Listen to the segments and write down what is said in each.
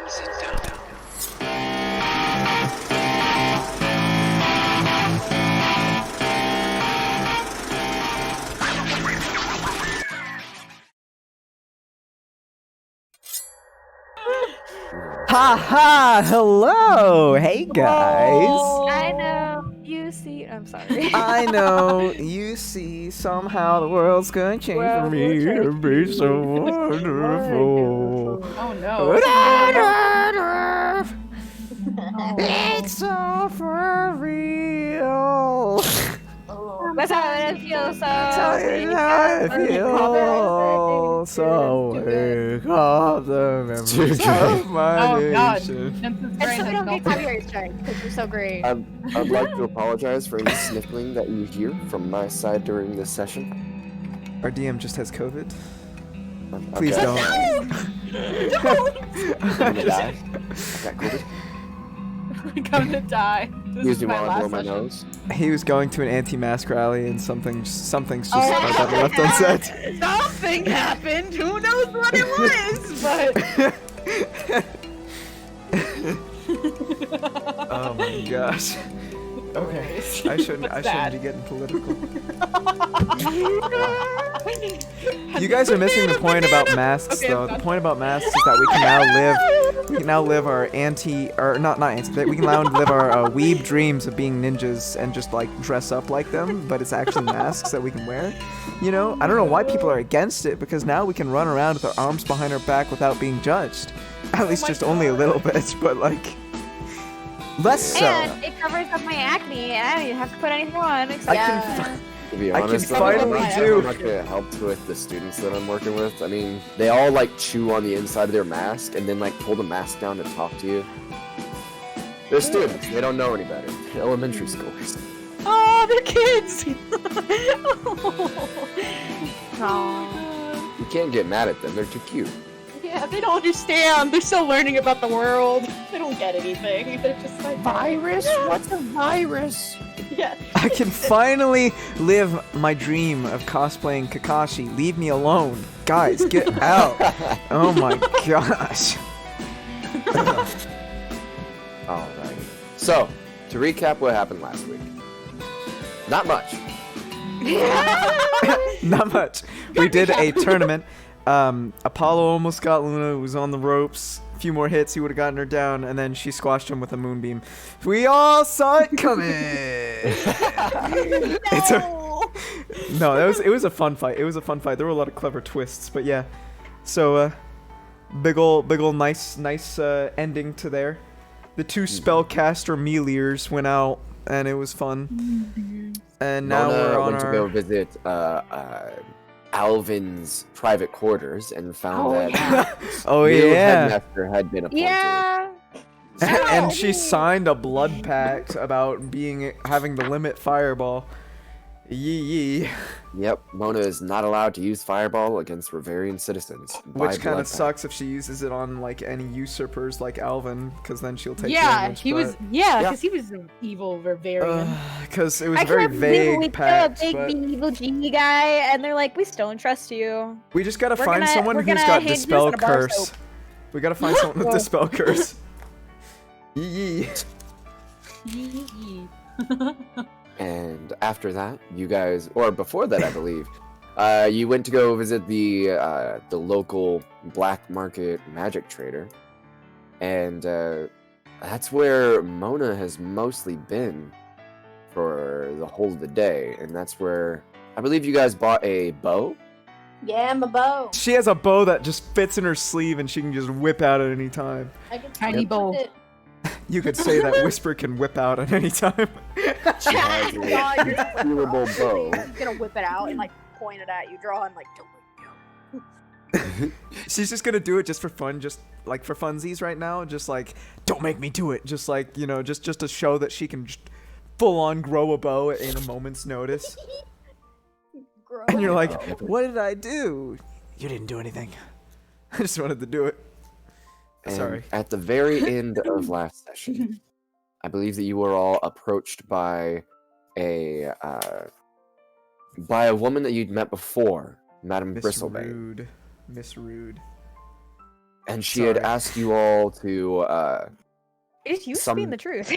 Sit down. Ha ha! Hello! Hey guys! I know. You see. I'm sorry. I know you see somehow the world's gonna change for me to be so wonderful. Oh no. It's so for real. That's how it feels. So. That's how it feels. So wake up the memories of my Oh god. nation. Jensen's And brain so we has don't get melted. copyright strike because you're so great. I'd like to apologize for any sniffling that you hear from my side during this session. Our DM just has COVID. Okay. Please don't. I'm gonna die. I got COVID. I'm gonna die. This Excuse is me my while I last blow my session. nose. He was going to an anti-mask rally and something's just Oh. got left unsaid. Something happened. Who knows what it was? But Oh my gosh. Okay, I shouldn't be getting political. You guys are missing the point about masks, Okay, though. I'm The done. point about masks is that we can now live our we can now live our weeb dreams of being ninjas and just like dress up like them, but it's actually masks that we can wear. You know, I don't know why people are against it, because now we can run around with our arms behind our back without being judged. At least my just only a little bit, but like less so. And it covers up my acne, and I don't even have to put anything on. Except I can To be I can honest, finally I'm do. not gonna help with the students that I'm working with. I mean, they all like chew on the inside of their mask and then like pull the mask down to talk to you. They're students. They don't know any better. They're elementary schoolers. oh, they're kids. oh. You can't get mad at them. They're too cute. Yeah, they don't understand. They're still learning about the world. They don't get anything. They're just like Virus? What's a virus? yeah. I can finally live my dream of cosplaying Kakashi. Leave me alone. Guys, get out. Oh my gosh. Alright. So, to recap what happened last week. Not much. Not much. We did a tournament. Apollo almost got Luna, who was on the ropes. A few more hits, he would have gotten her down, and then she squashed him with a moonbeam. We all saw it coming. It was a fun fight. It was a fun fight. There were a lot of clever twists, but yeah. So big ol' nice ending to there. The two spellcaster meleers went out, and it was fun. And now Mona we're on went our... to go visit Alvin's private quarters and found that Oh new yeah. headmaster had been appointed. Yeah. And she signed a blood pact about having the limit fireball. Yee. Yep, Mona is not allowed to use fireball against Riverian citizens. by Which kind blood of pact. sucks if she uses it on like any usurpers like Alvin, because then she'll take Yeah, damage. he was. Yeah, because he was an evil Riverian. Because it was I a very can't believe we vague kill a pact. big But evil genie guy, and they're like, we still don't trust you. we just gotta We're find gonna- someone we're who's gonna got hand you dispel a bar curse. soap. We gotta find someone with dispel curse. Yee. And after that, you guys, or before that, I believe, you went to go visit the local black market magic trader, and that's where Mona has mostly been for the whole of the day, and that's where I believe you guys bought a bow. Yeah, my bow. She has a bow that just fits in her sleeve and she can just whip out at any time. I can Tiny bow. it. You could say that Whisper can whip out at any time. She has a God, you're stealable bow. He's gonna whip it out and like point it at you, drawing like. She's just gonna do it just for fun, just like for funsies right now. Just like, don't make me do it. Just like, you know, just to show that she can just full on grow a bow in a moment's notice. Grow And you're it. like, what did I do? You didn't do anything. I just wanted to do it. And Sorry. At the very end of last session, I believe that you were all approached by a woman that you'd met before, Madame Miss Bristlebane. Rude. Miss Rude. and she had Sorry. asked you all to. It's you Some- speaking the truth.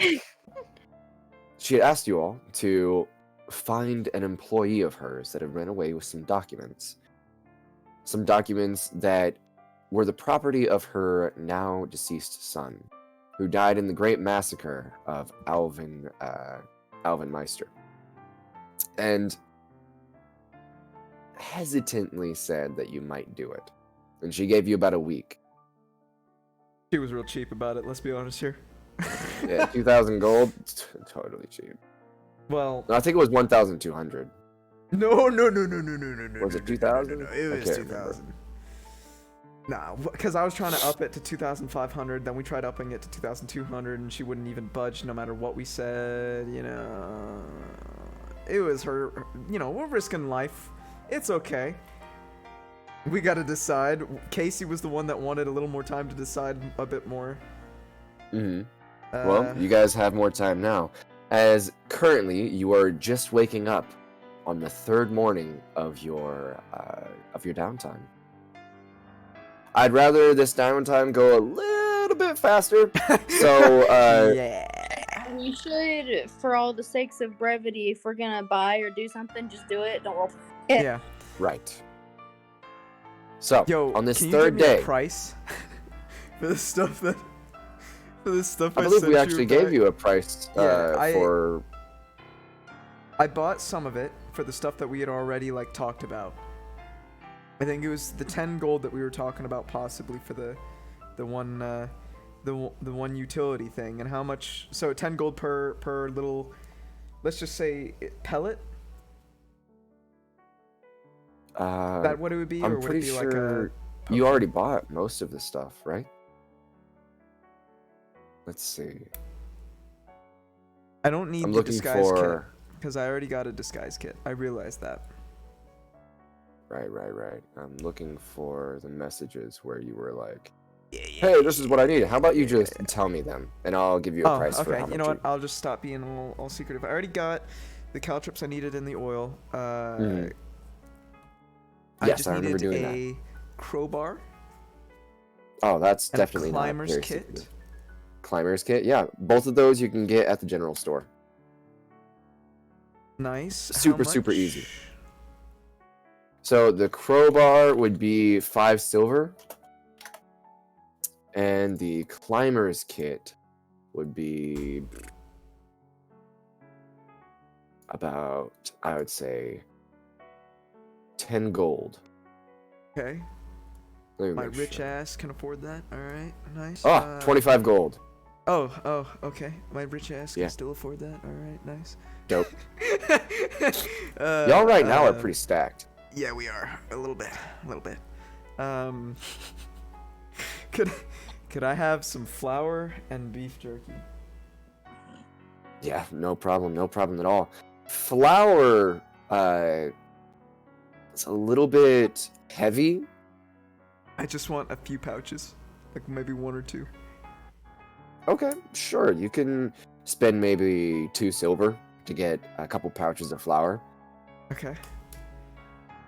She had asked you all to find an employee of hers that had run away with some documents. Some documents that were the property of her now deceased son, who died in the great massacre of Alvin Meister. And hesitantly said that you might do it. And she gave you about a week. She was real cheap about it. Let's be honest here. Yeah, 2,000 gold, totally cheap. Well, No, I think it was 1,200. no. Was it 2,000? No, it I was can't 2,000. Nah, because I was trying to up it to 2,500, then we tried upping it to 2,200, and she wouldn't even budge no matter what we said, you know. It was her, you know, we're risking life. It's okay. We gotta decide. Casey was the one that wanted a little more time to decide a bit more. Mm-hmm. Well, you guys have more time now, as currently you are just waking up on the third morning of your downtime. I'd rather this downtime go a little bit faster, so yeah. You should, for all the sakes of brevity, if we're gonna buy or do something, just do it. Don't roll. Yeah. right. So Yo, on this can you third give me day, a price for the stuff that I believe we sent actually back? gave you a price for. I bought some of it for the stuff that we had already like talked about. I think it was the 10 gold that we were talking about possibly for the one utility thing, and how much. So 10 gold per little, let's just say pellet. Is that what it would be, or I'm would pretty it be sure like a you already bought most of the stuff, right? Let's see. I don't need I'm the looking disguise kit for. because I already got a disguise kit. I realized that. Right. I'm looking for the messages where you were like, "Hey, this is what I need. How about you just tell me them, and I'll give you a price for how okay. much." You know what? I'll just stop being all secretive. I already got the caltrops I needed in the oil. I Yes, just I remember needed doing a crowbar Oh, that's and definitely a not climber's very kit. secretive. Climber's kit, yeah. Both of those you can get at the general store. Nice. How Super much? easy. So the crowbar would be 5 silver, and the climber's kit would be about, I would say, 10 gold. Okay. Let me My make rich sure. ass can afford that. All right. Nice. 25 gold. Oh, okay. My rich ass can Yeah. still afford that. All right. Nice. Dope. Y'all right now are pretty stacked. Yeah, we are a little bit. Could I have some flour and beef jerky? Yeah, no problem at all. Flour, it's a little bit heavy. I just want a few pouches, like maybe 1 or 2. Okay, sure. You can spend maybe 2 silver to get a couple pouches of flour. Okay.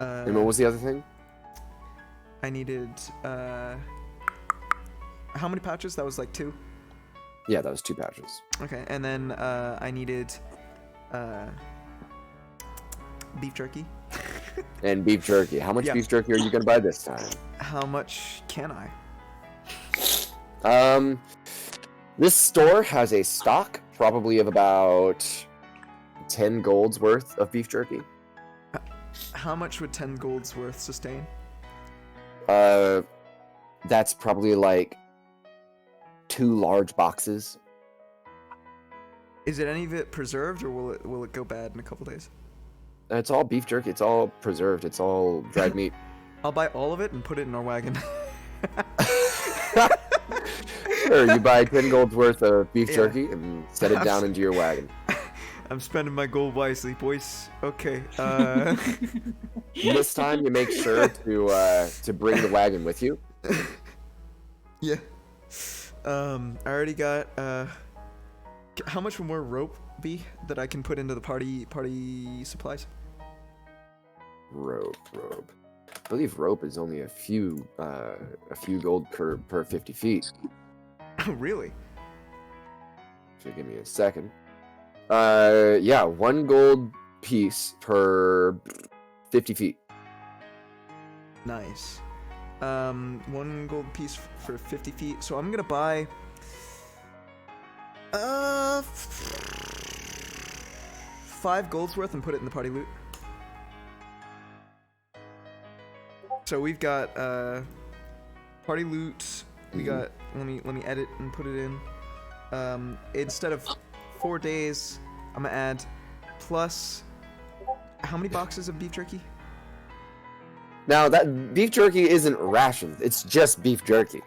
And what was the other thing? I needed how many pouches? That was like 2. Yeah, that was 2 pouches. Okay, and then I needed beef jerky. And beef jerky. How much Yeah. beef jerky are you gonna buy this time? How much can I? This store has a stock probably of about 10 gold's worth of beef jerky. How much would 10 gold's worth sustain? That's probably like 2 large boxes. Is it any of it preserved, or will it go bad in a couple days? It's all beef jerky. It's all preserved. It's all dried meat. I'll buy all of it and put it in our wagon. Sure, you buy 10 gold's worth of beef Yeah. jerky and set it down into your wagon. I'm spending my gold wisely, boys. Okay. This time you make sure to bring the wagon with you. Yeah. I already got. How much will more rope be that I can put into the party supplies? Rope. believe rope is only a few gold per 50 feet. Really? So give me a second. Yeah, 1 gold piece per 50 feet. Nice. 1 gold piece for 50 feet. So I'm gonna buy 5 gold's worth and put it in the party loot. So we've got party loot. We got let me edit and put it in. Instead of 4 days, I'm gonna add plus how many boxes of beef jerky? Now that beef jerky isn't rationed; it's just beef jerky.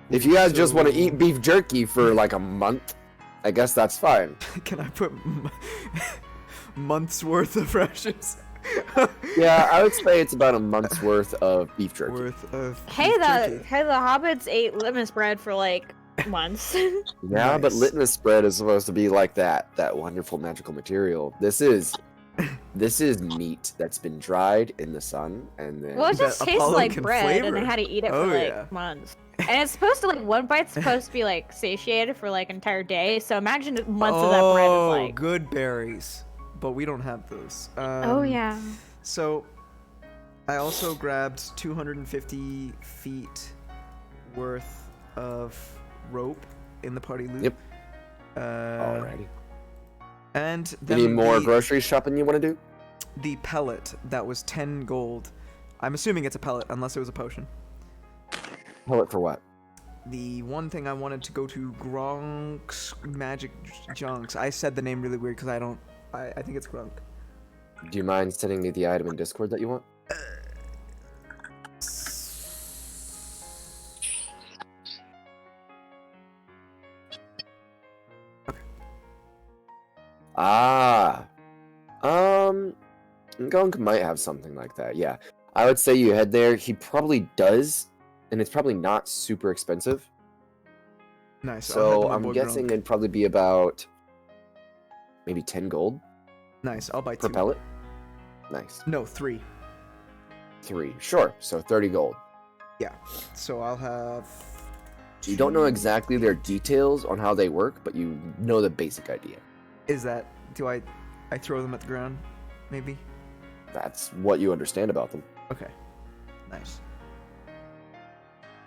If you guys just want to eat beef jerky for like a month, I guess that's fine. Can I put months worth of rations? Yeah, I would say it's about a month's worth of beef jerky. Hey, beef the jerky. hobbits ate litmus bread for like months. Yeah, but Nice. litmus bread is supposed to be like that wonderful magical material. This is meat that's been dried in the sun and then Well, it just That tastes Apollo like can bread, and they flavor. had to eat it Oh, for like yeah. months. And it's supposed to like one bite's supposed to be like satiated for like an entire day. So imagine months of that bread is like. good berries, but we don't have those. Oh yeah. So, I also grabbed 250 feet worth of rope in the party loot. Yep. Alrighty. And then any more the, grocery shopping you want to do? the pellet that was 10 gold. I'm assuming it's a pellet, unless it was a potion. Pellet for what? The one thing I wanted to go to Gronk's Magic Junks. I said the name really weird because I think it's Gronk. Do you mind sending me the item in Discord that you want? Ah. Gunk might have something like that, yeah. I would say you head there. He probably does, and it's probably not super expensive. Nice. I'll head So to my I'm boy guessing Gronk. it'd probably be about maybe 10 gold Nice. I'll buy per 2. pellet. Nice. No, 3. 3. Sure. So 30 gold. So I'll have. You don't know exactly their details on how they work, but you know the basic idea. Is that? Do I throw them at the ground? Maybe. That's what you understand about them. Okay. Nice.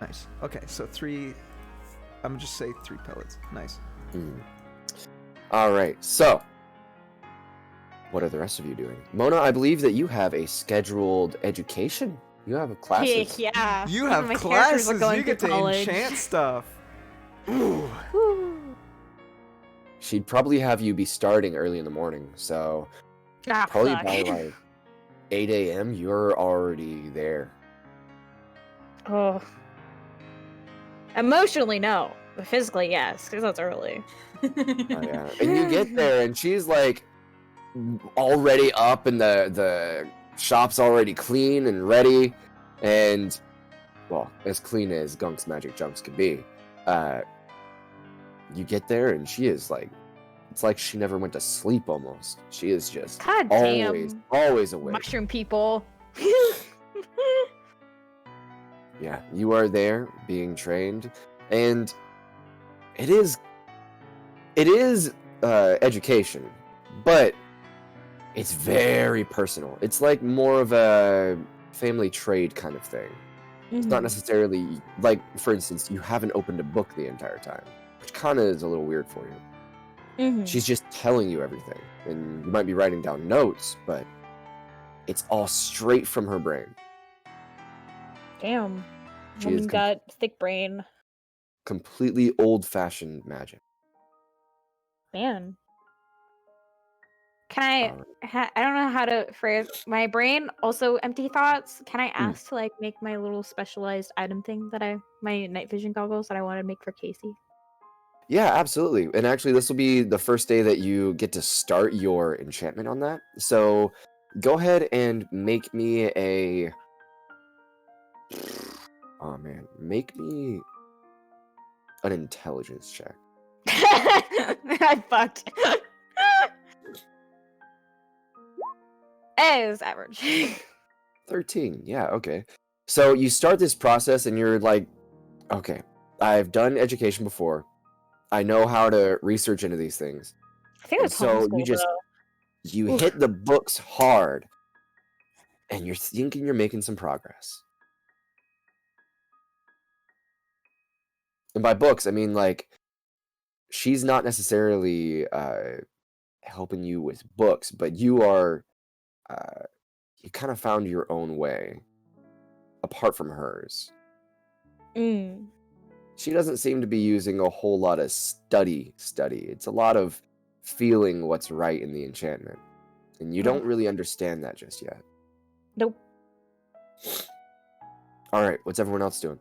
Nice. Okay. So 3. I'm gonna just say 3 pellets. Nice. All right. So, what are the rest of you doing? Mona, I believe that you have a scheduled education. You have classes. Yeah. You Some have of my characters are classes. going You get to college. enchant stuff. Ooh. Whew. She'd probably have you be starting early in the morning. So, Ah, probably fuck. by like 8 a.m., you're already there. Oh. Emotionally, no. But physically, yes, because that's early. Oh, yeah. And you get there, and she's like already up, and the shop's already clean and ready, and well, as clean as Gunk's Magic Junks could be. You get there, and she is like, it's like she never went to sleep almost. She is just God always, damn. always awake. Mushroom people. Yeah, you are there being trained, and it is education, but it's very personal. It's like more of a family trade kind of thing. It's not necessarily like, for instance, you haven't opened a book the entire time, which kind of is a little weird for you. Mhm. She's just telling you everything, and you might be writing down notes, but it's all straight from her brain. Damn. She is Woman got thick brain. Completely old-fashioned magic. Man. Can I? Alright. I don't know how to phrase my brain. Also, empty thoughts. Can I ask to like make my little specialized item thing that my night vision goggles that I want to make for Casey? Yeah, absolutely. And actually, this will be the first day that you get to start your enchantment on that. So go ahead and make me a... Oh, man. Make me an intelligence check. I fucked. It was average. 13. Yeah, okay. So you start this process and you're like, okay, I've done education before. I know how to research into these things. I think And that's so you homeschool just though. you Oof. hit the books hard and you're thinking you're making some progress. And by books, I mean like she's not necessarily helping you with books, but you are you kind of found your own way apart from hers. Mm. She doesn't seem to be using a whole lot of study. It's a lot of feeling what's right in the enchantment. And you don't really understand that just yet. Nope. All right, what's everyone else doing?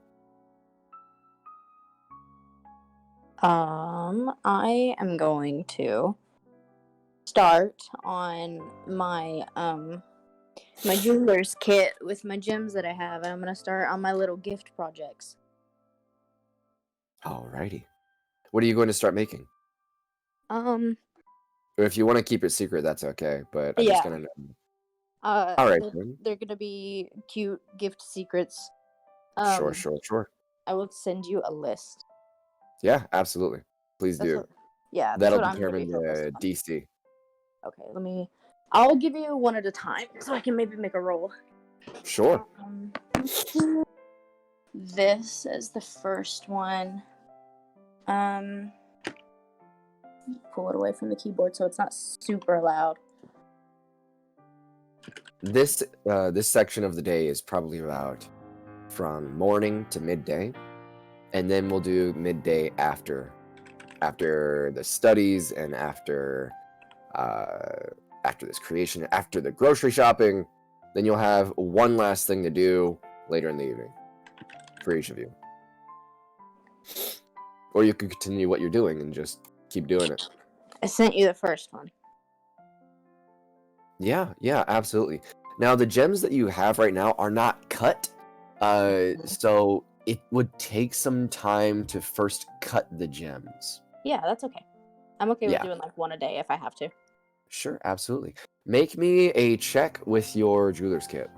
I am going to start on my my jeweler's kit with my gems that I have. I'm gonna start on my little gift projects. Alrighty. What are you going to start making? Um, Or if you want to keep it secret, that's okay. But I'm just yeah. gonna. All right, then. They're gonna be cute gift secrets. Sure. I will send you a list. Yeah, absolutely. Please That's do. what, yeah, that's That'll what I'm gonna be determine focused the on. DC. Okay, I'll give you one at a time so I can maybe make a roll. Sure. Let's do this as the first one. Pull it away from the keyboard so it's not super loud. This section of the day is probably about from morning to midday, and then we'll do midday after the studies and after this creation, after the grocery shopping. Then you'll have one last thing to do later in the evening for each of you, or you can continue what you're doing and just keep doing it. I sent you the first one. Yeah, absolutely. Now, the gems that you have right now are not cut, so it would take some time to first cut the gems. Yeah, that's okay. I'm okay with Yeah. doing like one a day if I have to. Sure, absolutely. Make me a check with your jeweler's kit.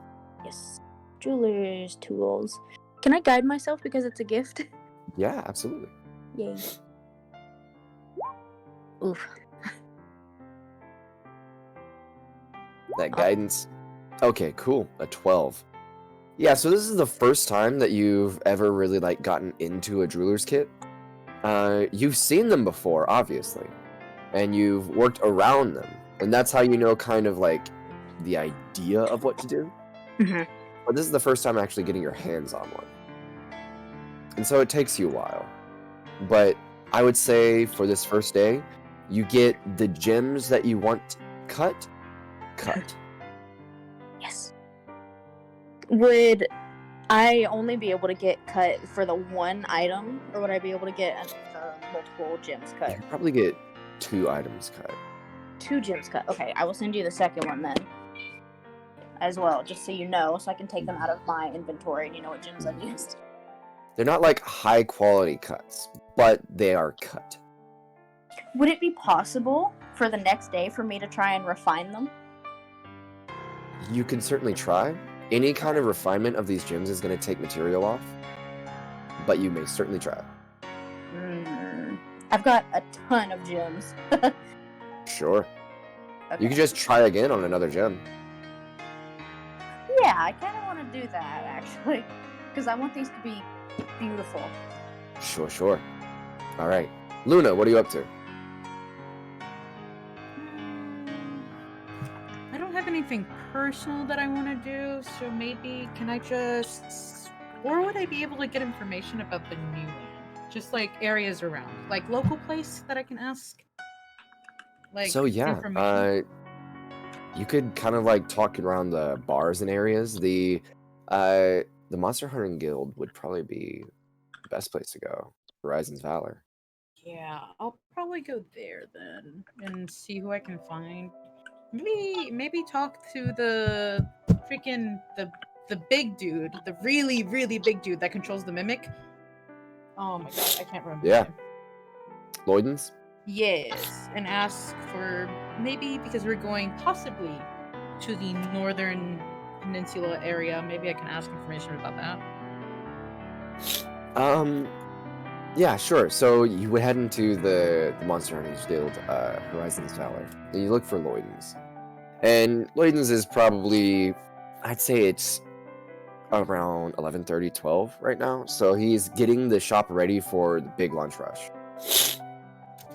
Yes. Jeweler's tools. Can I guide myself because it's a gift? Yeah, absolutely. Yay. Oof. That guidance. Okay, cool. A 12. Yeah, so this is the first time that you've ever really like gotten into a jeweler's kit. You've seen them before, obviously, and you've worked around them, and that's how you know kind of like the idea of what to do. Mhm. But this is the first time actually getting your hands on one, and so it takes you a while. But I would say for this first day, you get the gems that you want cut. Yes. Would I only be able to get cut for the one item, or would I be able to get multiple gems You cut? can probably get 2 items cut. 2 gems cut. Okay, I will send you the second one then. As well, just so you know, so I can take them out of my inventory and you know what gems I've used. They're not like high quality cuts, but they are cut. Would it be possible for the next day for me to try and refine them? You can certainly try. Any kind of refinement of these gems is going to take material off, but you may certainly try. I've got a ton of gems. Sure. Okay. You can just try again on another gem. Yeah, I kind of want to do that actually, because I want these to be beautiful. Sure. All right. Luna, what are you up to? I don't have anything personal that I want to do, so maybe can I just... Or would I be able to get information about the new land? Just like areas around. Like local place that I can ask? Like So yeah, information? you could kind of like talk around the bars and areas. The Monster Hunting Guild would probably be the best place to go. Horizon's Valor. Yeah, I'll probably go there then and see who I can find. Maybe talk to the freaking the big dude, the really big dude that controls the mimic. Oh my god, I can't remember Yeah. his name. Lloydens? Yes, and ask for maybe because we're going possibly to the peninsula area. Maybe I can ask information about that. Yeah, sure. So you would head into the Monster Hunters Guild, Horizons Valor, and you look for Lloydens. And Lloydens is probably, I'd say it's around 11:30, 12 right now. So he's getting the shop ready for the big lunch rush.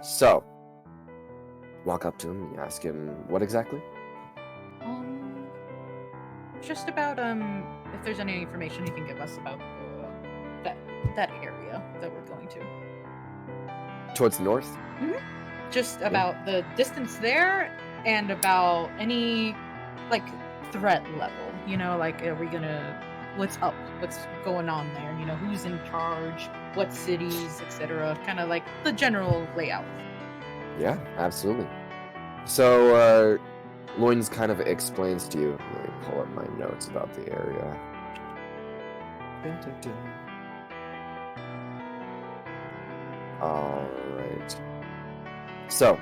So, walk up to him and ask him, what exactly? Just about if there's any information you can give us about that area that we're going to. Towards the north? Just about the distance there and about any like threat level. You know, like are we gonna what's up? What's going on there? You know, who's in charge? What cities, etc. Kind of like the general layout. Yeah, absolutely. So, Loins kind of explains to you. Let me pull up my notes about the area. Alright. So,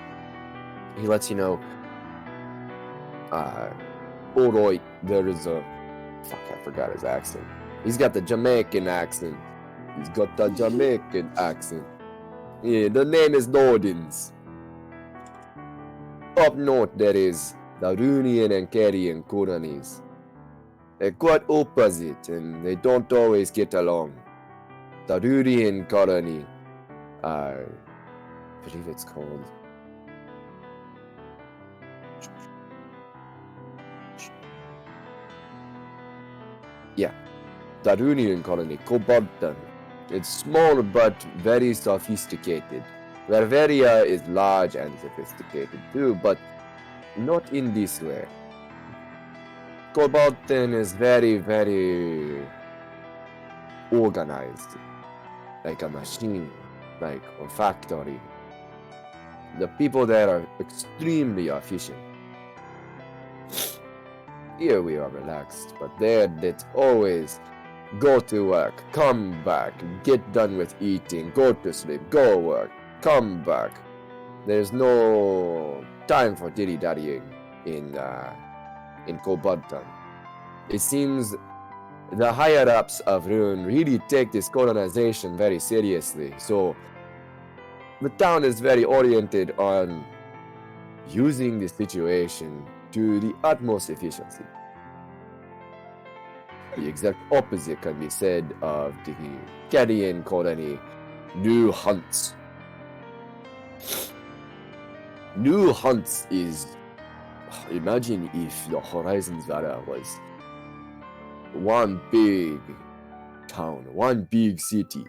he lets you know, alright, there is a... Fuck, I forgot his accent. He's got the Jamaican accent. He's got the Jamaican accent. Yeah, the name is Nordins. Up north there is the Runian and Carian colonies. They're quite opposite and they don't always get along. The Runian colony, I believe it's called... Yeah, the Runian colony, Koboltan. It's small but very sophisticated. Ververia is large and sophisticated too, but not in this way. Koboltan is very, very organized. Like a machine, like a factory. The people there are extremely efficient. Here we are relaxed, but there it's always go to work, come back, get done with eating, go to sleep, go work, come back. There's no time for dilly-dallying in Koboltan. It seems the higher-ups of Rune really take this colonization very seriously, so the town is very oriented on using the situation to the utmost efficiency. The exact opposite can be said of the Cadian colony, New Hunts. New Hunts is... Imagine if the Horizons Valor was one big town, one big city.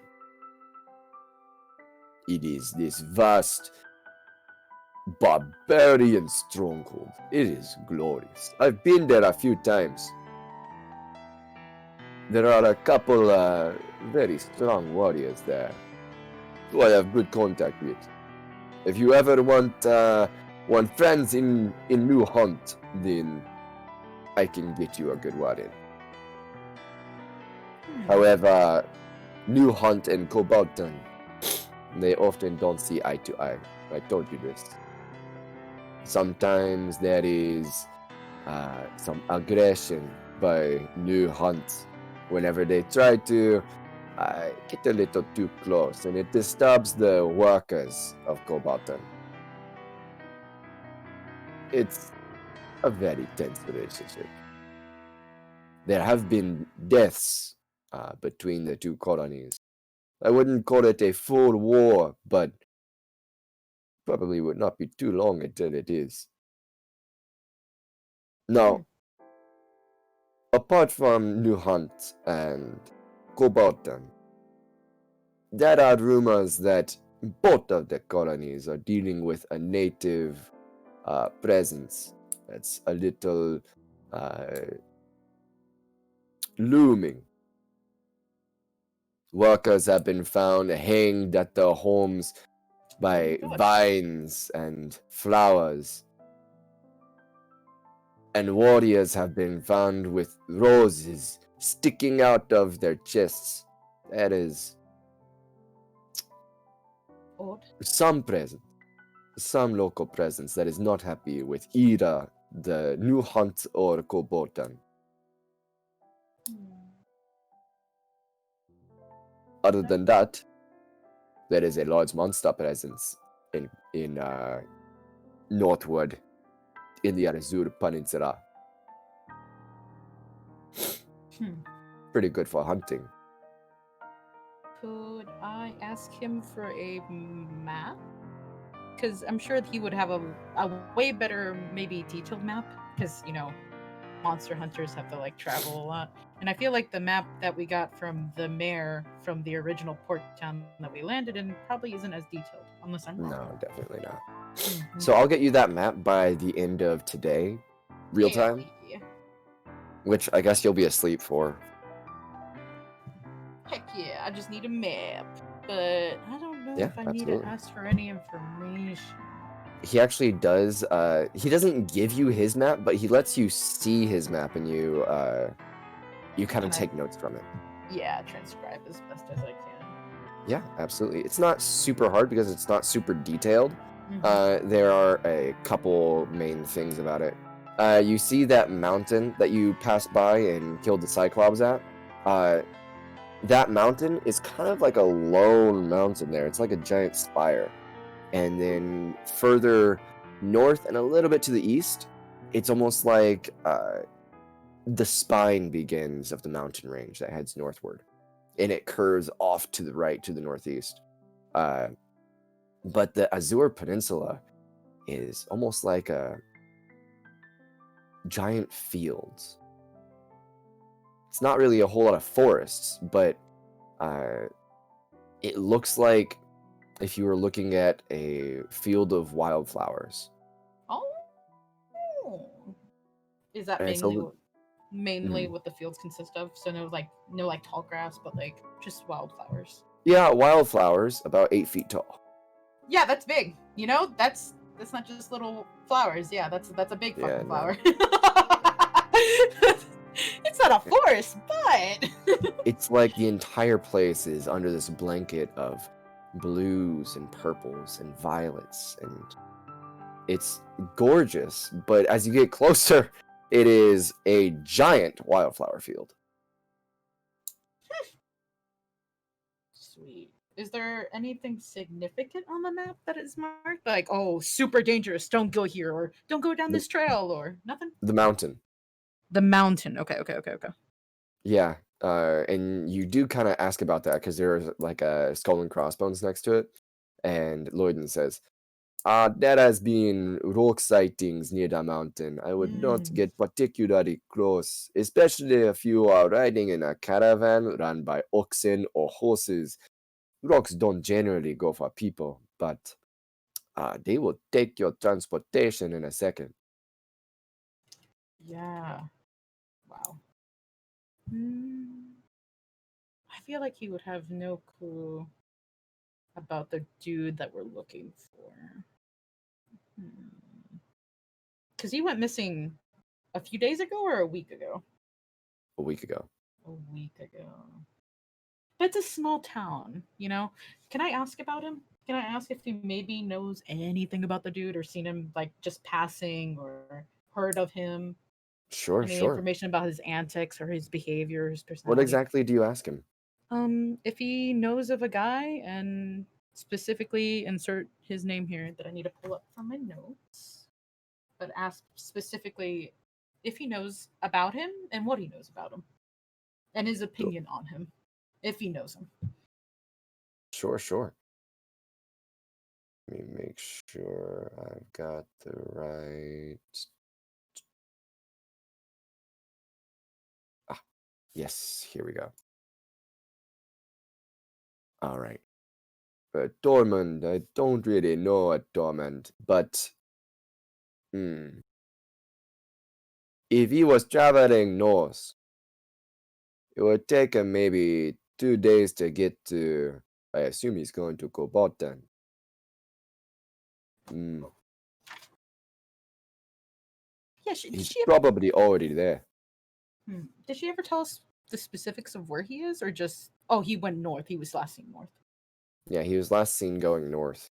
It is this vast barbarian stronghold. It is glorious. I've been there a few times. There are a couple very strong warriors there who I have good contact with. If you ever want friends in New Hunt, then I can get you a good one in. However, New Hunt and Koboltan, they often don't see eye to eye. I told you this. Sometimes there is some aggression by New Hunt whenever they try to get a little too close, and it disturbs the workers of Koboltan. It's a very tense relationship. There have been deaths between the two colonies. I wouldn't call it a full war, but probably would not be too long until it is. Now, apart from New Hunt and Koboltan, there are rumors that both of the colonies are dealing with a native presence that's a little looming. Workers have been found hanged at their homes by vines and flowers. And warriors have been found with roses sticking out of their chests. That is Odd. some local presence that is not happy with either the New Hunt or Koboltan. Other than that, there is a large monster presence in northward in the Azure Peninsula. Pretty good for hunting. Could I ask him for a map? Because I'm sure he would have a way better, maybe detailed map. Because, you know, monster hunters have to, like, travel a lot. And I feel like the map that we got from the mayor from the original port town that we landed in probably isn't as detailed, unless I'm wrong. No, definitely not. Mhm. So I'll get you that map by the end of today, real time, Yeah. which I guess you'll be asleep for. Heck yeah, I just need a map. But I don't know Yeah, if I need absolutely. to ask for any information. He actually does. He doesn't give you his map, but he lets you see his map, and you kind of And I- take notes from it. Yeah, transcribe as best as I can. Yeah, absolutely. It's not super hard because it's not super detailed. Mhm. There are a couple main things about it. You see that mountain that you passed by and killed the Cyclops at? That mountain is kind of like a lone mountain there. It's like a giant spire. And then further north and a little bit to the east, it's almost like the spine begins of the mountain range that heads northward. And it curves off to the right to the northeast. But the Azure Peninsula is almost like a giant fields. It's not really a whole lot of forests, but it looks like if you were looking at a field of wildflowers. Oh. Is that And it's mainly what the fields consist of? So no like tall grass, but like just wildflowers. Yeah, wildflowers about 8 feet tall. Yeah, that's big. You know, that's not just little flowers. Yeah, that's a big Yeah, fucking no. flower. It's not a forest, but It's like the entire place is under this blanket of blues and purples and violets, and it's gorgeous. But as you get closer, it is a giant wildflower field. sweet. Is there anything significant on the map that is marked? Like, oh, super dangerous, don't go here, or don't go down this trail, or nothing? The mountain. The mountain. Okay. Yeah, and you do kind of ask about that because there's like a skull and crossbones next to it, and Lloydon says, there has been rock sightings near the mountain. I would not get particularly close, especially if you are riding in a caravan run by oxen or horses. Rocks don't generally go for people, but they will take your transportation in a second. Yeah. Wow. I feel like he would have no clue about the dude that we're looking for. Because he went missing a few days ago or a week ago? A week ago. A week ago. But it's a small town, you know? Can I ask about him? Can I ask if he maybe knows anything about the dude or seen him like just passing or heard of him? Sure, Any sure. information about his antics or his behavior, his What personality? exactly do you ask him? If he knows of a guy, and specifically insert his name here that I need to pull up from my notes, but ask specifically if he knows about him and what he knows about him, and his opinion on him, if he knows him. Sure, sure. Let me make sure I've got the right. Yes, here we go. All right. Dormund, I don't really know a Dormund, but if he was traveling north, it would take him maybe 2 days to get to. I assume he's going to Kobotan. Yeah, did He's she ever? probably already there. Did she ever tell us the specifics of where he is, or just he went north? He was last seen north. Yeah, he was last seen going north.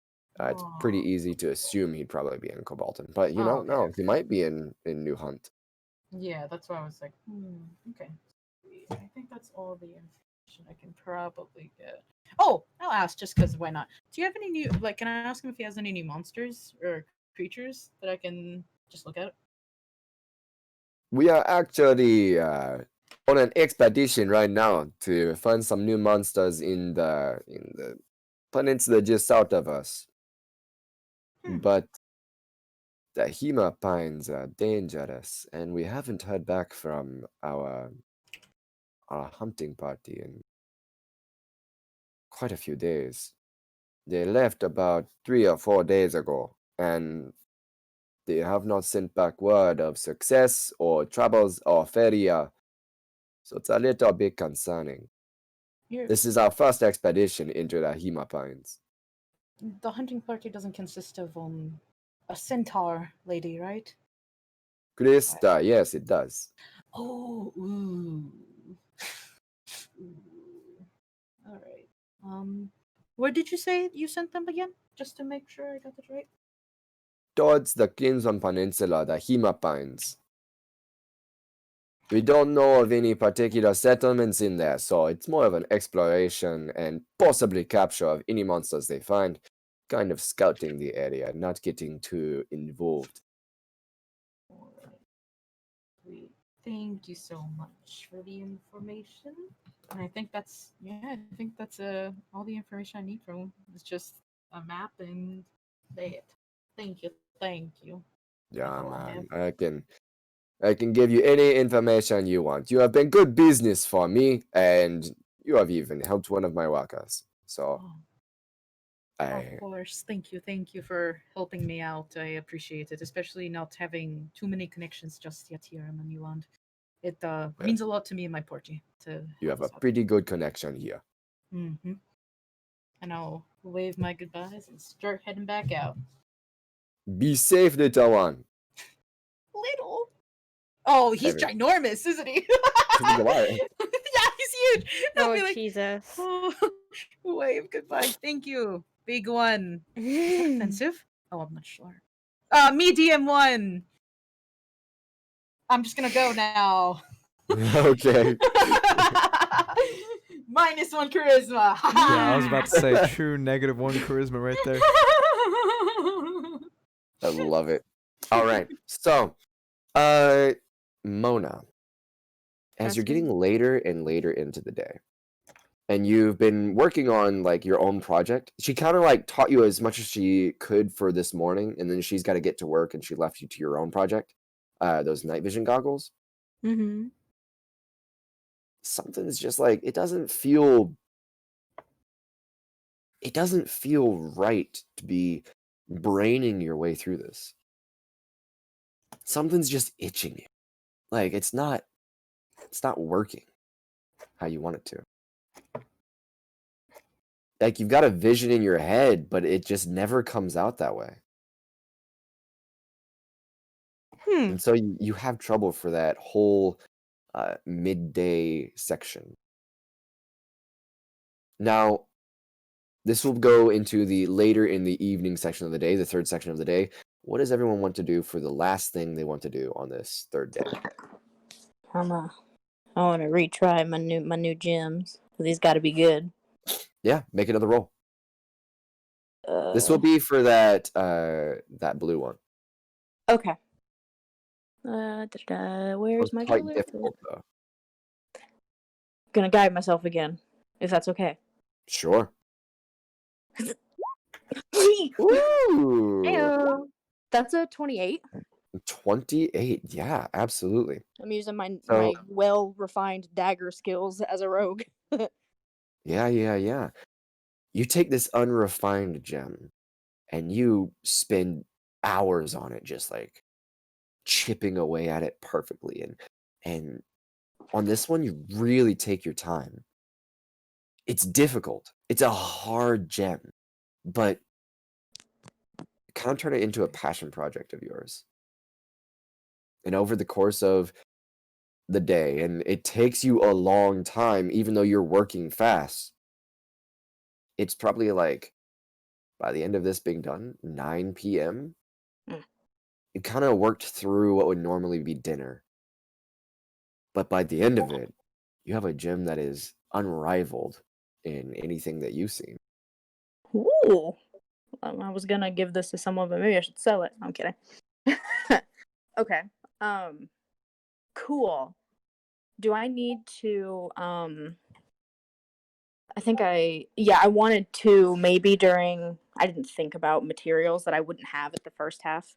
It's pretty Oh. easy to assume he'd probably be in Kobolton, but you Oh, don't know. okay. He might be in New Hunt. Yeah, that's why I was like, okay. I think that's all the information I can probably get. Oh, I'll ask just because why not? Do you have any new, like, can I ask him if he has any new monsters or creatures that I can just look at? We are actually on an expedition right now to find some new monsters in the peninsula just south of us. Hmm. But the Hema pines are dangerous, and we haven't heard back from our hunting party in quite a few days. They left about 3 or 4 days ago, and they have not sent back word of success or troubles or failure. So it's a little bit concerning. You're, This is our first expedition into the Hema pines. the hunting party doesn't consist of a centaur lady, right? Krista, yes, it does. Oh, ooh. Ooh. All right. Where did you say you sent them again? Just to make sure I got it right. Towards the Crimson Peninsula, the Hema pines. We don't know of any particular settlements in there, so it's more of an exploration and possibly capture of any monsters they find. Kind of scouting the area, not getting too involved. Alright. Sweet. Thank you so much for the information. And I think that's all the information I need from him. It's just a map and that. Thank you. Thank you. Yeah, That's all I have. man. I can give you any information you want. You have been good business for me, and you have even helped one of my workers. So Oh, I of course. Thank you for helping me out. I appreciate it, especially not having too many connections just yet here in the new land. It means a lot to me and my party to you help have a us out. pretty good connection here. Mm-hmm. And I'll wave my goodbyes and start heading back out. Be safe, little one. Little. Oh, he's Every- ginormous, isn't he? Goliath. Yeah, he's huge. I'll Oh be like, Jesus. oh, wave goodbye. Thank you, big one. Is that offensive? Oh, I'm not sure. Medium one. I'm just gonna go now. Okay. -1 charisma. Yeah, I was about to say true -1 charisma right there. I love it. All right. So, Mona, as you're Yes, ma'am. getting later and later into the day, and you've been working on like your own project, she kind of like taught you as much as she could for this morning, and then she's got to get to work, and she left you to your own project. Those night vision goggles. Mm-hmm. Something's just like it doesn't feel right to be braining your way through this. Something's just itching you. Like it's not working how you want it to. Like you've got a vision in your head, but it just never comes out that way. Hmm. And so you have trouble for that whole midday section. Now, this will go into the later in the evening section of the day, the third section of the day. What does everyone want to do for the last thing they want to do on this third day? I want to retry my new gems. These got to be good. Yeah, make another roll. This will be for that blue one. Okay. Where's It's my quite jeweler? difficult though. Gonna guide myself again, if that's okay. Sure. Ooh. Ew. That's a 28. 28. Yeah, absolutely. I'm using my So- well-refined dagger skills as a rogue. Yeah. You take this unrefined gem and you spend hours on it, just like chipping away at it perfectly. And on this one, you really take your time. It's difficult. It's a hard gem, but kind of turn it into a passion project of yours. And over the course of the day, and it takes you a long time, even though you're working fast, it's probably like by the end of this being done, 9 p.m., you kind of worked through what would normally be dinner. But by the end of it, you have a gem that is unrivaled in anything that you've seen. Ooh. I was gonna give this to someone, but maybe I should sell it. I'm kidding. Okay. Cool. Do I need to I wanted to maybe I didn't think about materials that I wouldn't have at the first half.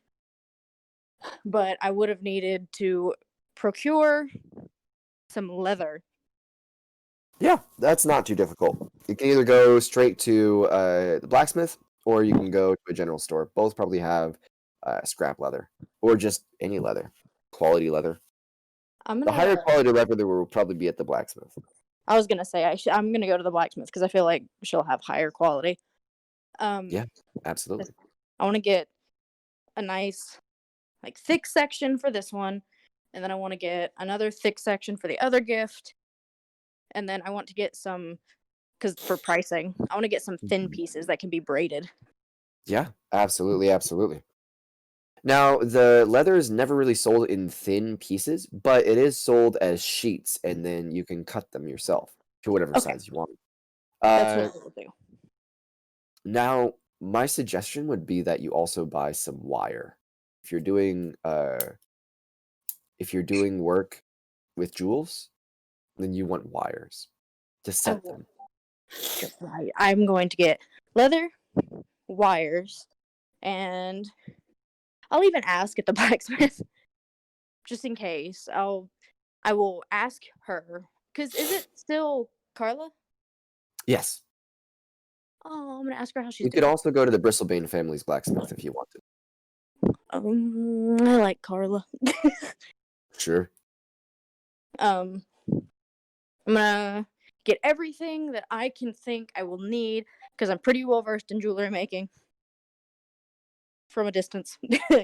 But I would have needed to procure some leather. Yeah, that's not too difficult. You can either go straight to the blacksmith, or you can go to a general store. Both probably have scrap leather, or just any leather, quality leather. The higher quality leather there will probably be at the blacksmith. I was gonna say I'm gonna go to the blacksmith because I feel like she'll have higher quality. Yeah, absolutely. I want to get a nice, like, thick section for this one, and then I want to get another thick section for the other gift, and then I want to get some, because for pricing, I want to get some thin pieces that can be braided. Yeah, absolutely, absolutely. Now, the leather is never really sold in thin pieces, but it is sold as sheets, and then you can cut them yourself to whatever Okay. size you want. That's what we'll do. Now, my suggestion would be that you also buy some wire. If you're doing work with jewels, then you want wires to set Oh. them. Right. I'm going to get leather, wires, and I'll even ask at the blacksmith just in case. I will ask her, because is it still Carla? Yes. Oh, I'm gonna ask her how she's You could doing. also go to the Bristlebane family's blacksmith if you wanted. I like Carla. Sure. I'm gonna get everything that I can think I will need because I'm pretty well versed in jewelry making from a distance. Yeah,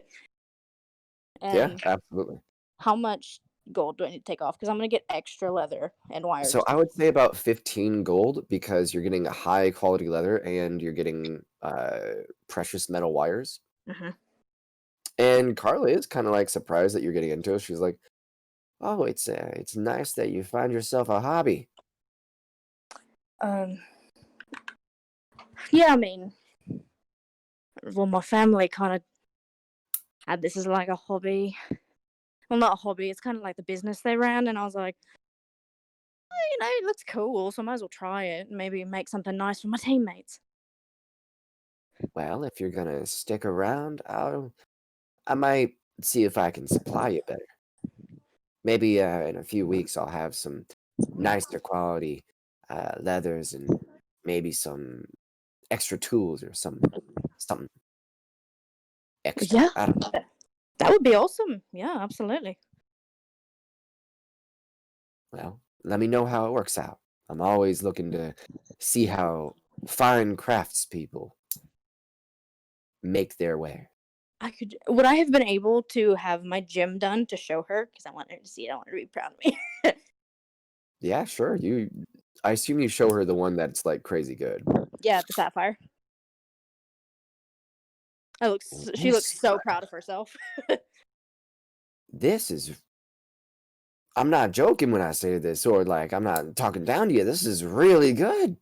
And absolutely. how much gold do I need to take off? Because I'm gonna get extra leather and wires. So I would say about 15 gold because you're getting a high quality leather and you're getting precious metal wires. Mhm. And Carla is kind of like surprised that you're getting into it. She's like, "Oh, it's nice that you find yourself a hobby." Yeah, I mean, well, my family kind of had this as like a hobby. Well, not a hobby. It's kind of like the business they ran, and I was like, it looks cool, so I might as well try it and maybe make something nice for my teammates. Well, if you're gonna stick around, I might see if I can supply you better. Maybe in a few weeks I'll have some nicer quality leathers and maybe some extra tools or something extra. Yeah, I don't know. that would be awesome. Yeah, absolutely. Well, let me know how it works out. I'm always looking to see how fine craftspeople make their way. Would I have been able to have my gem done to show her? Because I want her to see it. I want her to be proud of me. Yeah, sure. I assume you show her the one that's like crazy good. Yeah, the sapphire. She looks so proud of herself. This is. I'm not joking when I say this, or like I'm not talking down to you. This is really good.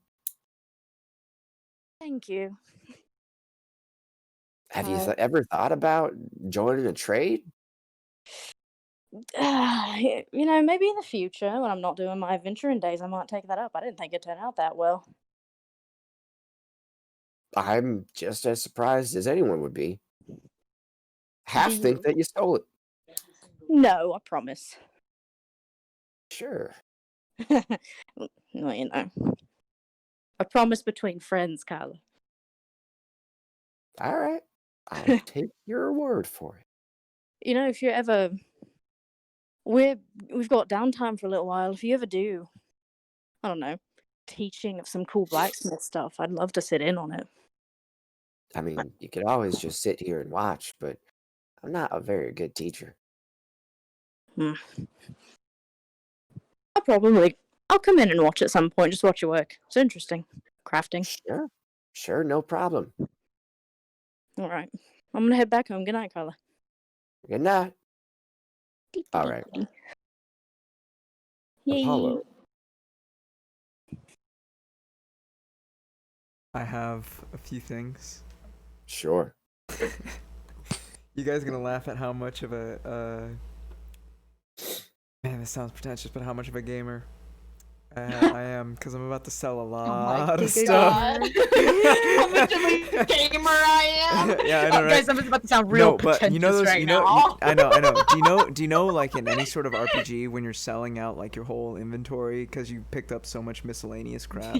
Thank you. Have you ever thought about joining a trade? Maybe in the future when I'm not doing my adventuring days, I might take that up. I didn't think it turned out that well. I'm just as surprised as anyone would be. Half Do think you? that you stole it. No, I promise. Sure. No, a promise between friends, Kyla. All right. I'll take your word for it. If you ever, we've got downtime for a little while. If you ever do, I don't know, teaching of some cool blacksmith stuff, I'd love to sit in on it. I mean, you could always just sit here and watch, but I'm not a very good teacher. I'll come in and watch at some point. Just watch your work. It's interesting. Crafting. Sure, no problem. All right. I'm gonna head back home. Good night, Carla. Good night. All right. Yay. Apollo, I have a few things. Sure. You guys gonna laugh at how much of a man, this sounds pretentious, but how much of a gamer I am, because I'm about to sell a lot of stuff. How much of a gamer I am. Yeah, I know, right? Guys, I'm about to sound real No, but pretentious you know those, right you know, now. I know. Do you know, like in any sort of RPG when you're selling out like your whole inventory because you picked up so much miscellaneous crap?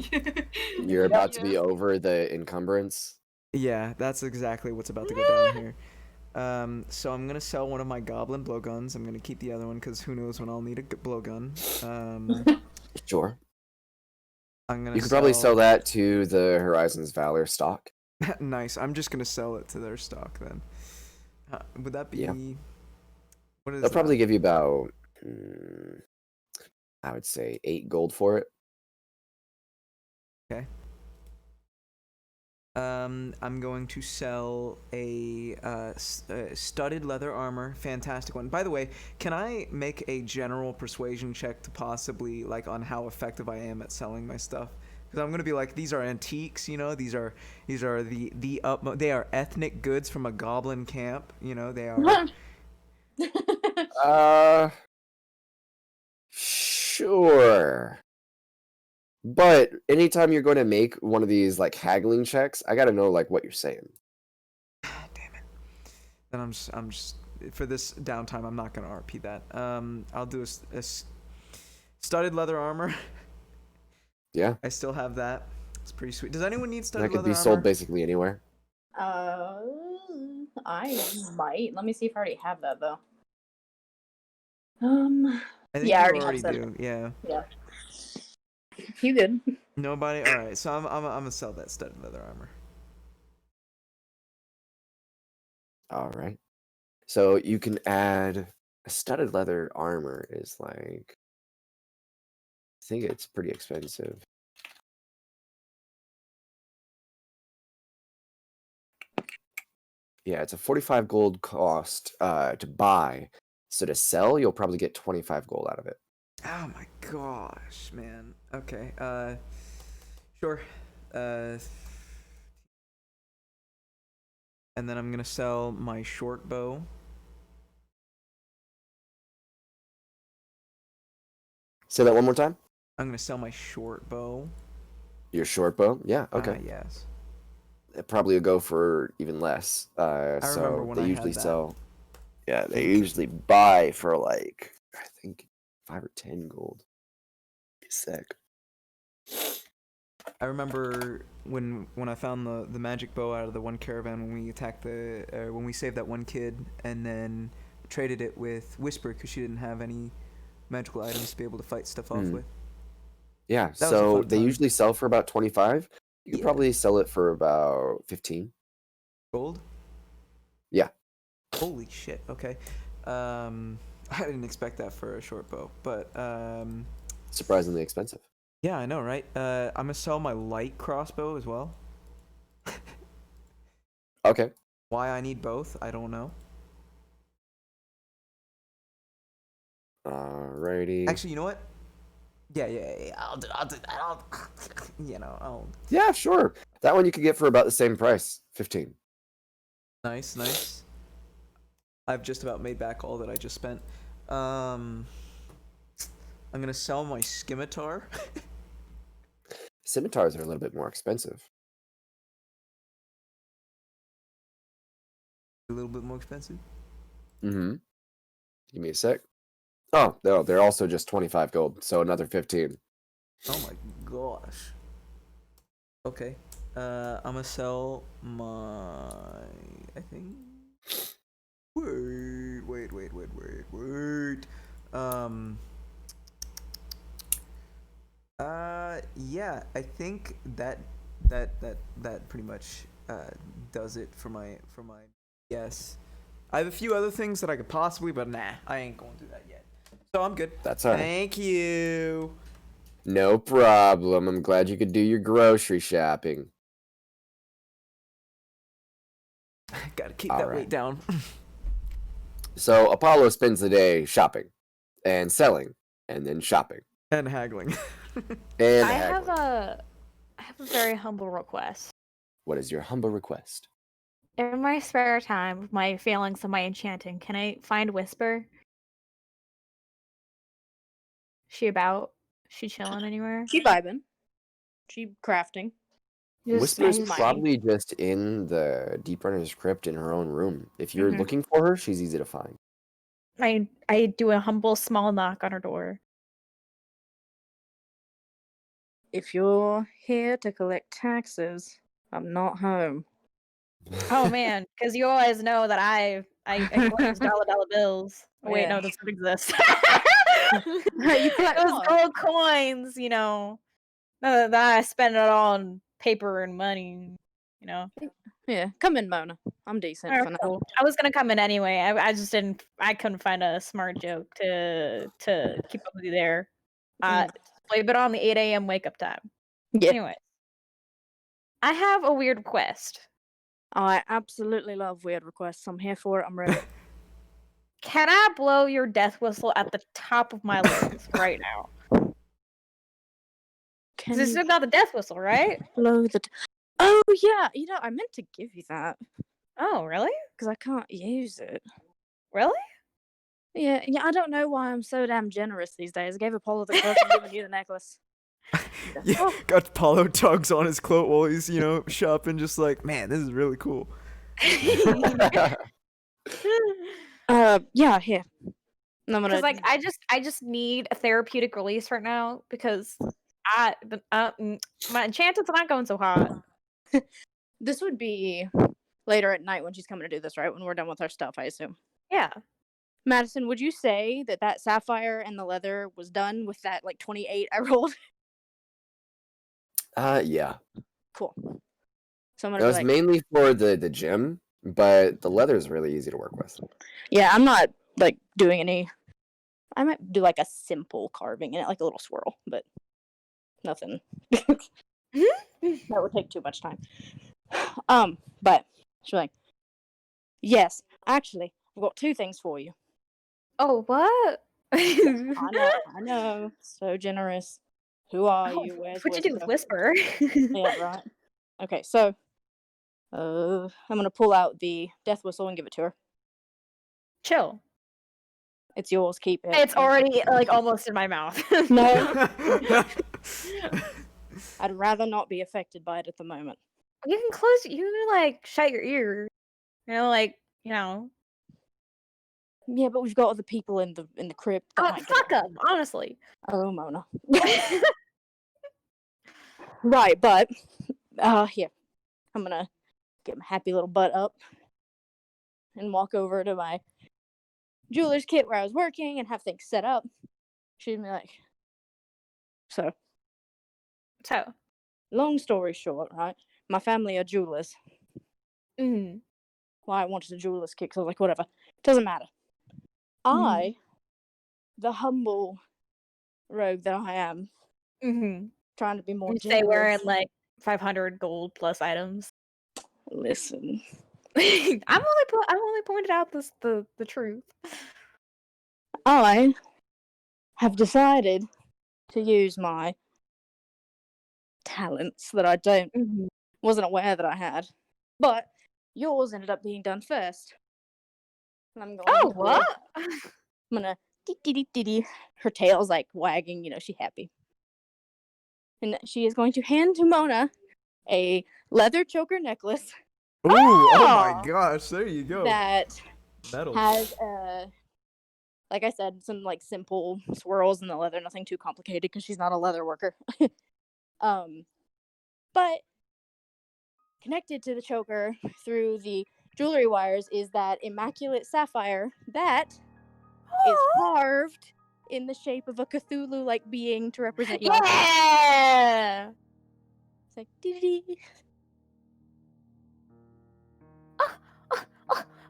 You're about to be over the encumbrance. Yeah, that's exactly what's about to go down here. So I'm gonna sell one of my goblin blowguns. I'm gonna keep the other one because who knows when I'll need a blowgun. Sure. I'm gonna. You could probably sell that to the Horizons Valor stock. Nice. I'm just gonna sell it to their stock then. Would that be? Yeah. What is They'll that? probably give you about, I would say, 8 gold for it. Okay. I'm going to sell a studded leather armor, fantastic one. By the way, can I make a general persuasion check to possibly like on how effective I am at selling my stuff? Because I'm gonna be like, these are antiques, you know. These are the they are ethnic goods from a goblin camp, you know. They are. Sure. But anytime you're going to make one of these like haggling checks, I gotta know like what you're saying. Damn it. Then I'm just for this downtime, I'm not gonna RP that. I'll do a studded leather armor. Yeah. I still have that. It's pretty sweet. Does anyone need That studded could leather be armor? sold basically anywhere. I might. Let me see if I already have that though. I think Yeah, I you already have already studded. do. Yeah. Yeah. You good? Nobody. All right. So I'm gonna sell that studded leather armor. All right. So you can add a studded leather armor is like, I think it's pretty expensive. Yeah, it's a 45 gold cost to buy. So to sell, you'll probably get 25 gold out of it. Oh my gosh, man. Okay. Sure. And then I'm gonna sell my short bow. Say that one more time. I'm gonna sell my short bow. Your short bow? Yeah, okay. Yes. It probably will go for even less. remember So when they I had usually that. sell. Yeah, they usually buy for like, I think 5 or 10 gold. Sick. I remember when I found the magic bow out of the one caravan when we attacked when we saved that one kid and then traded it with Whisper because she didn't have any magical items to be able to fight stuff off with. Yeah, was a so fun they time. usually sell for about 25. You could Yeah. probably sell it for about 15. Gold? Yeah. Holy shit. Okay. I didn't expect that for a short bow, but Surprisingly expensive. yeah, I know, right? I'm gonna sell my light crossbow as well. Okay. Why I need both, I don't know. Alrighty. Actually, you know what? Yeah. I'll do that. I'll. Yeah, sure. That one you could get for about the same price, 15. Nice. I've just about made back all that I just spent. I'm gonna sell my scimitar. Scimitars are a little bit more expensive. A little bit more expensive. Mm-hmm. Give me a sec. Oh, no, they're also just 25 gold, so another 15. Oh my gosh. Okay. I'm gonna sell my. I think. Wait. Yeah. I think that pretty much does it for my yes. I have a few other things that I could possibly, but nah, I ain't going to do that yet. So I'm good. That's all right. Thank you. No problem. I'm glad you could do your grocery shopping. Gotta keep All that right. weight down. So Apollo spends the day shopping and selling and then shopping And haggling. and I haggling. have a very humble request. What is your humble request? In my spare time, with my failings of my enchanting, can I find Whisper? She about? She chilling anywhere? She vibing. She crafting. Whisper's I- probably just in the Deep Runner's crypt in her own room. If you're Mhm. looking for her, she's easy to find. I do a humble small knock on her door. If you're here to collect taxes, I'm not home. Oh man, because you always know that I collect dollar bills. Oh, wait, Yeah. no, this would exist. You collect Those what? gold coins, you know. That I spend it all on paper and money, you know. Yeah, come in, Mona. I'm decent Oh, for now. cool. I was gonna come in anyway. I just didn't. I couldn't find a smart joke to keep up with you there. Blame it on the 8 a.m. wake up time. Yeah. Anyway, I have a weird request. I absolutely love weird requests. I'm here for it. I'm ready. Can I blow your death whistle at the top of my lungs right now? Can Because I you still got the death whistle, right? blow the? Oh yeah, I meant to give you that Oh, really? because I can't use it. Really? Yeah, I don't know why I'm so damn generous these days. I gave Apollo the cloak and giving you the necklace. Yeah, got Paulo tugs on his cloak while he's, shopping, just like, man, this is really cool. Yeah, here. And I'm Because gonna. I just need a therapeutic release right now because my enchantments are not going so hot. This would be later at night when she's coming to do this, right? When we're done with our stuff, I assume. Yeah. Madison, would you say that sapphire and the leather was done with that 28 I rolled? Yeah. Cool. So I'm It gonna be was like, mainly for the gym, but the leather is really easy to work with. yeah, I'm not doing any. I might do a simple carving in it, like a little swirl, but nothing. That would take too much time. But she's like, yes, actually, I've got two things for you. Oh, what? I know, so generous. Who are Oh, you? Where's what'd you do with Whisper? Whisper? Yeah, right. Okay, so I'm gonna pull out the death whistle and give it to her. Chill. It's yours. Keep it. It's already almost in my mouth. No. I'd rather not be affected by it at the moment. You can close. You can shut your ear. You know. Yeah, but we've got other people in the crypt. That Oh, might get fuck it. them, honestly. Oh, Mona. Right, but here, I'm gonna get my happy little butt up and walk over to my jeweler's kit where I was working and have things set up. She'd be like, so, long story short, right? My family are jewelers. Mm. Well, I wanted a jeweler's kit, so I was like, whatever. Doesn't matter. I, the humble rogue that I am, trying to be more You generous. say wearing 500 gold plus items. Listen. I'm only pointed out the truth. I have decided to use my talents that I wasn't aware that I had, but yours ended up being done first. And I'm going. Oh, what? I'm gonna dee. Her tail's wagging. She's happy, and she is going to hand to Mona a leather choker necklace. Ooh, oh my gosh, there you go. That Metal. has like I said, some simple swirls in the leather, nothing too complicated because she's not a leather worker. But connected to the choker through the jewelry wires is that immaculate sapphire that is carved in the shape of a Cthulhu-like being to represent you. Yeah. It's like dee.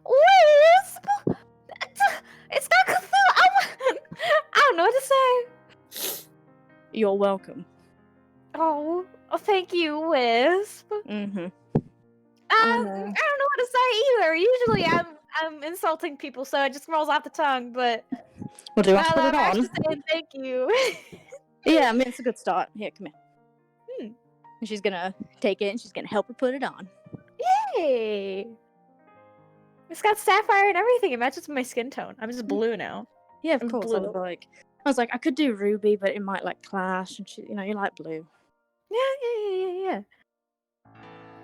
Wisp! It's not Cthulhu! I don't know what to say. You're welcome. Oh, thank you, Wisp. Mm-hmm. I don't know what to say either. Usually I'm insulting people, so it just rolls off the tongue, but Well, do I now put that it I'm on? actually saying thank you. Yeah, I mean, it's a good start. Here, come here. And she's gonna take it and she's gonna help her put it on. Hey, it's got sapphire and everything. It matches my skin tone. I'm just blue now. Yeah, of I'm course. blue. I was like, I could do ruby, but it might like clash. And she, you know, you like blue. Yeah.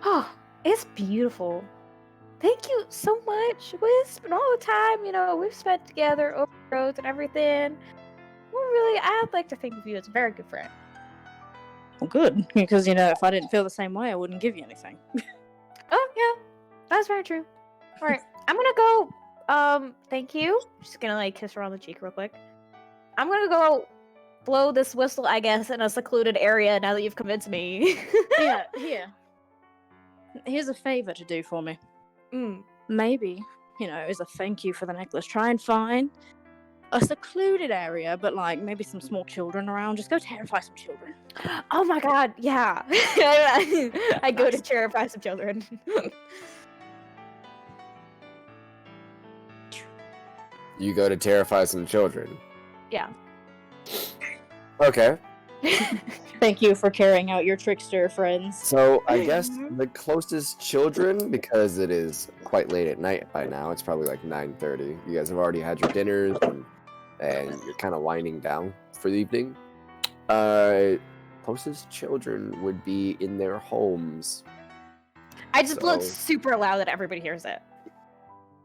Oh, it's beautiful. Thank you so much. Wisp, and all the time, you know, we've spent together over the roads and everything. Well, really, I'd like to think of you as a very good friend. Well, good, because you know, if I didn't feel the same way, I wouldn't give you anything. Oh, yeah, that's very true. All right, I'm gonna go. Thank you. Just gonna like kiss her on the cheek real quick. I'm gonna go blow this whistle, I guess, in a secluded area now that you've convinced me. Yeah, here. Here's a favor to do for me. Maybe, you know, as a thank you for the necklace, try and find a secluded area, but like maybe some small children around. Just go terrify some children. Oh my god, yeah. I go to terrify some children. You go to terrify some children. Yeah. Okay. Thank you for carrying out your trickster friends. So I guess the closest children, because it is quite late at night by now, it's probably like 9:30. You guys have already had your dinners and you're kind of winding down for the evening. Closest children would be in their homes. I just blew it So- super loud that everybody hears it.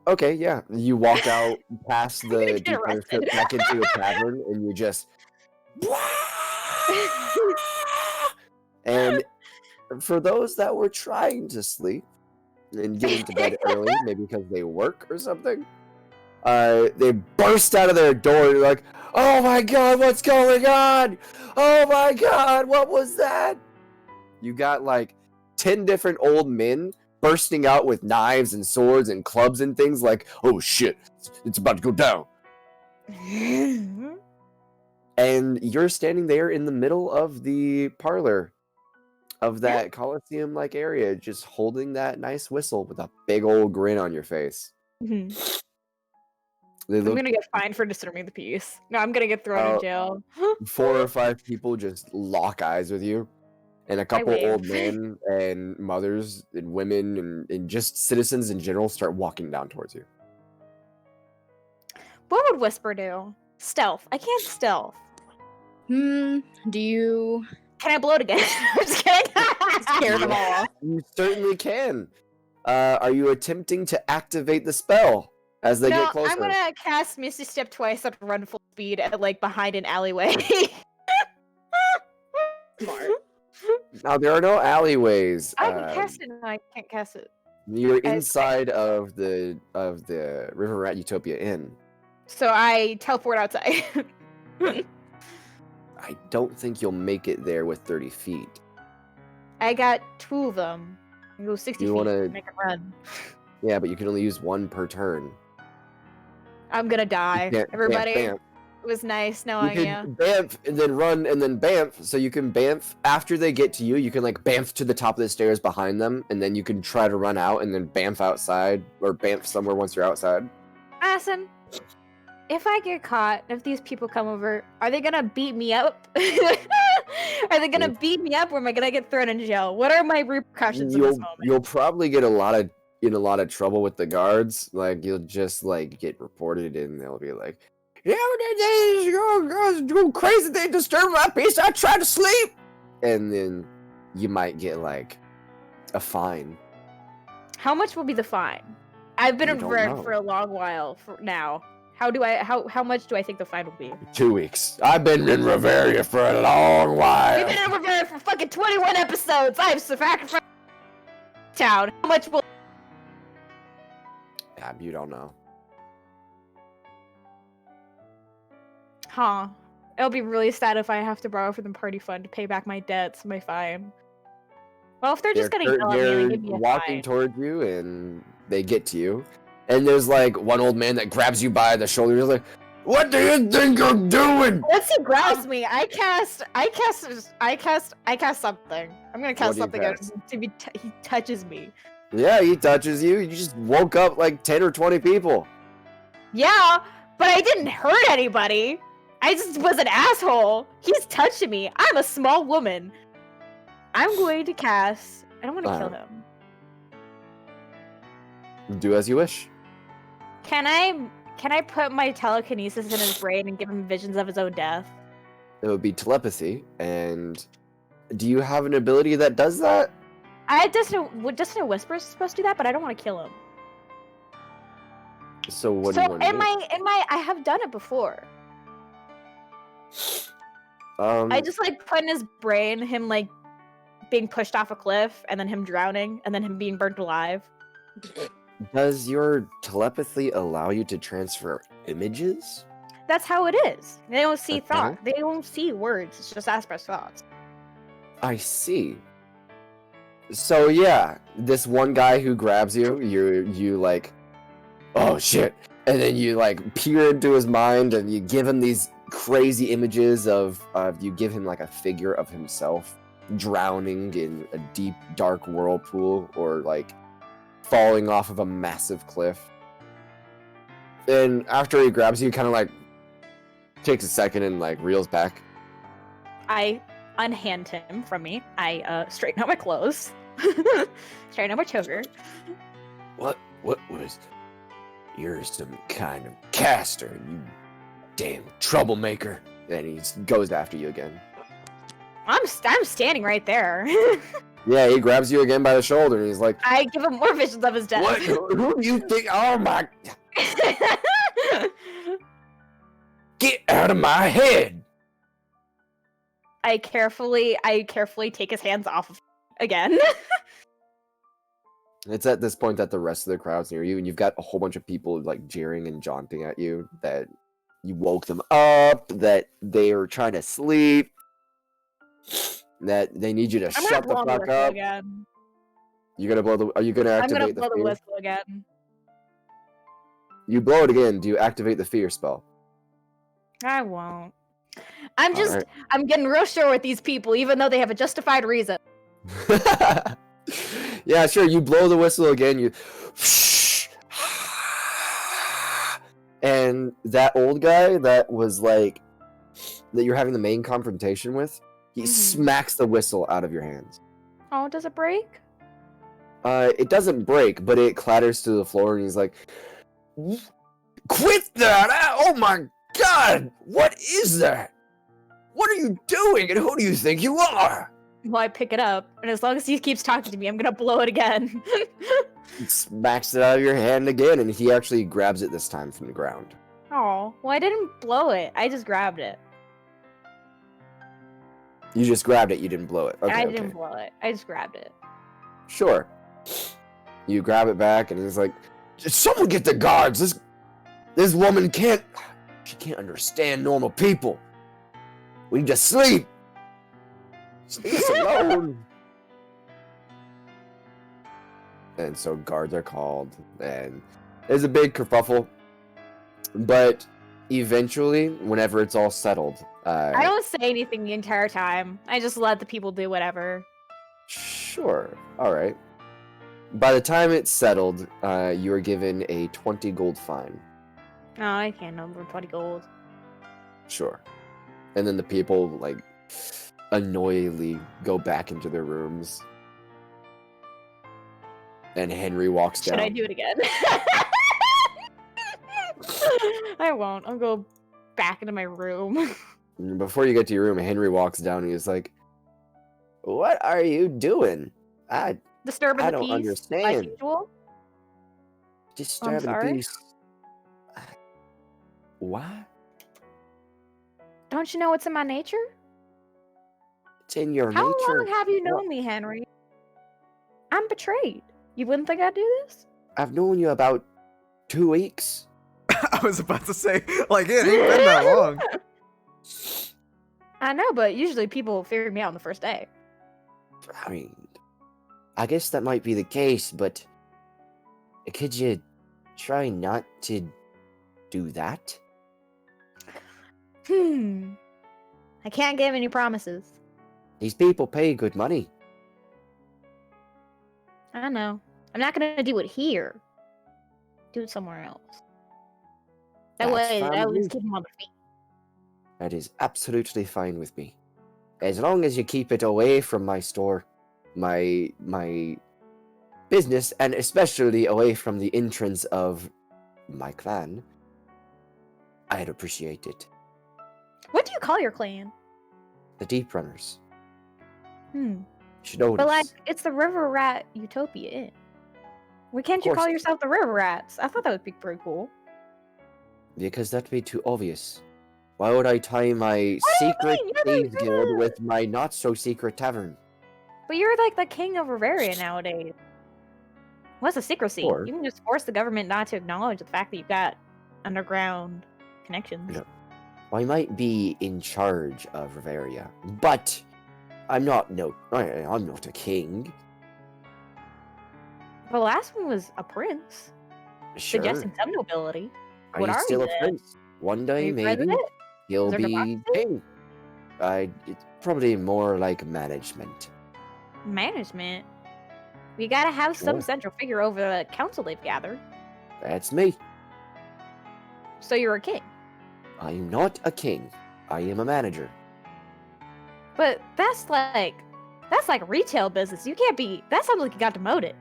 Okay, yeah. You walk out past gonna the get deep arrested. back into a tavern, and you just. And for those that were trying to sleep and getting to bed early, maybe because they work or something, they burst out of their door. You're like, "Oh my god, what's going on? Oh my god, what was that?" You got like 10 different old men bursting out with knives and swords and clubs and things like, "Oh shit, it's about to go down." And you're standing there in the middle of the parlor of that Coliseum-like area, just holding that nice whistle with a big old grin on your face. Mhm. They I'm look gonna get fined for disturbing the peace. No, I'm gonna get thrown in jail. 4 or 5 people just lock eyes with you. And a couple wave. old men and mothers and women and just citizens in general start walking down towards you. What would Whisper do? Stealth. I can't stealth. Do you Can I blow it again? I'm just kidding. scare them all off? You certainly can. Are you attempting to activate the spell as they No, get closer? I'm gonna cast Misty Step twice and run full speed at like behind an alleyway. Smart. Now there are no alleyways. I can cast it. No, I can't cast it. You're I- inside of the River Rat Utopia Inn. So I teleport outside. I don't think you'll make it there with 30 feet. I got 2 of them. I go 60 You feet. wanna- Make it run. Yeah, but you can only use 1 per turn. I'm gonna You die. can't Everybody, bamf. it was nice You knowing can you. bamf and then run and then bamf. So you can bamf after they get to you. You can like bamf to the top of the stairs behind them, and then you can try to run out and then bamf outside or bamf somewhere once you're outside. Asin, if I get caught, if these people come over, are they gonna beat me up? Are they gonna beat me up, or am I gonna get thrown in jail? What are my repercussions in this moment? You'll probably get in a lot of trouble with the guards. Like you'll just like get reported, and they'll be like, "Yeah, they go crazy. They disturb my peace. I try to sleep," and then you might get like a fine. How much will be the fine? I've been You in don't Rivera know. for a long while now. How much do I think the fine will be? 2 weeks. I've been in Riveria for a long while. We've been in Rivera for fucking 21 episodes. I've sacrificed town. How much will? Yeah, you don't know. Huh. It'll be really sad if I have to borrow from the party fund to pay back my debts, my fine. Well, if they're just gonna yell at me they're and give me a walking fine. towards you, and they get to you. And there's like one old man that grabs you by the shoulder. He's like, "What do you think you're doing?" Once he grabs me, I cast something. I'm gonna cast What do you something out cast? to be. He touches me. Yeah, he touches you. You just woke up like 10 or 20 people. Yeah, but I didn't hurt anybody. I just was an asshole. He's touching me. I'm a small woman. I'm going to cast. I don't want to kill Uh-huh. him. Do as you wish. Can I put my telekinesis in his brain and give him visions of his own death? It would be telepathy, and do you have an ability that does that? Dissonant Whisper's supposed to do that, but I don't want to kill him. So what do you want to do? I have done it before. Um, I just like put in his brain him like being pushed off a cliff and then him drowning and then him being burnt alive. does your telepathy allow you to transfer images? That's how it is. They don't see Okay. thought. They don't see words. It's just aspect thoughts. I see. So yeah, this one guy who grabs you, you like, oh shit, and then you like peer into his mind and you give him these crazy images of you give him like a figure of himself drowning in a deep dark whirlpool or like falling off of a massive cliff. And after he grabs you, kind of like takes a second and like reels back. I unhand him from me. I straighten out my clothes. Straighten out my choker. What was? You're some kind of caster, you damn troublemaker. And he goes after you again. I'm standing right there. Yeah, he grabs you again by the shoulder and he's like, I give him more visions of his death. what? Who do you think? Oh my, get out of my head. I carefully take his hands off of him again. It's at this point that the rest of the crowd's near you, and you've got a whole bunch of people like jeering and jaunting at you that you woke them up, that they are trying to sleep, that they need you to I'm shut the gonna blow the fuck whistle up. again. You gonna blow the? Are you gonna I'm activate gonna blow the fear? whistle again. You blow it again. Do you activate the fear spell? I won't. I'm just Alright. I'm getting real sure with these people, even though they have a justified reason. Yeah, sure. You blow the whistle again. You, and that old guy that was like that you're having the main confrontation with, he smacks the whistle out of your hands. Oh, does it break? It doesn't break, but it clatters to the floor, and he's like, "Quit that! Oh my god! What is that? What are you doing? And who do you think you are?" Well, I pick it up, and as long as he keeps talking to me, I'm gonna blow it again. He smacks it out of your hand again, and he actually grabs it this time from the ground. Oh, well, I didn't blow it. I just grabbed it. You just grabbed it, you didn't blow it. Okay, I okay. didn't blow it. I just grabbed it. Sure. You grab it back, and he's like, "Someone get the guards! This woman can't... She can't understand normal people. We need to sleep! Leave us alone!" And so guards are called, and there's a big kerfuffle. But eventually, whenever it's all settled... I don't say anything the entire time. I just let the people do whatever. Sure. Alright. By the time it's settled, you are given a 20 gold fine. No, I can't number 20 gold. Sure. And then the people, like, annoyingly go back into their rooms. And Henry walks down. Should I do it again? I won't. I'll go back into my room. And before you get to your room, Henry walks down and he's like, "What are you doing? Disturbing I the don't peace, understand. like usual. Disturbing the sorry? peace." What? Don't you know it's in my nature? It's in your How nature. long have you known What? me, Henry? I'm betrayed. You wouldn't think I'd do this? I've known you about 2 weeks. I was about to say, like, it ain't been that long. I know, but usually people figure me out on the first day. I mean, I guess that might be the case, but could you try not to do that? I can't give any promises. These people pay good money. I know. I'm not gonna do it here. Do it somewhere else. That That's way, fine I with always me. keep them on their feet. That is absolutely fine with me. as long as you keep it away from my store, my business, and especially away from the entrance of my clan, I'd appreciate it. What do you call your clan? The Deep Runners. Hmm. You should notice. But like, it's the River Rat Utopia Inn. Why can't you course call it- yourself the River Rats? I thought that would be pretty cool. Because that'd be too obvious. Why would I tie my What do you secret mean? You're thieves the- guild with my not so secret tavern? But you're like the king of Riveria nowadays. What's the secrecy? Sure. You can just force the government not to acknowledge the fact that you've got underground connections. No. I might be in charge of Riveria, but I'm not I'm not a king. The last one was a prince, Sure. suggesting some nobility. What He's are still you a then? prince. One Are day, you maybe president? he'll Is there be democracy? king. It's probably more like management. Management. We gotta have some Sure. central figure over the council they've gathered. That's me. So you're a king. I'm not a king. I am a manager. But that's like retail business. You can't be. That sounds like you got demoted.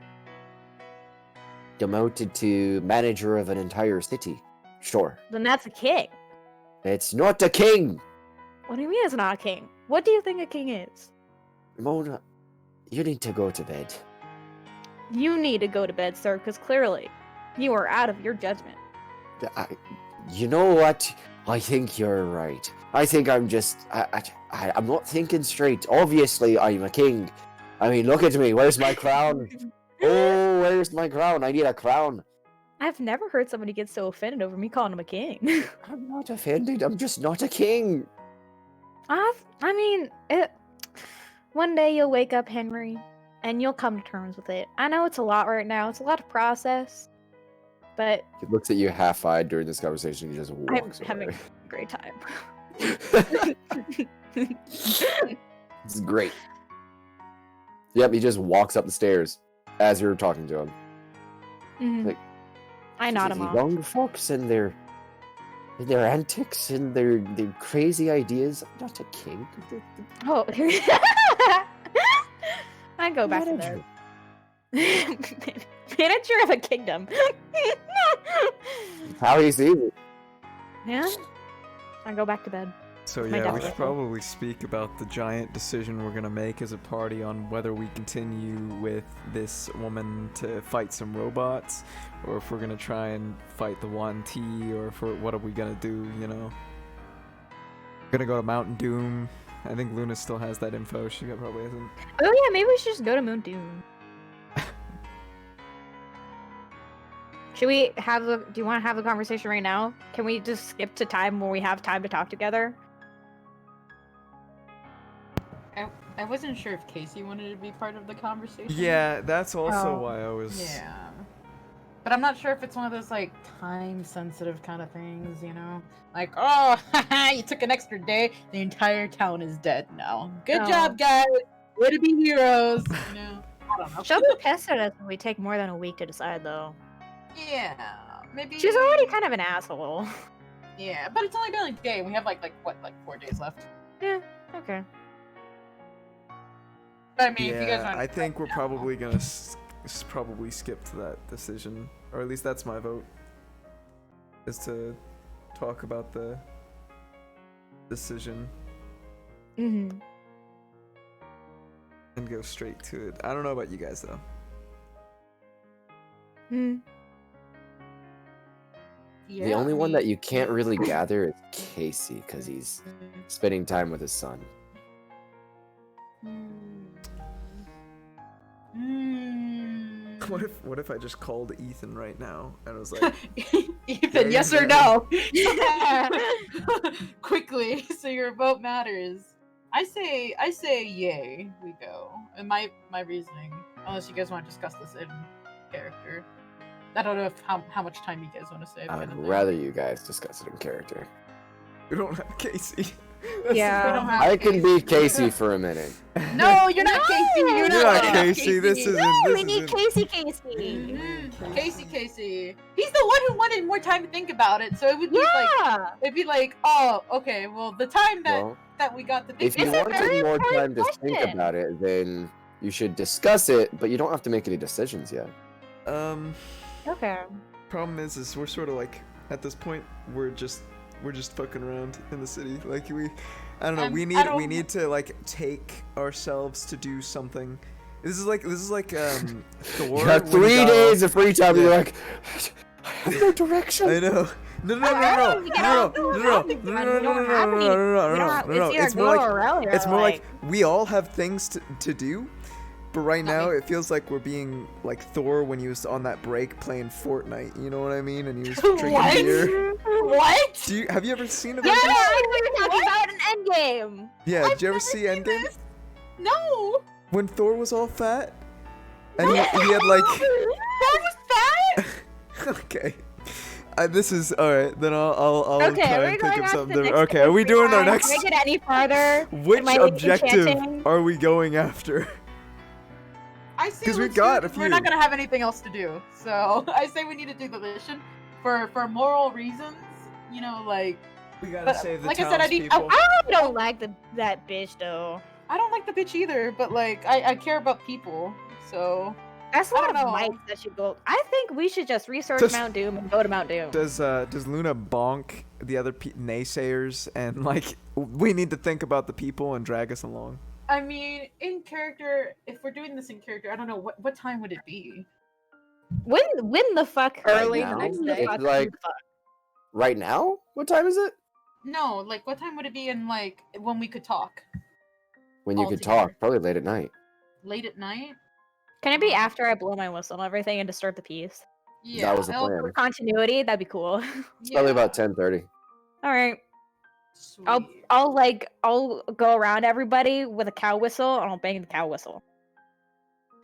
Demoted to manager of an entire city. Sure. Then that's a king. It's not a king! What do you mean it's not a king? What do you think a king is? Mona, you need to go to bed. You need to go to bed, sir, because clearly you are out of your judgment. You know what? I think you're right. I think I'm just... I'm not thinking straight. Obviously, I'm a king. I mean, look at me. Where's my crown? Oh, where's my crown? I need a crown. I've never heard somebody get so offended over me calling him a king. I'm not offended. I'm just not a king. One day you'll wake up, Henry, and you'll come to terms with it. I know it's a lot right now. It's a lot of process, but He looks at you half-eyed during this conversation. He just I'm walks having away. a great time. It's great. Yep, he just walks up the stairs as you're talking to him. Mhm. Like, I nod him The off. young folks and their antics and their crazy ideas. I'm not a king. Oh, I go back to Manager. bed. Manager of a kingdom. How he sees it. Yeah, I go back to bed. So My yeah, we dad should will. probably speak about the giant decision we're gonna make as a party on whether we continue with this woman to fight some robots, or if we're gonna try and fight the Yuan Ti, or what are we gonna do? You know, gonna go to Mountain Doom. I think Luna still has that info. She probably hasn't. Oh yeah, maybe we should just go to Moon Doom. Should we have the? Do you want to have the conversation right now? Can we just skip to time where we have time to talk together? I wasn't sure if Casey wanted to be part of the conversation. Yeah, that's also Oh. why I was. Yeah. But I'm not sure if it's one of those like time sensitive kind of things, you know? Like, oh, haha, you took an extra day, the entire town is dead now. Good Oh. job, guys. Way to be heroes. You know? I don't know. She'll be pissed at us if we take more than a week to decide, though. Yeah. Maybe She's already kind of an asshole. Yeah, but it's only been like a day and we have like 4 days left. Yeah. Okay. But I mean, if you guys Yeah, want I think we're probably gonna probably skip to that decision, or at least that's my vote. Is to talk about the decision Mm-hmm. and go straight to it. I don't know about you guys though. Hmm. The only one that you can't really gather is Casey, because he's spending time with his son. What if I just called Ethan right now and was like, Ethan, yes or no? Quickly, so your vote matters. I say yay, we go. And my reasoning, unless you guys want to discuss this in character. I don't know if how much time you guys want to save. I would rather you guys discuss it in character. we don't have Casey? Yeah. We don't have I can be Casey. Casey for a minute. No, you're not Casey. You're You're not, not Casey. This isn't. We This need isn't. Casey. Casey. He's the one who wanted more time to think about it. So it would be Yeah. it'd be like, oh, okay, well, the time Well, that we got to think if you It's a very wanted more important time to think question. about it, then you should discuss it, but you don't have to make any decisions yet. Okay. Problem is we're sort of like at this point we're just fucking around in the city. Like I don't know. We need to like take ourselves to do something. This is like Thor. You got when he 3 got days all- of free time, and Yeah. you're like, I have no direction. I know. No. It's more like we all have things to do, but right now it feels like we're being like Thor when he was on that break playing Fortnite. You know what I mean? And he was drinking What? beer. What? Have you ever seen Yeah, Avengers? we were talking about an endgame. Yeah. I've Did you ever never see seen Endgame? this. No. When Thor was all fat, and he had like. That was fat. Okay. This is alright. Then I'll Okay, try are we and going think of on to the something. next Okay, are we doing our Can next? I get any farther? Which Am I objective enchanting? are we going after? I say 'Cause we let's got do it. a We're not few. gonna have anything else to do, so I say we need to do the mission for moral reasons. You know, like We gotta But, save the like I said, I need- townspeople. I really don't like that bitch though. I don't like the bitch either, but like I care about people, so That's a I lot don't of know. mics that should go. I think we should just research Does- Mount Doom and go to Mount Doom. Does Luna bonk the other naysayers and like we need to think about the people and drag us along? I mean, in character, if we're doing this in character, I don't know what time would it be? When the fuck Early Right the now? next when day. fuck, It's like- when the fuck? Right now? What time is it? No, like what time would it be in like when we could talk? When you All could together. talk, probably late at night. Late at night? Can it be after I blow my whistle and everything and to start the piece? Yeah. That was the I'll- plan. For continuity, that'd be cool. It's probably about yeah, 10:30. All right, Sweet. I'll go around everybody with a cow whistle and I'll bang the cow whistle.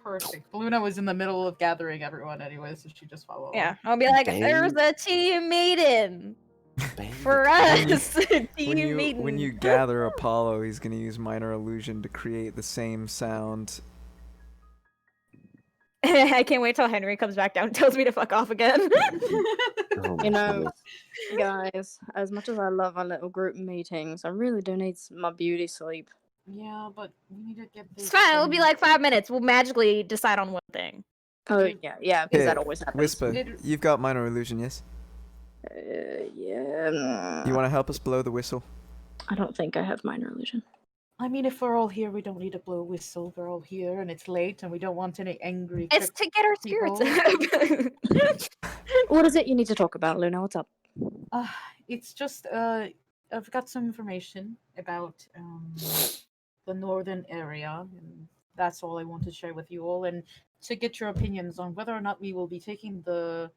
Perfect. Luna was in the middle of gathering everyone anyway, so she just followed. Yeah, I'll be like, Bang. there's a team meeting Bang. for When you- us. Team meeting. When you gather Apollo, he's gonna use minor illusion to create the same sound. I can't wait till Henry comes back down and tells me to fuck off again. Oh my You know, goodness. guys, as much as I love our little group meetings, I really do need my beauty sleep. Yeah, but we need to get this. It's fine. It'll be like 5 minutes. We'll magically decide on one thing. Oh yeah, because Hey, that always happens. Whisper, It- you've got minor illusion, yes? Yeah. You want to help us blow the whistle? I don't think I have minor illusion. I mean, if we're all here, we don't need to blow a whistle. We're all here, and it's late, and we don't want any angry. It's to get our spirits people. up. What is it you need to talk about, Luna? What's up? It's just I've got some information about the northern area, and that's all I want to share with you all, and to get your opinions on whether or not we will be taking the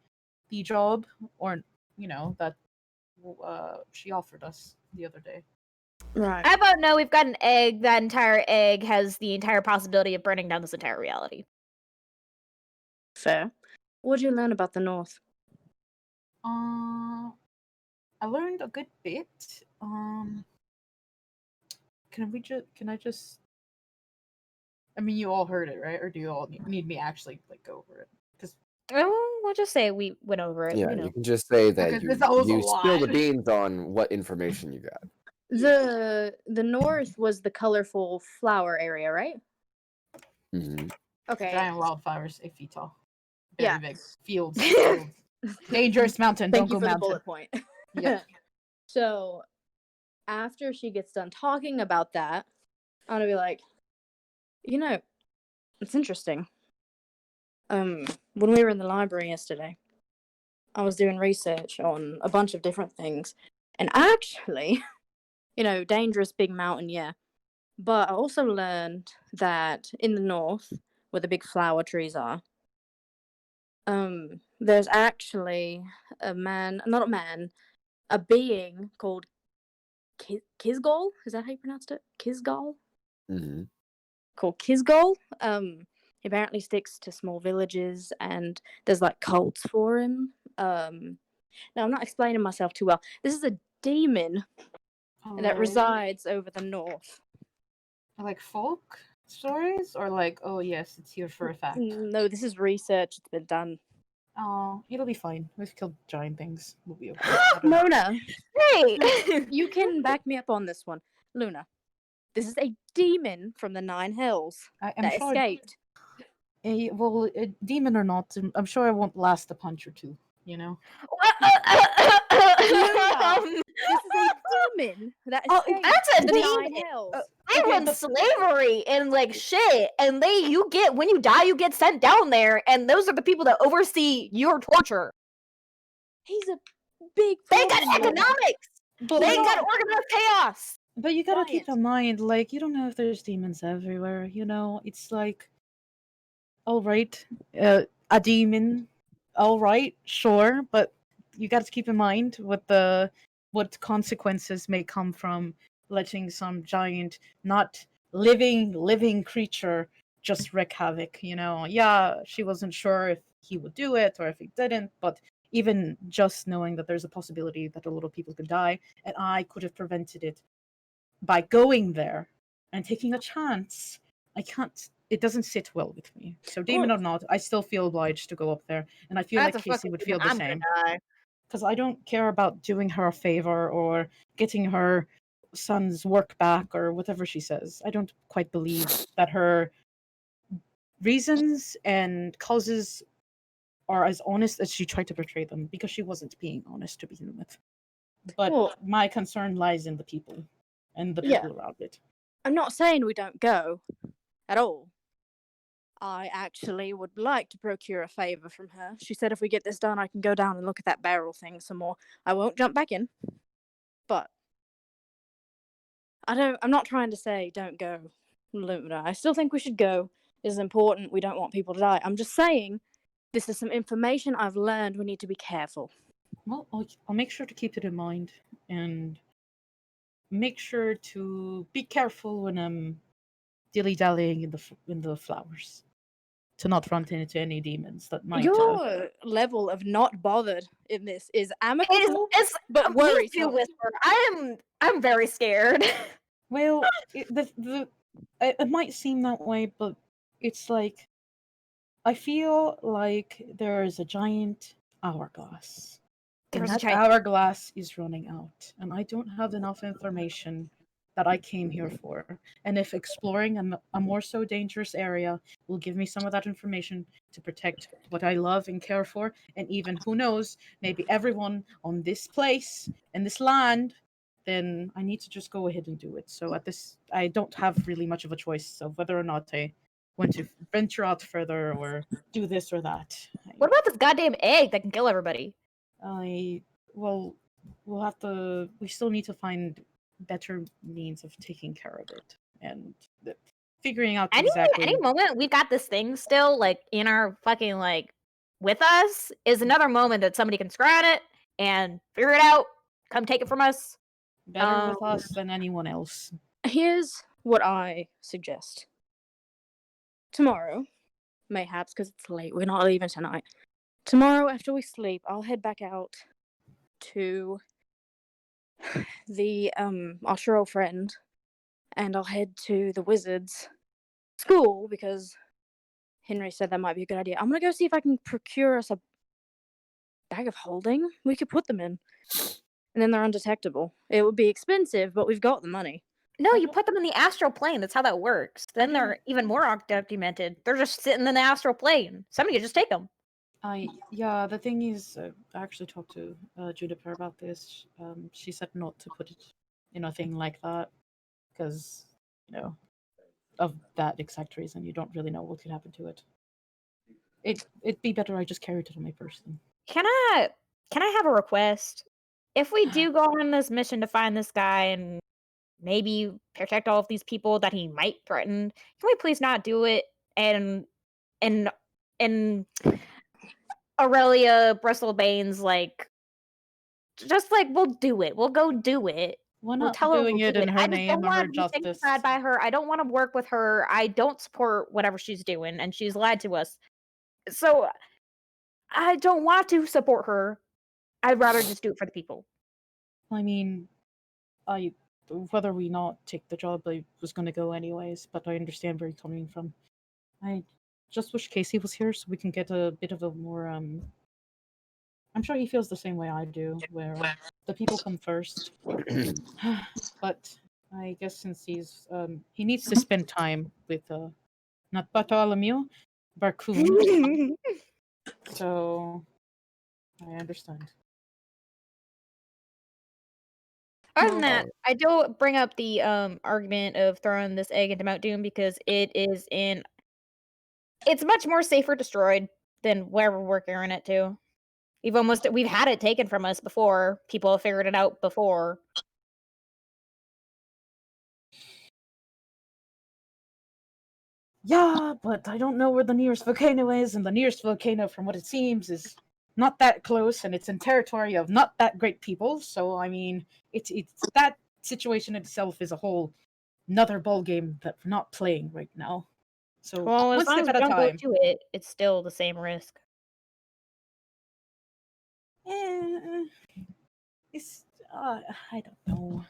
job, or that she offered us the other day. Right. How about no? We've got an egg. That entire egg has the entire possibility of burning down this entire reality. Fair. What did you learn about the North? I learned a good bit. Can I just? I mean, you all heard it, right? Or do you all need me actually like go over it? Because Oh, we'll just say we went over it. Yeah, you know. you can just say that Okay, you, that was a you spill the lot. beans on what information you got. The North was the colorful flower area, right? Hmm Okay. giant wildflowers, 8 feet tall. Very Yeah. big. Fields. Fields. Dangerous mountain. Thank Don't you go for the mountain. bullet point. Yep. So, after she gets done talking about that, I'm gonna be like, it's interesting. When we were in the library yesterday, I was doing research on a bunch of different things, and actually, dangerous big mountain, yeah. But I also learned that in the north, where the big flower trees are, there's actually a being called Kizgol. Is that how you pronounced it? Kizgol? hmm Called Kizgol. He apparently sticks to small villages, and there's like cults for him. Now I'm not explaining myself too well. This is a demon that Alright. resides over the north. Like folk stories, or like, oh yes, it's here for a fact. No, this is research. It's been done. Oh, it'll be fine. We've killed giant things. We'll be okay. I don't- Mona, Hey! you can back me up on this one. Luna, this is a demon from the Nine Hells I'm that sure. escaped. Well, demon or not, I'm sure I won't last a punch or two. You know. Luna, this is a demon that Oh, escaped that's a the demon. Nine Hells. They Okay, run but- slavery and like shit, and you get when you die, you get sent down there, and those are the people that oversee your torture. He's a big. They got problem, Luna. economics. But They you got know- organized chaos. But you gotta keep Giant. in mind, like, you don't know if there's demons everywhere. You know, it's like, all right, a demon, all right, sure, but you got to keep in mind what consequences may come from letting some giant, not living creature just wreak havoc. You know, yeah, she wasn't sure if he would do it or if he didn't, but even just knowing that there's a possibility that a lot of people could die, and I could have prevented it by going there and taking a chance. I can't. It doesn't sit well with me. So demon or not, I still feel obliged to go up there, and I feel like Casey would feel the same. Because I don't care about doing her a favor or getting her son's work back or whatever she says. I don't quite believe that her reasons and causes are as honest as she tried to portray them, because she wasn't being honest to begin with. But Well- my concern lies in the people and the Yeah. people around it. I'm not saying we don't go at all. I actually would like to procure a favor from her. She said if we get this done, I can go down and look at that barrel thing some more. I won't jump back in, but I'm not trying to say don't go, Luna. I still think we should go. It is important. We don't want people to die. I'm just saying this is some information I've learned. We need to be careful. Well, I'll make sure to keep it in mind, and make sure to be careful when I'm dilly-dallying in the flowers, to not run into any demons that might. Your level of not bothered in this is amicable, It's but me worrisome. too, Whisper. I'm very scared. Well, it might seem that way, but it's like I feel like there is a giant hourglass. And There's a that giant- hourglass is running out, and I don't have enough information that I came here for. And if exploring a more so dangerous area will give me some of that information to protect what I love and care for, and even, who knows, maybe everyone on this place and this land, then I need to just go ahead and do it. So I don't have really much of a choice of whether or not I want to venture out further or do this or that. What about this goddamn egg that can kill everybody? Well, we still need to find better means of taking care of it, and figuring out exactly. Any moment we've got this thing still like in our fucking like with us is another moment that somebody can scry on it and figure it out. Come take it from us. Better with us than anyone else. Here's what I suggest. Tomorrow, mayhaps because it's late, we're not leaving tonight. Tomorrow, after we sleep, I'll head back out to the our Shiro friend, and I'll head to the wizard's school because Henry said that might be a good idea. I'm gonna go see if I can procure us a bag of holding we could put them in, and then they're undetectable. It would be expensive, but we've got the money. No, you put them in the astral plane. That's how that works. Then they're even more documented. They're just sitting in the astral plane. Somebody could just take them. The thing is, I actually talked to Juniper about this. She said not to put it in a thing like that because, of that exact reason. You don't really know what could happen to it. It'd be better I just carried it on my person. Can I have a request? If we do go on this mission to find this guy and maybe protect all of these people that he might threaten, can we please not do it? And Aurelia Bristlebane's just we'll do it. We'll go do it. Why We'll not tell her doing we'll it do in her I just name don't or want her to be justice? sanctified by her. I don't want to work with her. I don't support whatever she's doing, and she's lied to us. So I don't want to support her. I'd rather just do it for the people. I mean, I whether we not take the job, I was going to go anyways, but I understand where you're coming from. I just wish Casey was here so we can get a bit of a more, I'm sure he feels the same way I do, where the people come first. But I guess since he needs to spend time with, not Bartholomew, Barcoon, so I understand. Other than Well, that, I do bring up the argument of throwing this egg into Mount Doom because it's much more safer destroyed than wherever we're carrying it to. We've had it taken from us before. People have figured it out before. Yeah, but I don't know where the nearest volcano is, and the nearest volcano, from what it seems, is not that close, and it's in territory of not that great people. So I mean, it's that situation itself is a whole another ball game that we're not playing right now. So Well, one as long step as at we a don't go time. to it, it's still the same risk. Eh, it's I don't know.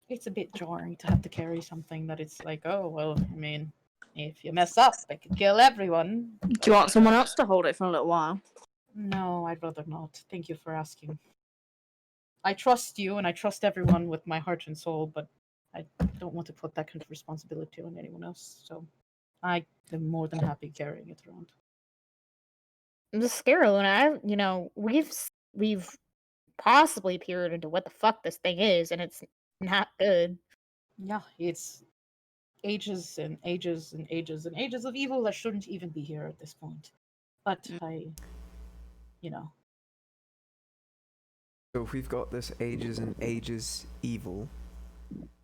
It's a bit jarring to have to carry something that it's like, oh well, I mean, if you mess up, it could kill everyone. do you want someone else to hold it for a little while? No, I'd rather not. Thank you for asking. I trust you and I trust everyone with my heart and soul, but I don't want to put that kind of responsibility on anyone else. So I am more than happy carrying it around. I'm just scared, Luna. We've possibly peered into what the fuck this thing is, and it's not good. Yeah, it's ages and ages and ages and ages of evil that shouldn't even be here at this point. But you know. So if we've got this ages and ages evil,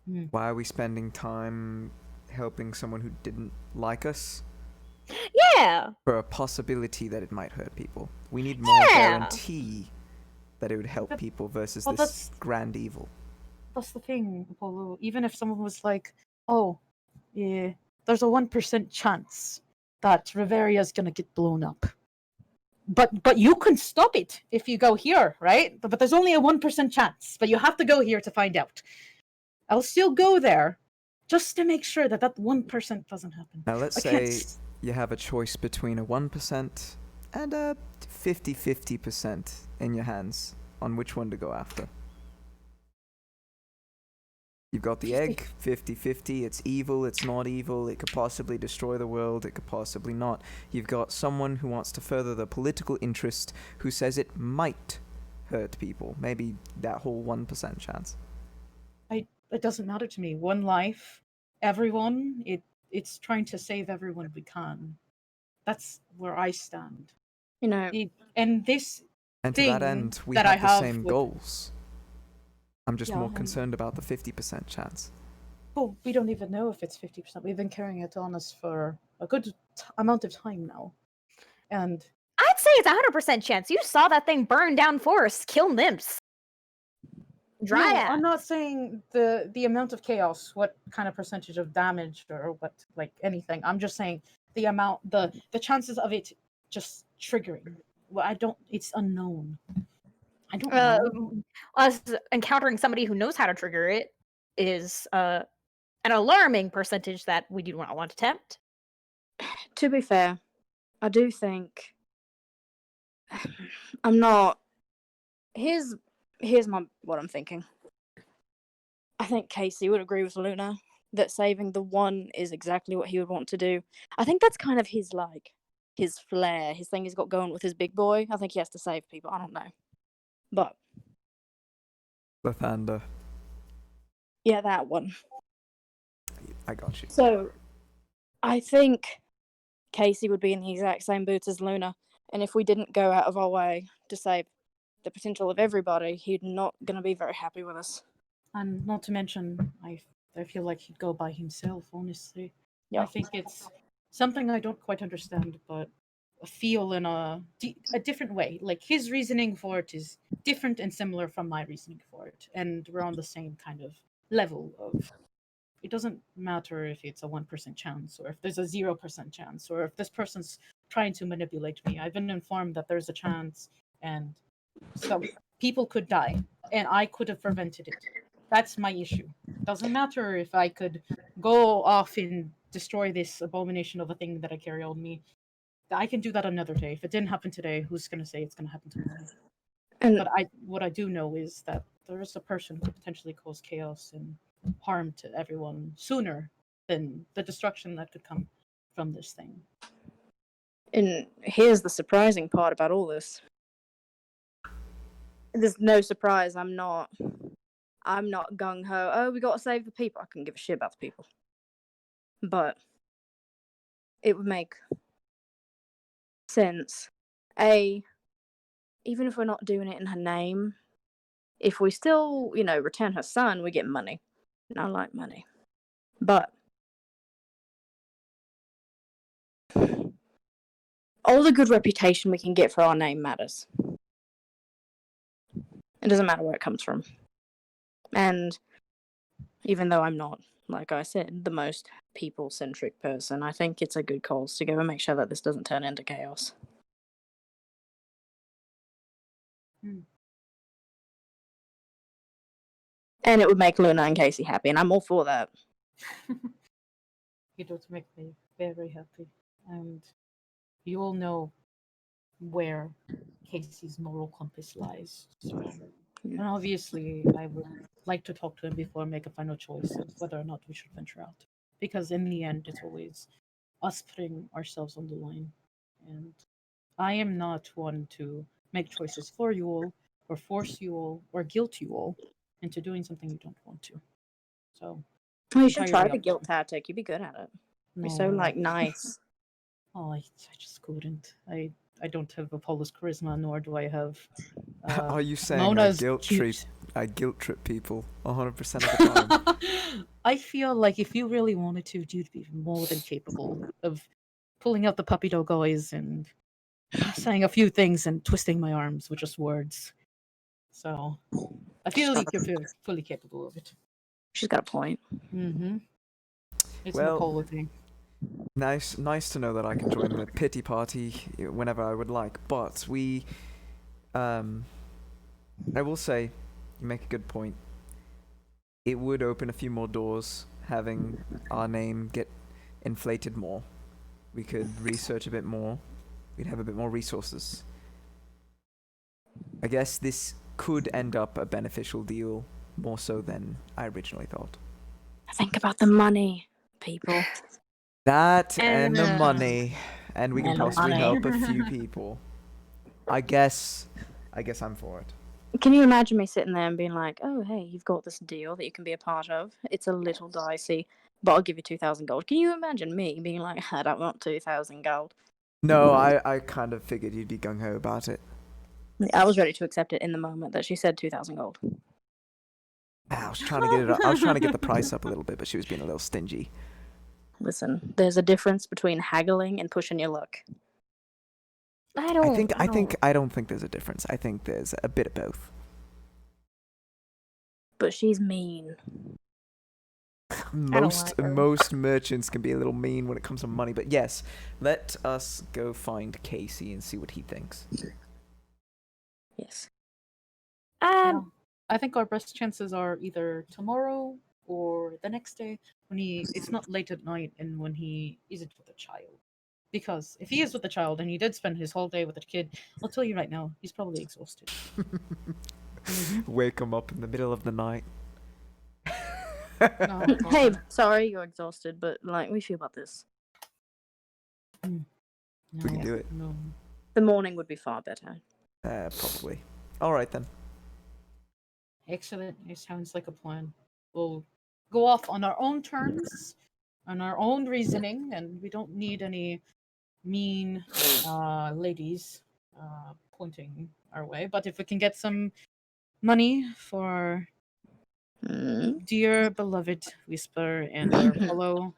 Mm. why are we spending time helping someone who didn't like us? Yeah. For a possibility that it might hurt people. We need more guarantee that it would help people versus well, this grand evil. That's the thing, Apollo. Even if someone was like, oh, yeah, there's a 1% chance that Riveria's gonna get blown up. But you can stop it if you go here, right? But there's only a 1% chance. But you have to go here to find out. I'll still go there just to make sure that 1% doesn't happen. Now let's say you have a choice between a 1% and a 50-50% in your hands on which one to go after. You've got the egg, 50-50, it's evil, it's not evil, it could possibly destroy the world, it could possibly not. You've got someone who wants to further the political interest who says it might hurt people, maybe that whole 1% chance. It doesn't matter to me. One life, everyone, it's trying to save everyone we can. That's where I stand. You know, And this And to that end, we that have I the have same with- goals. I'm just more and- concerned about the 50% chance. Well, we don't even know if it's 50%. We've been carrying it on us for a good amount of time now. And I'd say it's 100% chance. You saw that thing burn down forests, kill nymphs. Dry no, ass. I'm not saying the amount of chaos, what kind of percentage of damage or what, like anything. I'm just saying the amount, the chances of it just triggering. Well, it's unknown. I don't know. Us encountering somebody who knows how to trigger it is an alarming percentage that we do not want to tempt. to be fair, I do think I'm not. Here's what I'm thinking. I think Casey would agree with Luna that saving the one is exactly what he would want to do. I think that's kind of his flair, his thing he's got going with his big boy. I think he has to save people. I don't know, but Lathander, yeah, that one. I got you. So, I think Casey would be in the exact same boots as Luna, and if we didn't go out of our way to save the potential of everybody, he's not going to be very happy with us. And not to mention, I feel like he'd go by himself, honestly. Yeah. I think it's something I don't quite understand, but I feel in a different way. Like, his reasoning for it is different and similar from my reasoning for it. And we're on the same kind of level of, it doesn't matter if it's a 1% chance, or if there's a 0% chance, or if this person's trying to manipulate me. I've been informed that there's a chance, and so people could die. and I could have prevented it. That's my issue. Doesn't matter if I could go off and destroy this abomination of a thing that I carry on me. I can do that another day. If it didn't happen today, who's gonna say it's gonna happen tomorrow? And But what I do know is that there is a person who could potentially cause chaos and harm to everyone sooner than the destruction that could come from this thing. and here's the surprising part about all this. There's no surprise. I'm not gung ho. Oh, we gotta save the people. I couldn't give a shit about the people. But it would make sense. Even if we're not doing it in her name, if we still, return her son, we get money. And I like money. But all the good reputation we can get for our name matters. It doesn't matter where it comes from. And even though I'm not, like I said, the most people-centric person, I think it's a good cause to go and make sure that this doesn't turn into chaos. And it would make Luna and Casey happy, and I'm all for that. You do make me very happy. And you all know where Casey's moral compass lies. So, and obviously, I would like to talk to him before I make a final choice of whether or not we should venture out. Because in the end, it's always us putting ourselves on the line. And I am not one to make choices for you all, or force you all, or guilt you all into doing something you don't want to. So, Well, you should entirely try up the to guilt you. tactic. You'd be good at it. You're No, so, nice. oh, I just couldn't. I don't have Apollo's charisma, nor do I have. Are you saying Mona's I guilt trip people 100% of the time? I feel like if you really wanted to, you'd be more than capable of pulling out the puppy dog eyes and saying a few things and twisting my arms with just words. So I feel like you're fully capable of it. She's got a point. Mm-hmm. It's Well, an Apollo thing. Nice to know that I can join the pity party whenever I would like. But I will say, you make a good point. It would open a few more doors having our name get inflated more. We could research a bit more. We'd have a bit more resources. I guess this could end up a beneficial deal more so than I originally thought. Think about the money, people. That and the money, and we can And the possibly money. help a few people. I guess I'm for it. Can you imagine me sitting there and being like, oh, hey, you've got this deal that you can be a part of. It's a little dicey, but I'll give you 2,000 gold. Can you imagine me being like, I don't want 2,000 gold? No, I kind of figured you'd be gung ho about it. I was ready to accept it in the moment that she said 2,000 gold. I was trying to get it up. I was trying to get the price up a little bit, but she was being a little stingy. Listen, there's a difference between haggling and pushing your luck. I don't think there's a difference. I think there's a bit of both. But she's mean. Most merchants can be a little mean when it comes to money, but yes, let us go find Casey and see what he thinks. Yes. I think our best chances are either tomorrow or the next day when it's not late at night and when he isn't with a child. Because if he is with a child and he did spend his whole day with a kid, I'll tell you right now, he's probably exhausted. Wake him up in the middle of the night. No, Hey, sorry you're exhausted, but we feel about this. We can do it. No. The morning would be far better. Probably. All right then. Excellent. It sounds like a plan. We'll go off on our own terms, on our own reasoning, and we don't need any mean ladies pointing our way. But if we can get some money for dear beloved Whisper and our Apollo,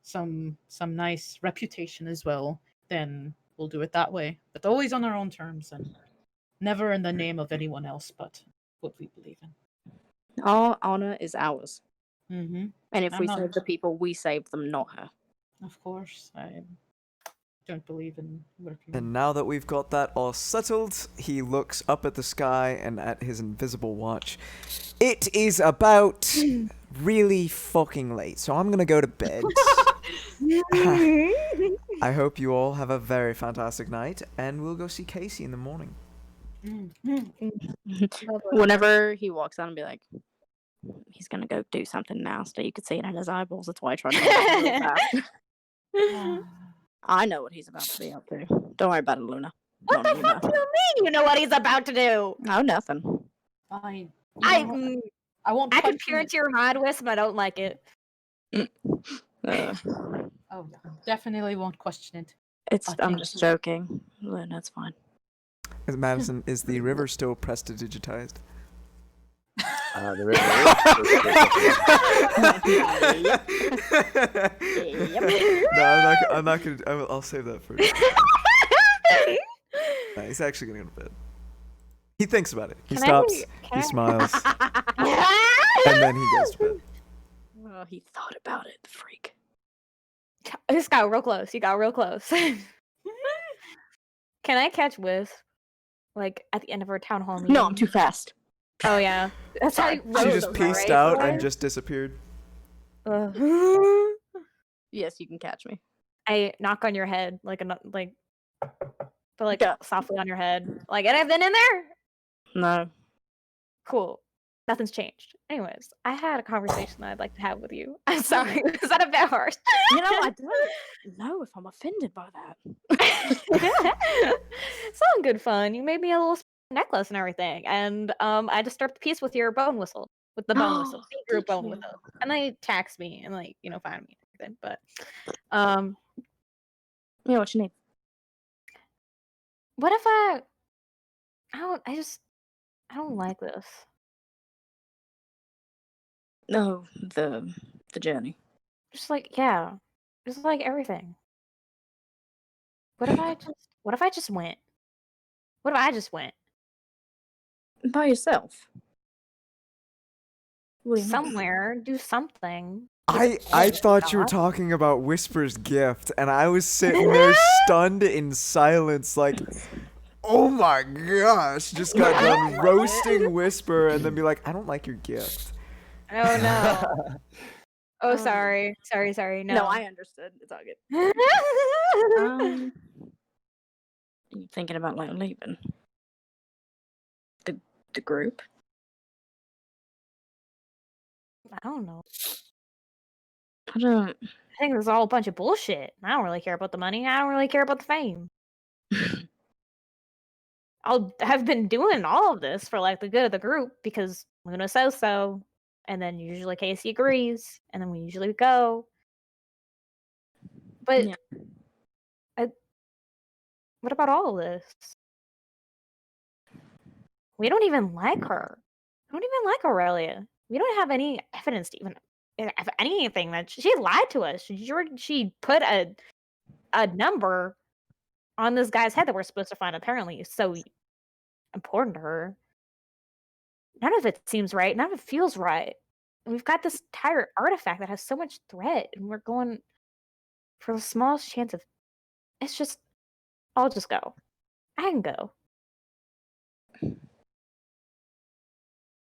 some nice reputation as well, then we'll do it that way. But always on our own terms and never in the name of anyone else but what we believe in. Our honor is ours. Mm-hmm. And if we save the people, we save them, not her. Of course. don't believe in working. And now that we've got that all settled, he looks up at the sky and at his invisible watch. It is about really fucking late, so I'm gonna go to bed. I hope you all have a very fantastic night, and we'll go see Casey in the morning. Whenever he walks out and be like, he's gonna go do something nasty. You could see it in his eyeballs. That's why I tried to go real fast. I know what he's about to be up to. Don't worry about it, Luna. What the fuck do you mean? You know what he's about to do? No, nothing. Fine. I won't. can question peer it. into your mind, Wisp, and I don't like it. Oh, definitely won't question it. I'm think just so. joking. Luna, it's fine. Madison, is the river still prestidigitized? The river No, I'm not gonna. I'll save that for you. No, he's actually gonna go to bed. He thinks about it. He stops. He smiles, and then he goes to bed. Oh, he thought about it, the freak. This got real close. You got real close. Can I catch Wisp? Like at the end of our town hall meeting? No, I'm too fast. Oh yeah, that's how She just pieced out and just disappeared. Yes, you can catch me. I knock on your head like Yeah. softly on your head. Like, anything in there? No. Cool. Nothing's changed. Anyways, I had a conversation that I'd like to have with you. I'm sorry. Was that a bit harsh? You know, I don't know if I'm offended by that. It's all good fun. You made me a little necklace and everything, and I disturbed the peace with your bone whistle, with the bone whistle, secret Did bone you? whistle, and they taxed me and find me and everything. But Yeah, what you need? what if I don't like this. No, the journey. Just like everything. What if I just went? What if I just went By yourself. What do you mean? somewhere, do something? I thought you were talking about Whisper's gift, and I was sitting there stunned in silence, like, oh my gosh, just got done roasting Whisper, and then be like, I don't like your gift. Oh no. Oh, Um, sorry. No. No, I understood. It's all good. You thinking about like leaving the group? I don't know. I don't. I think this is all a bunch of bullshit. I don't really care about the money. I don't really care about the fame. I've been doing all of this for like the good of the group because Luna says so, and then usually Casey agrees, and then we usually go. But Yeah. what about all of this? We don't even like her. I don't even like Aurelia. We don't have any evidence to even of anything that she lied to us. She put a number on this guy's head that we're supposed to find. Apparently, is so important to her. None of it seems right. None of it feels right. And we've got this entire artifact that has so much threat, and we're going for the smallest chance of. It's just, I'll just go. I can go.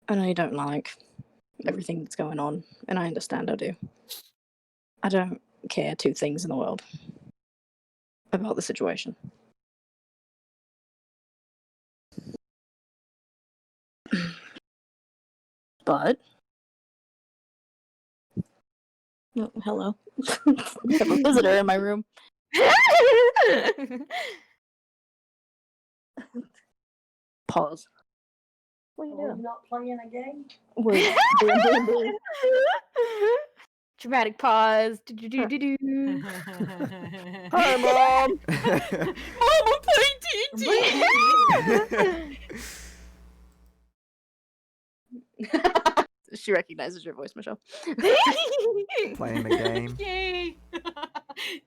I know you don't like everything that's going on, and I understand. I do. I don't care two things in the world about the situation. But oh, hello. I have a visitor in my room. Pause. What are you doing? Not playing a game? Wait. Dramatic pause. Hi, Mom. Mom, I'm playing TNT. She recognizes your voice, Michelle. Playing the game. Yay!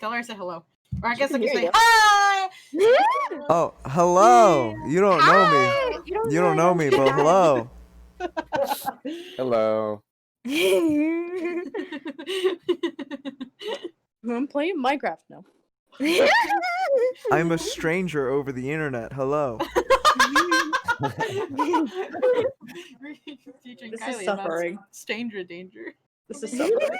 Tell her I said hello. Or I guess I can can hear say you. hi. Oh, hello. You don't know me. You don't know me, but hello. Hello. I'm playing Minecraft now. I'm a stranger over the internet. Hello. Teaching This is Kylie about suffering. stranger danger. This is suffering.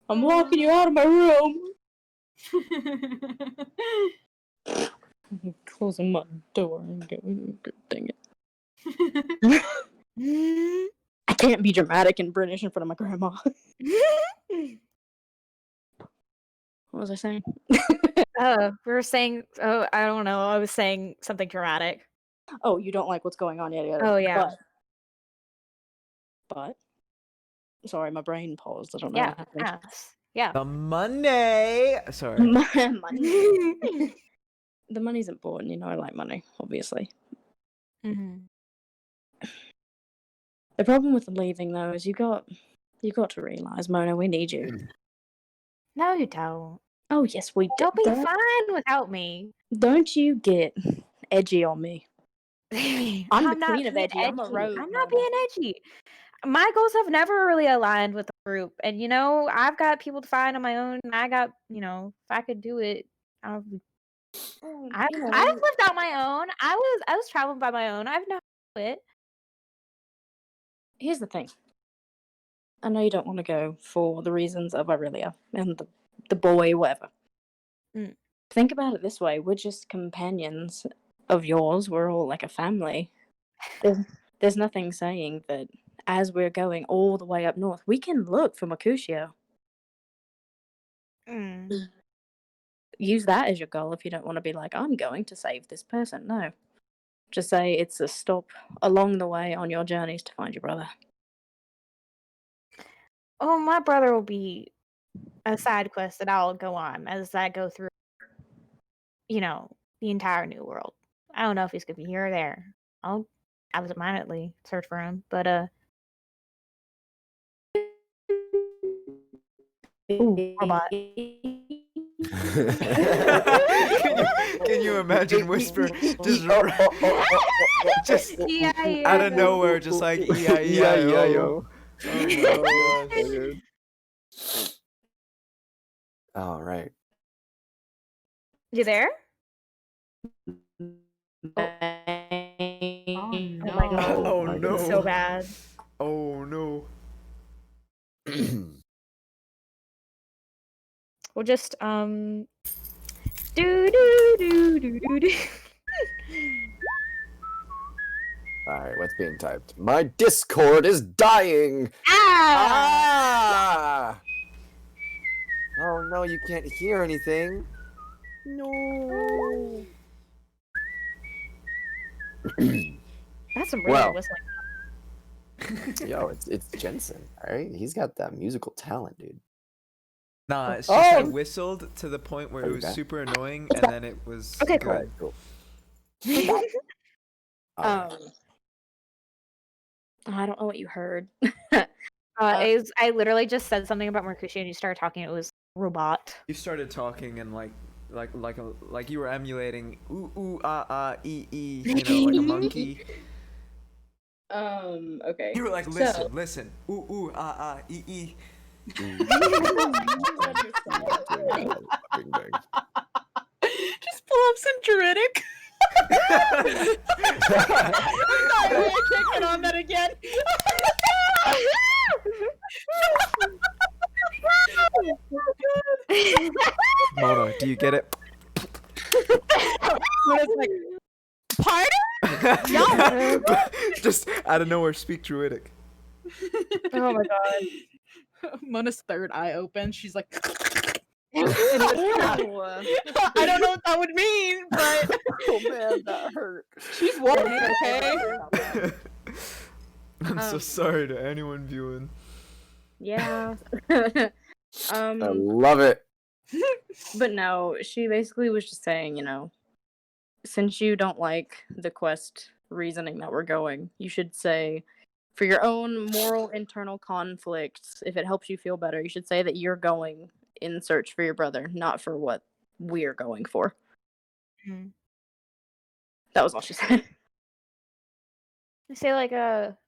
I'm locking you out of my room. I'm closing my door and going. Dang it. I can't be dramatic and British in front of my grandma. What was I saying? We were saying, oh, I don't know. I was saying something dramatic. Oh, you don't like what's going on yet. Oh, yeah. But. Sorry, my brain paused. I don't know Yeah. what happened. Yes. Yeah. The Monday. Sorry. Money. The money's important, you know. I like money, obviously. Mhm. The problem with leaving though is you got to realize, Mona, we need you. No, you don't. Oh yes, we do. You'll be fine without me. Don't you get edgy on me? I'm the not queen of being edgy. I'm a rogue. I'm not Mona. being edgy. My goals have never really aligned with the group, and I've got people to find on my own. And I got, if I could do it, I've lived on my own. I was traveling by my own. I've never quit. Here's the thing. I know you don't want to go for the reasons of Aurelia and the boy, whatever. Mm. Think about it this way: we're just companions of yours. We're all like a family. There's nothing saying that as we're going all the way up north, we can look for Mercutio. Mm. Use that as your goal if you don't want to be like, I'm going to save this person. No. Just say it's a stop along the way on your journeys to find your brother. Oh, my brother will be a side quest that I'll go on as I go through, the entire new world. I don't know if he's gonna be here or there. I'll absentmindedly search for him, but ooh, robot. Can you imagine Whisper just E-I-E-I-O. out of nowhere, just like E-I-E-I-O. Oh my gosh. All right. You there? Oh Oh no. my god. Oh my no. So bad. Oh no. We'll just do do do do do do. All right, what's being typed? My Discord is dying. Ah! Oh no, you can't hear anything. No. That's some really Well. whistling. Yo, it's Jensen, all right? He's got that musical talent, dude. Nah, it's just I Oh! whistled to the point where Are it you was back? super annoying, and then it was Okay, good. cool. All right, cool. All right. I don't know what you heard. I literally just said something about Mercutio and you started talking. It was robot. You started talking and like you were emulating ooh ooh ah ah ee like a monkey. Okay. You were like, listen, ooh ooh ah ah ee. Just pull up some Druidic. I'm sorry, I can't get on that again. Mona, do you get it? It's like, pardon? Just out of nowhere, speak Druidic. Oh my god. Mona's third eye opens. She's like, Ew. I don't know what that would mean, but Oh man, that hurt. she's warning, okay? I'm so sorry to anyone viewing. Yeah. I love it. But no, she basically was just saying, since you don't like the quest reasoning that we're going, you should say, for your own moral internal conflicts, if it helps you feel better, you should say that you're going in search for your brother, not for what we're going for. Mhm. That was all she said. You say like it's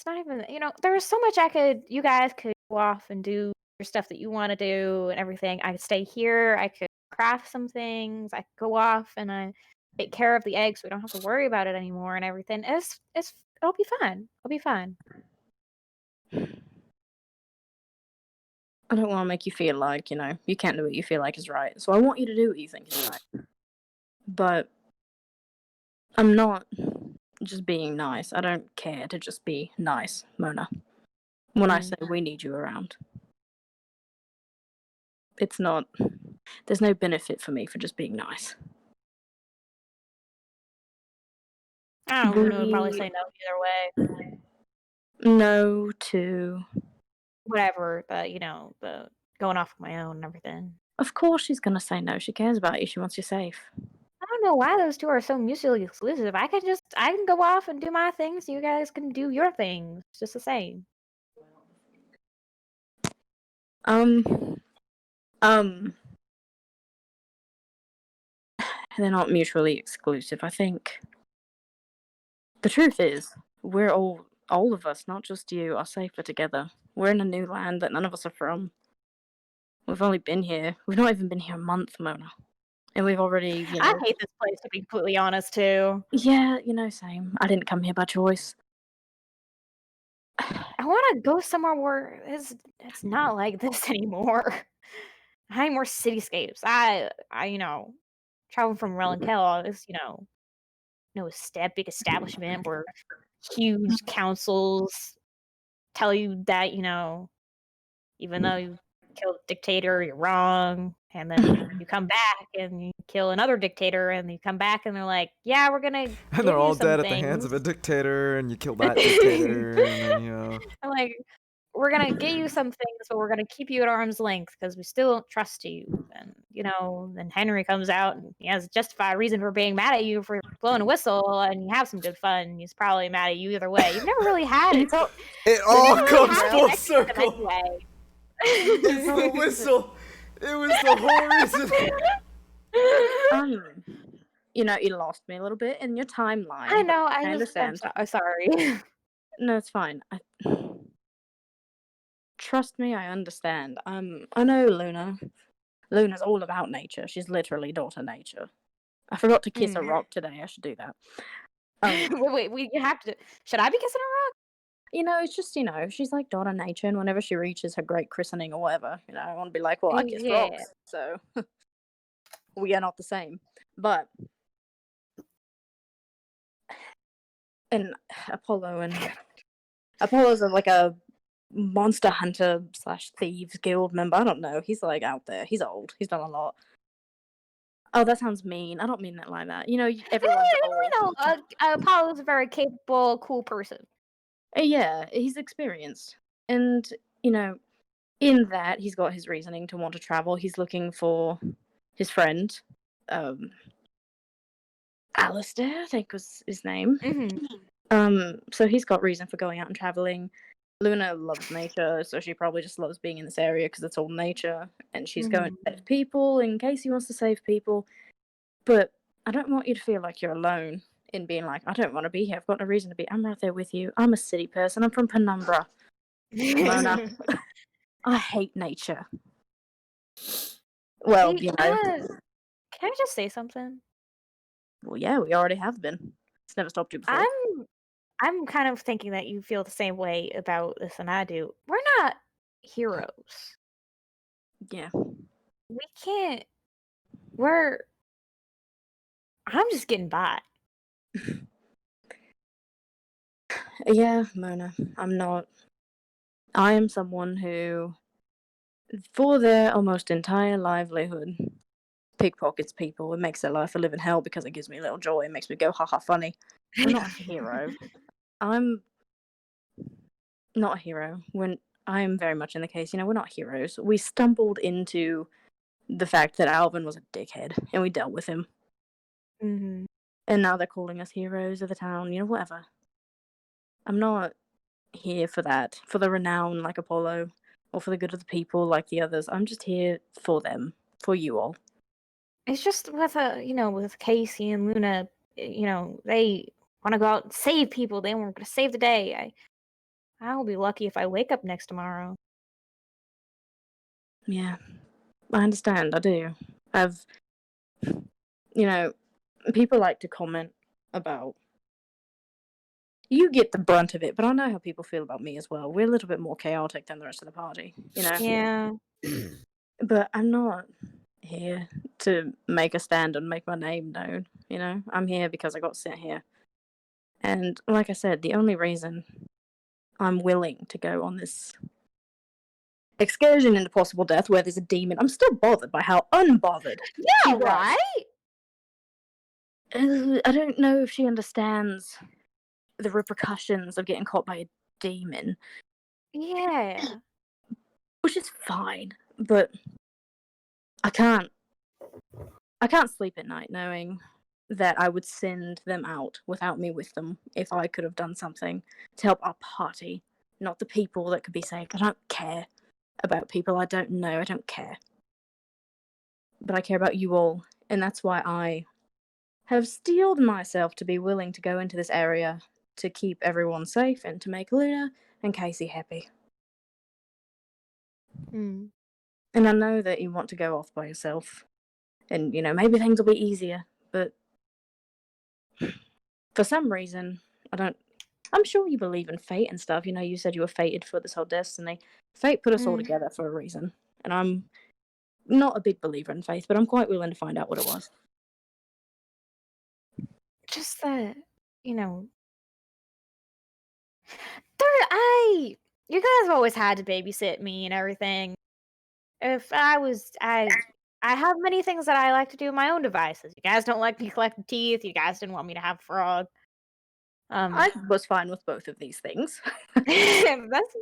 not even there was so much you guys could go off and do your stuff that you want to do and everything. I could stay here. I could craft some things. I could go off and I take care of the eggs so we don't have to worry about it anymore and everything. It'll be fine. It'll be fine. I don't want to make you feel like, you can't do what you feel like is right. So I want you to do what you think is right. But I'm not just being nice. I don't care to just be nice, Mona. When I say we need you around, it's not. There's no benefit for me for just being nice. I don't know. Luna would probably say no either way. No to. Whatever, the going off on my own and everything. Of course she's gonna say no. She cares about you. She wants you safe. I don't know why those two are so mutually exclusive. I can go off and do my things. You guys can do your things. It's just the same. They're not mutually exclusive. I think the truth is we're all of us, not just you, are safer together. We're in a new land that none of us are from. We've only been here. We've not even been here a month, Mona. And we've already, I hate this place, to be completely honest, too. Yeah, same. I didn't come here by choice. I want to go somewhere where it's not like this anymore. I need more cityscapes. I travel from Relenkel is, no big establishment where huge councils tell you that, even though you killed a dictator, you're wrong. And then you come back and you kill another dictator, and you come back and they're like, yeah, we're gonna And they're all dead at the hands of a dictator, and you kill that dictator, and then, I'm like, we're gonna get you some things, but we're gonna keep you at arm's length because we still don't trust you. And then Henry comes out and he has a justified reason for being mad at you for blowing a whistle, and you have some good fun. He's probably mad at you either way. You've never really had it. It all comes full circle. Anyway. It's the whistle. It was the whole reason. You lost me a little bit in your timeline. I know. I understand. I'm sorry. No, it's fine. Trust me, I understand. I know Luna. Luna's all about nature. She's literally daughter nature. I forgot to kiss a rock today. I should do that. Wait, you have to. Should I be kissing a rock? It's just, she's like daughter nature, and whenever she reaches her great christening or whatever, I want to be like, well, I kiss rocks, so we are not the same. But and Apollo's like a monster hunter / thieves guild member. I don't know. He's like out there. He's old. He's done a lot. Oh, that sounds mean. I don't mean that like that. Everyone's old. Apollo's a very capable, cool person. Yeah, he's experienced. And, in that, he's got his reasoning to want to travel. He's looking for his friend, Alistair, I think was his name. So he's got reason for going out and traveling. Luna loves nature, so she probably just loves being in this area because it's all nature. And she's going to save people in case he wants to save people. But I don't want you to feel like you're alone in being like, I don't want to be here. I've got no reason to be. I'm right there with you. I'm a city person. I'm from Penumbra. Mona. I hate nature. Well, Can I just say something? Well, yeah, we already have been. It's never stopped you before. I'm kind of thinking that you feel the same way about this than I do. We're not heroes. Yeah. We can't. I'm just getting by. Yeah, Mona, I'm not. I am someone who, for their almost entire livelihood, pickpockets people. It makes their life a living hell because it gives me a little joy. It makes me go, haha, funny. I'm not a hero. I'm not a hero. I am very much in the case, we're not heroes. We stumbled into the fact that Alvin was a dickhead, and we dealt with him. Mm-hmm. And now they're calling us heroes of the town, whatever. I'm not here for that, for the renown like Apollo, or for the good of the people like the others. I'm just here for them, for you all. It's just with Casey and Luna, they want to go out and save people. They want to save the day. I will be lucky if I wake up next tomorrow. Yeah, I understand. I do. I've, people like to comment about. You get the brunt of it, but I know how people feel about me as well. We're a little bit more chaotic than the rest of the party, Yeah. But I'm not here to make a stand and make my name known, I'm here because I got sent here. And like I said, the only reason I'm willing to go on this excursion into possible death where there's a demon, I'm still bothered by how unbothered she Yeah, was. right? I don't know if she understands the repercussions of getting caught by a demon, Yeah. which is fine, but I can't sleep at night knowing that I would send them out without me with them if I could have done something to help our party, not the people that could be saved. I don't care about people I don't know. I don't care. But I care about you all, and that's why I have steeled myself to be willing to go into this area to keep everyone safe and to make Luna and Casey happy. Mm. And I know that you want to go off by yourself, and maybe things will be easier, but for some reason, I'm sure you believe in fate and stuff. You said you were fated for this whole destiny. Fate put us all together for a reason. And I'm not a big believer in faith, but I'm quite willing to find out what it was. Just that, you guys have always had to babysit me and everything. If I have many things that I like to do with my own devices. You guys don't like me collecting teeth. You guys didn't want me to have a frog. I was fine with both of these things. That's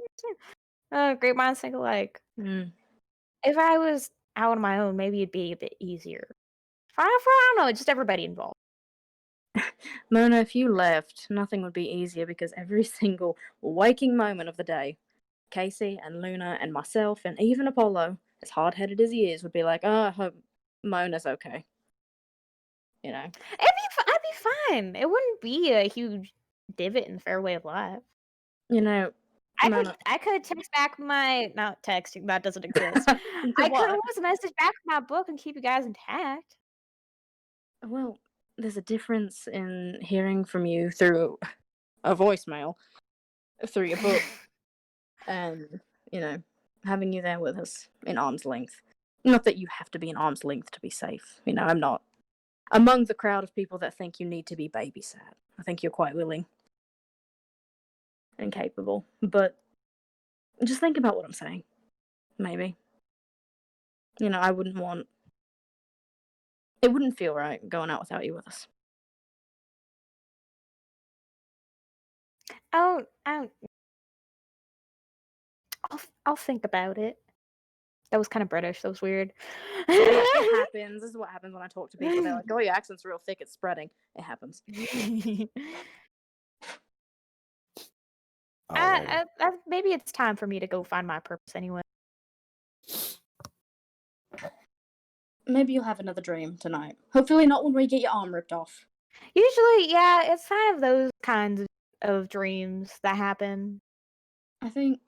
great minds think alike. If I was out on my own, maybe it'd be a bit easier. I don't know, just everybody involved. Mona, if you left, nothing would be easier because every single waking moment of the day, Casey and Luna and myself and even Apollo, as hard-headed as he is, would be like, oh, I hope Mona's okay. I'd be fine. It wouldn't be a huge divot in the fair way of life. Mona, I could text back not texting, that doesn't exist. I could always message back my book and keep you guys intact. Well, there's a difference in hearing from you through a voicemail, through your book, and, having you there with us in arm's length. Not that you have to be in arm's length to be safe. I'm not among the crowd of people that think you need to be babysat. I think you're quite willing and capable. But just think about what I'm saying. Maybe. I wouldn't want... It wouldn't feel right going out without you with us. I'll think about it. That was kind of British. That was weird. It happens. This is what happens when I talk to people. They're like, oh, your accent's real thick. It's spreading. It happens. Maybe it's time for me to go find my purpose anyway. Maybe you'll have another dream tonight. Hopefully not when we get your arm ripped off. Usually, yeah, it's kind of those kinds of dreams that happen. I think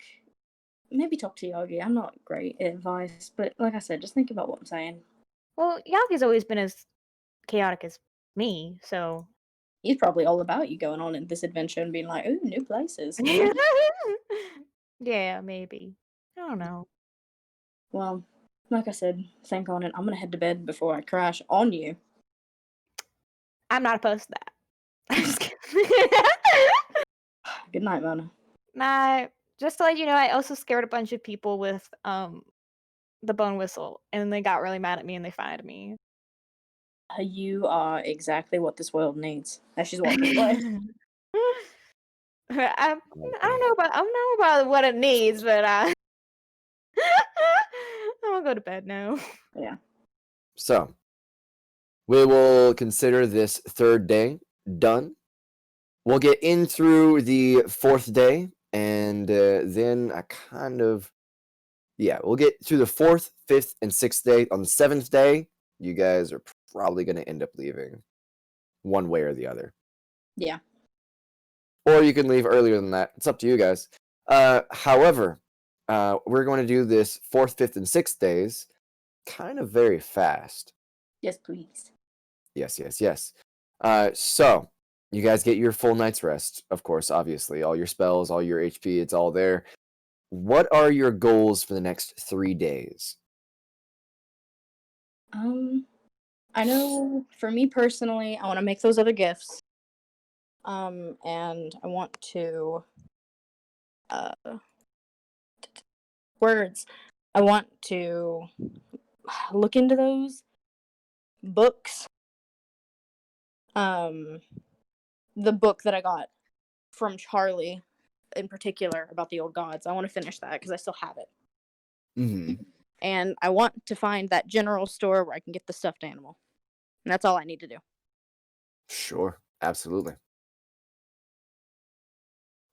maybe talk to Yogi. I'm not great at advice, but like I said, just think about what I'm saying. Well, Yogi's always been as chaotic as me, so... He's probably all about you going on in this adventure and being like, ooh, new places. Yeah, maybe. I don't know. Well, like I said, think on it. I'm going to head to bed before I crash on you. I'm not opposed to that. I'm just kidding. Good night, Mona. Night. Just to let you know, I also scared a bunch of people with the bone whistle, and they got really mad at me and they fired me. You are exactly what this world needs. As she's walking away. I don't know about what it needs, but I'm gonna go to bed now. Yeah. So, we will consider this third day done. We'll get in through the fourth day, and then we'll get through the fourth, fifth, and sixth day. On the seventh day, you guys are probably going to end up leaving one way or the other. Yeah. Or you can leave earlier than that. It's up to you guys. However, we're going to do this 4th, 5th, and 6th days kind of very fast. Yes, please. Yes. So you guys get your full night's rest, of course, obviously. All your spells, all your HP, it's all there. What are your goals for the next 3 days? I know for me personally, I want to make those other gifts. And I want to words. I want to look into those books. The book that I got from Charlie in particular about the old gods. I want to finish that because I still have it. Mm-hmm. And I want to find that general store where I can get the stuffed animal. And that's all I need to do. Sure, absolutely.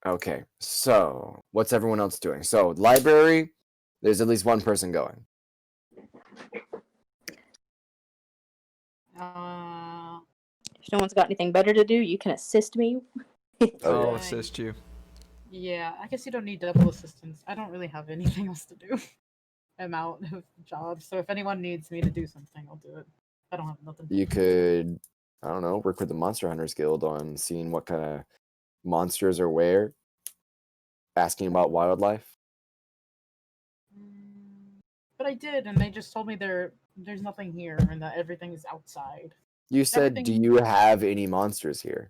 Okay, so what's everyone else doing? So, library, there's at least one person going. If no one's got anything better to do, you can assist me. Oh, I'll yeah. assist you. Yeah, I guess you don't need double assistance. I don't really have anything else to do. I'm out of jobs, so if anyone needs me to do something, I'll do it. I don't have nothing. You could, I don't know, work with the Monster Hunters Guild on seeing what kind of monsters are where, asking about wildlife. But I did, and they just told me there's nothing here and that everything is outside. You said, do Everything- you have any monsters here?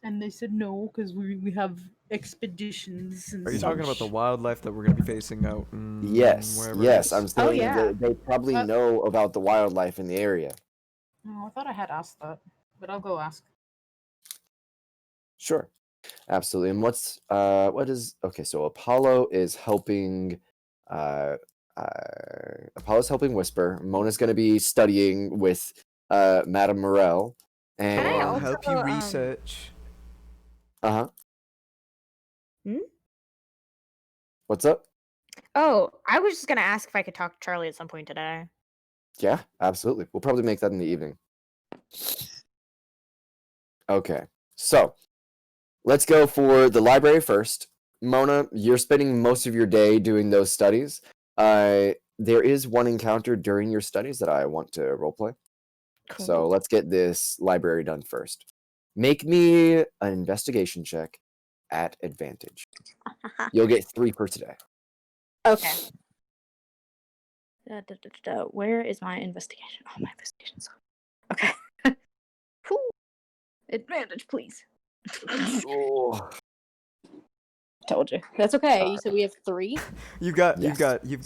And they said no, because we have expeditions and Are you talking about the such. wildlife that we're going to be facing out? Yes, wherever it yes. is? I'm saying yeah. they probably Uh, know about the wildlife in the area. Oh, I thought I had asked that, but I'll go ask. Sure, absolutely. And what is okay? So Apollo is helping. Apollo's helping Whisper. Mona's going to be studying with Madame Morel. And Can I I'll also, help you research. uh-huh. Hmm? What's up? Oh, I was just gonna ask if I could talk to Charlie at some point today. Yeah, absolutely. We'll probably make that in the evening. Okay, so let's go for the library first. Mona, you're spending most of your day doing those studies. There is one encounter during your studies that I want to roleplay. Cool. So let's get this library done first. Make me an investigation check at advantage. You'll get 3 for today. Okay. Where is my investigation? Oh, my investigation's on. Okay. Whew. Advantage, please. Oh. Told you. That's okay. You said we have 3. You've got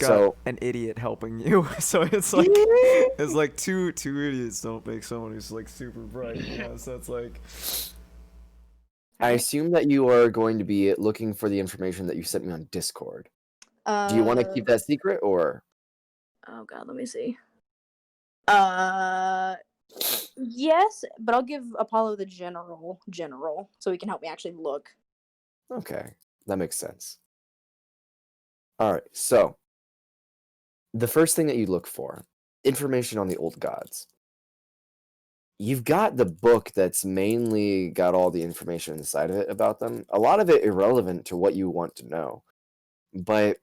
So- an idiot helping you, so it's like two idiots don't make someone who's like super bright. Yeah, so it's like I assume that you are going to be looking for the information that you sent me on Discord. Do you want to keep that secret or? Oh god, let me see. Yes, but I'll give Apollo the general, so he can help me actually look. Okay, that makes sense. All right, so the first thing that you look for, information on the old gods. You've got the book that's mainly got all the information inside of it about them. A lot of it irrelevant to what you want to know, but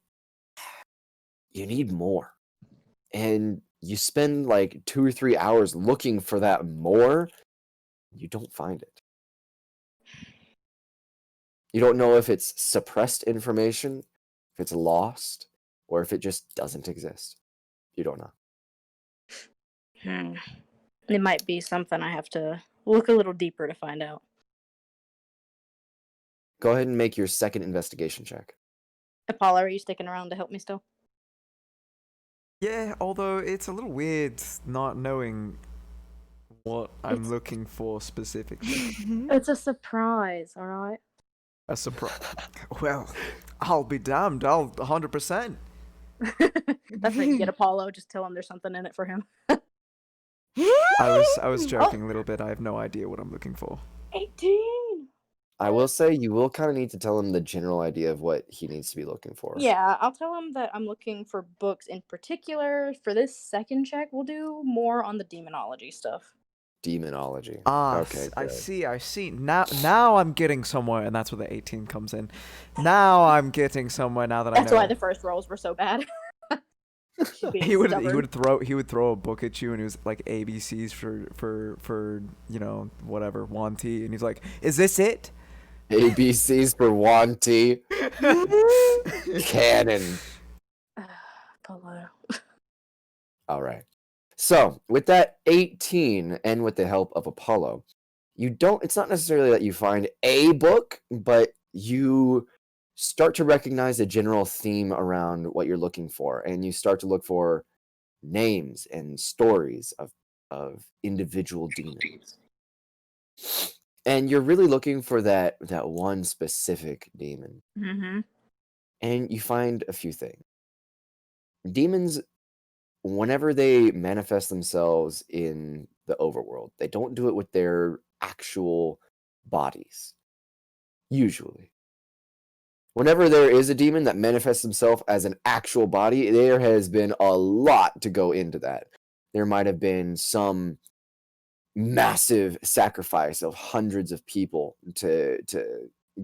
you need more. And you spend like 2 or 3 hours looking for that more, you don't find it. You don't know if it's suppressed information, if it's lost, or if it just doesn't exist. You don't know. It might be something I have to look a little deeper to find out. Go ahead and make your second investigation check. Apollo, are you sticking around to help me still? yeah. Although it's a little weird not knowing what I'm looking for specifically. It's a surprise, all right? A surprise. Well, I'll be damned. I'll 100%. That's what you get, Apollo. Just tell him there's something in it for him. I was joking a little bit. I have no idea what I'm looking for. 18! I will say you will kind of need to tell him the general idea of what he needs to be looking for. Yeah, I'll tell him that I'm looking for books in particular. For this second check, we'll do more on the demonology stuff. demonology. Ah, Okay, I good. see. Now I'm getting somewhere, and that's where the 18 comes in. Now I'm getting somewhere. Now that I That's know. why the first rolls were so bad. She's being he would stubborn. throw a book at you, and it was like ABCs for whatever Wanty, and he's like, "Is this it?" ABCs for Wanty. Cannon. Polo. All right. So, with that 18 and with the help of Apollo, it's not necessarily that you find a book, but you start to recognize a general theme around what you're looking for, and you start to look for names and stories of individual demons. And you're really looking for that one specific demon. Mm-hmm. And you find a few things. Demons, whenever they manifest themselves in the overworld, they don't do it with their actual bodies. Usually. Whenever there is a demon that manifests himself as an actual body, there has been a lot to go into that. There might have been some massive sacrifice of hundreds of people to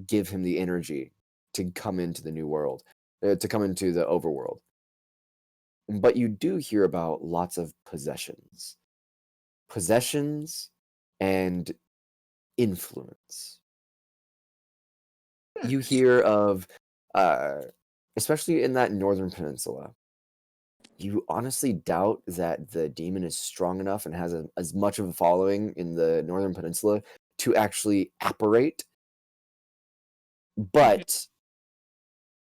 give him the energy to come into the new world, to come into the overworld. But you do hear about lots of possessions and influence. You hear of, especially in that northern peninsula, you honestly doubt that the demon is strong enough and has as much of a following in the northern peninsula to actually apparate. But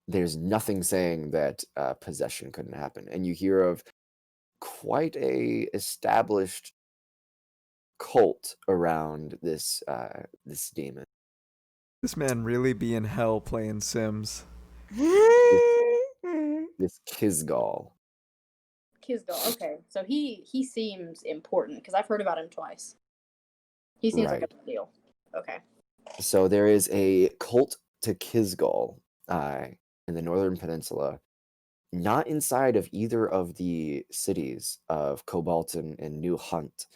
there's nothing saying that possession couldn't happen. And you hear of quite a established cult around this demon. This man really be in hell playing Sims. This Kizgal. Kizgal. Okay, so he seems important because I've heard about him twice. He seems like a Right. big deal. Okay. So there is a cult to Kizgal in the northern peninsula, not inside of either of the cities of Cobalt and New Hunt.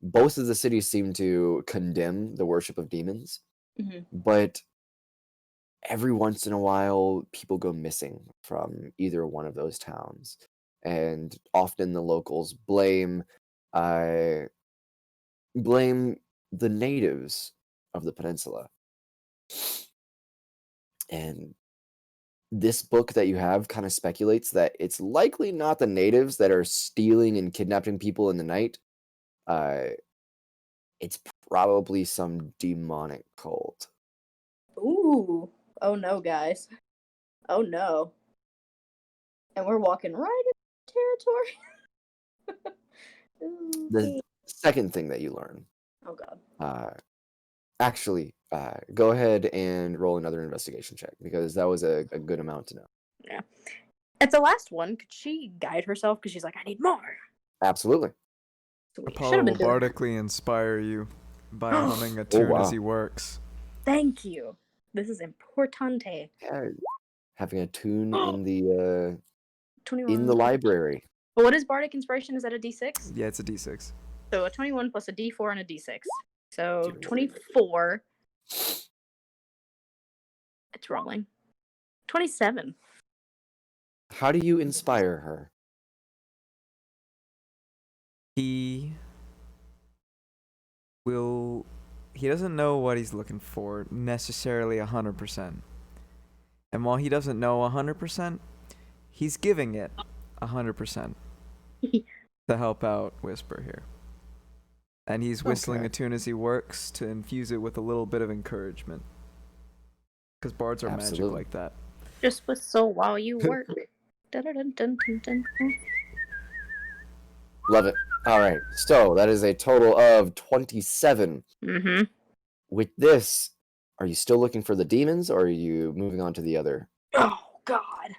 Both of the cities seem to condemn the worship of demons, but every once in a while, people go missing from either one of those towns, and often the locals blame the natives of the peninsula. And this book that you have kind of speculates that it's likely not the natives that are stealing and kidnapping people in the night. It's probably some demonic cult. Ooh. Oh no, guys. Oh no. And we're walking right into territory. The second thing that you learn, Oh god. actually, go ahead and roll another investigation check because that was a good amount to know. Yeah. At the last one, could she guide herself? Because she's like, I need more. Absolutely. Sweet. Should Apollo have will been doing that. bardically inspire you by humming a Oh, tune wow. as he works. Thank you. This is importante. Yeah, having a tune in the 21. library. But what is bardic inspiration? Is that a d6? Yeah, it's a D6. So a 21 plus a d4 and a d6. So Give me 24. It's rolling. 27. How do you inspire her? He doesn't know what he's looking for necessarily 100%. And while he doesn't know 100%, he's giving it 100% to help out Whisper here. And he's whistling a tune as he works to infuse it with a little bit of encouragement. Because bards are magic Absolutely. like that. Just whistle while you work. Dun-dun-dun-dun-dun. Love it. All right. So that is a total of 27. Mm-hmm. With this, are you still looking for the demons or are you moving on to the other? Oh, God.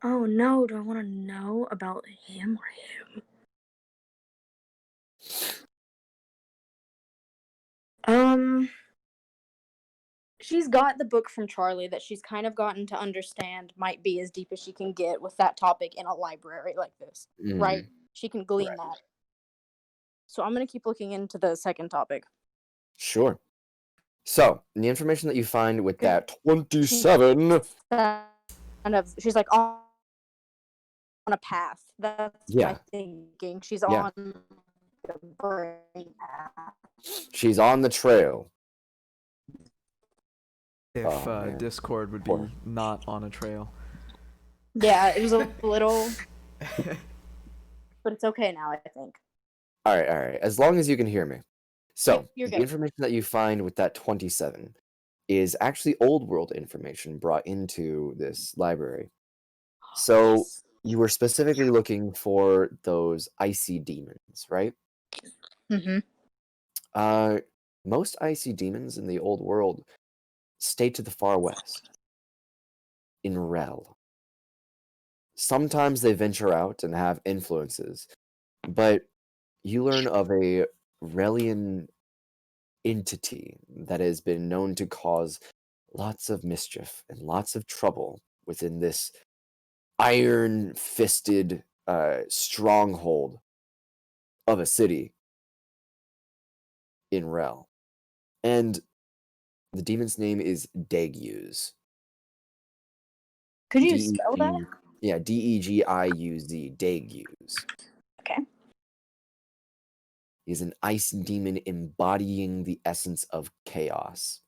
Oh, no. Do I want to know about him or him? she's got the book from Charlie that she's kind of gotten to understand might be as deep as she can get with that topic in a library like this, right? She can glean that. So I'm gonna keep looking into the second topic. Sure. So, the information that you find with Good. that 27. She's like on a path. That's Yeah. my thinking. She's Yeah. on the brain path. She's on the trail. If Oh, man. Discord would Poor. be not on a trail. Yeah, it was a little, but it's okay now, I think. All right. As long as you can hear me. So, You're the good. information that you find with that 27 is actually old world information brought into this library. So, you were specifically looking for those icy demons, right? Mm-hmm. Most icy demons in the old world stay to the far west, in Rel. Sometimes they venture out and have influences, but you learn of a Relian entity that has been known to cause lots of mischief and lots of trouble within this iron-fisted stronghold of a city in Rel. And the demon's name is Degiuz. Could you spell that? Yeah, Degiuz, Degiuz. Okay. He's an ice demon embodying the essence of chaos.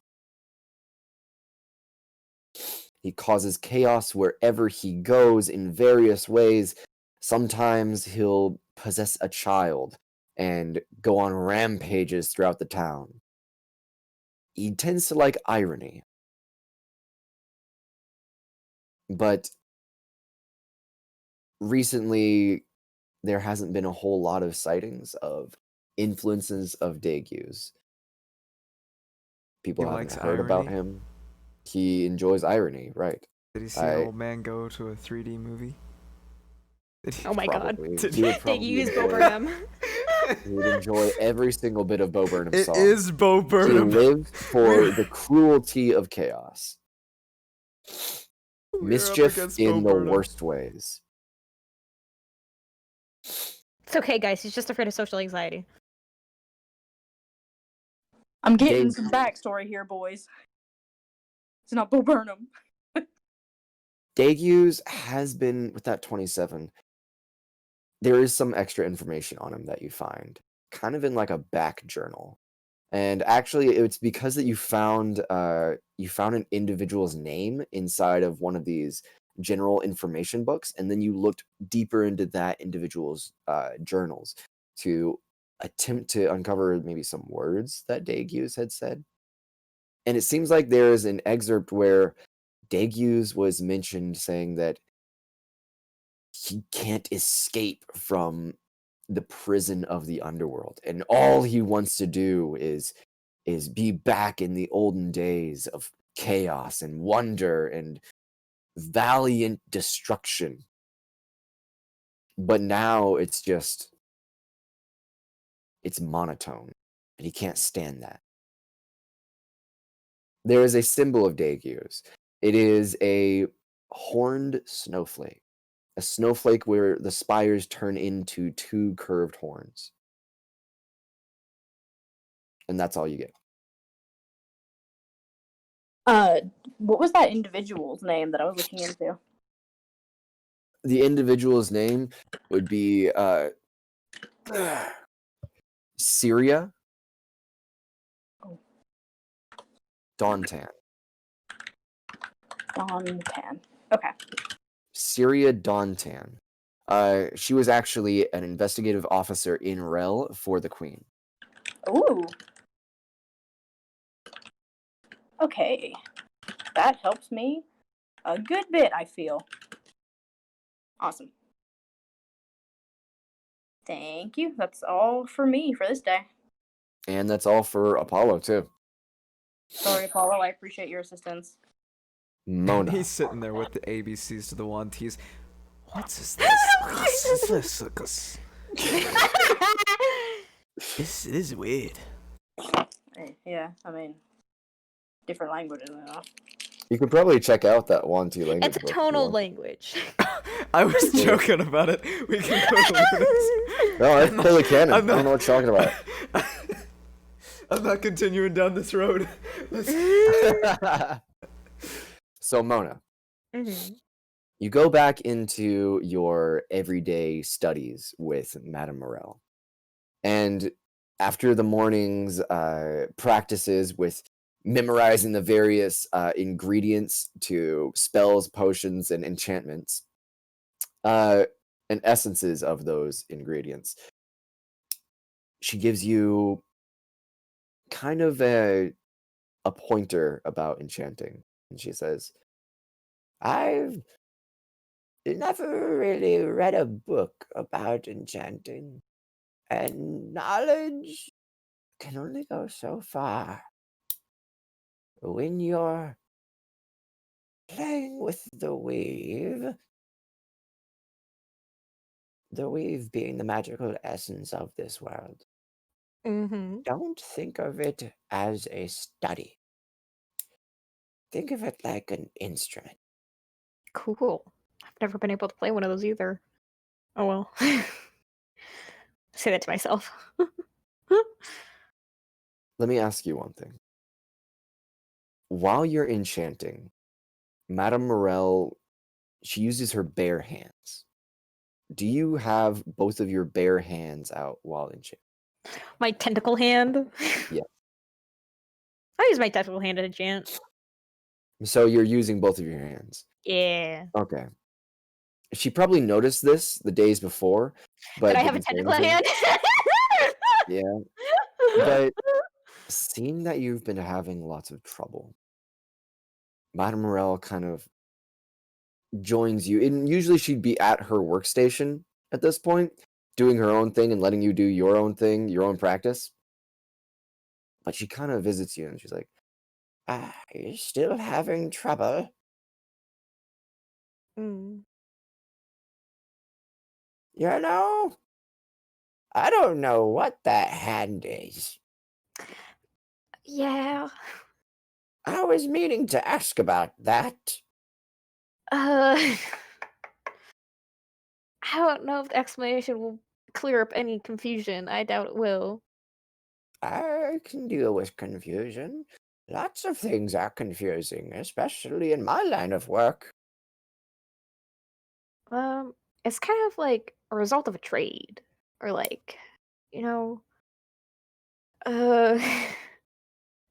He causes chaos wherever he goes in various ways. Sometimes he'll possess a child and go on rampages throughout the town. He tends to like irony. But recently, there hasn't been a whole lot of sightings of influences of Degiuz. People He haven't likes heard about irony? him. He enjoys irony, right? Did he see an old man go to a 3D movie? Oh my god. Probably. Did He would Did probably you use Bo enjoy- Burnham? He would enjoy every single bit of Bo Burnham's It song. is Bo He Burnham. lives for the cruelty of chaos. We're up Mischief against in Bo the Burnham. worst ways. It's okay, guys. He's just afraid of social anxiety. I'm getting Dave- some backstory here, boys. It's not Bo Burnham. Degiuz has been, with that 27, there is some extra information on him that you find, kind of in like a back journal. And actually, it's because that you found an individual's name inside of one of these general information books, and then you looked deeper into that individual's journals to attempt to uncover maybe some words that Degiuz had said. And it seems like there is an excerpt where Degiuz was mentioned saying that he can't escape from the prison of the underworld, and all he wants to do is be back in the olden days of chaos and wonder and valiant destruction. But now it's monotone, and he can't stand that. There is a symbol of Degiuz. It is a horned snowflake. A snowflake where the spires turn into two curved horns. And that's all you get. What was that individual's name that I was looking into? The individual's name would be Syria Dawntan. Dawntan. Okay. Syria Dawntan. She was actually an investigative officer in Rel for the Queen. Ooh. Okay. That helps me a good bit, I feel. Awesome. Thank you. That's all for me for this day. And that's all for Apollo, too. Sorry, Apollo. I appreciate your assistance. Mona. He's sitting there with the ABCs to the one T's. What's this? This is weird. Yeah, I mean, different languages. You could probably check out that Wanty language It's a book if you tonal want. language. I was Yeah. joking about it. We can go to Luna's. No, it's totally canon. I I'm don't know what you're talking about. I'm not continuing down this road. So, Mona, Mhm. you go back into your everyday studies with Madame Morel. And after the morning's practices with memorizing the various ingredients to spells, potions, and enchantments, and essences of those ingredients, she gives you kind of a pointer about enchanting. And she says, I've never really read a book about enchanting, and knowledge can only go so far. When you're playing with the weave being the magical essence of this world, Mhm. don't think of it as a study. Think of it like an instrument. Cool. I've never been able to play one of those either. Oh well. Say that to myself. Let me ask you one thing. While you're enchanting, Madame Morel, she uses her bare hands. Do you have both of your bare hands out while enchanting? My tentacle hand. Yeah. I use my tentacle hand to enchant. So you're using both of your hands. Yeah. Okay. She probably noticed this the days before, but That I have a didn't say tentacle anything. hand. Yeah. But seeing that you've been having lots of trouble, Madame Morel kind of joins you. And usually she'd be at her workstation at this point, doing her own thing and letting you do your own thing, your own practice. But she kind of visits you and she's like, you still having trouble? Mm. You know, I don't know what that hand is. Yeah. I was meaning to ask about that. I don't know if the explanation will clear up any confusion. I doubt it will. I can deal with confusion. Lots of things are confusing, especially in my line of work. Um, it's kind of like a result of a trade, or like, you know, uh,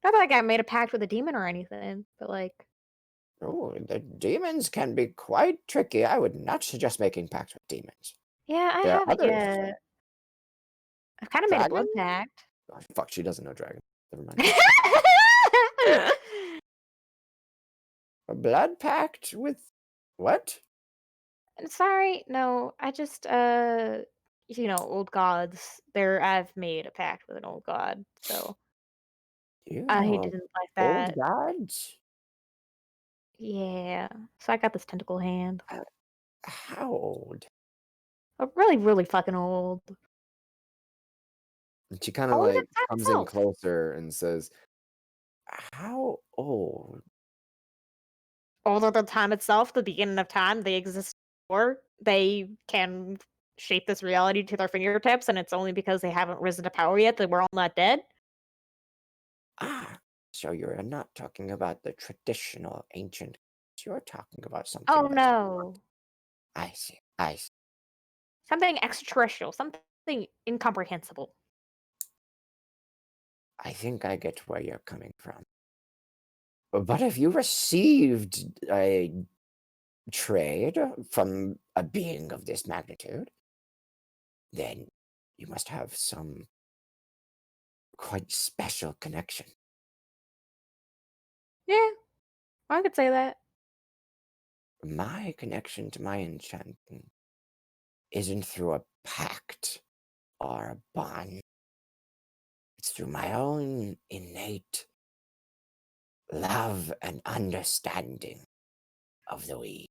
not that I made a pact with a demon or anything, but like, Oh, the demons can be quite tricky. I would not suggest making pacts with demons. yeah, I There are haven't others. yet. I've kind of made a blood Dragon? pact. Oh, fuck, she doesn't know dragon. Never mind. A blood pact with what? Sorry, no, I just old gods. I've made a pact with an old god, so You I know, didn't like old that. gods? Yeah, so I got this tentacle hand. How old? Really, really fucking old. And she kind of Old as like time comes in itself. closer and says, how old? Older than time itself, the beginning of time, they exist before. They can shape this reality to their fingertips, and it's only because they haven't risen to power yet that we're all not dead. So you're not talking about the traditional ancient. You're talking about Oh something much. no. I see. I see. Something extraterrestrial, something incomprehensible. I think I get where you're coming from. But if you received a trade from a being of this magnitude, then you must have some quite special connection. Yeah, I could say that. My connection to my enchanting isn't through a pact or a bond. It's through my own innate love and understanding of the we.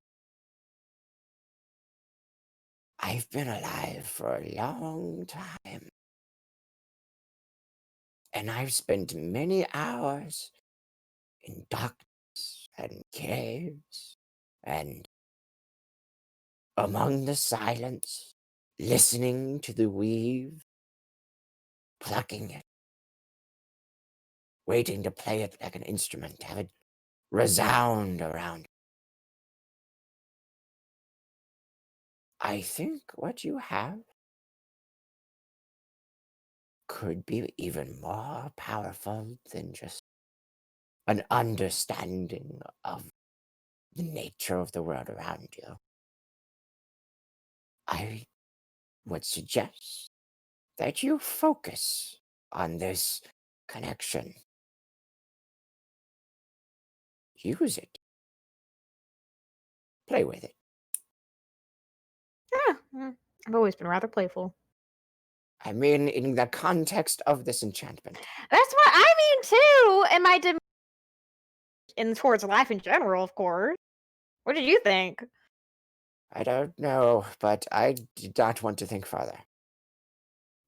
I've been alive for a long time, and I've spent many hours in darkness and caves and among the silence, listening to the weave, plucking it, waiting to play it like an instrument, have it resound around. I think what you have could be even more powerful than just an understanding of the nature of the world around you. I would suggest that you focus on this connection. Use it. Play with it. Yeah, I've always been rather playful. I mean, in the context of this enchantment. That's what I mean too. And my in towards life in general, of course. What did you think? I don't know, but I did not want to think further.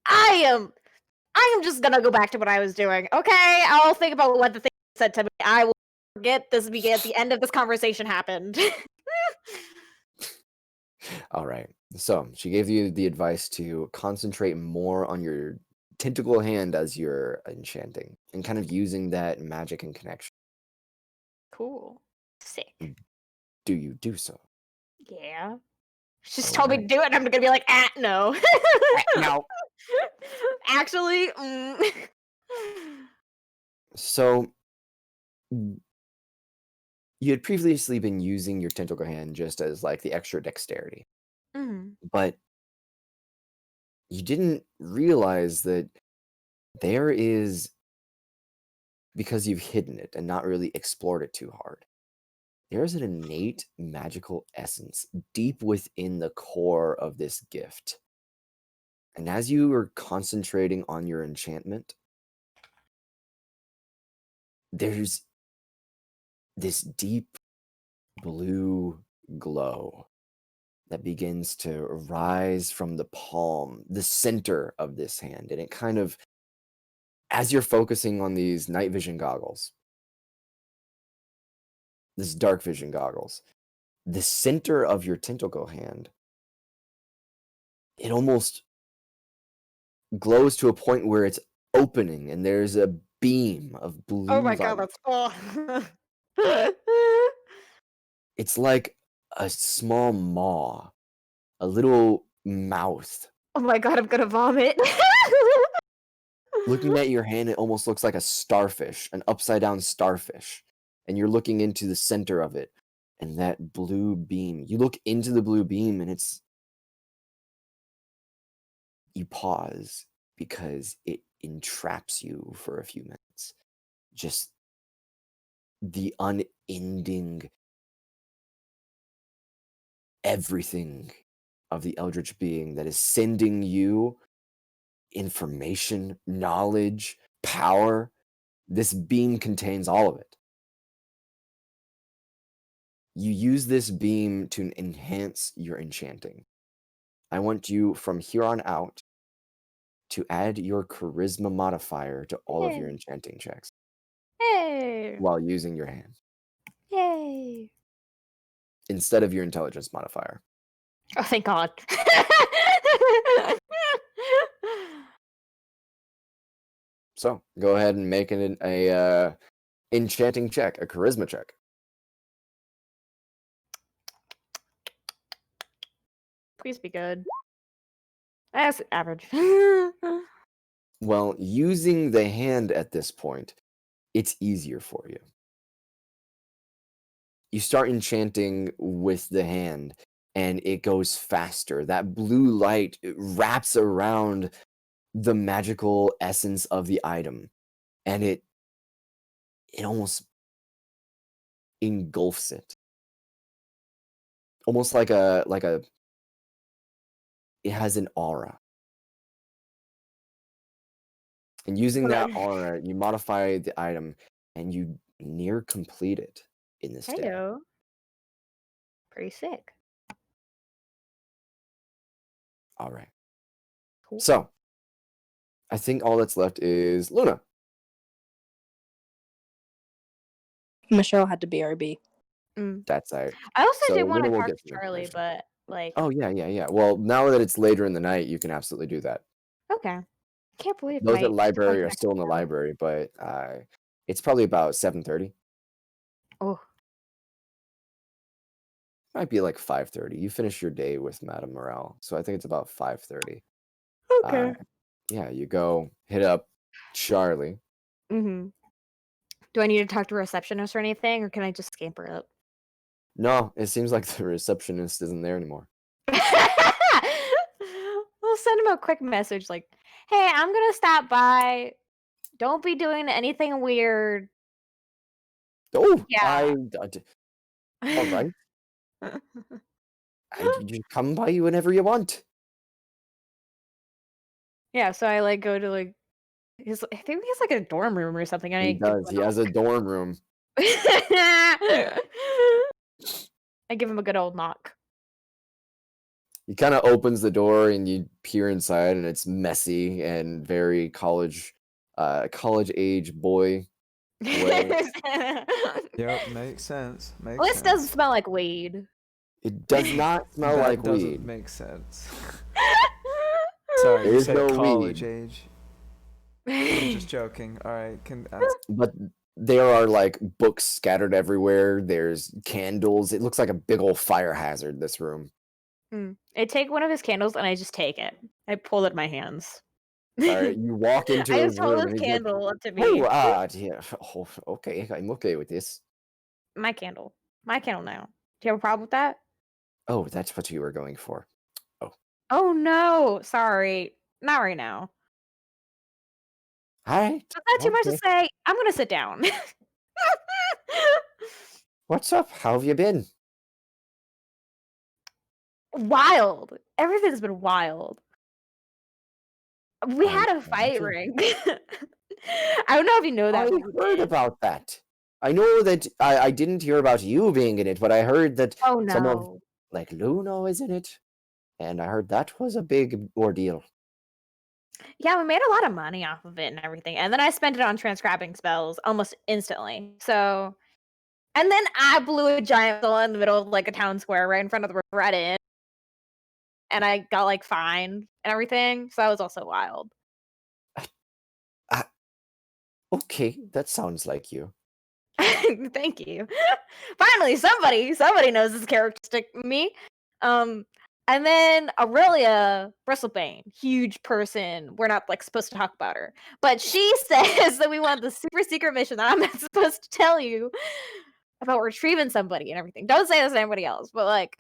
I am just gonna go back to what I was doing. Okay, I'll think about what the thing said to me. I will forget this began at the end of this conversation happened. All right. So she gave you the advice to concentrate more on your tentacle hand as you're enchanting and kind of using that magic and connection. Cool. Sick. Do you do so? Yeah. She just All told me right. to do it, and I'm gonna be like, no. No. Actually, So you had previously been using your tentacle hand just as like the extra dexterity, Mhm. but you didn't realize that there is, because you've hidden it and not really explored it too hard, there's an innate magical essence deep within the core of this gift. And as you are concentrating on your enchantment, there's this deep blue glow that begins to rise from the palm, the center of this hand. And it kind of, as you're focusing on these night vision goggles, this dark vision goggles, the center of your tentacle hand, it almost glows to a point where it's opening and there's a beam of Oh blue my god, light. that's It's like a small maw, a little mouth. oh my god, I'm gonna vomit. Looking at your hand, it almost looks like a starfish, an upside down starfish. And you're looking into the center of it. And that blue beam, you look into the blue beam and you pause because it entraps you for a few minutes. Just the unending everything of the eldritch being that is sending you information, knowledge, power. This beam contains all of it. You use this beam to enhance your enchanting. I want you from here on out to add your charisma modifier to all of your Yay. enchanting checks Hey. while using your hand Yay. instead of your intelligence modifier. Oh, thank God. So go ahead and make a enchanting check, a charisma check. Please be good. That's average. Well, using the hand at this point, it's easier for you. You start enchanting with the hand and it goes faster. That blue light wraps around the magical essence of the item and it almost engulfs it. Almost like a it has an aura. And using that aura, you modify the item and you near complete it in this day. Heyo. Pretty sick. All right. Cool. So, I think all that's left is Luna. Michelle had to BRB. That's right. I also So did want Luna to will talk get to some Charlie, information. but like, Oh yeah. Well, now that it's later in the night, you can absolutely do that. okay. Can't believe Those my at library are connection still in the down. library, but it's probably about 7:30. Oh, Might be like 5:30. You finish your day with Madame Morel, so I think it's about 5:30. okay. Yeah, you go hit up Charlie. Mm-hmm. Do I need to talk to a receptionist or anything, or can I just scamper up? No, it seems like the receptionist isn't there anymore. We'll send him a quick message like, "Hey, I'm gonna stop by. Don't be doing anything weird." Oh, Yeah. all right. You come by whenever you want. Yeah, so I like go to like I think he has like a dorm room or something, and He I give him does. He has a dorm room. I give him a good old knock. He kind of opens the door and you peer inside, and it's messy and very college age boy way. Yep, makes sense. Makes This sense. doesn't smell like weed. It does not smell That like doesn't weed. make sense. Sorry, There you is said no college weed. age. I'm just joking. All right, But there are like books scattered everywhere. There's candles. It looks like a big old fire hazard, this room. I take one of his candles and I just take it. I pull it in my hands. All right, you walk into I the just hold room his and he's like, candle up to me. "Oh, yeah. Oh, okay, I'm okay with this." My candle. My candle now. Do you have a problem with that? Oh, that's what you were going for. Oh no! Sorry. Not right now. All right. That's not too much to Okay. say. I'm gonna sit down. What's up? How have you been? Wild. Everything's been wild. We I had a fight imagine. ring. I don't know if you know that, I but we heard did. about that. I know that I didn't hear about you being in it, but I heard that Oh some of no. like Luno is in it, and I heard that was a big ordeal. Yeah, we made a lot of money off of it and everything. And then I spent it on transcribing spells almost instantly. So, and then I blew a giant hole in the middle of like a town square right in front of the river at it. And I got like fined and everything. So that was also wild. Okay, that sounds like you. Thank you. Finally, somebody knows this characteristic me. And then Aurelia Bristlebane, huge person. We're not like supposed to talk about her, but she says that we want the super secret mission that I'm not supposed to tell you about retrieving somebody and everything. Don't say this to anybody else, but like,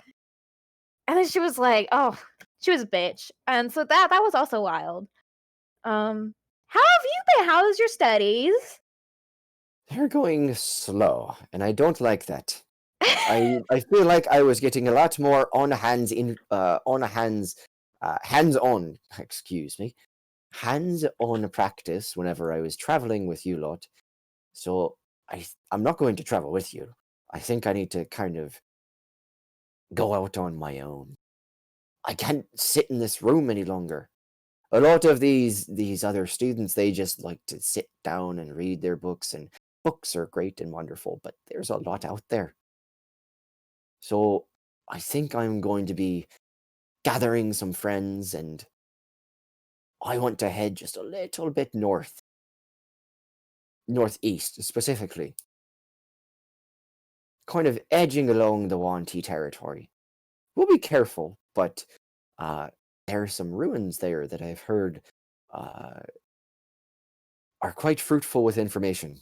and then she was like, "Oh, she was a bitch," and so that was also wild. How have you been? How was your studies? They're going slow, and I don't like that. I feel like I was getting a lot more hands-on, excuse me, hands-on practice whenever I was traveling with you lot. So I'm not going to travel with you. I think I need to kind of go out on my own. I can't sit in this room any longer. A lot of these other students, they just like to sit down and read their books, and books are great and wonderful, but there's a lot out there. So I think I'm going to be gathering some friends, and I want to head just a little bit northeast specifically, kind of edging along the Wanty territory. We'll be careful, but there are some ruins there that I've heard uh, are quite fruitful with information.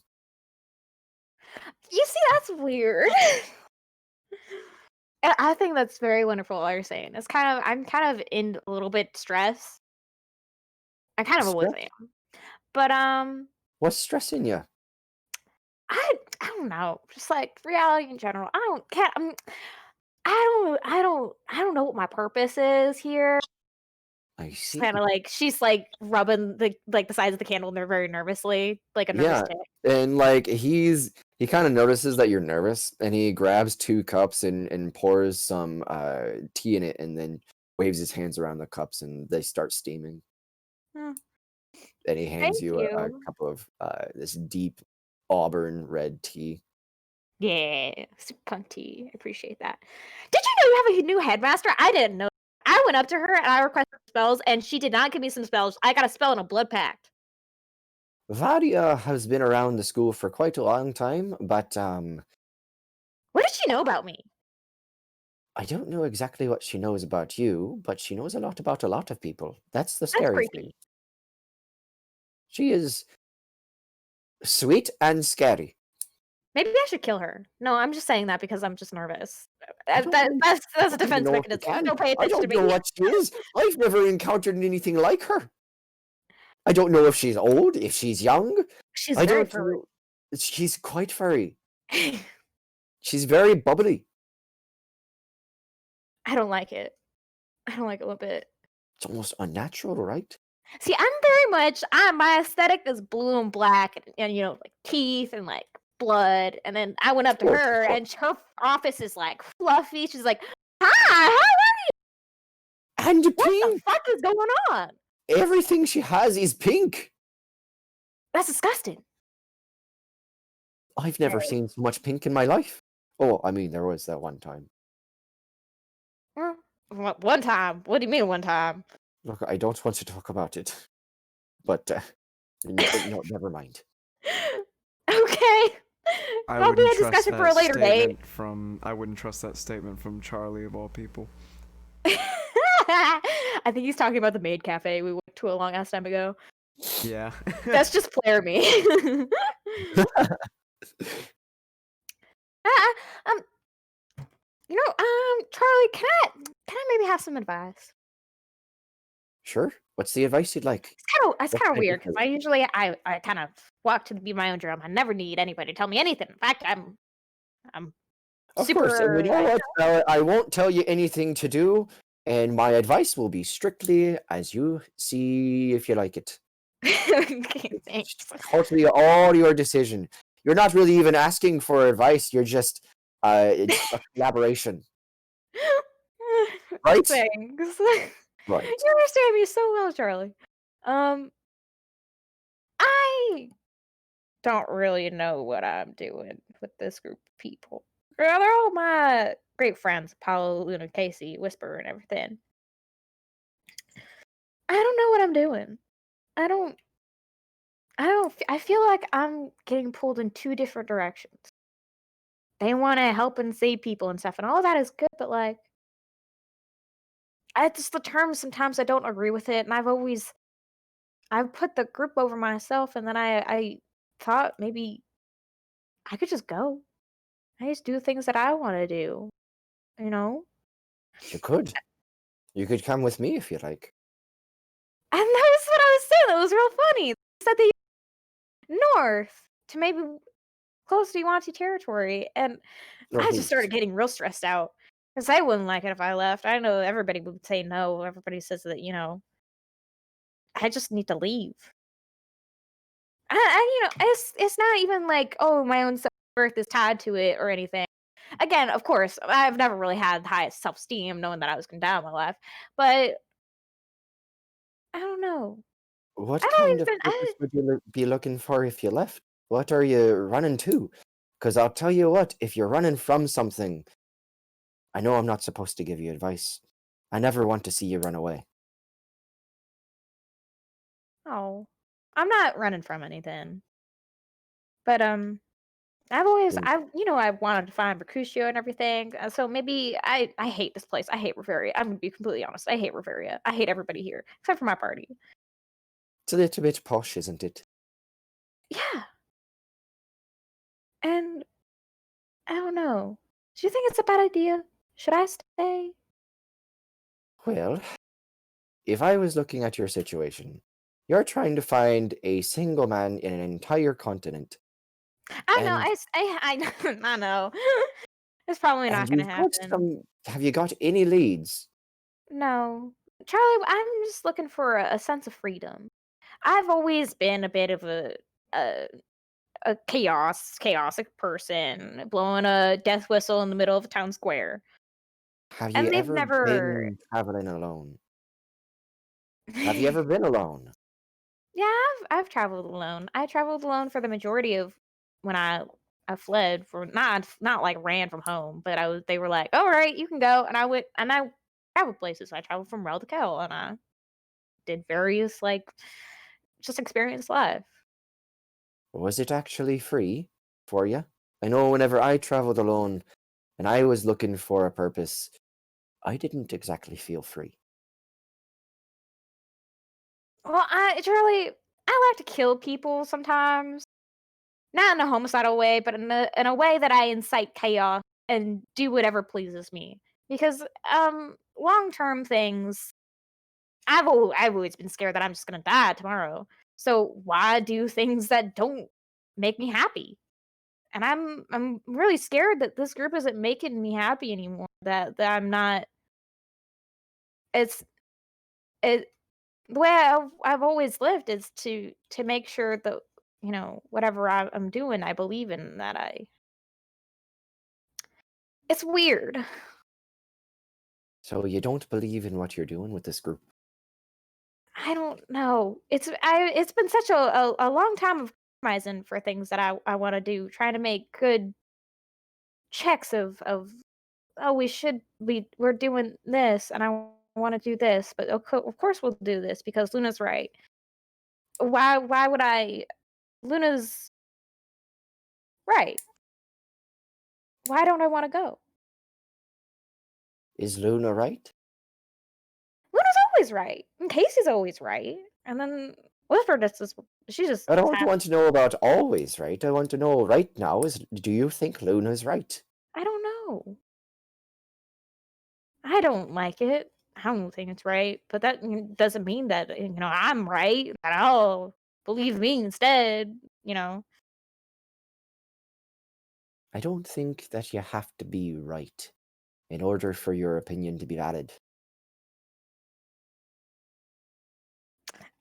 You see, that's weird. And I think that's very wonderful what you're saying. I'm kind of in a little bit stress. I kind of always Stress? am. But What's stressing you? I don't know. Just like reality in general. I don't know what my purpose is here. I She's see. kind of like she's like rubbing the sides of the candle very nervously, like a nervous Yeah, tick. and like he kind of notices that you're nervous, and he grabs two cups and pours some tea in it, and then waves his hands around the cups, and they start steaming. Hmm, And he Thank hands you a you. cup of this deep auburn red tea. Yeah, super punky. I appreciate that. Did you know you have a new headmaster? I didn't know. I went up to her and I requested spells, and she did not give me some spells. I got a spell and a blood pact. Vadia has been around the school for quite a long time, but What did she know about me? I don't know exactly what she knows about you, but she knows a lot about a lot of people. That's the That's scary creepy. thing. She is sweet and scary. Maybe I should kill her. No, I'm just saying that because I'm just nervous. I don't know- That's I a don't even defense know if you mechanism. can. Don't pay I attention to don't know me. what she is. I've never encountered anything like her. I don't know if she's old, if she's young. She's I very don't furry. know. She's quite furry. She's very bubbly. I don't like it. I don't like it one bit. It's almost unnatural, right? See, I'm very much my aesthetic is blue and black and you know, like teeth and like blood. And then I went up to Of course, her of course. and her office is like fluffy. She's like, "Hi, And what pink. the fuck is going on?" Everything she has is pink. That's disgusting. I've never Hey. seen so much pink in my life. Oh, I mean, there was that one time. Well, one time. What do you mean one time? Look, I don't want to talk about it. But, no, never mind. Okay. I That'll be wouldn't a trust discussion for a that later date. statement from. I wouldn't trust that statement from Charlie of all people. I think he's talking about the maid cafe we went to a long ass time ago. Yeah. That's just Claire me. Um, Charlie, can I maybe have some advice? Sure. What's the advice you'd like? It's kind What of can I do weird for because you? I usually I kind of walk to be my own drum. I never need anybody to tell me anything. In fact, I'm Of super. course, and you know what? I won't tell you anything to do, and my advice will be strictly as you see if you like it. Okay, thanks. It's totally all your decision. You're not really even asking for advice. You're just it's a collaboration, right? Thanks. Right. You understand me so well, Charlie. I don't really know what I'm doing with this group of people. They're all my great friends, Paolo, Luna, Casey, Whisper, and everything. I don't know what I'm doing. I don't. I feel like I'm getting pulled in two different directions. They want to help and save people and stuff, and all that is good, but like, I just the terms sometimes I don't agree with it, and I've put the group over myself, and then I thought maybe I could just go. I just do things that I want to do, you know? You could. You could come with me if you like. And that was what I was saying. That was real funny. They said they north to maybe close to Yuan-Ti territory, and Or I just started east. getting real stressed out because I wouldn't like it if I left. I know everybody would say no. Everybody says that, I just need to leave. It's not even like, oh, my own self-worth is tied to it or anything. Again, of course, I've never really had the highest self-esteem knowing that I was going to die in my life, but I don't know. What I've kind always of been purpose would you be looking for if you left? What are you running to? Because I'll tell you what, if you're running from something, I know I'm not supposed to give you advice. I never want to see you run away. oh, I'm not running from anything. But I've Mm. I've wanted to find Mercutio and everything. So maybe I hate this place. I hate Reveria. I'm gonna be completely honest. I hate Reveria. I hate everybody here except for my party. It's a little bit posh, isn't it? Yeah, and I don't know. Do you think it's a bad idea? Should I stay? Well, if I was looking at your situation, you're trying to find a single man in an entire continent, I know. and I know. I know. It's probably not gonna you've got happen. some. Have you got any leads? No, Charlie. I'm just looking for a sense of freedom. I've always been a bit of a a chaotic person, blowing a death whistle in the middle of a town square. Have you And they've ever never been traveling alone? Have you ever been alone? Yeah, I've traveled alone. I traveled alone for the majority of when I I fled from not like ran from home, but they were like, "All right, you can go." And I went and I traveled places. I traveled from Rel to Kel and I did various like just experience life. Was it actually free for you? I know whenever I traveled alone and I was looking for a purpose, I didn't exactly feel free. Well, I like to kill people sometimes. Not in a homicidal way, but in a way that I incite chaos and do whatever pleases me. Because long-term things, I've always been scared that I'm just gonna die tomorrow. So why do things that don't make me happy? And I'm really scared that this group isn't making me happy anymore. That I'm not. It's it the way I've always lived is to make sure that whatever I'm doing, I believe in that. It's weird. So you don't believe in what you're doing with this group? I don't know. It's been such a long time of compromising for things that I want to do, trying to make good checks of oh we're doing this and I want to do this, but of course we'll do this because Luna's right. Why would I? Luna's right. Why don't I want to go? Is Luna right? Luna's always right. And Casey's always right. And then Whisper she just I is don't want to know about always right. I want to know right now do you think Luna's right? I don't know. I don't like it. I don't think it's right, but that doesn't mean that I'm right. That I'll believe me instead. You know. I don't think that you have to be right in order for your opinion to be valid.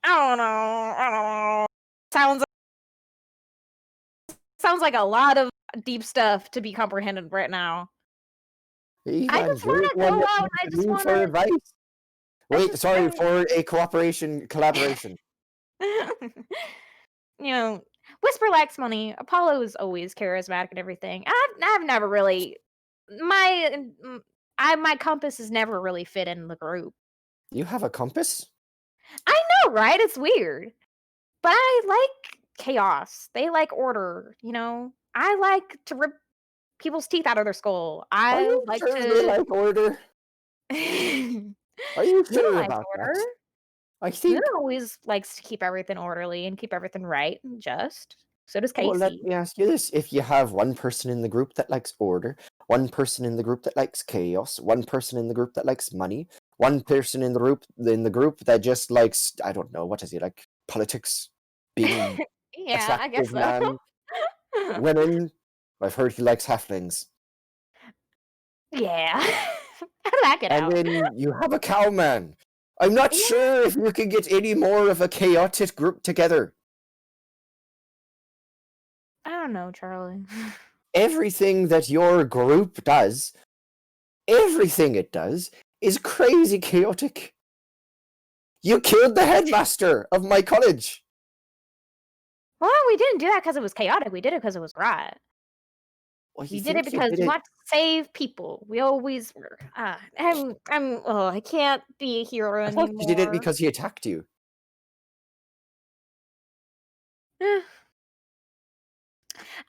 I don't know. I don't know. Sounds like a lot of deep stuff to be comprehended right now. I Ivan, just you're want the to one go that out. came I to just me want for to. advice. I Wait, just. sorry, for a collaboration. you know, Whisper likes money. Apollo is always charismatic and everything. I've never really my compass has never really fit in the group. You have a compass? I know, right? It's weird, but I like chaos. They like order. I like to rip people's teeth out of their skull. Are I you like sure they to. like order? Luna Are you sure likes about that? order. I Luna think. always likes to keep everything orderly and keep everything right and just. So does Well, let Casey. me ask you this. If you have one person in the group that likes order, one person in the group that likes chaos, one person in the group that likes money, one person in the group that just likes, I don't know, what is he like? Politics, being Yeah, I guess attractive so. man, women. I've heard he likes halflings. Yeah. How did that get And out? then you have a cowman. I'm not Yeah. sure if you can get any more of a chaotic group together. I don't know, Charlie. Everything that your group does, everything it does, is crazy chaotic. You killed the headmaster of my college. Well, we didn't do that because it was chaotic. We did it because it was right. Well, We you did it think you because did we it? want to save people. We always were. I can't be a hero I thought you did it anymore. because he attacked you. Eh,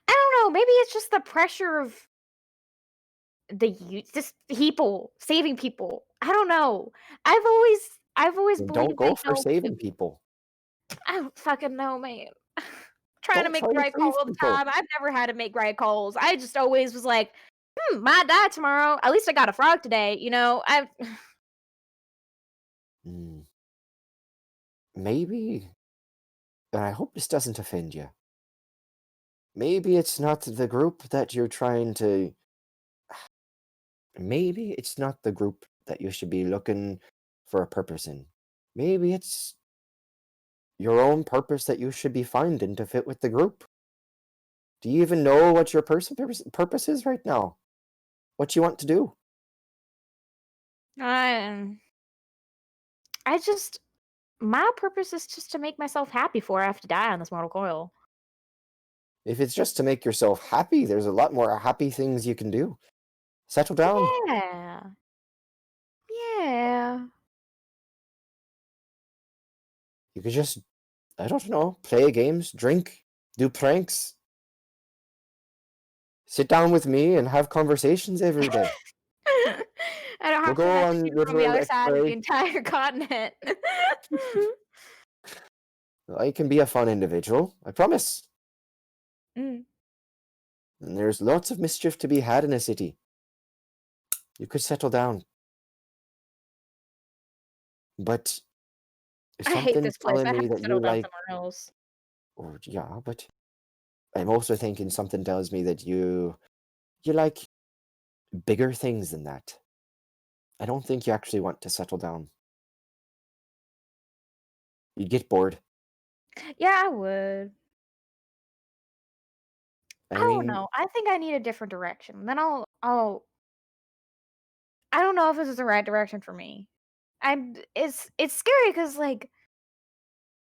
I don't know. Maybe it's just the pressure of the youth, just people saving people. I don't know. I've always Then don't believed that go for saving people. I don't fucking know, man. Trying to Don't try make the to right call save all the people. time. I've never had to make right calls. I just always was like, might die tomorrow. At least I got a frog today. I Hmm. Maybe, and I hope this doesn't offend you. Maybe it's not the group that you're trying to. Maybe it's not the group that you should be looking for a purpose in. Maybe it's your own purpose that you should be finding to fit with the group. Do you even know what your purpose is right now? What you want to do? I I just my purpose is just to make myself happy before I have to die on this mortal coil. If it's just to make yourself happy, there's a lot more happy things you can do. Settle down. Yeah. Yeah. You could just, I don't know, play games, drink, do pranks, sit down with me and have conversations every day. I don't We'll have to go mention on you from the little other side of the exploration. entire continent. I can be a fun individual, I promise. Mm. And there's lots of mischief to be had in a city. You could settle down. But I hate something's this place. telling I have me to that settle you down like, somewhere else. or yeah, but I'm also thinking something tells me that you like bigger things than that. I don't think you actually want to settle down. You'd get bored. Yeah, I would. I I don't mean, know. I think I need a different direction. Then I don't know if this is the right direction for me. It's scary because like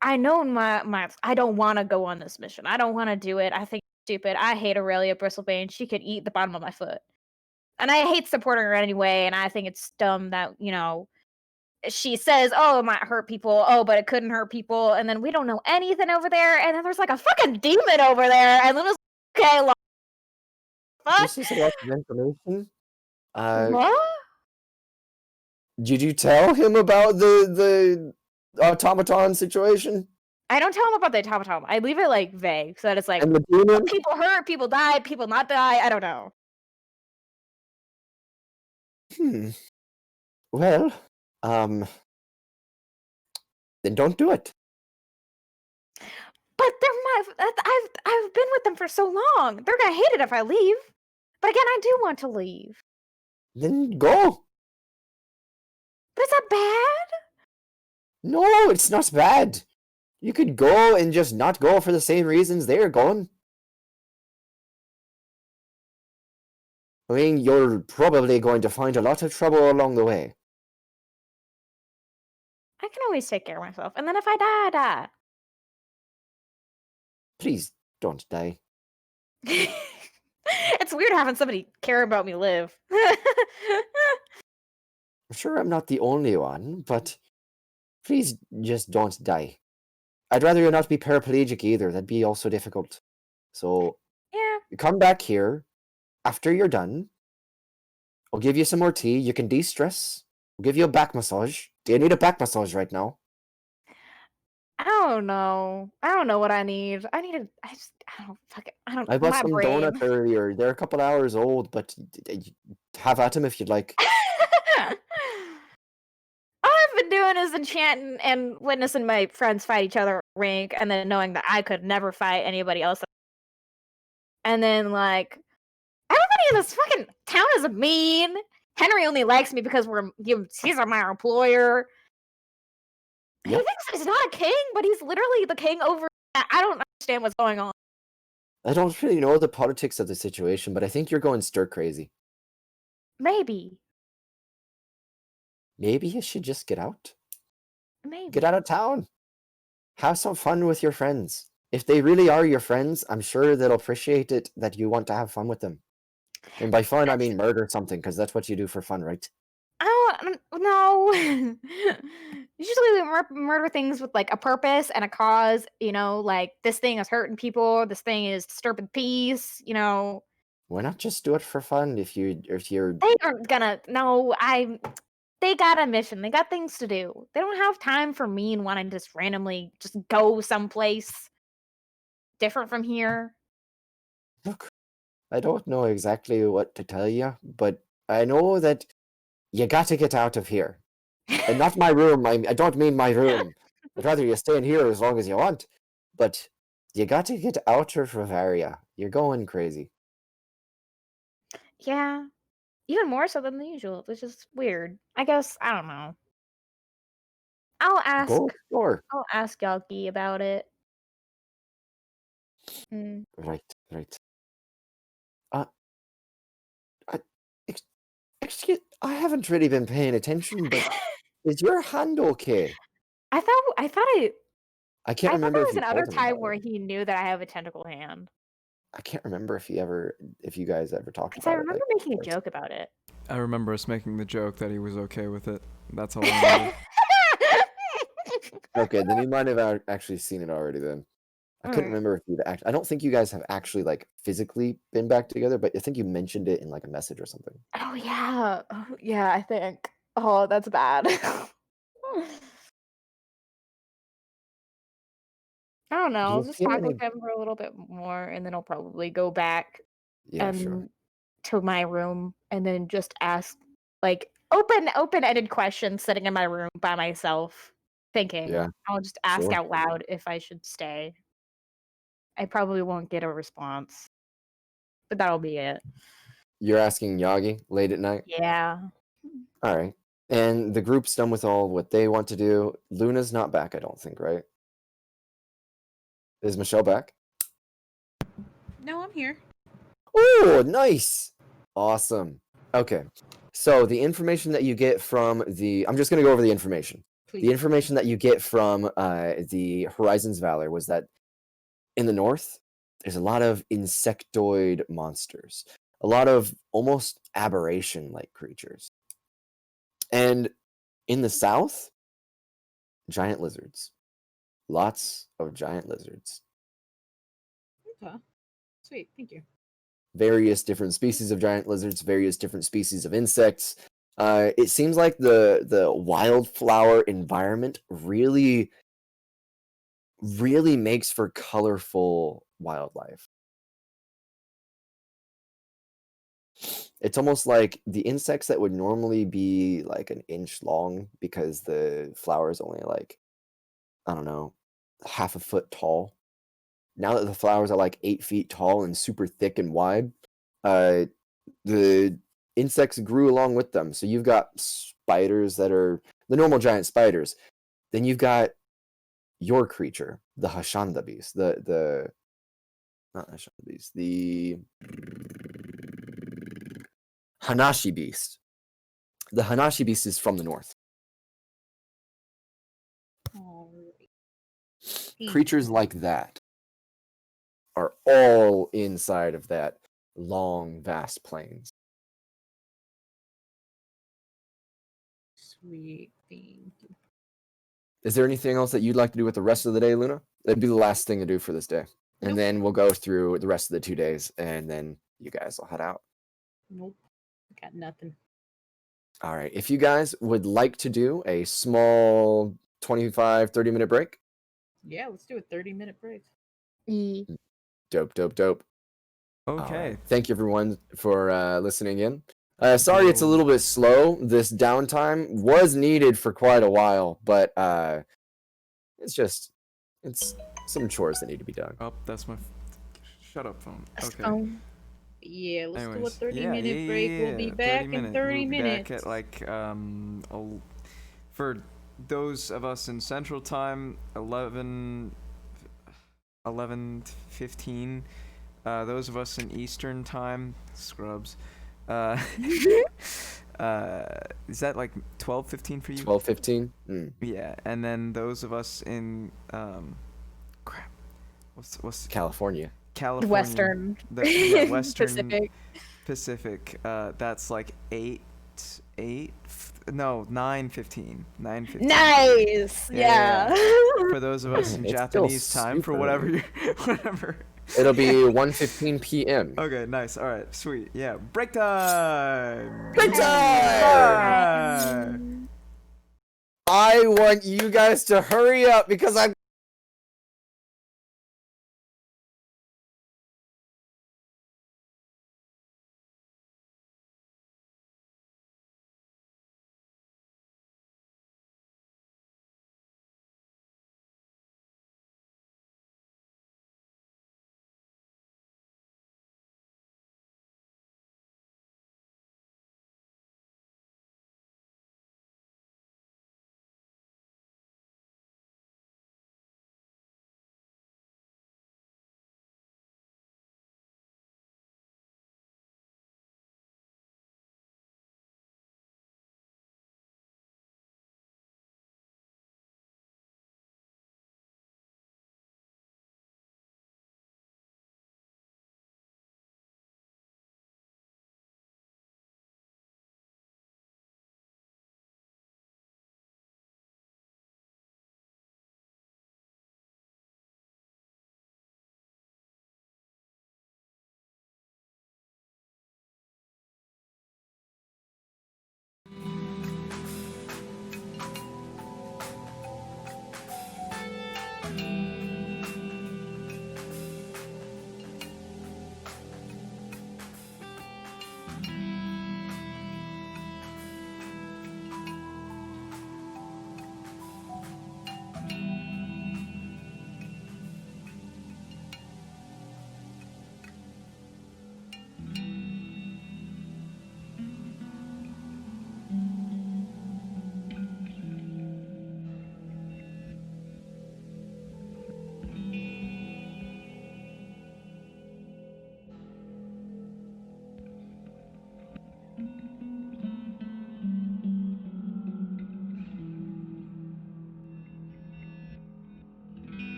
I know my I don't want to go on this mission. I don't want to do it. I think it's stupid. I hate Aurelia Bristlebane. She could eat the bottom of my foot. And I hate supporting her anyway, and I think it's dumb that, she says, "Oh, it might hurt people. Oh, but it couldn't hurt people." And then we don't know anything over there, and then there's like a fucking demon over there, and then it's okay, fuck. this is a lot of information. What? Did you tell him about the automaton situation I don't tell him about the automaton. I leave it like vague so that it's like and the demon? people hurt, people die, people not die. I don't know. Well, then don't do it. But I've been with them for so long. They're gonna hate it if I leave. But again, I do want to leave. Then go. But is that bad? No, it's not bad. You could go and just not go for the same reasons they're going. I mean, you're probably going to find a lot of trouble along the way. I can always take care of myself. And then if I die, I die. Please don't die. It's weird having somebody care about me live. I'm sure I'm not the only one, but please just don't die. I'd rather you not be paraplegic either. That'd be also difficult. So Yeah. come back here after you're done. I'll give you some more tea. You can de-stress. I'll give you a back massage. Do you need a back massage right now? I don't know. I don't know what I need. I don't fuck it. I don't I bought my some brain. donuts earlier. They're a couple hours old, but have at them if you'd like. All I've been doing is enchanting and witnessing my friends fight each other at rank, and then knowing that I could never fight anybody else. And then like everybody in this fucking town is mean. Henry only likes me because he's my employer. He Yep. thinks he's not a king, but he's literally the king over. I don't understand what's going on. I don't really know the politics of the situation, but I think you're going stir crazy. Maybe. Maybe you should just get out. Maybe. Get out of town. Have some fun with your friends. If they really are your friends, I'm sure they'll appreciate it that you want to have fun with them. And by fun, I mean murder something, because that's what you do for fun, right? I don't know. Usually we murder things with like a purpose and a cause, like this thing is hurting people, this thing is disturbing peace, Why not just do it for fun if you're They aren't gonna no, they got a mission. They got things to do. They don't have time for me and wanting to just randomly just go someplace different from here. Look, I don't know exactly what to tell you, but I know that you got to get out of here. And not my room. I don't mean my room. I'd rather you stay in here as long as you want. But you got to get out of Bavaria. You're going crazy. Yeah. Even more so than the usual, which is weird. I guess I don't know. I'll ask Go explore. I'll ask Yalki about it. Mm. Right. Uh, I, excuse, I haven't really been paying attention, but is your hand okay? I thought I can't I thought remember there if was you another told him time about where it. he knew that I have a tentacle hand. I can't remember if you guys ever talked Because I about it. remember Like, making a first. joke about it. I remember us making the joke that he was okay with it. That's all I remember. Okay, then you might have actually seen it already. Then I couldn't Alright. remember if you'd I don't think you guys have actually like physically been back together, but I think you mentioned it in like a message or something. Oh yeah. Oh, yeah, I think. Oh, that's bad. I don't know. Do I'll you just feel talk any? with him for a little bit more, and then I'll probably go back Yeah, sure. to my room and then just ask like open-ended questions sitting in my room by myself, thinking. Yeah, I'll just ask sure. out loud if I should stay. I probably won't get a response, but that'll be it. You're asking Yagi late at night. Yeah. All right, and the group's done with all what they want to do. Luna's not back, I don't think, right? Is Michelle back? No, I'm here. Oh, nice. Awesome. Okay. So the information that you get from I'm just going to go over the information. Please. The information that you get from the Horizons Valor was that in the north, there's a lot of insectoid monsters, a lot of almost aberration-like creatures. And in the south, giant lizards. Lots of giant lizards. Okay. Sweet. Thank you. Various different species of giant lizards, various different species of insects. It seems like the wildflower environment really makes for colorful wildlife. It's almost like the insects that would normally be like an inch long because the flower is only like, I don't know, half a foot tall. Now that the flowers are like 8 feet tall and super thick and wide, the insects grew along with them. So you've got spiders that are the normal giant spiders. Then you've got your creature, the Hashanda beast, the not Hashanda beast, the Hanashi beast. The Hanashi beast is from the north. Alright. Creatures like that are all inside of that long, vast plains. Sweet. Thank you. Is there anything else that you'd like to do with the rest of the day, Luna? That'd be the last thing to do for this day. And Nope. then we'll go through the rest of the 2 days, and then you guys will head out. Nope. Got nothing. All right. If you guys would like to do a small 25, 30-minute break, Yeah, let's do a 30-minute break. E. dope, dope, dope. All Okay. right. Thank you, everyone, for listening in. Sorry it's a little bit slow. This downtime was needed for quite a while, but it's some chores that need to be done. Oh, that's my. Shut up, phone. Okay. Yeah, let's Anyways, do a 30 yeah, minute break. We'll be back 30 in 30 We'll be minutes. back at like for those of us in Central Time, 11:15. Those of us in Eastern Time, scrubs. Is that like 12:15 for you? 12:15. Yeah, and then those of us in crap. What's California. California? Western. Western Pacific. That's like 9:15. 9:15. Nice. Yeah. Yeah. For those of us in It's still Japanese time, for super whatever early. whatever. It'll be 1:15 p.m. Okay, nice. All right, sweet. Yeah, break time. Break time! I want you guys to hurry up because I'm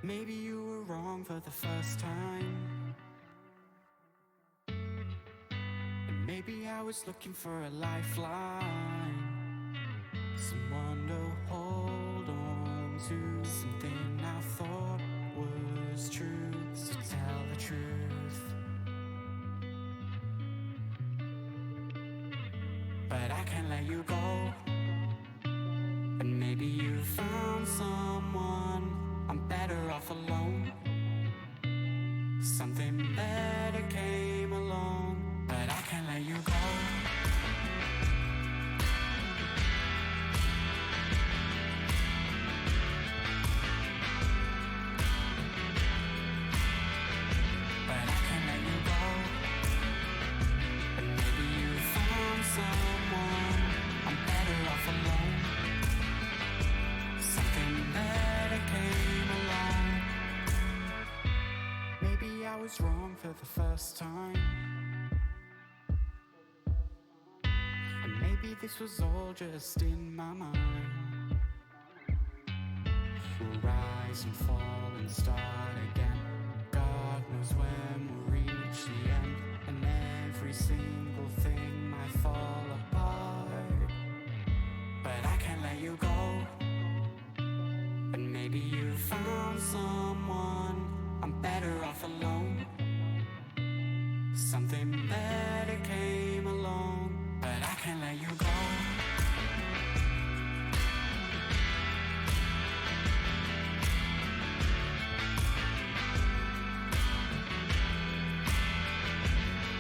Maybe you were wrong for the first time. And maybe I was looking for a lifeline, someone to hold on to, something I thought was true. So tell the truth. But I can't let you go. And maybe you found someone. I'm better off alone. Something better came along, but I can't let you go. But I can't let you go. And maybe you found someone. I'm better off alone. Something better came along. Maybe I was wrong for the first time. And maybe this was all just in my mind. We'll rise and fall and start again. God knows when we'll reach the end. And every single thing might fall apart. But I can't let you go. And maybe you found someone. I'm better off alone. Something better came along, but I can't let you go.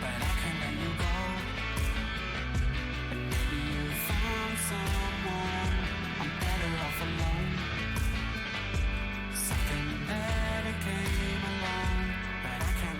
But I can't let you go. And maybe you found someone. I'm better off alone. Something better came along, but I can't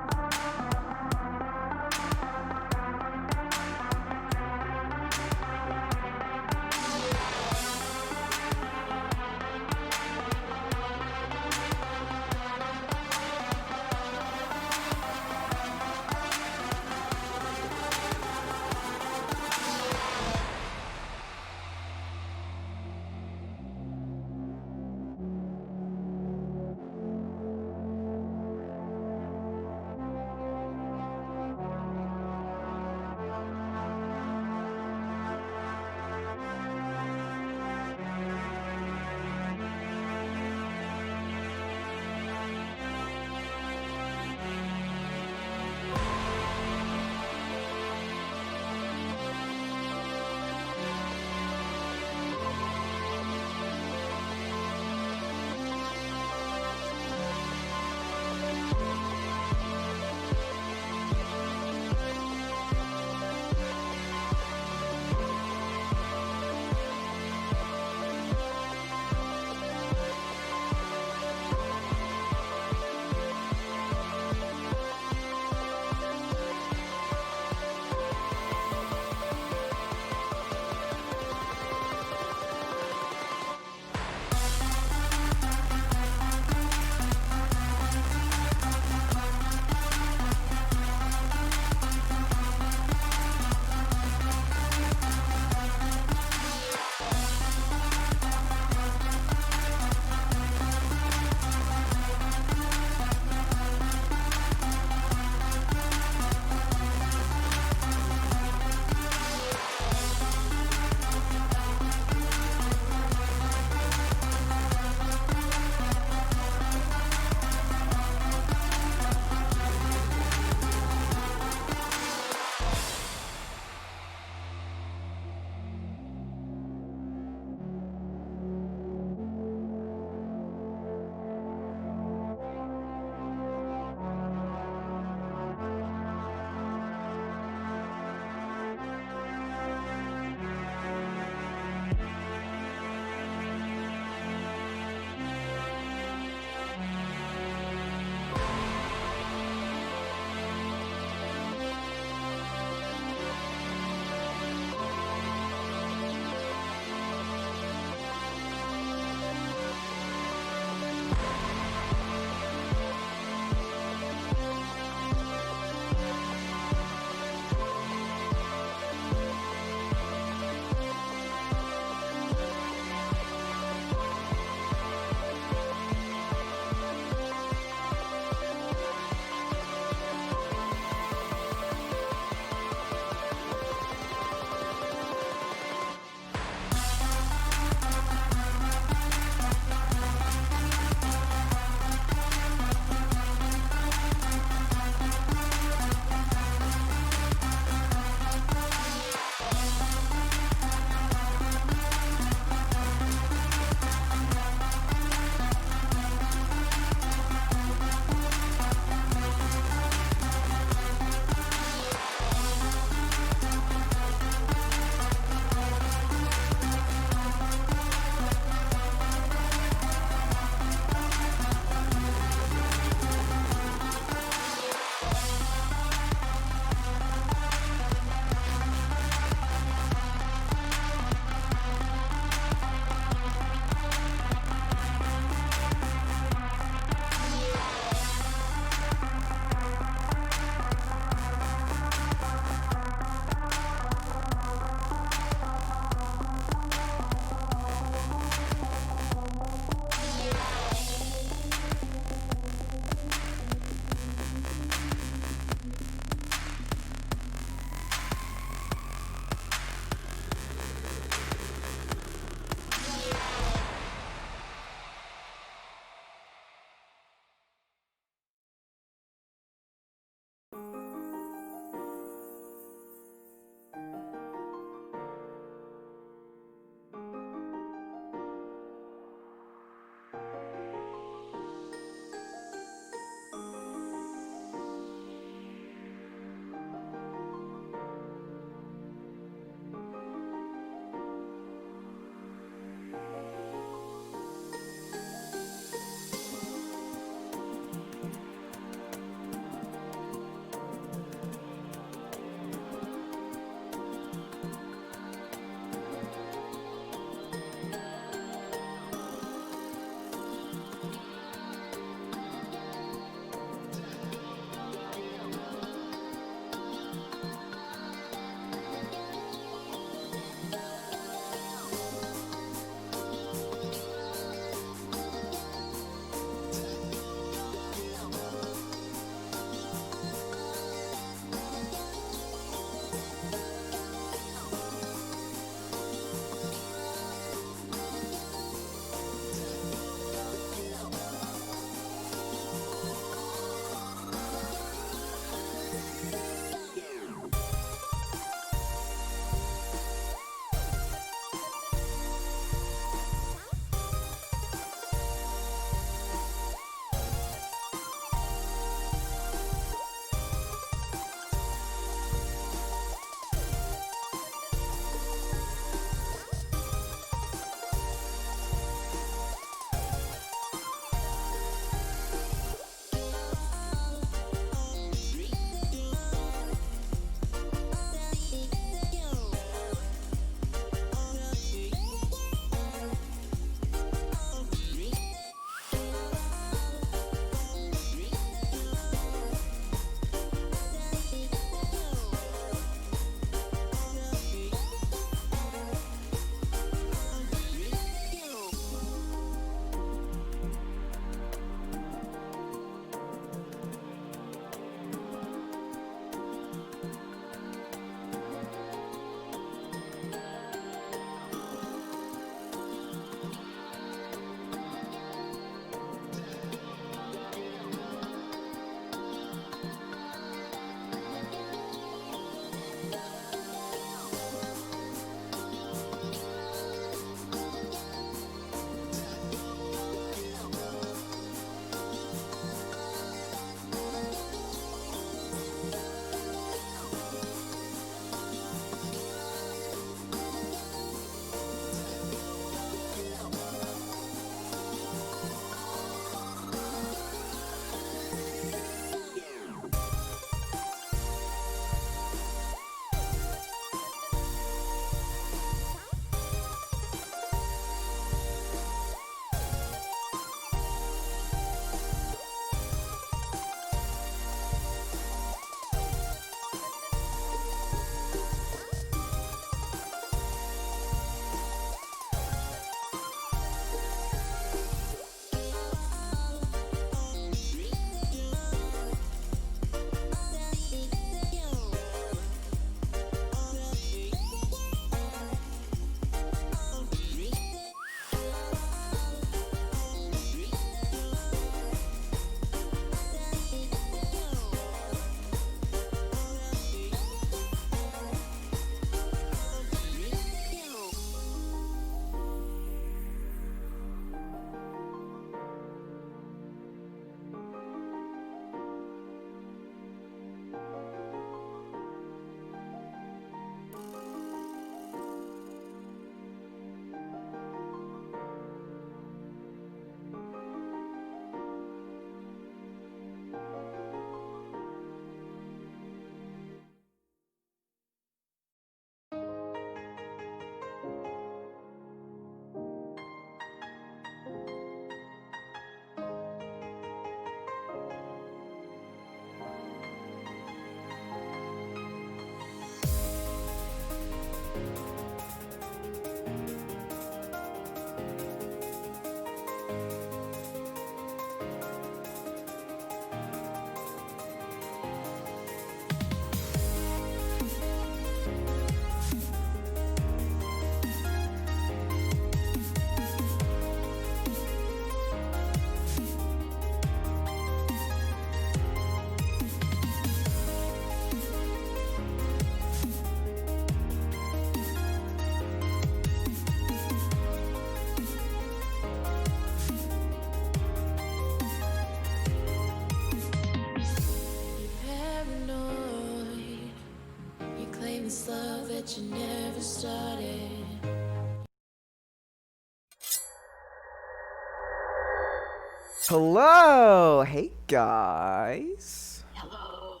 Hello! Hey guys. Hello.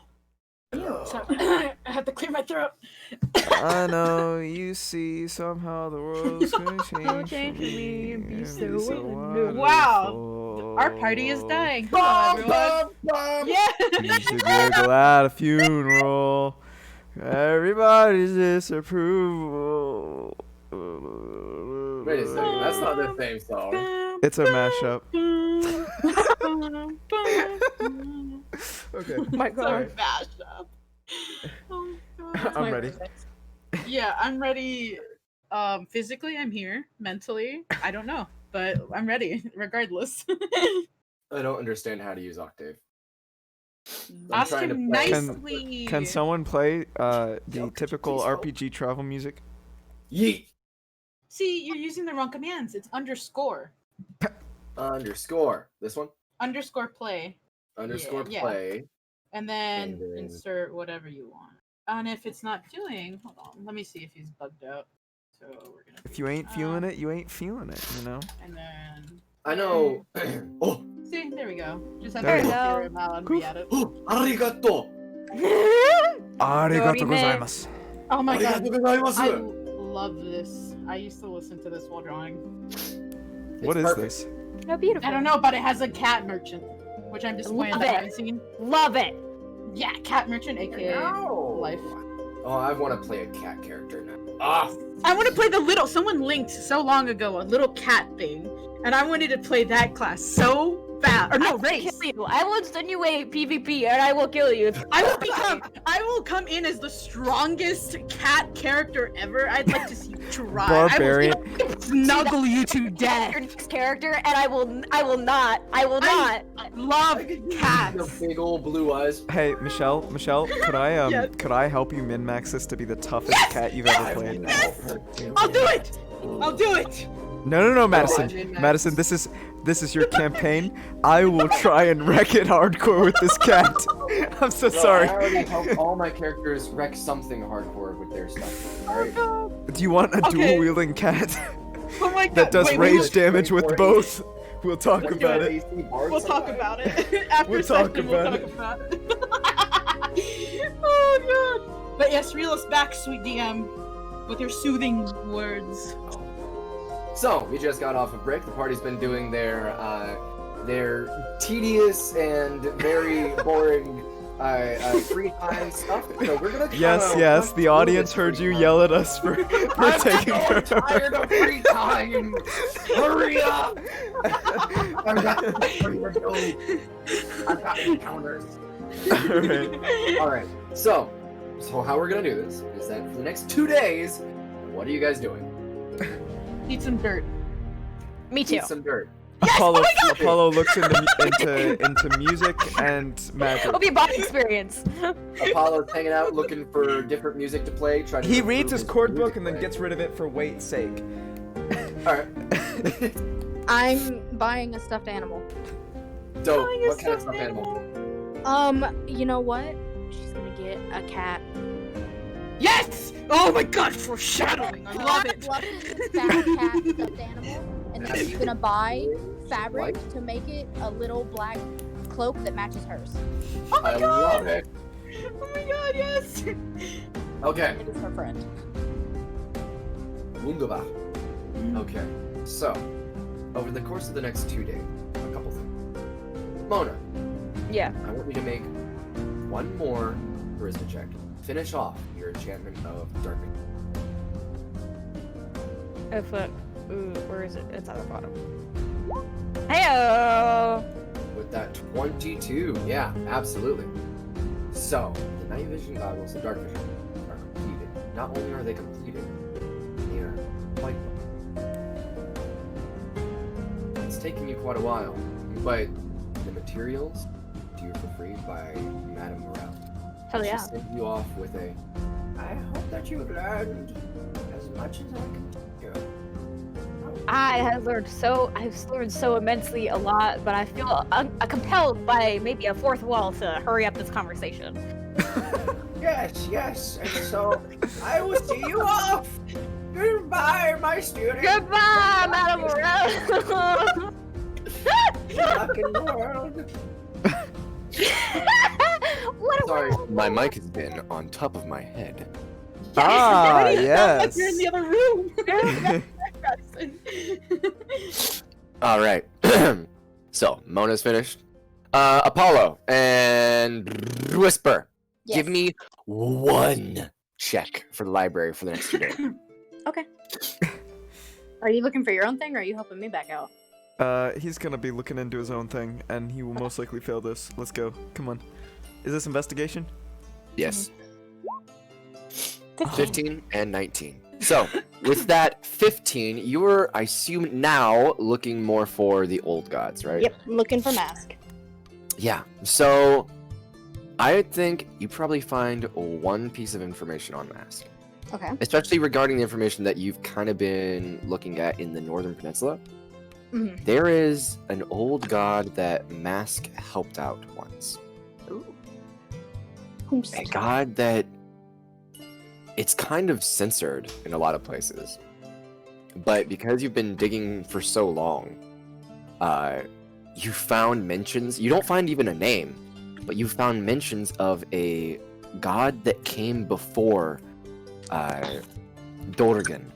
Sorry, I have to clear my throat. I know you see somehow the world's gonna change, change for me and be so wonderful. Wow. Our party is dying. Come on, everyone. Yeah. You should be glad a funeral. Everybody's disapproval. Wait a second, that's not the same song. It's a mashup. Okay. Oh my god. Mashup. Oh, God. I'm ready. Yeah, I'm ready. Physically, I'm here. Mentally, I don't know, but I'm ready regardless. I don't understand how to use Octave. Ask trying to him play- nicely. Can someone play the Joke, typical please help. RPG travel music? Yeet! See, you're using the wrong commands. It's underscore. Underscore. This one? Underscore play. Underscore yeah. play. And then And then- insert whatever you want. And if it's not doing, hold on, let me see if he's bugged out. So we're gonna. If you ain't feeling it, you ain't feeling it, you know? And then. I know. Oh! See, there we go. Just have There to you go. hear him out and be at it. Oh! Arigato! Arigato Dorime. gozaimasu. Oh my god. Arigato gozaimasu! I love this. I used to listen to this while drawing. What is perfect. this? No, beautiful. I don't know, but it has a cat merchant, which I'm disappointed Love that I it. haven't seen. Love it. Yeah, cat merchant, aka No. life. Oh, I want to play a cat character now. Ah! I want to play the little. Someone linked so long ago a little cat thing, and I wanted to play that class so bad. Or no, I will race. kill you. I will insinuate PvP and I will kill you. I will come in as the strongest cat character ever. I'd like to see you try. Barbarian. I will snuggle you to Your death. next character, and I will not. Love The cats. big old blue eyes. Hey, Michelle, could I Yes. could I help you min-max this to be the toughest cat you've ever played? I'll do it. I'll do it. No, Madison. min-max. Madison, this is your campaign. I will try and wreck it hardcore with this cat. I'm so Bro, sorry. I already helped all my characters wreck something hardcore with their stuff. Alright? Do you want a Okay. dual-wielding cat Oh my god. that does Wait, rage wait. damage with both? We'll talk Let's about do it. AC bard We'll talk sometime. about it. After We'll talk session, about we'll talk about it. Oh god. But yes, reel us back, sweet DM, with your soothing words. So, we just got off a break. The party's been doing their tedious and very boring free time stuff. So we're gonna Yes, the audience heard you yell at us for I'm taking so care of tired of free time. Hurry up! I've got encounters. Alright. Alright, so how we're gonna do this is that for the next 2 days, what are you guys doing? Eat some dirt. Me too. Eat some dirt. Apollo looks into music and magic. It'll be a body experience. Apollo's hanging out looking for different music to play. Trying to He improve reads his chord music book and then playing. gets rid of it for weight's sake. Alright. I'm buying a stuffed animal. Dope. Buying a What kind of stuffed stuffed animal? You know what? She's gonna get a cat. Yes! Oh my god, foreshadowing. I love it. Love this fat cat stuffed animal, and then she's gonna buy fabric to make it a little black cloak that matches hers. Oh my I god. love it. Oh my god, yes. Okay. It is her friend. Wunderbar. Okay. So, over the course of the next 2 days, a couple things. Mona, Yeah. I want you to make one more charisma check. Finish off your enchantment of darkness. Oh fuck. Ooh, where is it? It's at the bottom. Heyo. With that 22, yeah, absolutely. So, the night vision goggles and dark vision are completed. Not only are they completed, they are quite well. It's taken you quite a while, but the materials to you for free by Madame Morale. Hell yeah. She sent you off with a, I hope that you've learned as much as I can teach you. I've learned so immensely a lot, but I feel compelled by maybe a fourth wall to hurry up this conversation. Yes, and so I will see you off. Goodbye, my student. Goodbye, Madame Morel. Fucking moron. What a Sorry, world. my mic has been on top of my head. Ah, yes. You're in the other room. All right. So Mona's finished. Apollo and Whisper. Yes. Give me one check for the library for the next 2 days. Okay. Are you looking for your own thing, or are you helping me back out? He's gonna be looking into his own thing, and he will most likely fail this. Let's go. Come on. Is this investigation? Yes. 15 and 19. So, with that 15, you were, I assume, now looking more for the old gods, right? Yep, I'm looking for mask. Yeah. So, I think you probably find one piece of information on Mask. Okay. Especially regarding the information that you've kind of been looking at in the Northern Peninsula. Mhm. There is an old god that Mask helped out once. Ooh. A god that it's kind of censored in a lot of places. But because you've been digging for so long, you found mentions. You don't find even a name, but you found mentions of a god that came before Dorgan.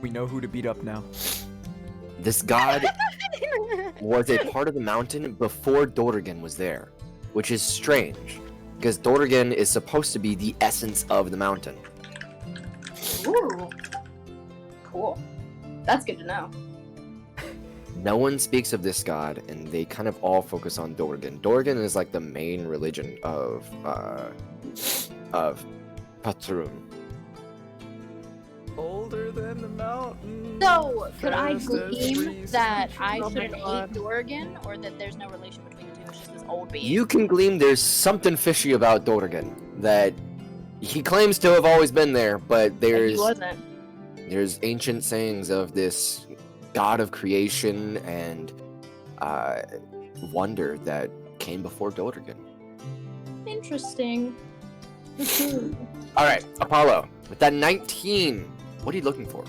We know who to beat up now. This god was a part of the mountain before Dorgan was there, which is strange, because Dorgan is supposed to be the essence of the mountain. Ooh. Cool. That's good to know. No one speaks of this god, and they kind of all focus on Dorgan. Dorgan is like the main religion of Patrun. Older than the mountain. So, could I Fastest glean breeze. that I Oh my shouldn't God. eat Dorgan, or that there's no relation between the two? It's just this old being. You can glean there's something fishy about Dorgan, that he claims to have always been there, but But he there's wasn't. ancient sayings of this god of creation and wonder that came before Dorgan. Interesting. All right, Apollo, with that 19, what are you looking for?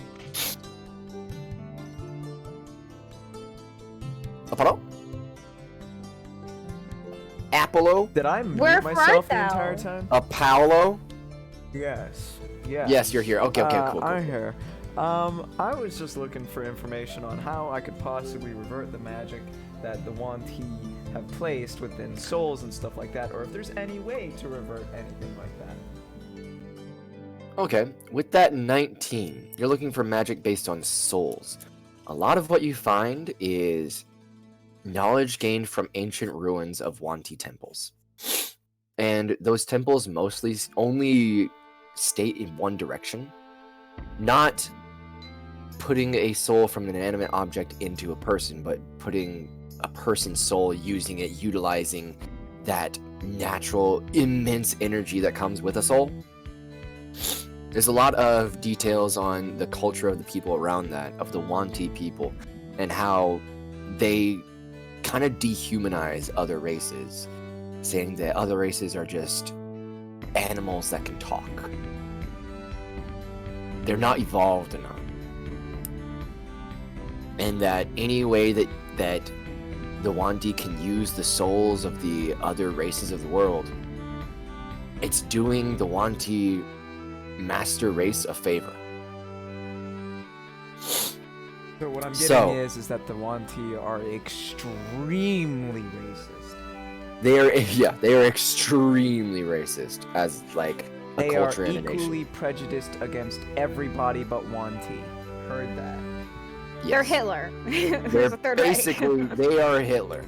Apollo? Apollo? Did I mute Where myself the art entire thou? time? Apollo? Yes. Yeah. Yes, you're here. Okay, cool. I'm here. I was just looking for information on how I could possibly revert the magic that the Wanti have placed within souls and stuff like that, or if there's any way to revert anything like that. Okay, with that 19, you're looking for magic based on souls. A lot of what you find is knowledge gained from ancient ruins of Wanti temples. And those temples mostly only state in one direction, not putting a soul from an inanimate object into a person, but putting a person's soul, using it, utilizing that natural, immense energy that comes with a soul. There's a lot of details on the culture of the people around that, of the Wanti people, and how they kind of dehumanize other races, saying that other races are just animals that can talk. They're not evolved enough. And that any way that the Wanti can use the souls of the other races of the world, it's doing the Wanti master race a favor. So what I'm getting So- is that the Wanti are extremely racist. They are extremely racist as like a They are culture and a nation. equally prejudiced against everybody but Wanti. Heard that. They're Yes. Hitler. They're There's a third way. basically they are Hitler.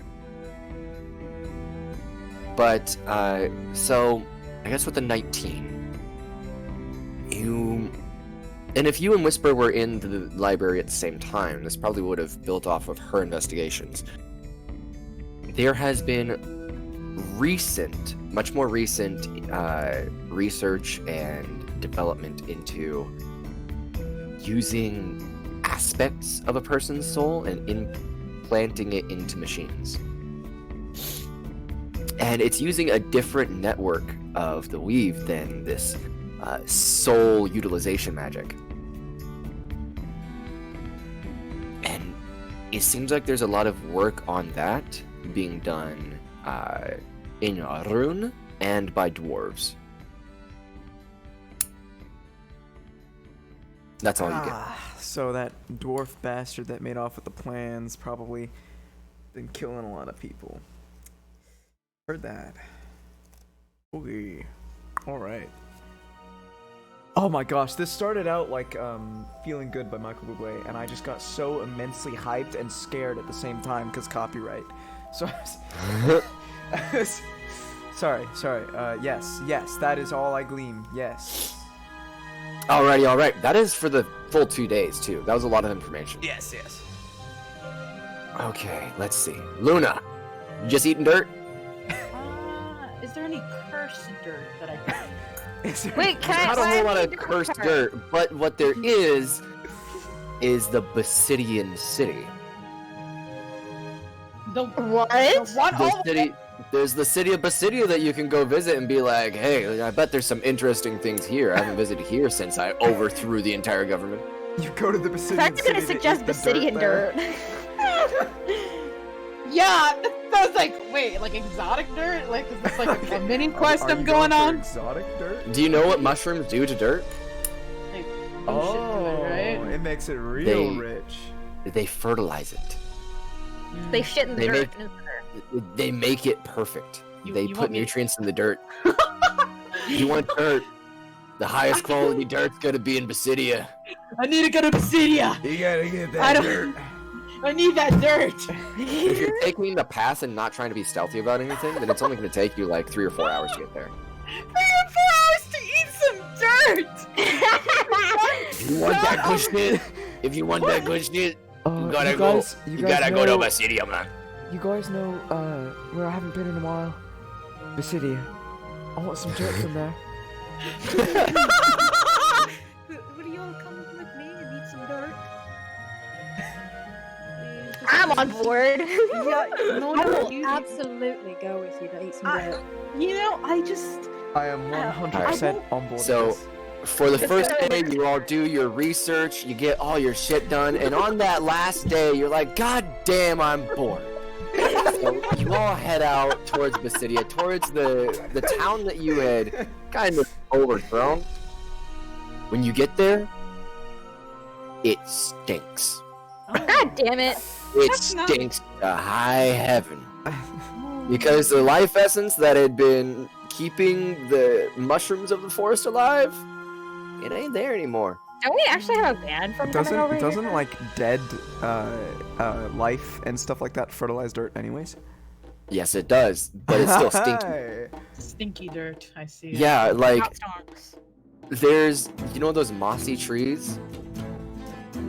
But so I guess with the 19, and if you and Whisper were in the library at the same time, this probably would have built off of her investigations. There has been much more recent research and development into using aspects of a person's soul and implanting it into machines. And it's using a different network of the weave than this soul utilization magic. And it seems like there's a lot of work on that being done in Rune and by dwarves. That's all you get. So that dwarf bastard that made off with the plans probably been killing a lot of people. Heard that. Okay. Alright. Oh my gosh, this started out like Feeling Good by Michael Bublé, and I just got so immensely hyped and scared at the same time because copyright. So I was sorry. Yes, that is all I glean. Yes. Alrighty, alright. That is for the full 2 days, too. That was a lot of information. Yes. Okay, let's see. Luna, you just eating dirt? Is there any cursed dirt that I can? Wait, can I? Not a whole lot of cursed dirt, but what there is the Basidian city. The What? what? The city, there's the city of Basidia that you can go visit and be like, hey, I bet there's some interesting things here. I haven't visited here since I overthrew the entire government. You go to the In Basidian fact, I'm city gonna to suggest eat the Basidian there. dirt. Yeah, that was like, wait, like exotic dirt? Like, is this like a mini quest Are I'm you going for on? Exotic dirt? Do you know what mushrooms do to dirt? Like, Oh, shit to it, it makes it real They- rich. They fertilize it. right? They shit in the They dirt. They make it perfect. You- They you put want me to- nutrients in the dirt. You want dirt? The highest quality dirt's gonna be in Basidia. I need to go to Basidia! You gotta get I that don't- dirt. I need that dirt! If you're taking the path and not trying to be stealthy about anything, then it's only gonna take you like 3 or 4 hours to get there. 3 or 4 hours to eat some dirt! If you want that good shit, you gotta you go. guys go to know- Basidia, man. You guys know where I haven't been in a while? Basidia. I want some dirt from there. Would you all come with me and eat some dirt? I'm on board. Yeah, no, I will you, absolutely go with you to eat some I- dirt. you know, I just... I am 100% on board So- with this. For the first day, you all do your research, you get all your shit done, and on that last day, you're like, God damn, I'm bored. So you all head out towards Basidia, towards the town that you had kind of overthrown. When you get there, it stinks. God damn it. It That's not- stinks to high heaven. Because the life essence that had been keeping the mushrooms of the forest alive, it ain't there anymore. Don't we actually have a ban from coming over Doesn't here? like dead life and stuff like that fertilize dirt anyways? Yes, it does, but it's still stinky. Stinky dirt, I see. Yeah, like, Hot stonks. there's, you know those mossy trees?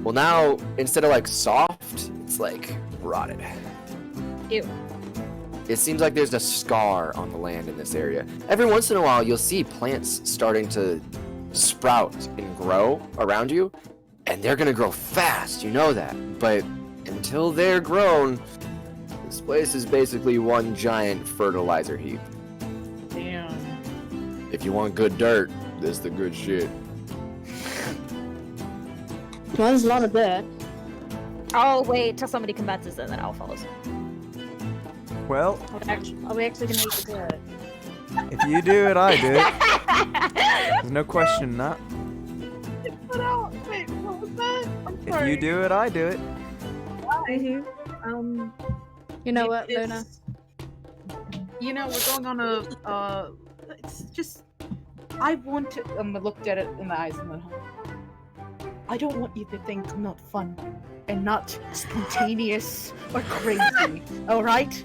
Well, now, instead of like soft, it's like rotted. Ew. It seems like there's a scar on the land in this area. Every once in a while, you'll see plants starting to sprout and grow around you, and they're gonna grow fast, you know that. But until they're grown, this place is basically one giant fertilizer heap. Damn. If you want good dirt, this is the good shit. Well, there's a lot of dirt. I'll wait till somebody convinces and then I'll follow suit. Well, Are we actually gonna eat the dirt? if you do it, I do it. There's no question in that. Wait, what was that? I'm If sorry. you do it, I do it. You know what, Luna? You know, we're going on a, it's just, I want to, I looked at it in the eyes and went, I don't want you to think I'm not fun and not spontaneous or crazy, alright?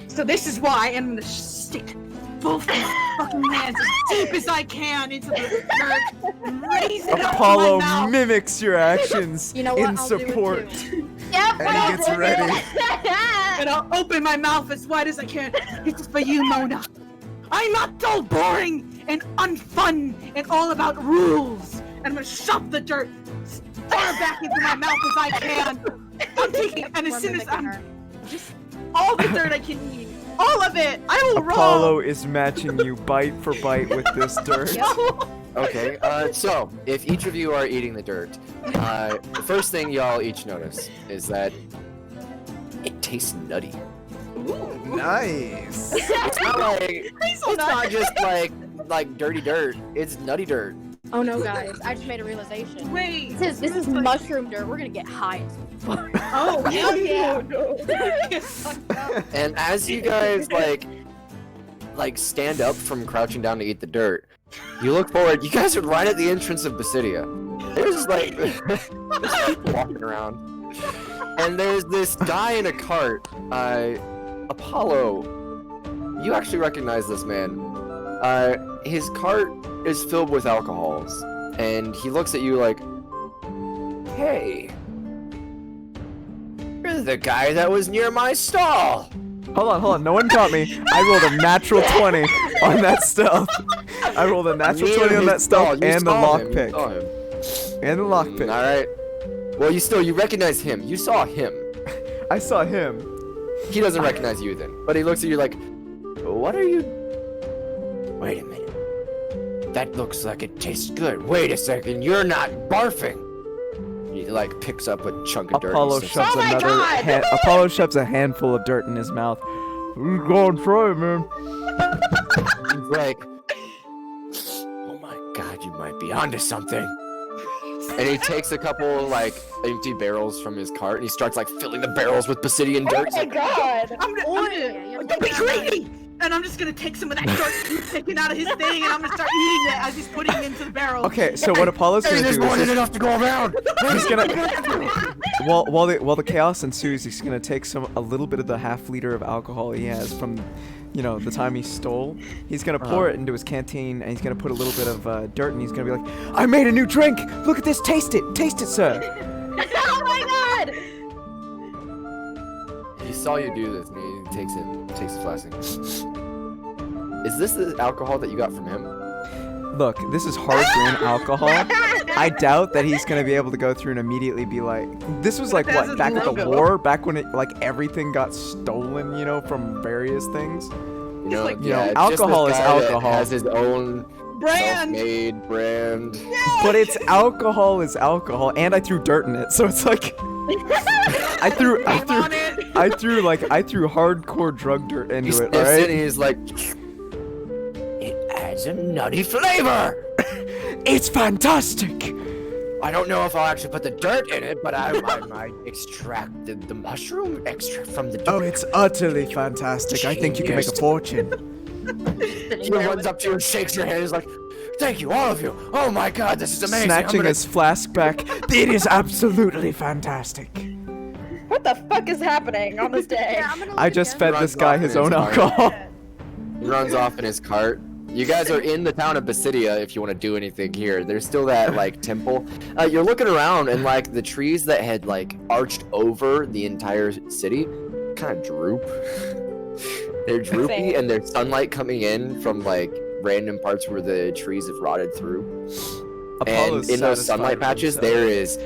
So this is why I'm gonna stick both these fucking hands as deep as I can into the dirt and raise it up to Apollo my mouth. mimics your actions You know what? in I'll do it support. too. Yep. And he gets ready. And I'll open my mouth as wide as I can. It's for you, Mona. I'm not so boring and unfun and all about rules. And I'm gonna shove the dirt far back into my mouth as I can. I'm taking, and as We're soon as mimicking I'm her. just all the dirt I can eat, all of it, I will Apollo roll. is matching you bite for bite with this dirt. Okay, so if each of you are eating the dirt, the first thing y'all each notice is that tastes nutty. Nice. It's not like it's not just like dirty dirt. It's nutty dirt. Oh no, guys! I just made a realization. Wait. This is mushroom dirt. We're gonna get high as fuck. Oh hell yeah! And as you guys like stand up from crouching down to eat the dirt, you look forward. You guys are right at the entrance of Basidia. There's like there's people walking around, and there's this guy in a cart. Apollo, you actually recognize this man. His cart is filled with alcohols, and he looks at you like, "Hey, you're the guy that was near my stall." Hold on. No one caught me. I rolled a natural 20 on that stealth. I rolled a natural 20 on that stealth and the lockpick. And the lockpick. All right. Well, you recognize him. You saw him. I saw him. He doesn't recognize you then, but he looks at you like, "What are you? Wait a minute. That looks like it tastes good. Wait a second. You're not barfing." He like picks up a chunk of dirt. Apollo and shoves Apollo shoves a handful of dirt in his mouth. Go and try it, man. He's like, "Oh my god, you might be onto something." And he takes a couple like empty barrels from his cart and he starts like filling the barrels with Basidian dirt. Oh my god! I'm gonna don't be greedy! And I'm just gonna take some of that dirt he's taking out of his thing and I'm gonna start eating it as he's putting it into the barrel. Okay, so what Apollo's gonna There's do more is than enough to go around. he's gonna while the chaos ensues, he's gonna take a little bit of the half liter of alcohol he has from, the time he stole. He's gonna pour it into his canteen and he's gonna put a little bit of dirt and he's gonna be like, "I made a new drink. Look at this. Taste it, sir." Oh my god! He saw you do this and he takes the flask. Is this the alcohol that you got from him? Look, this is hard green alcohol. I doubt that he's gonna be able to go through and immediately be like, this was like what, back at the war, back when it like everything got stolen, from various things. Alcohol is alcohol. Has his own Brand! self-made brand. But it's alcohol is alcohol, and I threw dirt in it, so it's like I threw hardcore drug dirt He into it, sniffs it alright? and he's like, "It adds a nutty flavor. It's fantastic! I don't know if I'll actually put the dirt in it, but I might extract the mushroom extract from the dirt." Oh, it's utterly fantastic. I think you can make a fortune. He runs up to you and shakes your hand. He's like, "Thank you, all of you. Oh my god, this is amazing." Snatching his flask back. It is absolutely fantastic. What the fuck is happening on this day? I just fed Runs this guy off his in own his cart. alcohol. He runs off in his cart. You guys are in the town of Basidia if you want to do anything here. There's still that like temple. You're looking around and like the trees that had like arched over the entire city kind of droop. They're droopy Same. and there's sunlight coming in from like random parts where the trees have rotted through. Apollo's And in those satisfied sunlight with patches, himself. there is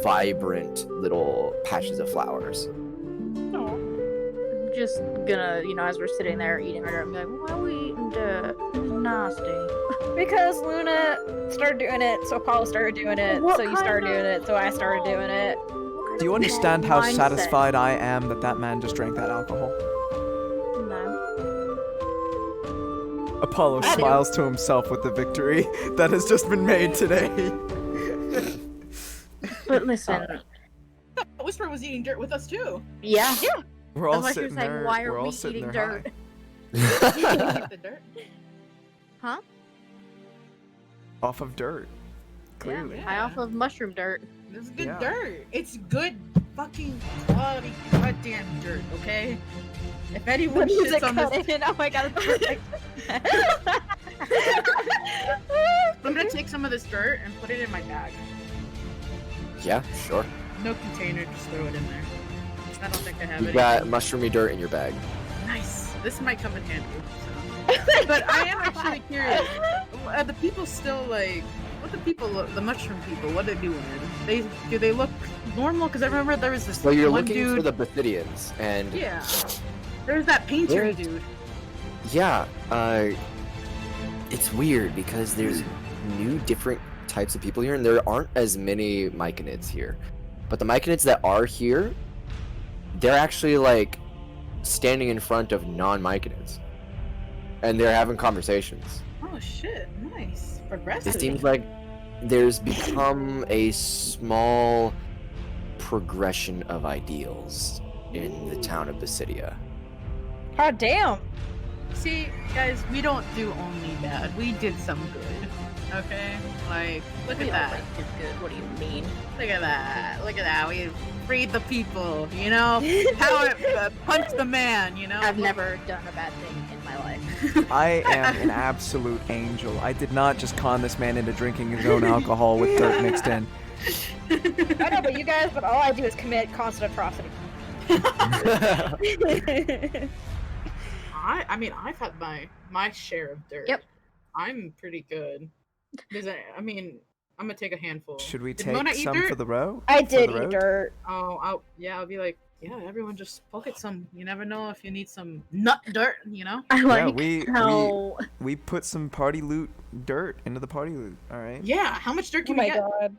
vibrant little patches of flowers. I'm just gonna, as we're sitting there eating our dirt, I'm like, why are we eating dirt? It's nasty. Because Luna started doing it, so Apollo started doing it, What so you kind started of- doing it, so I started doing it. Do you understand how Mindset. satisfied I am that man just drank that alcohol? No. Apollo I do. smiles to himself with the victory that has just been made today. But listen, Whisper was eating dirt with us too. yeah. We're all Unless you're sitting saying, there. why are we're all we sitting eating there dirt? high. Eat the dirt. Off of dirt. Clearly. Yeah. High off of mushroom dirt. This is good Yeah. dirt. It's good fucking quality goddamn dirt, okay? If anyone The music shits on this, cut in. Oh my god, it's perfect. I'm gonna take some of this dirt and put it in my bag. Yeah, sure. No container, just throw it in there. I don't think I have You it. got mushroomy dirt in your bag. Nice. This might come in handy. So. But I am actually curious. Are the people still like? What the people? The mushroom people? What are they doing? Do they look normal? Because I remember there was this So you're one looking dude. for the Bathidians, and Yeah. There's that painter Where- dude. yeah, it's weird because there's new different types of people here, and there aren't as many Myconids here. But the Myconids that are here, they're actually like standing in front of non-Myconids, and they're having conversations. Oh shit! Nice. Progressive. It seems like there's become a small progression of ideals in the town of Basidia. God damn. See, guys, we don't do only bad. We did some good. Okay? Like, look at that. Did good. What do you mean? Look at that. Look at that. We freed the people, you know? Power, punch the man, you know? I've never done a bad thing in my life. I am an absolute angel. I did not just con this man into drinking his own alcohol with dirt mixed in. I know, but you guys, but all I do is commit constant atrocity. I mean, I've had my share of dirt. Yep. I'm pretty good. Because I mean, I'm gonna take a handful. Should we Did take Mona eat some dirt? for the row? I For did the eat road? dirt. Oh, I'll be like, yeah, everyone just pocket some. You never know if you need some nut dirt, you know? I like we- how We put some party loot dirt into the party loot. All right. Yeah, how much dirt Oh can my we get? god.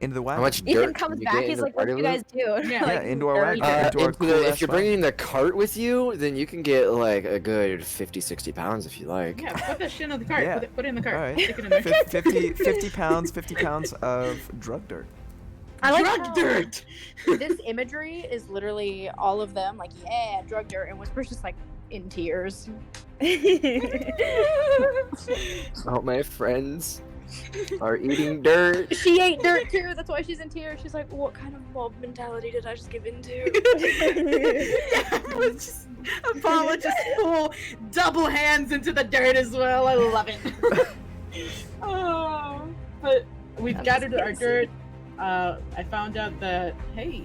Into the How wagon. much Ethan dirt comes can you back, get he's in the like, what do party you loot? guys do? Yeah. Yeah, into our dirty wagon. dirt. Into our If cool-ass you're wagon. bringing the cart with you, then you can get like a good 50-60 pounds if you like. Yeah, put that shit in the cart. Yeah. Put it in the cart. All right. Stick it in there. 50 pounds of drug dirt. I like Drug how dirt. this imagery is literally all of them like, yeah, drug dirt, and Whisper's just like in tears. Oh, my friends are eating dirt. She ate dirt too. That's why she's in tears. She's like, what kind of mob mentality did I just give into? It was just Apollo just full double hands into the dirt as well. I love it. Oh, but we've I'm gathered just our busy. dirt. I found out that hey,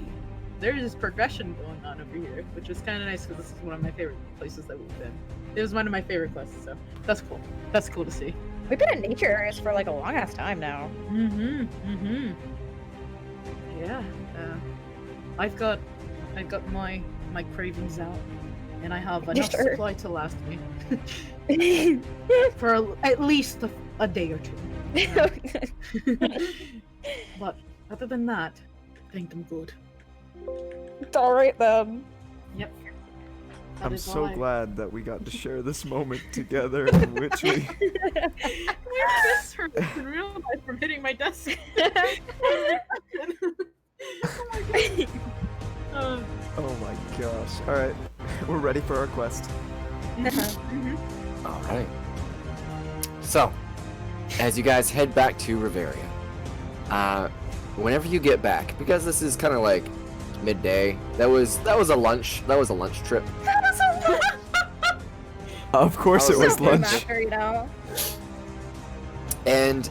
there's this progression going on over here, which was kind of nice because this is one of my favorite places that we've been. It was one of my favorite quests, so that's cool. That's cool to see. We've been in nature areas for like a long ass time now. Yeah. I've got my cravings out, and I have enough Sure. supply to last me for at least a day or two. But other than that, I think I'm good. It's alright then. Yep. That I'm is so why- glad that we got to share this moment together in which we My wrist hurts in real life from hitting my desk. Oh my god. Oh my gosh. Alright. We're ready for our quest. All right. So, as you guys head back to Riveria, whenever you get back, because this is kind of like midday, that was a lunch trip. Of course it was So lunch. Master, you know? And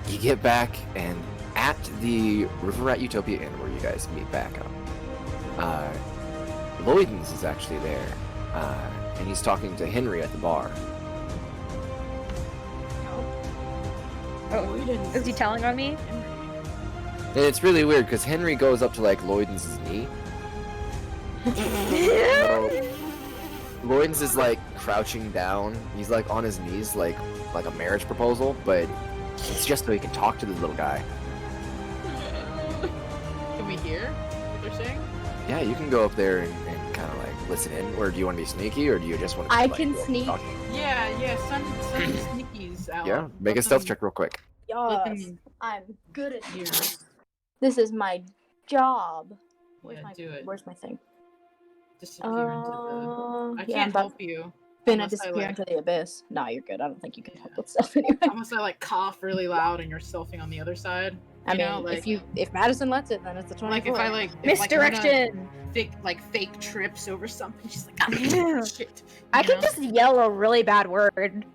you get back, and at the River at Utopia Inn, where you guys meet back up, Lloydens is actually there, and he's talking to Henry at the bar. Oh, is he telling on me? And it's really weird because Henry goes up to like Lloydens' knee. So, Lloydens is like crouching down. He's like on his knees, like a marriage proposal, but it's just so he can talk to the little guy. Can we hear what they're saying? Yeah, you can go up there and kind of like listen in, or do you want to be sneaky, or do you just want to? I like, can go sneak. talk? Yeah. Send sneakies out. Yeah, make a Let stealth them- check real quick. let Yes, them I'm good at hear. this. Is my job. Yeah, my, do it. Where's my thing? Disappear into the. I Yeah, I'm can't about help you. gonna unless I, disappear like- into the abyss. No, you're good. I don't think you can help with stuff anyway. Unless I like cough really loud and you're stealthing on the other side. I You mean, know, like- if Madison lets it, then it's a 24. Like if I like if, Misdirection! like fake trips over something, she's like, oh, shit. I you can know? just yell a really bad word.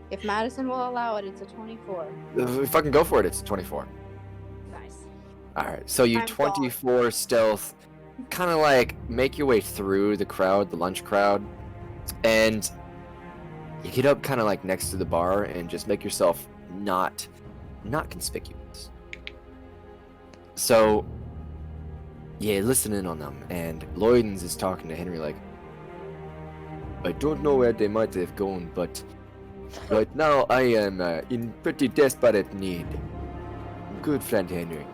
If Madison will allow it, it's a 24. Fucking go for it. It's 24. Nice. All right, so you I'm gone. 24 stealth, kind of like make your way through the crowd, the lunch crowd, and you get up kind of like next to the bar and just make yourself not conspicuous. So yeah, listen in on them, and Lloydens is talking to Henry like, I don't know where they might have gone, but right now I am in pretty desperate need. Good friend Henry.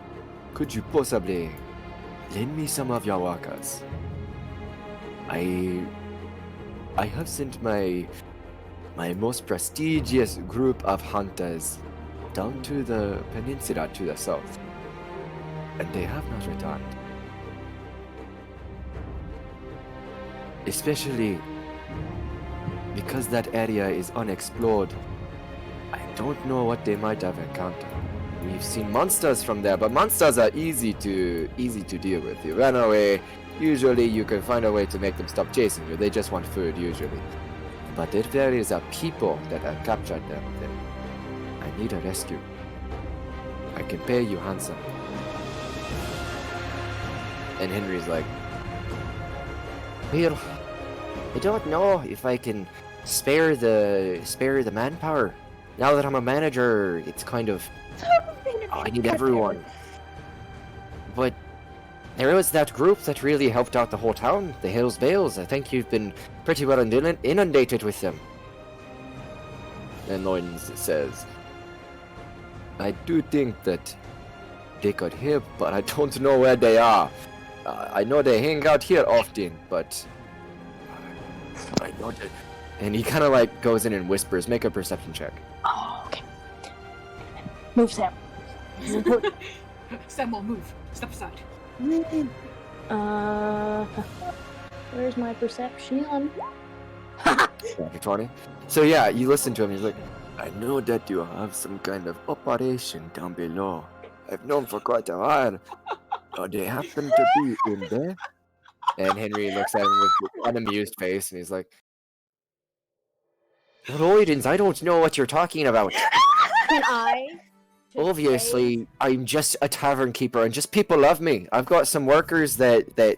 could you possibly lend me some of your workers? I have sent my most prestigious group of hunters down to the peninsula to the south, and they have not returned. Especially because that area is unexplored. I don't know what they might have encountered. We've seen monsters from there, but monsters are easy to deal with. You run away, usually you can find a way to make them stop chasing you. They just want food usually. But if there is a people that have captured them, then I need a rescue. I can pay you handsome. And Henry's like, well, I don't know if I can spare the manpower. Now that I'm a manager, it's kind of I need everyone. But there was that group that really helped out the whole town, the Hills Bales. I think you've been pretty well inundated with them. And Loins says, I do think that they could help, but I don't know where they are. I know they hang out here often, but I know that. And he kind of like goes in and whispers, make a perception check. Oh, okay. Move, Sam. Sam will move. Step aside. Where's my perception? Chapter 20. So yeah, you listen to him, he's like, I know that you have some kind of operation down below. I've known for quite a while. They happen to be in there? And Henry looks at him with an unamused face, and he's like, Roydens, I don't know what you're talking about. Can I? Obviously, I'm just a tavern keeper, and just people love me. I've got some workers that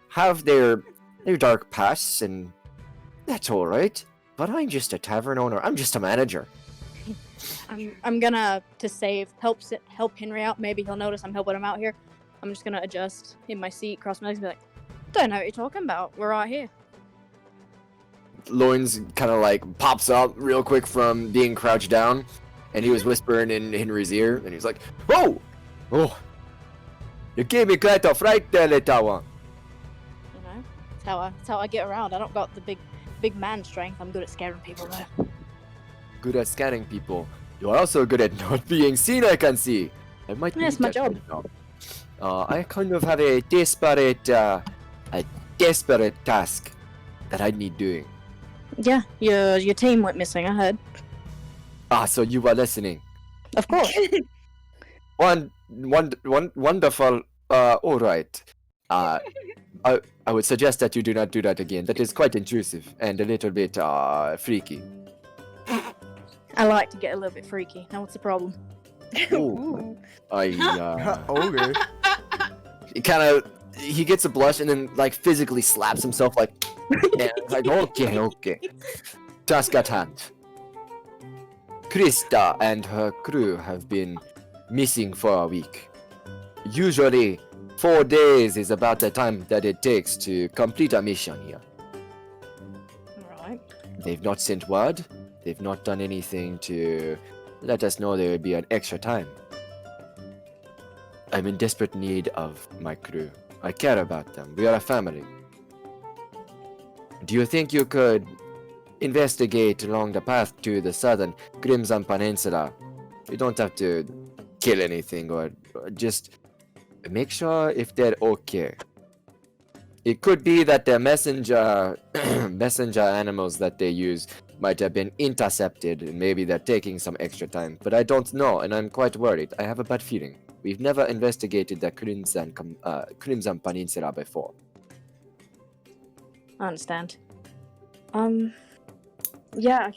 have their dark pasts, and that's all right. But I'm just a tavern owner. I'm just a manager. I'm gonna help Henry out. Maybe he'll notice I'm helping him out here. I'm just gonna adjust in my seat, cross my legs, and be like, "Don't know what you're talking about. We're right here." Loins kind of like pops up real quick from being crouched down, and he was whispering in Henry's ear, and he's like, "Whoa, oh, you gave me quite a fright there, little one." You know, that's how I get around. I don't got the big man strength. I'm good at scaring people though. Good at scanning people. You're also good at not being seen. I can see. I might. That's my job. I kind of have a desperate task that I need doing. Yeah, your team went missing. I heard. Ah, so you were listening. Of course. Wonderful. All right. I would suggest that you do not do that again. That is quite intrusive and a little bit freaky. I like to get a little bit freaky. Now, what's the problem? Ooh. Ogre. He gets a blush and then like physically slaps himself like, yeah, like okay. Task at hand. Krista and her crew have been missing for a week. Usually, 4 days is about the time that it takes to complete a mission here. Alright. They've not sent word. They've not done anything to let us know there will be an extra time. I'm in desperate need of my crew. I care about them. We are a family. Do you think you could investigate along the path to the southern Crimson Peninsula? You don't have to kill anything or just make sure if they're okay. It could be that the messenger animals that they use might have been intercepted and maybe they're taking some extra time, but I don't know and I'm quite worried. I have a bad feeling. We've never investigated the Crimson Peninsula before. I understand. Yeah,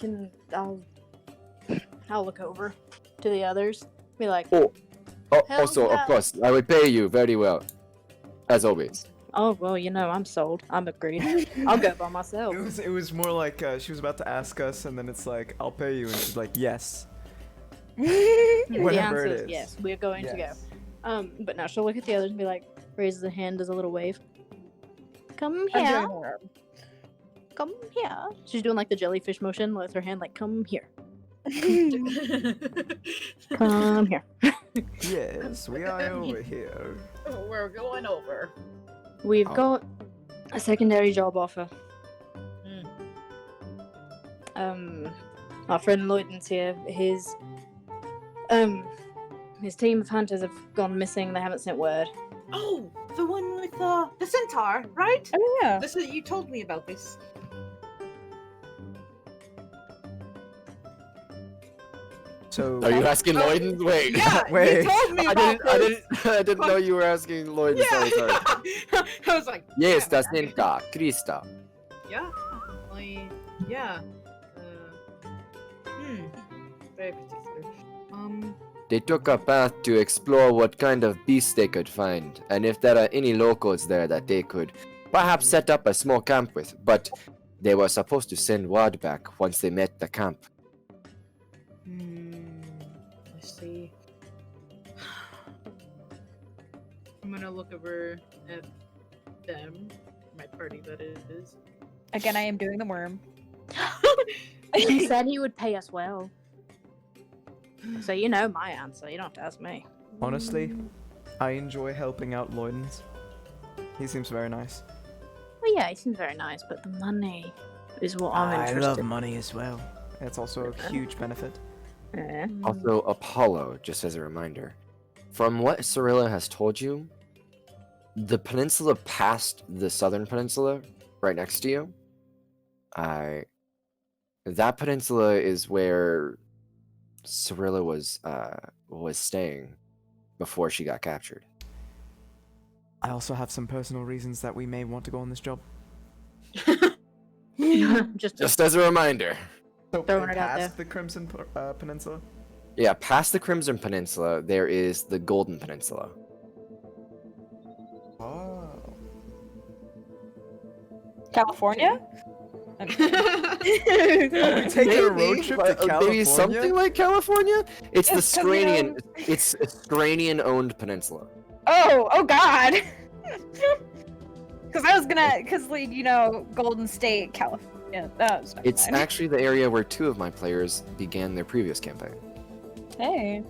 I'll look over to the others. Be like, Also, yeah. of course, I would pay you very well, as always. oh well, I'm sold. I'm agreed. I'll go by myself. It was more like she was about to ask us, and then it's like, I'll pay you, and she's like, yes. The Whatever answer it is is. yes. We're going to go. Yes. But now she'll look at the others and be like, raises a hand, does a little wave. Come I'm here. doing her. Come here. She's doing like the jellyfish motion with her hand, like, come here. Come here. Yes, we are over here. We're going over. We've Oh. got a secondary job offer. Mm. Our friend Lloyden's here. His team of hunters have gone missing. They haven't sent word. Oh, the one with the centaur, right? Oh yeah. This is, you told me about this. So Are you asking Lloydens? Wait. Yeah, Wait. you told me I about didn't know you were asking Lloydens. Yeah. Sorry. I was like, Yes, yeah, das sind da, Krista. Yeah. Like, yeah. Very particular. They took a path to explore what kind of beasts they could find, and if there are any locals there that they could perhaps set up a small camp with, but they were supposed to send word back once they met the camp. Let's see. I'm gonna look over at them, my party that is. Again, I am doing the worm. He said he would pay us well. So you know my answer. You don't have to ask me. honestly, I enjoy helping out Lloydens. He seems very nice. Well, yeah, he seems very nice, but the money is what I'm I interested love money as well. It's also a huge benefit. in. Also, Apollo, just as a reminder, from what Cirilla has told you, the peninsula past the southern peninsula, right next to you, that peninsula is where Cirilla was staying before she got captured. I also have some personal reasons that we may want to go on this job. Just as a reminder. So, Throwing it out past there. the Crimson Peninsula? Yeah, past the Crimson Peninsula, there is the Golden Peninsula. Oh. California? Are we taking a road trip to California? Maybe something like California? It's the It's 'cause, you know- Stranian. It's a Stranian-owned peninsula. Oh God. Because I was gonna, like, you know, Golden State, California. That was It's fine. actually the area where 2 of my players began their previous campaign. Hey.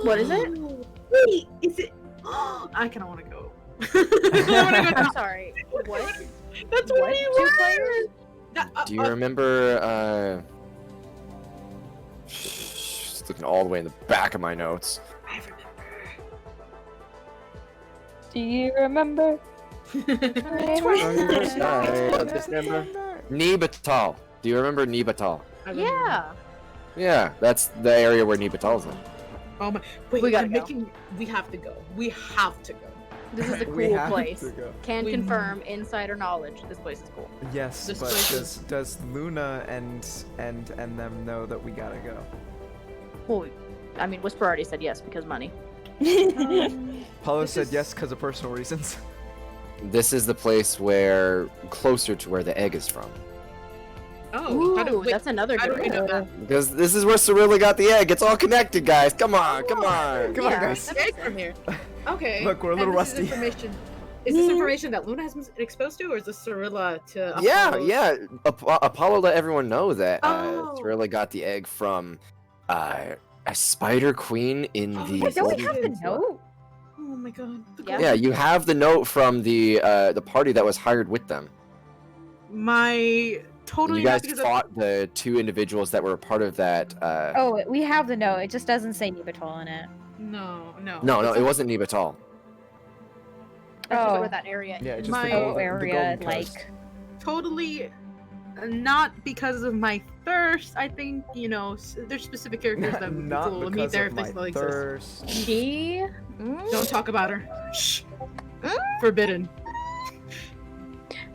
What is it? Wait, is it? I kind of want to go. I wanna go I'm now. sorry. What? That's What? where you 2 were. players? Do you remember? Just looking all the way in the back of my notes. I remember. Do you remember? Nibatal. Do you remember Nibatal? I remember. Yeah. Yeah, that's the area where Nibatal's in. Oh my! Wait, We gotta I'm go. making. We have to go. We have to go. This is a We cool have place. to go. Can We- confirm insider knowledge. This place is cool. Yes, This but place does Luna and them know that we gotta go? Well, I mean, Whisper already said yes because money. Paulo This said is- yes because of personal reasons. This is the place where closer to where the egg is from. Oh, how do, Ooh, wait, that's another how good do we know that? Because this is where Cirilla got the egg. It's all connected, guys. Come on, come on. Come on, Yeah, guys. that The makes egg from here. Okay. Look, we're a and little this rusty. Is this information that Luna has been exposed to, or is this Cirilla to? Yeah, Apollo? yeah. Apollo let everyone know that Oh. Cirilla got the egg from a spider queen in Oh, the. wait, Don't we Golden have the Peninsula. note? Oh my god. The Yeah. Yeah, you have the note from the party that was hired with them. My totally You not guys because of- fought the 2 individuals that were a part of that. Oh, we have the note. It just doesn't say Nibatol in it. No. No, It's it a- wasn't Nibatal. That's just Oh. where that area Yeah, is. just My- the golden, Oh, the area, golden like. coast. Totally not because of my thirst. I think, you know, there's specific characters that Not will meet because there of if they my still exist. thirst. She. Don't talk about her. Shh. Mm. Forbidden.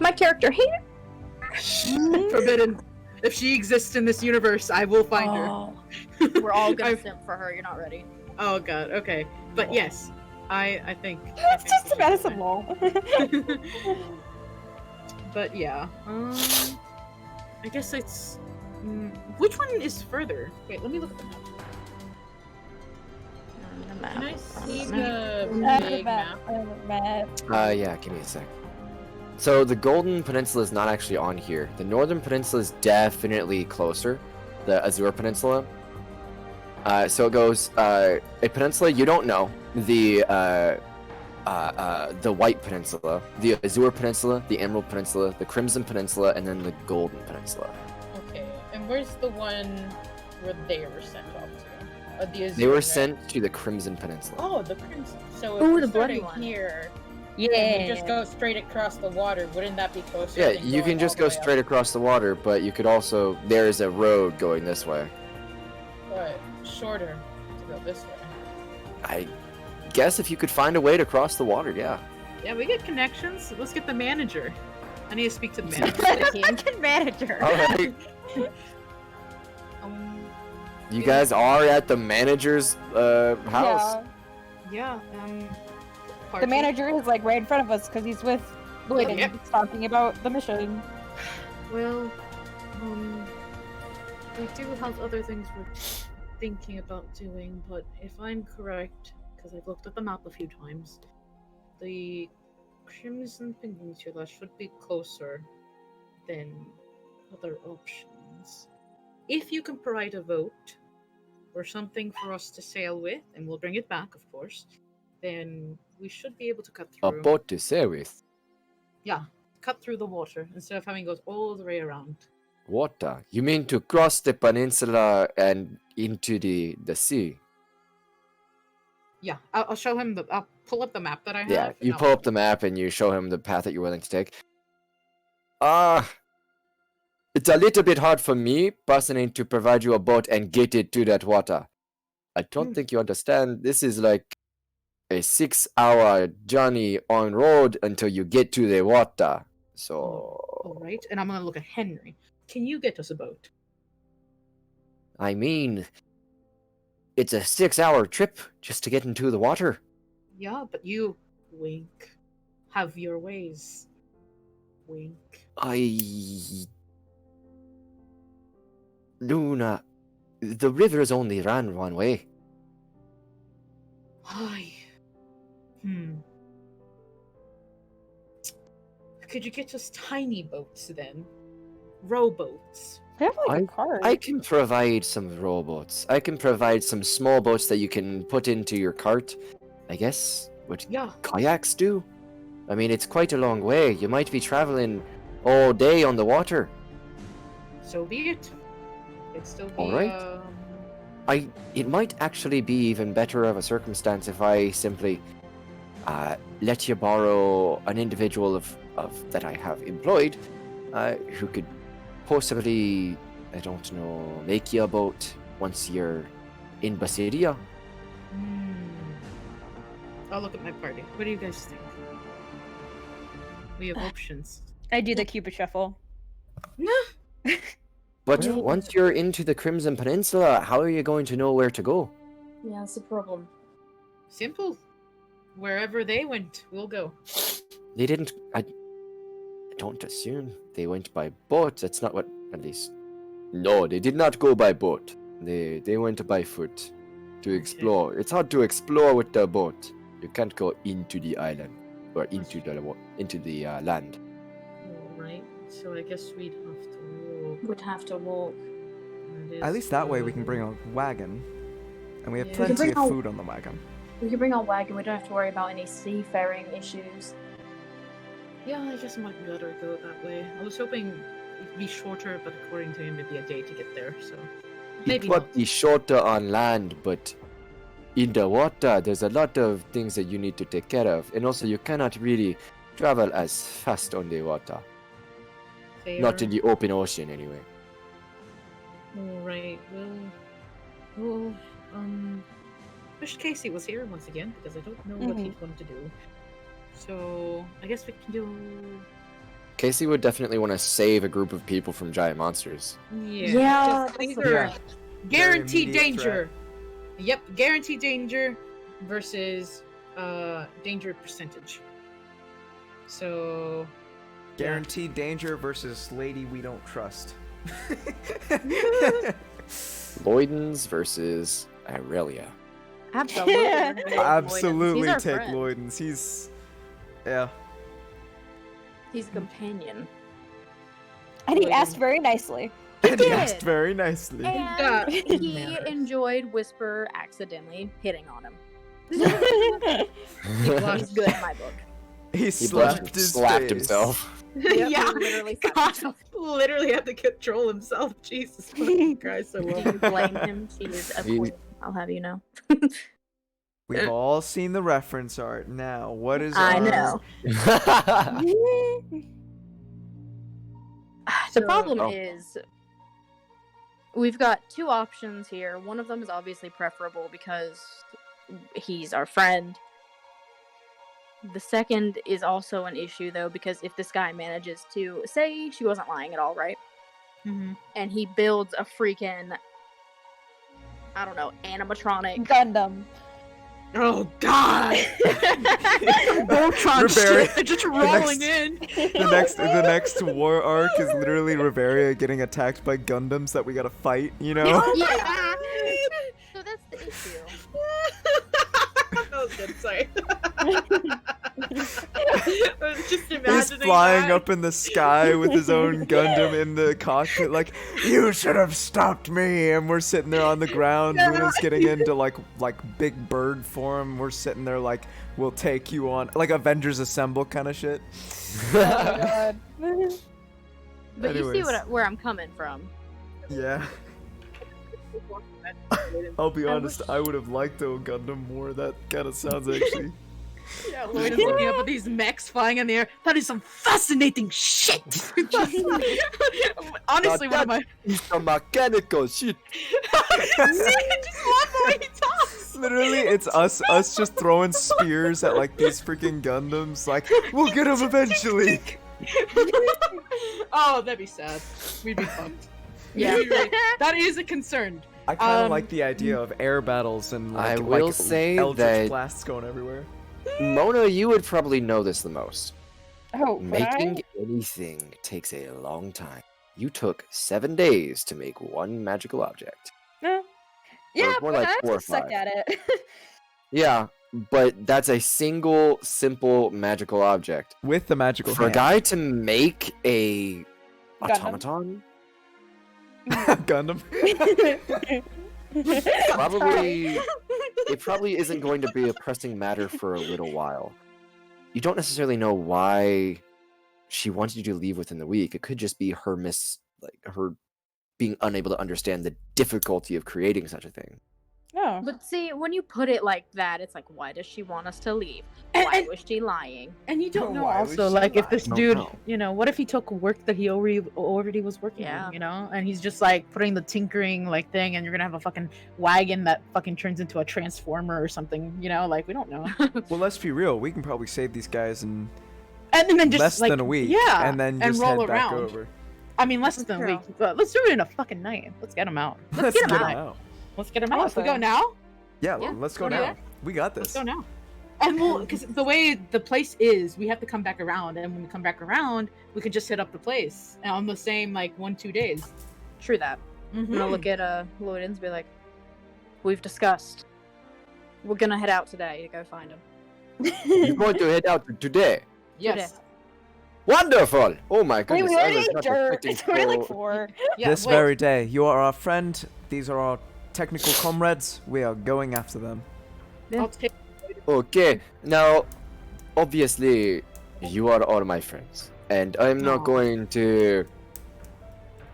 My character here. Forbidden. If she exists in this universe, I will find her. Oh. We're all gonna I've- simp for her. You're not ready. Oh god, okay. But yes, I think. It's just a medicine wall. But yeah. I guess it's. Which one is further? Wait, let me look at the map. Can I see the big map? Yeah, give me a sec. So the Golden Peninsula is not actually on here. The Northern Peninsula is definitely closer. The Azure Peninsula. So it goes a peninsula you don't know, the White Peninsula, the Azure Peninsula, the Emerald Peninsula, the Crimson Peninsula, and then the Golden Peninsula. Okay, and where's the one where they were sent off to? The Azure, They were right? sent to the Crimson Peninsula. Oh, the Crimson. So if Ooh, we're the bloody starting one. here, Yeah. and we just go straight across the water, wouldn't that be closer? Yeah, than you going can just all go the way up? straight across the water, but you could also, there's a road going this way. But shorter to go this way. I guess if you could find a way to cross the water, yeah. Yeah, we get connections. Let's get the manager. I need to speak to the manager. Good manager. Alright, um, you guys are at the manager's house. Yeah. yeah. The Party. manager is like right in front of us because he's with Lloyd and Yep. he's talking about the mission. Well, we do have other things we're thinking about doing, but if I'm correct, because I've looked at the map a few times, the Crimson Peninsula should be closer than other options. If you can provide a vote or something for us to sail with, and we'll bring it back, of course, then we should be able to cut A through. boat to sail with. Yeah, cut through the water instead of having to go all the way around. Water? You mean to cross the peninsula and into the sea? Yeah, I'll show him I'll pull up the map that I have. Yeah, and you I'll- pull up the map and you show him the path that you're willing to take. It's a little bit hard for me, personally, to provide you a boat and get it to that water. I don't think you understand. This is like a 6-hour journey on road until you get to the water. So, All right, and I'm gonna look at Henry. Can you get us a boat? I mean, it's a 6-hour trip just to get into the water. Yeah, but you, wink, have your ways. Wink. Luna, the rivers only ran one way. Hi. Could you get us tiny boats then? Rowboats. They have like a card. I can provide some rowboats. I can provide some small boats that you can put into your cart. I guess what Yeah. kayaks do. I mean, it's quite a long way. You might be traveling all day on the water. So be it. It'd still be. All right. It might actually be even better of a circumstance if I simply let you borrow an individual of that I have employed, who could possibly, I don't know, make you a boat once you're in Basidia. I'll look at my party. What do you guys think? We have options. I do the Cupid shuffle. But Well- once you're into the Crimson Peninsula, how are you going to know where to go? Yeah, that's the problem. Simple. Wherever they went, we'll go. They didn't. I don't assume they went by boat. That's not what. At least. No, they did not go by boat. They went by foot to explore. It's hard to explore with the boat. You can't go into the island or into the land. Alright, so I guess we'd have to walk. Would have to walk. At least that way we can bring a wagon. And we have Yeah. We can plenty bring of a- food on the wagon. We can bring our wagon. We don't have to worry about any seafaring issues. Yeah, I guess it might be better to go that way. I was hoping it'd be shorter, but according to him, it'd be a day to get there, so maybe It not. would be shorter on land, but in the water, there's a lot of things that you need to take care of, and also you cannot really travel as fast on the water. Not in the open ocean, anyway. Alright, well, wish Casey was here once again, because I don't know what he'd want to do. So, I guess we can do... Casey would definitely want to save a group of people from giant monsters. Yeah, just that's these the are thing. guaranteed immediate danger. Yep, guaranteed danger versus danger percentage. So Guaranteed danger versus lady we don't trust. Lloydens versus Aurelia. Absolutely. Absolutely He's our take friend. Lloydens. He's... Yeah. He's a companion. And he Lloyd. asked very nicely. And he did. asked very nicely. And he Manners. enjoyed Whisper accidentally hitting on him. blushed. He's good in my book. He He slapped blushed, his slapped face. himself. Yep, Yeah. he literally slapped God, himself. literally had to control himself. Jesus fucking Christ, I Do love you it. blame him? She is a He- queen. I'll have you know. We've all seen the reference art. Now, what is I our... know. The problem Oh. is we've got two options here. One of them is obviously preferable because he's our friend. The second is also an issue though, because if this guy manages to say she wasn't lying at all, right? Mhm. And he builds a freaking, I don't know, animatronic. Gundam. Oh God! Voltron Ribery- shit, they're just the rolling next- in. The next war arc is literally Riveria getting attacked by Gundams that we gotta fight, you know? Yeah. So that's the issue. That was good. Sorry. I was just imagining He's flying that. up in the sky with his own Gundam in the cockpit, like, you should have stopped me! And we're sitting there on the ground, Luna's getting into, like big bird form, we're sitting there like, we'll take you on, like Avengers Assemble kind of shit. Oh my god. But you see Anyways. where I'm coming from. Yeah. I'll be I honest, I would have liked the Gundam more. That kind of sounds actually... Yeah, Lloyd is looking up at these mechs flying in the air. That is some fascinating shit. Honestly, one of my. It's a mechanical shit. Just love the way he talks. Literally, it's us just throwing spears at like these freaking Gundams. Like, we'll get him eventually. Oh, that'd be sad. We'd be fucked. Yeah. That is a concern. I kind of Um, like the idea of air battles and like, I will like say eldritch that- blasts going everywhere. Mona, you would probably know this the most. Oh, Making anything takes a long time. You took 7 days to make one magical object. Yeah, more but like I 4 or just suck 5. at it. Yeah, but that's a single, simple magical object. With the magical For a hand. guy to make a Gundam. automaton, Gundam. probably it probably isn't going to be a pressing matter for a little while. You don't necessarily know why she wanted you to leave within the week. It could just be her her being unable to understand the difficulty of creating such a thing. No. But see, when you put it like that, it's like, why does she want us to leave? And- Why and- was she lying? And you don't know Why was also, she like, if this lying? dude, Don't know. you know, what if he took work that he already was working Yeah. on, you know? And he's just, like, putting the tinkering, like, thing, and you're gonna have a fucking wagon that fucking turns into a transformer or something, you know? Like, we don't know. Well, let's be real. We can probably save these guys in And then just, less like, than a week. Yeah. And then and just roll head back around. over. I mean, less That's than a true. week, but let's do it in a fucking night. Let's get him out. Let's get 'em get 'em out. Let's get him out. If we go Awesome. now, Yeah, Yeah, let's go let's go now. now. We got let's this. go now. And we'll, because the way the place is, we have to come back around. And when we come back around, we can just hit up the place on the same, like, 1-2 days. True that. I'm gonna look at Lloyd and be like, we've discussed. We're gonna head out today to go find him. You're going to head out today. Yes. Wonderful! Oh my Wait, goodness! we I already was ate not dirt. expecting It's already like so- 4. Yeah, This wait. very day, you are our friend. These are our technical comrades. We are going after them. I'll take. Okay, now, obviously, you are all my friends, and I'm not Aw. going to.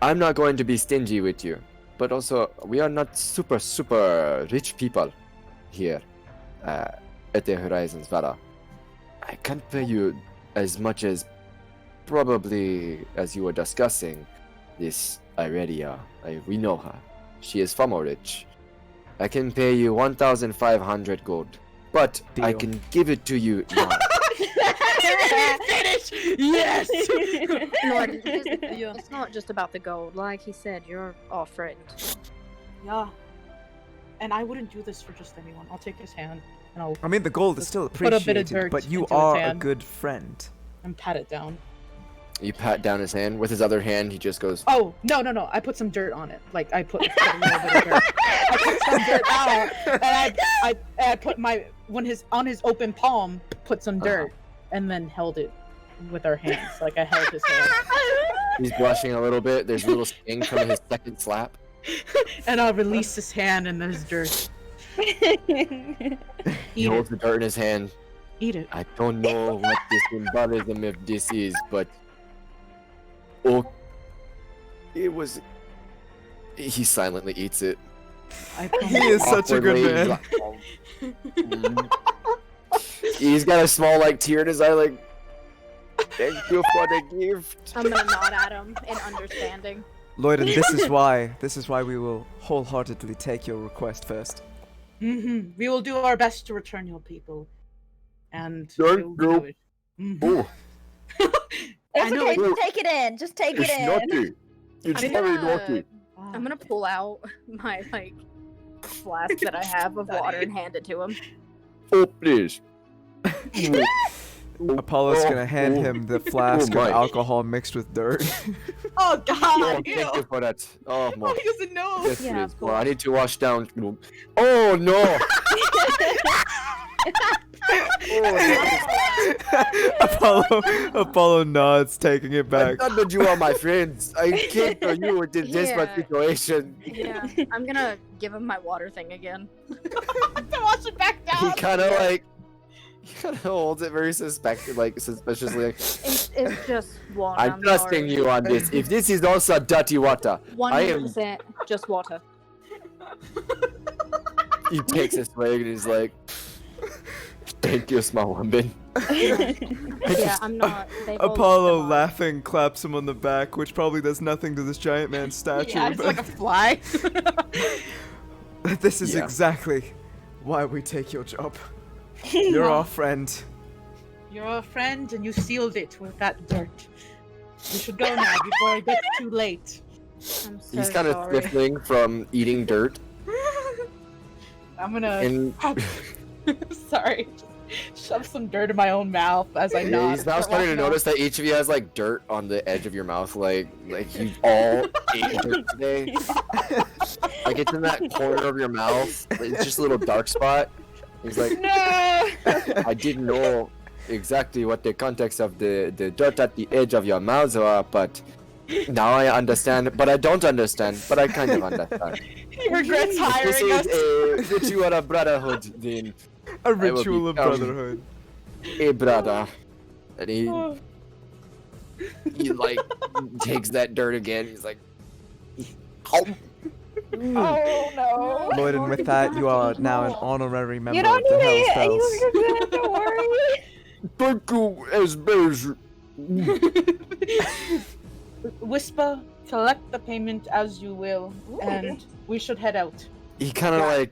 I'm not going to be stingy with you, but also we are not super rich people here at the Horizons Vara. I can't pay you as much as probably as you were discussing this Irelia. We know her. She is far more rich. I can pay you 1,500 gold, but I Deal. can give it to you now. Finish! Yes! Lloyd, Yeah. it's not just about the gold. Like he said, you're our friend. Yeah. And I wouldn't do this for just anyone. I'll take his hand and I'll I mean, the gold is still Put a bit of appreciated, dirt but you into his are a hand. good friend. and pat it down. You pat down his hand. With his other hand, he just goes, Oh, no. I put some dirt on it. Like, I put a little bit of dirt. I put some dirt out, and I put on his open palm, put some dirt, and then held it with our hands. Like, I held his hand. He's blushing a little bit. There's a little sting from his second slap. And I'll release his hand and there's dirt. He Eat holds it. the dirt in his hand. Eat it. I don't know what the symbolism of this is, but oh, it was. He silently eats it. I He is such a good Awkwardly, man. he's like, he's got a small like tear in his eye, like, thank you for the gift. I'm gonna nod at him in understanding. Lloyd, this is why we will wholeheartedly take your request first. We will do our best to return your people. And Thank we will do you. it. Mhm. Oh, I It's know okay. it- Just take it in. Just take it's it in. naughty. It's I'm very gonna- naughty. I'm gonna pull out my like flask that I have of water and hand it to him. Oh, please. Apollo's gonna hand Oh, him the flask of my. alcohol mixed with dirt. Oh Oh, God! thank you for that. Oh, Oh, my. he doesn't know. Yes, Yeah, please. of Well, I course. need to wash down. Oh no! Apollo nods, taking it I back. thought that you are my friends. I came to you with this desperate Yeah. situation. Yeah, I'm gonna give him my water thing again. To wash it back down. He kind of like, he kind of holds it very suspiciously. Like, It's just water. I'm trusting you on this. If this is also dirty water, I am. 100% just water. He takes a swig and he's like, "Thank you, small woman." Yeah, I'm not. They both Apollo, am I. laughing, claps him on the back, which probably does nothing to this giant man's stature. Yeah, it's like a fly. but this is Yeah. exactly why we take your job. You're our friend. You're a friend, and you sealed it with that dirt. We should go now before it gets too late. I'm so He's kind of sorry. sniffling from eating dirt, I'm gonna. and Sorry. Shove some dirt in my own mouth as I nod. he's now starting to notice that each of you has like dirt on the edge of your mouth, like you all ate dirt today. Like it's in that corner of your mouth. It's just a little dark spot. He's like, No. I didn't know exactly what the context of the dirt at the edge of your mouth are, but now I understand. But I don't understand. But I kind of understand. He regrets This hiring is us. a ritual of brotherhood, then A will ritual of become- brotherhood. a brother. And Oh. he like takes that dirt again. He's like, oh. Oh no. Lloyd, and with that, you are now an honorary member You don't of the need Hell's it. Bells. You're good. Don't worry. Thank you, as Whisper, collect the payment as you will, and we should head out. He kind of like,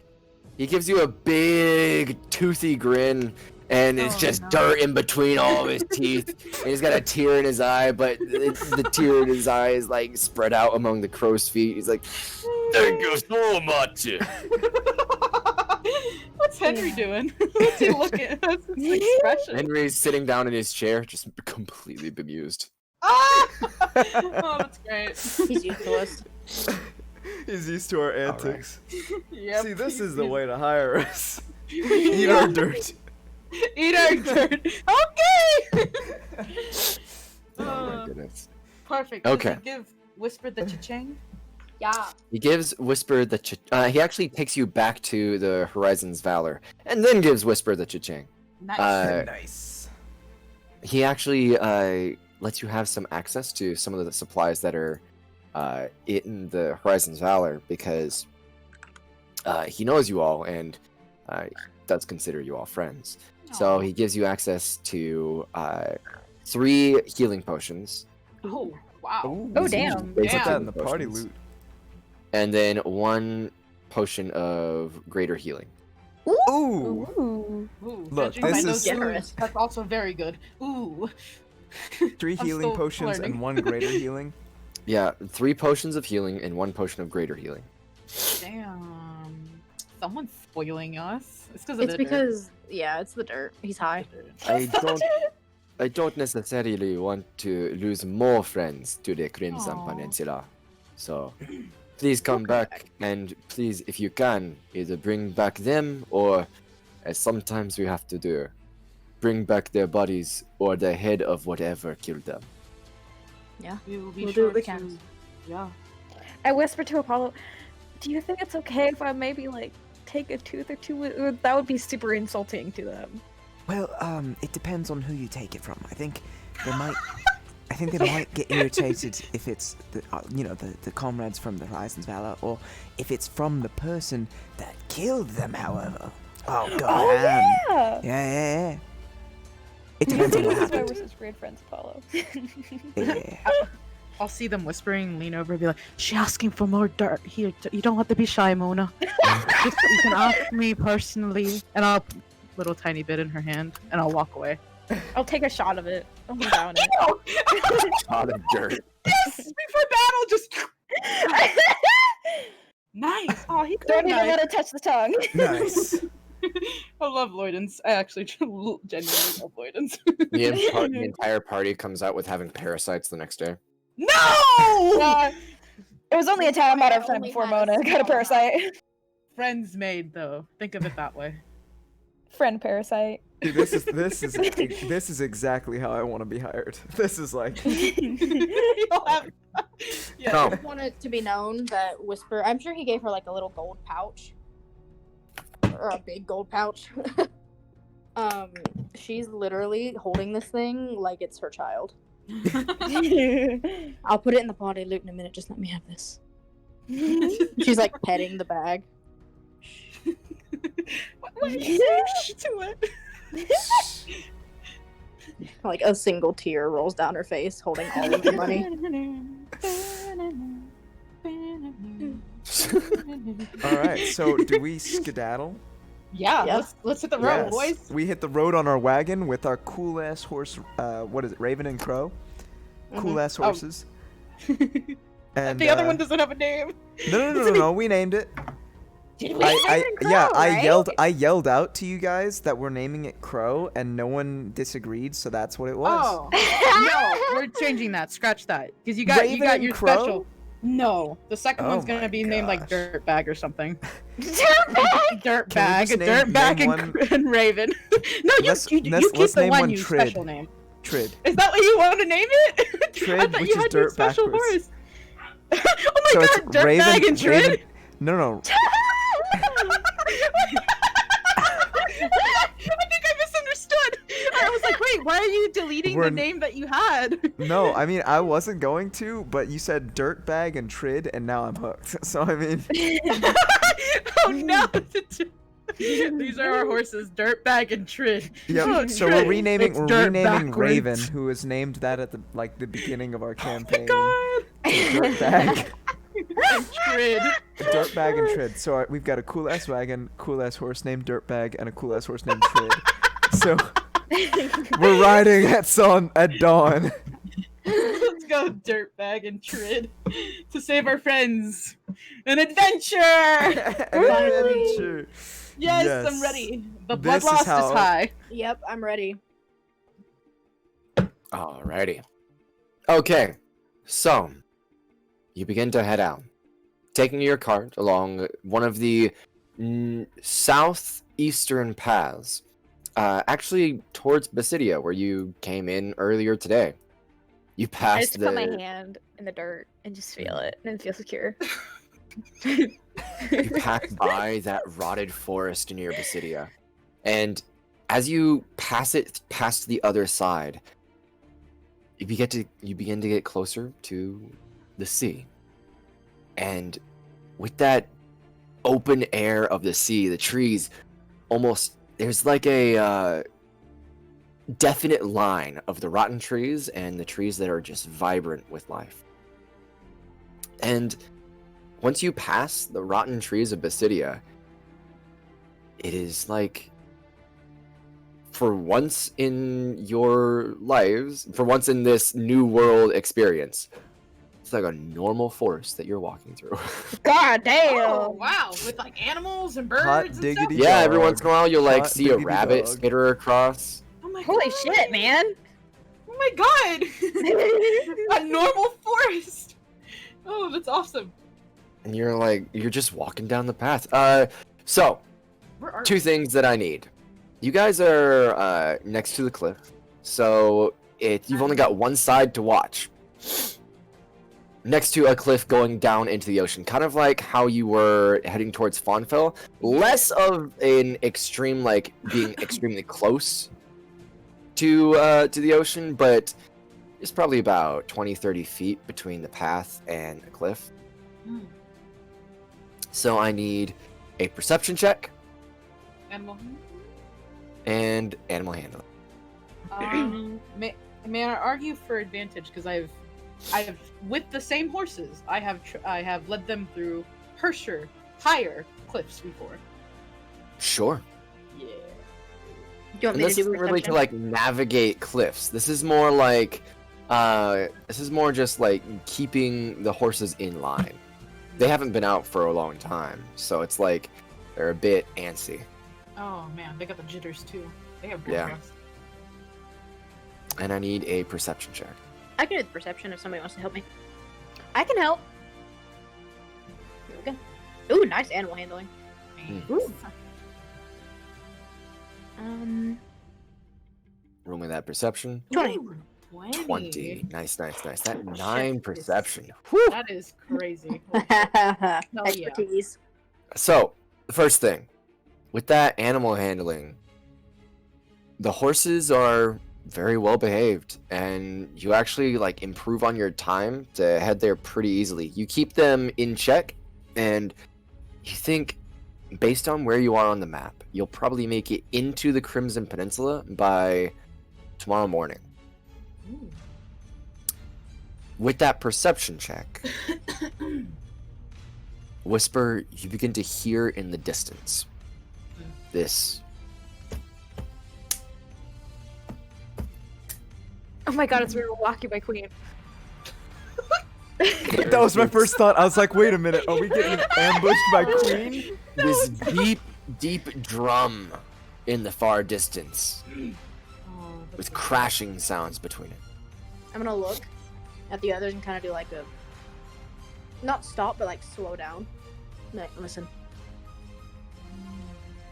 he gives you a big toothy grin, and it's Oh, just no. dirt in between all of his teeth. And he's got a tear in his eye, but the tear in his eye is like spread out among the crow's feet. He's like, thank you so much. What's Henry doing? What's he looking? What's his expression? Henry's sitting down in his chair, just completely bemused. Ah! Oh, that's great. He's used to us. He's used to our antics. Yep, See, this he's- is the he's- way to hire us. Eat our dirt. Eat our dirt. Okay. Oh my goodness. Perfect. Okay. Does he give Whisper the cha-ching? Yeah. He gives Whisper the he actually takes you back to the Horizon's Valor, and then gives Whisper the cha-ching. Nice. Nice. He actually lets you have some access to some of the supplies that are in the Horizon's Valor, because he knows you all and does consider you all friends. So he gives you access to 3 healing potions. Oh, wow. Ooh, Oh, we damn. should Put Damn. that in the party Potions. loot. And then 1 potion of greater healing. Ooh. Ooh. Ooh, Look, judging by this those is- Generous. That's also very good. Ooh. 3 I'm healing still potions learning. and 1 greater healing. Yeah, 3 potions of healing and 1 potion of greater healing. Damn. Someone's spoiling us. It's because of It's the because, yeah, it's the dirt. He's high. I don't necessarily want to lose more friends to the Crimson Aw. Peninsula. So please come back, and please, if you can, either bring back them, or as sometimes we have to do, bring back their bodies or the head of whatever killed them. Yeah. We will be We'll do sure what we to. can. Yeah. I whispered to Apollo, "Do you think it's okay if I maybe like take a tooth or two? That would be super insulting to them." Well, it depends on who you take it from. I think they might get irritated if it's the comrades from the Horizons Valor, or if it's from the person that killed them. However, oh god, Oh yeah. yeah. It depends on what This is why happened. we're such great friends, Apollo. Yeah. I'll see them whispering, lean over, and be like, "She asking for more dirt. Here, you don't have to be shy, Mona. Just, you can ask me personally." And I'll put a little tiny bit in her hand, and I'll walk away. I'll take a shot of it. I'll be down it. Shot of dirt. Yes, before battle, just nice. Oh, he Don't did even nice. let it touch the tongue. Nice. I love Lloydens. I actually genuinely love Lloydens. The entire party comes out with having parasites the next day. No! It was only a matter of time Only before had a Mona got a small parasite. Friends made though. Think of it that way. Friend parasite. Dude, this is exactly how I want to be hired. This is like You'll have... Yeah. No. I just want it to be known that Whisper. I'm sure he gave her like a little gold pouch, or a big gold pouch. She's literally holding this thing like it's her child. I'll put it in the body loot in a minute. Just let me have this. She's like petting the bag. Why are you saying shh to it? Like a single tear rolls down her face, holding all of the money. all right. So do we skedaddle? Yeah, Yeah. let's hit the road, boys. We hit the road on our wagon with our cool ass horse. What is it? Raven and Crow. Cool ass Oh. horses. And The other one doesn't have a name. No. We named it. Did we? I yelled out to you guys that we're naming it Crow, and no one disagreed, so that's what it was. Oh no, we're changing that. Scratch that, because you got Raven and your Crow? special. No, the second Oh one's gonna my be named like gosh. Dirtbag or something. Dirtbag! Dirtbag, just Dirtbag, name and Raven. No, Let's- you let's keep the name one one you Trid. special name. Trid. Is that what you want to name it? I Trid, thought which you is had your dirt special backwards. horse. Oh my So god, it's Dirtbag Raven. and Trid. Raven. No. I think I misunderstood. I was like, wait, why are you deleting We're the n- name that you had? No, I mean I wasn't going to, but you said Dirtbag and Trid, and now I'm hooked. So I mean, Oh no! These are our horses, Dirtbag and Trid. yep. Oh, So Trid. we're renaming It's dirt Raven, backwards. who was named that at the beginning of our campaign. God. Dirtbag. And Trid. Dirtbag and Trid. So we've got a cool ass wagon, cool ass horse named Dirtbag, and a cool ass horse named Trid. So we're riding at dawn. Let's go, Dirtbag and Trid, to save our friends. An adventure! An adventure. Yes, I'm ready. The This is blood loss how- is high. Yep, I'm ready. Alrighty. Okay, so you begin to head out, taking your cart along one of the southeastern paths, actually towards Basidia, where you came in earlier today. You I passed just the. put my hand in the dirt and just feel it and feel secure. You pass by that rotted forest near Basidia, and as you pass it past the other side, you begin to get closer to the sea. And with that open air of the sea, the trees almost there's like a definite line of the rotten trees and the trees that are just vibrant with life. And once you pass the rotten trees of Basidia, it is like, for once in your lives, for once in this new world experience, it's like a normal forest that you're walking through. God damn! Oh, wow, with like animals and birds Hot and diggity. stuff? Yeah, every dog. once in a while you'll like Hot see a diggity rabbit dog. skitter across. Oh my Holy God. shit, man! Oh my god! A normal forest! Oh, that's awesome. And you're just walking down the path. So, Where are two things that I need. You guys are next to the cliff, so you've only got one side to watch. next to a cliff going down into the ocean, kind of like how you were heading towards Fawnfell. Less of an extreme, like being extremely close to the ocean, but it's probably about 20-30 feet between the path and a cliff. Hmm. So I need a perception check Animal. and animal handling. May I argue for advantage because I have with the same horses I have led them through higher cliffs before. Sure. Yeah. Do you want And me this to do isn't really to perception? like navigate cliffs. This is more like this is more just like keeping the horses in line. They haven't been out for a long time, so it's like they're a bit antsy. Oh man, they got the jitters too. They have Yeah. breakfast. And I need a perception check. I can do the perception if somebody wants to help me. I can help. Here we go. Ooh, nice animal handling. Ooh. Roll me that perception. 20. Ooh, 20. Nice. That Shit, 9 this- perception. That is crazy. Holy shit. yeah. Expertise. So, the first thing, with that animal handling, the horses are very well behaved, and you actually like improve on your time to head there pretty easily. You keep them in check, and you think, based on where you are on the map, you'll probably make it into the Crimson Peninsula by tomorrow morning. Ooh. With that perception check, Whisper, you begin to hear in the distance this. Oh my god, it's Milwaukee by Queen. That was my first thought. I was like, wait a minute, are we getting ambushed by Queen? This deep drum in the far distance Oh, that's with so crashing sounds between it. I'm gonna look at the others and kind of do like a not stop, but like slow down. Like, listen.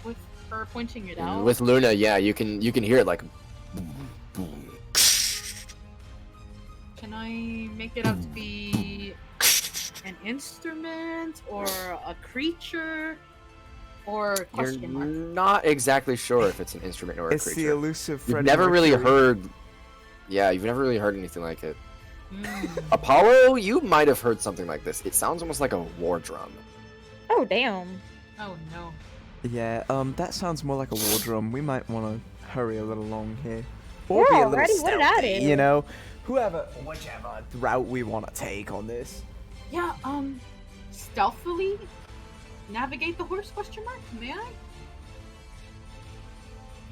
With her pointing it And out. with Luna, yeah, you can hear it like boom, boom. Can I make it out to be an instrument or a creature or You're question mark? not exactly sure if it's an instrument or a It's the creature. elusive You've Freddie never really Mercury. heard. Yeah, you've never really heard anything like it. Mm. Apollo, you might have heard something like this. It sounds almost like a war drum. Oh damn. Oh no. Yeah, that sounds more like a war drum. We might want to hurry a little along here. We're be a already little winning out of stealthy, here. you know? Whichever route we want to take on this. Yeah, stealthily navigate the horse question mark? May I?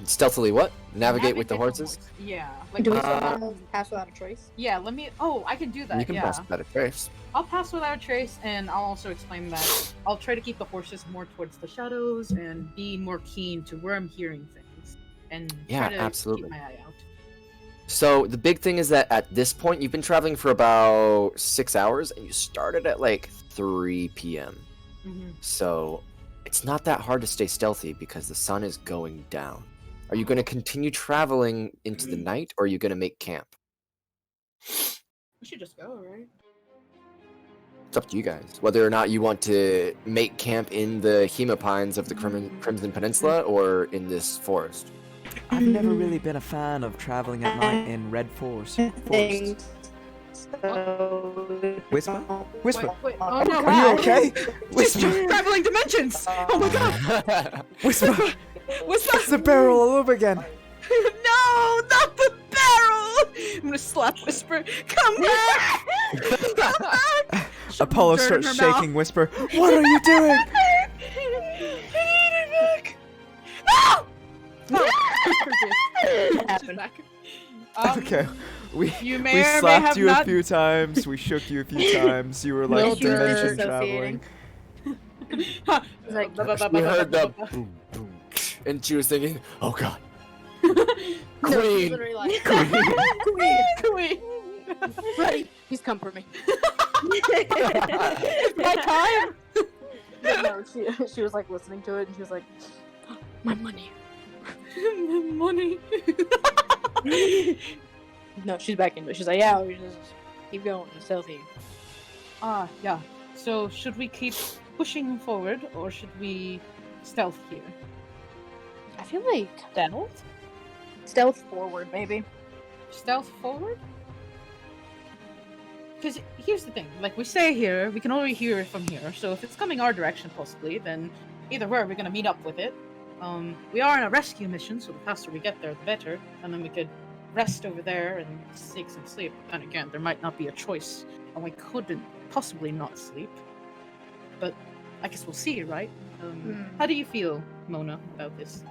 Stealthily, what? Navigate with the horses? horse. Yeah. Like Do we Uh, still pass without a trace? yeah, let me I can do that, You can yeah. pass without a trace. I'll pass without a trace, and I'll also explain that I'll try to keep the horses more towards the shadows and be more keen to where I'm hearing things, and Yeah, try to absolutely. keep my eye out. So the big thing is that at this point, you've been traveling for about 6 hours, and you started at like 3 p.m. Mm-hmm. So it's not that hard to stay stealthy because the sun is going down. Are you going to continue traveling into the night, or are you going to make camp? We should just go, right? It's up to you guys. Whether or not you want to make camp in the Hemopines of the Crimson Peninsula or in this forest. I've never really been a fan of traveling at night in red forests. Think so. Whisper? Whisper? Wait, oh no! Are you okay? Whisper! Traveling dimensions! Oh my god! Whisper! What's It's the barrel all over again. No, not the barrel! I'm gonna slap Whisper. Come back! Come back! Apollo Dirt in starts her shaking. Whisper, what are you doing? I need it back. No! What happened? Okay, we You may we or may slapped have you not. a few times. We shook you a few times. You were like Little dimension dirt. traveling. Huh. It's like, We heard the boom, boom, and she was thinking, "Oh God, no, she's Queen, literally like, Queen. Freddie, please come for me. My time. But no, she was like listening to it and she was like, my money. Money. No, she's back into it. She's like, yeah, we just Keep going, stealthy. Yeah. So should we keep pushing forward, or should we stealth here? I feel like Stealth? stealth forward, maybe. Stealth forward? Because here's the thing, like we say here, we can only hear it from here. So if it's coming our direction, possibly, then either way, we're gonna meet up with it. We are on a rescue mission, so the faster we get there, the better. And then we could rest over there and take some sleep. But then again, there might not be a choice, and we couldn't possibly not sleep. But I guess we'll see, right? How do you feel, Mona, about this?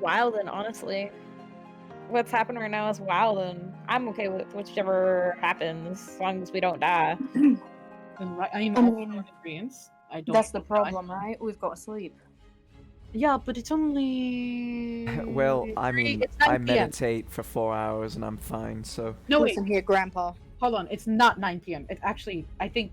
Wild and honestly. What's happening right now is wild, and I'm okay with whichever happens, as long as we don't die. Then, right, I'm I also mean, in agreement. I don't. That's the think I- problem, right? We've got to sleep. Yeah, but it's only. Well, I mean, it's 9 I PM. meditate for 4 hours and I'm fine, so... No, wait. Listen here, Grandpa. Hold on. It's not 9 p.m. It actually, I think,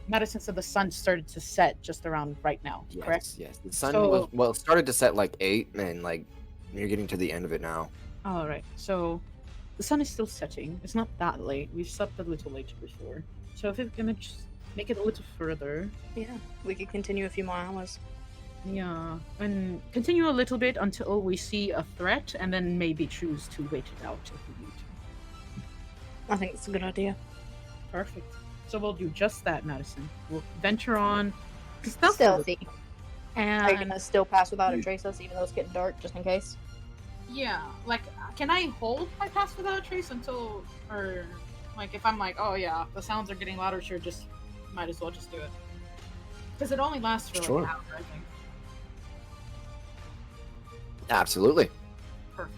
Madison said the sun started to set just around right now. Yes, Correct. yes. The sun So- was it started to set like 8, and like you're getting to the end of it now. All right. So, the sun is still setting. It's not that late. We slept a little later before. So if it's gonna just make it a little further, Yeah, we could continue a few more hours. yeah, and continue a little bit until we see a threat, and then maybe choose to wait it out if we need to. I think it's a good idea. Perfect. So we'll do just that, Madison. We'll venture on stealthily, Stealthy. Are you and gonna still pass without a trace us, even though it's getting dark, just in case? yeah, like, can I hold my pass without a trace until, or like, if I'm like, oh yeah, the sounds are getting louder, sure, just might as well just do it, because it only lasts for like Sure. an hour, I think. Absolutely. Perfect.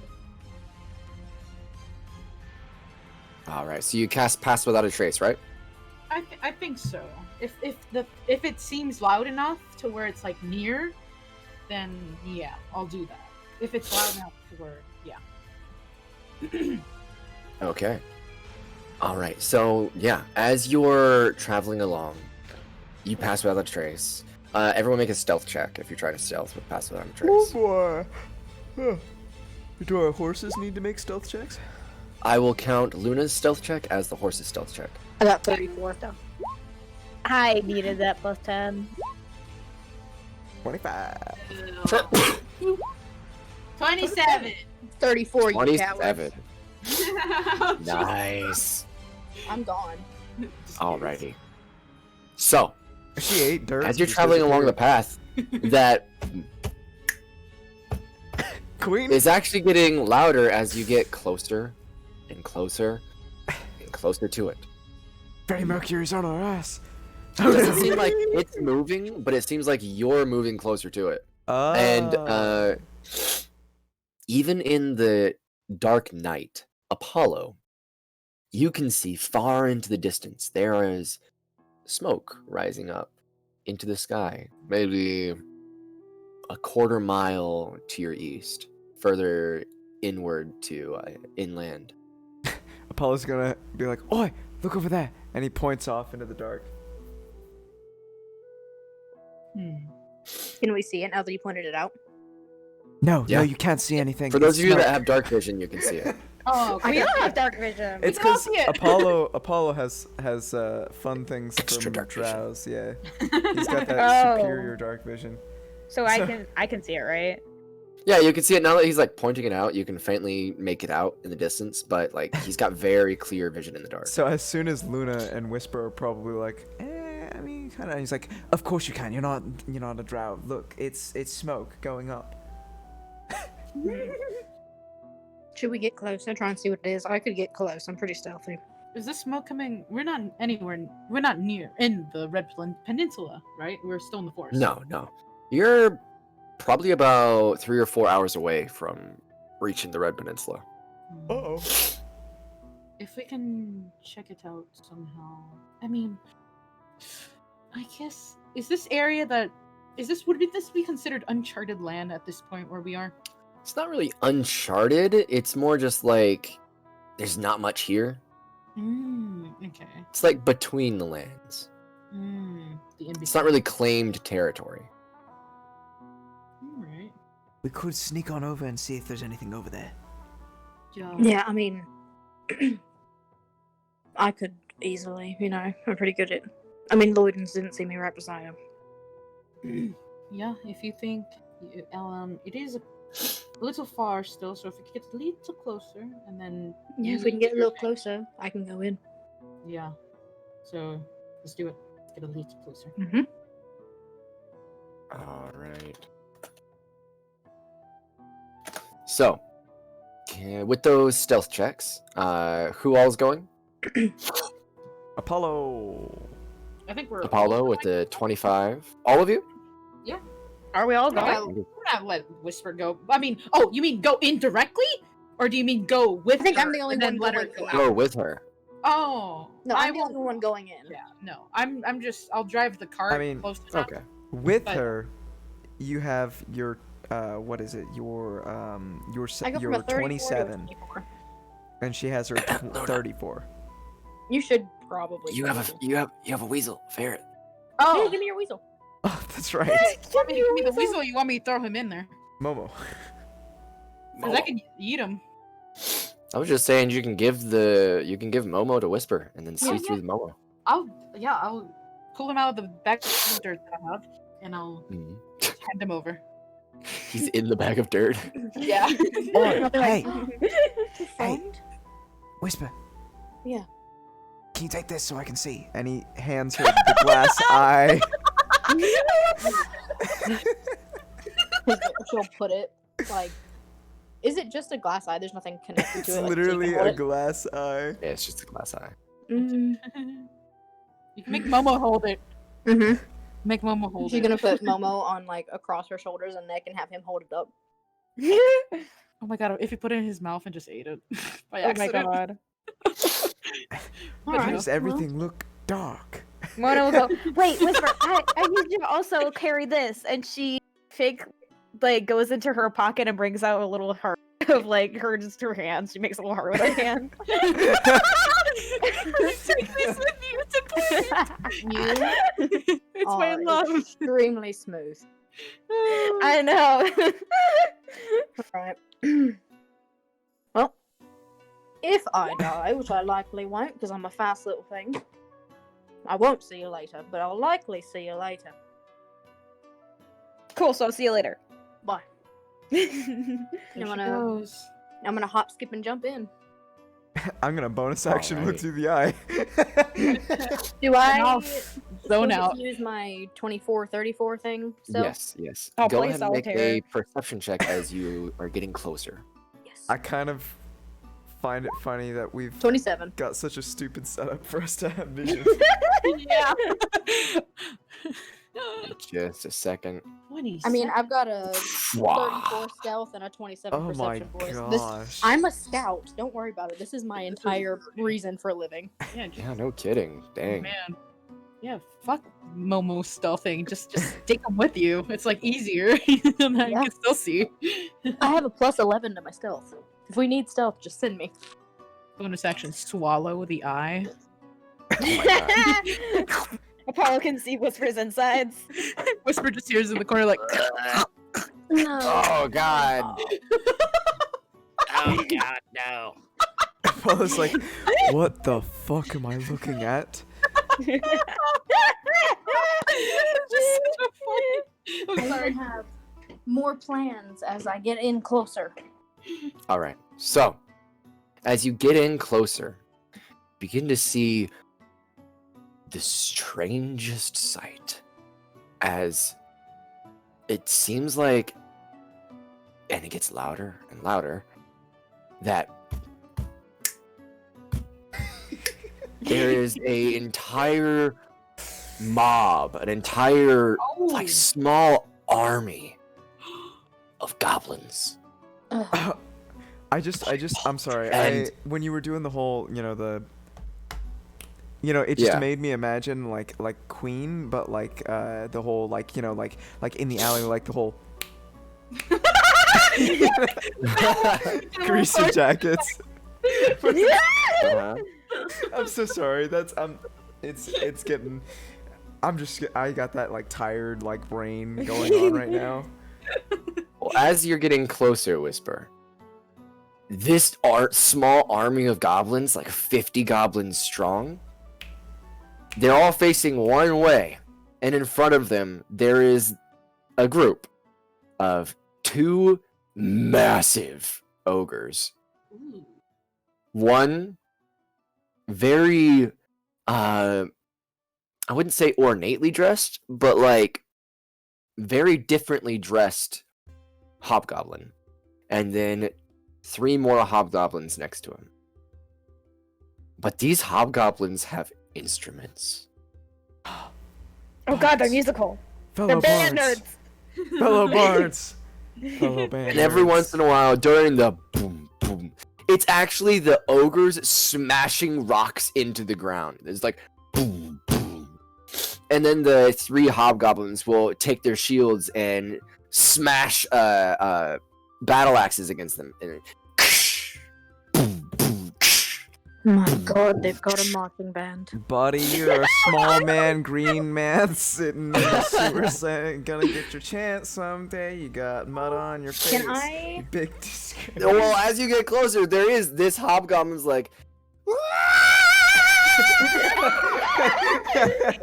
All right. So you cast Pass Without a Trace, right? I think so. If it seems loud enough to where it's like near, then yeah, I'll do that. If it's loud enough to where, yeah. Okay. All right. So yeah, as you're traveling along, you pass without a trace. Everyone make a stealth check if you're trying to stealth with Pass Without a Trace. boy! Do our horses need to make stealth checks? I will count Luna's stealth check as the horse's stealth check. I got 34. I needed that plus 10. 25. 27. 34, you coward. 27. Nice. I'm gone. Alrighty. So, She ate dirt. as you're Just traveling along the disappeared. path, that Queen? is actually getting louder as you get closer and closer and closer to it. Freddie Mercury's on our ass. It doesn't seem like it's moving, but it seems like you're moving closer to it. And even in the dark night, Apollo, you can see far into the distance. There is smoke rising up into the sky, maybe a quarter mile to your east, further inward to inland. Apollo's gonna be like, "Oi, look over there," and he points off into the dark. Can we see it now that you pointed it out? No, Yeah. no, you can't see anything. For those It's of you that smoke. have dark vision, you can see it. Oh, We okay. don't have dark vision. It's can all because see it. Apollo has fun things Extra from dark vision. Drows. Yeah, he's got that Oh. superior dark vision. So I can see it, right? Yeah, you can see it now that he's like pointing it out. You can faintly make it out in the distance, but like he's got very clear vision in the dark. So as soon as Luna and Whisper are probably like, I mean, kind of. He's like, "Of course you can. You're not a Drow. Look, it's smoke going up." Should we get closer, try and see what it is? I could get close. I'm pretty stealthy. Is this smoke coming? We're not anywhere. We're not near in the Red Peninsula, right? We're still in the forest. No, no. You're probably about 3 or 4 hours away from reaching the Red Peninsula. Oh. If we can check it out somehow. I mean, I guess would this be considered uncharted land at this point where we are? It's not really uncharted. It's more just like there's not much here. Okay. It's like between the lands. The in It's not really claimed territory. Alright. We could sneak on over and see if there's anything over there. Yeah. Yeah, I mean, I could easily, I'm pretty good at. I mean, Lloydens didn't see me right beside him. Yeah, if you think, it is a little far still. So if you could get a little closer, and then Yeah, if we can get a little closer, I can go in. yeah. So let's do it. Let's get a little closer. Mm-hmm. All right. So, with those stealth checks, who all's going? Apollo. I think we're Apollo with the 25. All of you? Are we all We're not, going? we're not let Whisper go. I mean, oh, you mean go indirectly, or do you mean go with? I think her I'm the only and then one let her going go in. Go out? with her. Oh, No, I I'm the won't- only one going in. Yeah, no, I'm just. I'll drive the cart I mean, close enough. Okay. With But- her, you have your what is it? Your I go from your a 34 to a 27, 24. and she has her 34. You should probably. You go have with a you have a weasel ferret. Yeah, Oh, give me your weasel. Oh, that's right. give me the weasel. You want me to throw him in there? Momo. Because I can eat him. I was just saying you can give Momo to Whisper and then see Yeah, through the Momo. I'll pull him out of the back of the dirt that I have, and I'll Mhm. hand him over. He's in the bag of dirt. Yeah. Oh, hey, Friend? Whisper. Yeah. Can you take this so I can see? And he hands her the glass eye. She'll put it like. Is it just a glass eye? There's nothing connected It's to it. literally like, a glass eye. Yeah, it's just a glass eye. Mm-hmm. You can make Momo hold it. Make Momo hold She's it. gonna put Momo on like across her shoulders and neck and have him hold it up. Oh my god! If you put it in his mouth and just ate it by Oh my accident. god. Why Alright, does everything look dark? Mona will go, wait, Whisper, I need you to also carry this. And she goes into her pocket and brings out a little heart of just her hands. She makes a little heart with her hand. Take this with you to You It's my are love. extremely smooth. I know. Alright. Well, if I die, which I likely won't because I'm a fast little thing, I won't see you later, but I'll likely see you later. Cool, so I'll see you later. Bye. There I'm she gonna, goes. I'm gonna hop, skip, and jump in. I'm gonna bonus action look Alright. through the eye. Do I I'll zone still out. use my 24-34 thing? Still? Yes. I'll Go play ahead and make solitaire. a perception check as you are getting closer. Yes. I kind of find it funny that we've 27. got such a stupid setup for us to have vision. Yeah. Just a second. 20. I mean, I've got a Wow. 34 stealth and a 27 Oh my perception voice. gosh. I'm a scout. Don't worry about it. This is my entire reason for living. Yeah, Yeah, no kidding. Dang. man. Yeah, fuck Momo stealthing. Just take them with you. It's like easier, and I Yeah. can still see. I have a plus 11 to my stealth. If we need stealth, just send me. Bonus action: swallow the eye. Apollo can see Whisper's insides. Whisper just hears in the corner like. No. Oh god. Oh god, no. Apollo's like, what the fuck am I looking at? Just so funny. I'm I sorry. even have more plans as I get in closer. All right. So, as you get in closer, begin to see the strangest sight as it seems like, and it gets louder and louder, that there is a entire mob, an entire like small army of goblins. Ugh. I'm sorry. And- When you were doing the whole, it just Yeah. made me imagine like Queen, but like the whole like in the alley, like the whole greaser jackets. Uh-huh. I'm so sorry. It's getting. I got that like tired like brain going on right now. Well, as you're getting closer, Whisper, this small army of goblins, like 50 goblins strong, they're all facing one way, and in front of them there is a group of 2 massive ogres. Ooh. One very I wouldn't say ornately dressed, but like very differently dressed hobgoblin, and then 3 more hobgoblins next to him. But these hobgoblins have instruments. Oh god, they're musical. Fellow They're band bards. nerds. Fellow bards. Fellow band And every nerds. once in a while, during the boom, boom, it's actually the ogres smashing rocks into the ground. It's like boom, boom. And then the 3 hobgoblins will take their shields and smash battle axes against them. And boom, boom, My god, they've got a marching band. Buddy, you're a small man, green man, sitting in the sewer saying, gonna get your chance someday. You got mud on your face. Can I? You big disgrace. well, as you get closer, there is this hobgoblin's like,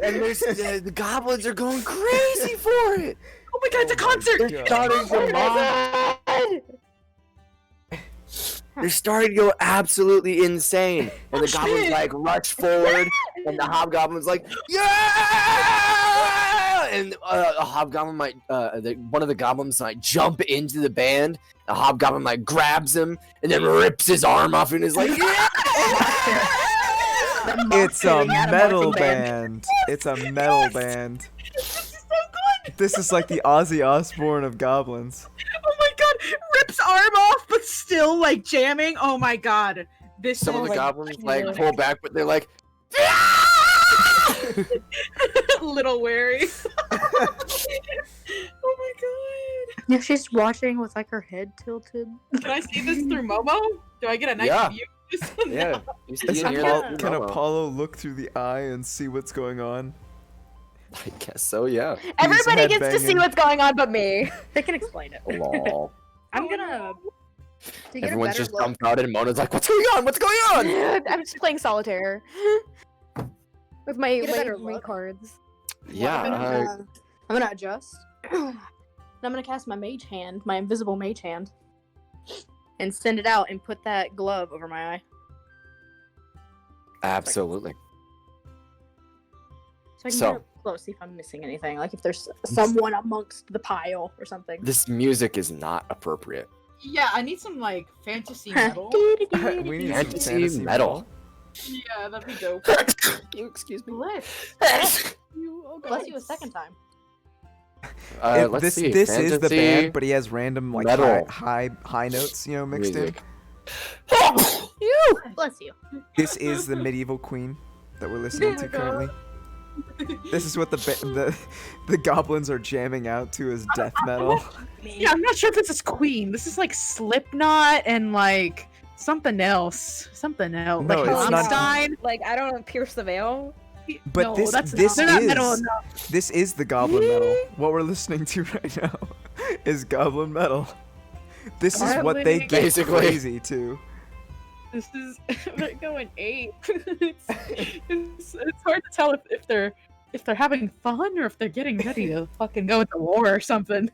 and the goblins are going crazy for it. Oh my god, it's a concert! They're starting to mob. They're starting to go absolutely insane, and the goblins shit. like rush forward, and the hobgoblin's like, yeah! And a hobgoblin might, one of the goblins might jump into the band. The hobgoblin like grabs him and then rips his arm off and is like, yeah! It's a metal band. It's a metal band. This is like the Ozzy Osbourne of goblins. Oh my god, rips arm off, but still like jamming. Oh my god, this Some of is the goblins like pull back, but they're like, a little wary. Oh my god. Yeah, she's watching with like her head tilted. Can I see this through Momo? Do I get a nice Yeah. view of this? yeah. You see Is and hear Apollo- that? can No. Apollo look through the eye and see what's going on? I guess so, yeah. Everybody gets to see headbanging. what's going on but me. They can explain it. Lol. I'm gonna. To get Everyone's a better just look, dumbfounded, and Mona's like, what's going on? What's going on? I'm just playing solitaire. With my Get a better my look. cards. Yeah, I'm gonna adjust. And I'm gonna cast my mage hand, my invisible mage hand, and send it out and put that glove over my eye. absolutely. So I can So- get up close, see if I'm missing anything. Like if there's someone amongst the pile or something. This music is not appropriate. Yeah, I need some like fantasy metal. We need some Fantasy fantasy metal. Yeah, that'd be dope. You excuse me. Bless you. Oh, Bless you a guys. second time. Let's this see. this is the Fantasy band, but he has random like metal high notes, you know, mixed music. Bless you. in. This is the medieval queen that we're listening to currently. This is what the goblins are jamming out to as death metal. Yeah, I'm not sure if this is Queen. This is like Slipknot and like something else. Something else. No, like it's not- Rammstein. Like I don't know, Pierce the Veil. But No, this that's this not, they're not metal is enough. this is the goblin metal. What we're listening to right now is goblin metal. This is what they Alright, get basically. crazy to. This is they're going ape. It's hard to tell if they're having fun or if they're getting ready to fucking go into war or something.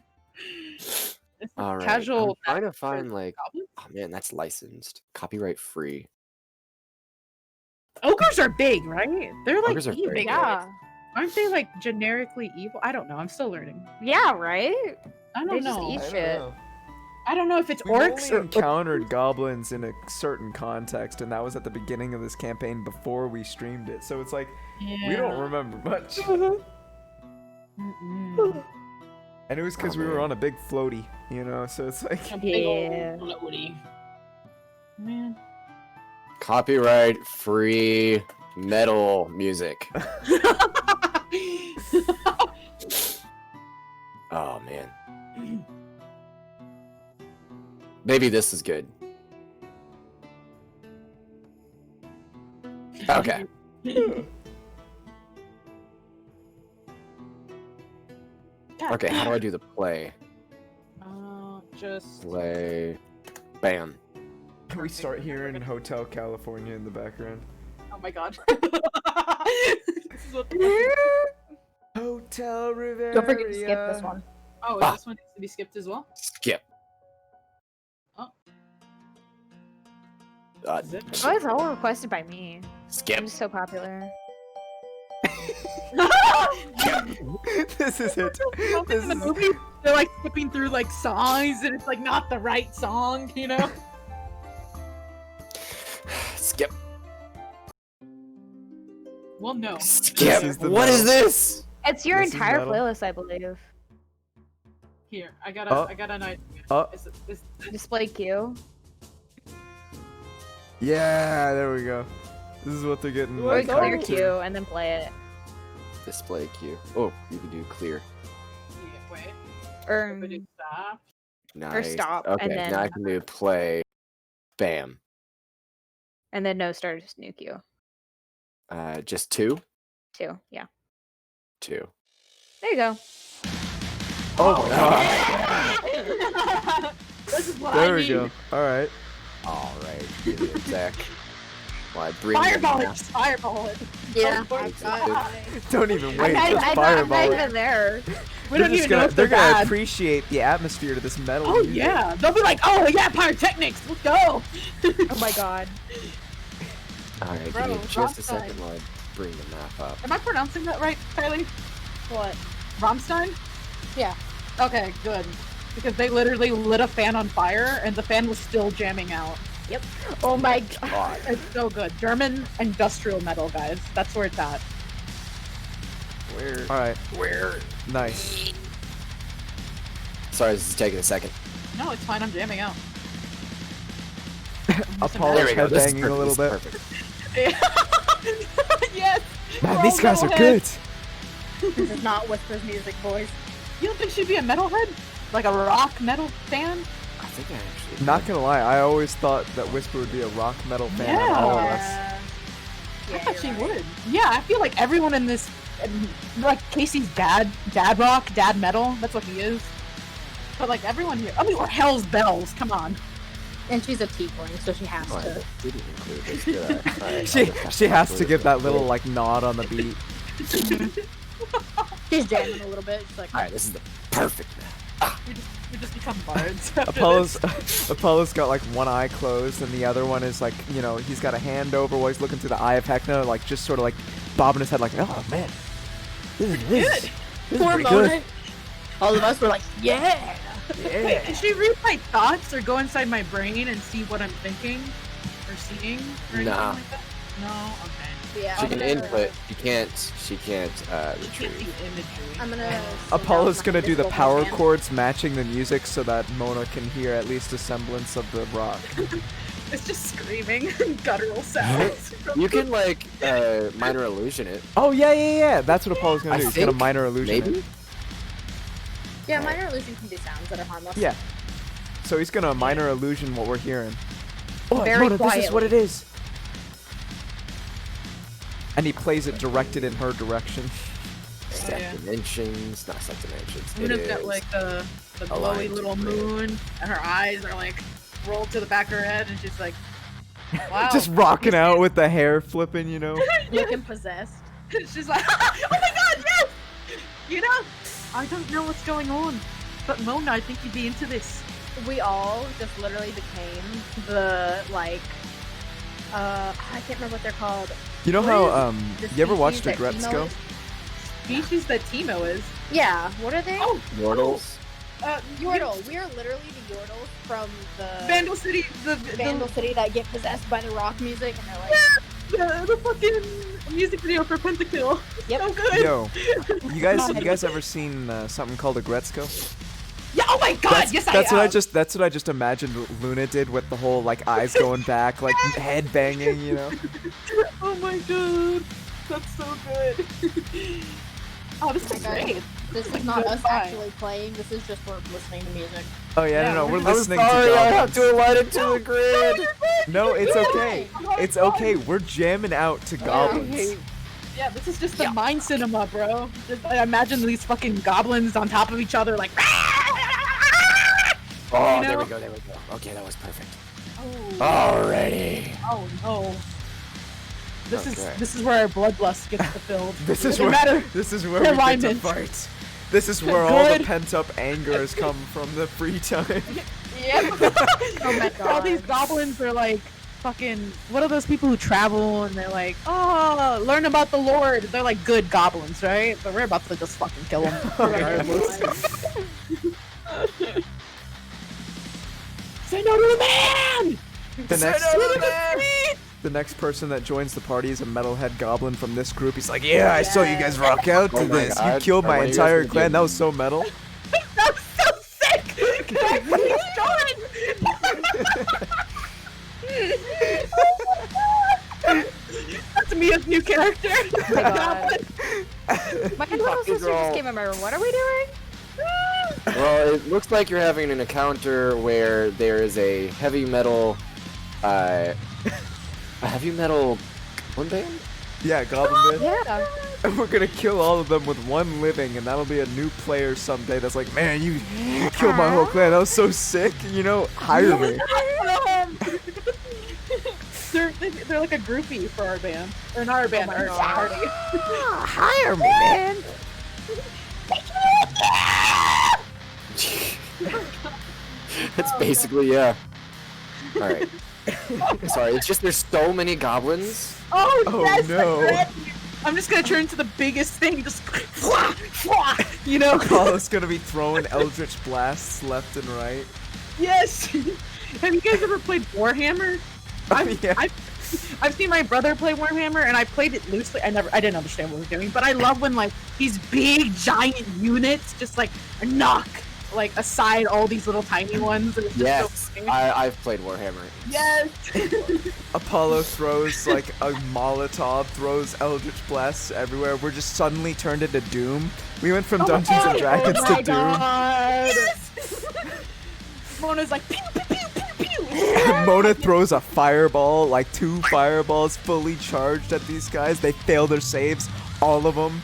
It's All right. casual. I'm trying to find like, goblins? oh man, that's licensed, copyright free. Ogres are big, right? They're like Ogres are evil. very big. Yeah. Aren't they like generically evil? I don't know. I'm still learning. Yeah, right? I They don't just know. eat shit. I don't know if it's We've orcs only or encountered goblins in a certain context, and that was at the beginning of this campaign before we streamed it. So it's like we don't remember much. Mm-mm. And it was because we were on a big floaty, you know. So it's like A big old Yeah. floaty. Man. Copyright free metal music. Oh man. Maybe this is good. Okay. Okay, how do I do the play? Just Play. Bam. We start hearing Hotel California in the background. Oh my god. This is what the Hotel Riviera. Don't forget to skip this one. Oh, Ah. this one needs to be skipped as well? Skip. Oh. Is it? Oh, it's all requested by me. Skip. I'm just so popular. This is it. Something This in the is- movie, they're like skipping through like songs and it's like not the right song, you know? Skip. Well, no. Skip. is the What is metal. this? It's your This is entire metal. playlist, I believe. Here, I got Oh. an idea. Oh. Is Display queue. Yeah, there we go. This is what they're getting. Or like, clear hyped to. queue and then play it. Display queue. Oh, you can do clear. wait, Or but it stop. Nice. stop, Okay, and then- now I can do play. Bam. and then no start, just new queue. Just two? Too. Yeah. Two. There you go. Oh, This is what there I we need. go. All right. Alright, give me a sec. While I bring them Fireball now. it! Fireball it! Yeah, Oh, I've got Don't even wait. I'm Just not fireball it. even there. We They're don't just even know gonna, if they're they're gonna bad. appreciate the atmosphere to this metal. Oh music. yeah, they'll be like, oh yeah, pyrotechnics, let's go! Oh my god. Alright, give Bro, me just a Rammstein. second while I bring the map up. Am I pronouncing that right, Kylie? what? Rammstein? Yeah. Okay, good. Because they literally lit a fan on fire and the fan was still jamming out. Oh my god. It's so good. German industrial metal, guys. That's where it's at. Where? All right. Where? Nice. Sorry, this is taking a second. No, it's fine. I'm jamming out. Apollo's There we go. This is headbanging a little bit. perfect. This is perfect. Yes! Man, We're these all guys are metalheads. good. This is not Whisper's music, boys. You don't think she'd be a metalhead? Like a rock metal fan? I think I actually. Not gonna lie, I always thought that Whisper would be a rock metal fan of all of us. I thought she would. Yeah, I feel like everyone in this, like Casey's dad rock, dad metal. That's what he is. But like everyone here, I mean, or Hell's Bells. Come on. And she's a tiefling, so she has Oh, to. I didn't include this, did I? Alright, She I'll just she has to include give it. that little like nod on the beat. She's jamming a little bit. She's like, Alright, this is the perfect map. We just become bards. after Apollo's got like one eye closed and the other one is like, you know, he's got a hand over while he's looking through the eye of Hecna, like just sort of like bobbing his head like, oh man, this is poor pretty Mona. good. All of us were like, yeah. this. Wait, can she read my thoughts or go inside my brain and see what I'm thinking or seeing or anything Nah. like that? No. Okay. Yeah. She I'm can gonna- input. She can't You can't retrieve. see imagery. I'm gonna. Apollo's gonna do the power cord. chords matching the music so that Mona can hear at least a semblance of the rock. It's just screaming and guttural sounds. You can like minor illusion it. Oh yeah. That's what Apollo's gonna I do. He's gonna think minor illusion Maybe. it. Yeah, minor illusion can do sounds that are harmless. Yeah. So he's gonna minor illusion what we're hearing. Oh, Very Mona, this is what it quietly. is. And he plays it directed in her direction. Step yeah. dimensions, not step dimensions. Luna's It got is. like the glowy aligned little grid. moon, and her eyes are like rolled to the back of her head, and she's like, "Wow." Just rocking out with the hair flipping, you know. Looking possessed. She's like, "Oh my god, yes!" You know, I don't know what's going on, but Mona, I think you'd be into this. We all just literally became the like. I can't remember what they're called. You know What how is you ever species watched that Regrets Timo Go? is? Species that Timo is. Yeah. What are they? Oh, Mortals. Yordle. We are literally the Yordles from the Vandal City, the Vandal City that get possessed by the rock music, and they're like, the fucking music video for Pentakill. Yep. So good. Yo, you guys ever seen something called a Gretzko? Yeah. Oh my god. Yes, That's I what I have. just imagined Luna did with the whole like eyes going back, like head banging, you know. Oh my god. That's so good. Oh, this is my God. great. this Like is not good us vibe. actually playing. This is just we're listening to music. Oh yeah, Yeah, no, we're I'm listening Sorry, to I have goblins. to align it to the grid. No, it's okay. It's okay. We're jamming out to goblins. Yeah, this is just the mind cinema, bro. Just, I imagine these fucking goblins on top of each other, like. Oh, You there know? we go. Okay, that was perfect. Oh, Alrighty. Oh no. This Okay. is where our bloodlust gets fulfilled. This is No where matter- this is where we get to alignment. fight. This is where all the Good. pent up anger has come from the free time. Yep. Oh my All these God. goblins are like fucking. What are those people who travel and they're like, oh, learn about the Lord? They're like good goblins, right? But we're about to just fucking kill them. Say no to the man! The next person that joins the party is a metalhead goblin from this group. He's like, yeah, I saw you guys rock out to Oh my this. God. You killed Are my one of you guys entire gonna clan. give That me- was so metal. That was so sick! Can I please join? That's Mia's new character. Oh my God. My little Fuck, these sister are all- just came in my room. What are we doing? Well, it looks like you're having an encounter where there is a heavy metal, a heavy metal goblin band? Yeah, goblin band. Yeah. And we're gonna kill all of them with one living, and that'll be a new player someday that's like, man, you killed my whole clan. That was so sick. You know, hire me. They're like a groupie for our band. Or not our band, our party. Hire me, man. It's basically, yeah. Alright. Sorry, it's just there's so many goblins. Oh, Oh, yes! no. I'm ready. I'm just gonna turn into the biggest thing, just fwah, fwah, you know? Apollo's gonna be throwing eldritch blasts left and right. Yes. Have you guys ever played Warhammer? Yeah. I've seen my brother play Warhammer, and I played it loosely. I didn't understand what we were doing, but I love when like these big giant units just like knock like aside all these little tiny ones. And it's just Yes, so funny. I've played Warhammer. Yes. Apollo throws like a Molotov, throws eldritch blasts everywhere. We're just suddenly turned into Doom. We went from Dungeons and Dragons Oh my to Doom. God. Mona's like pew pew pew pew pew. And Mona throws a fireball, like 2 fireballs fully charged at these guys. They fail their saves, all of them.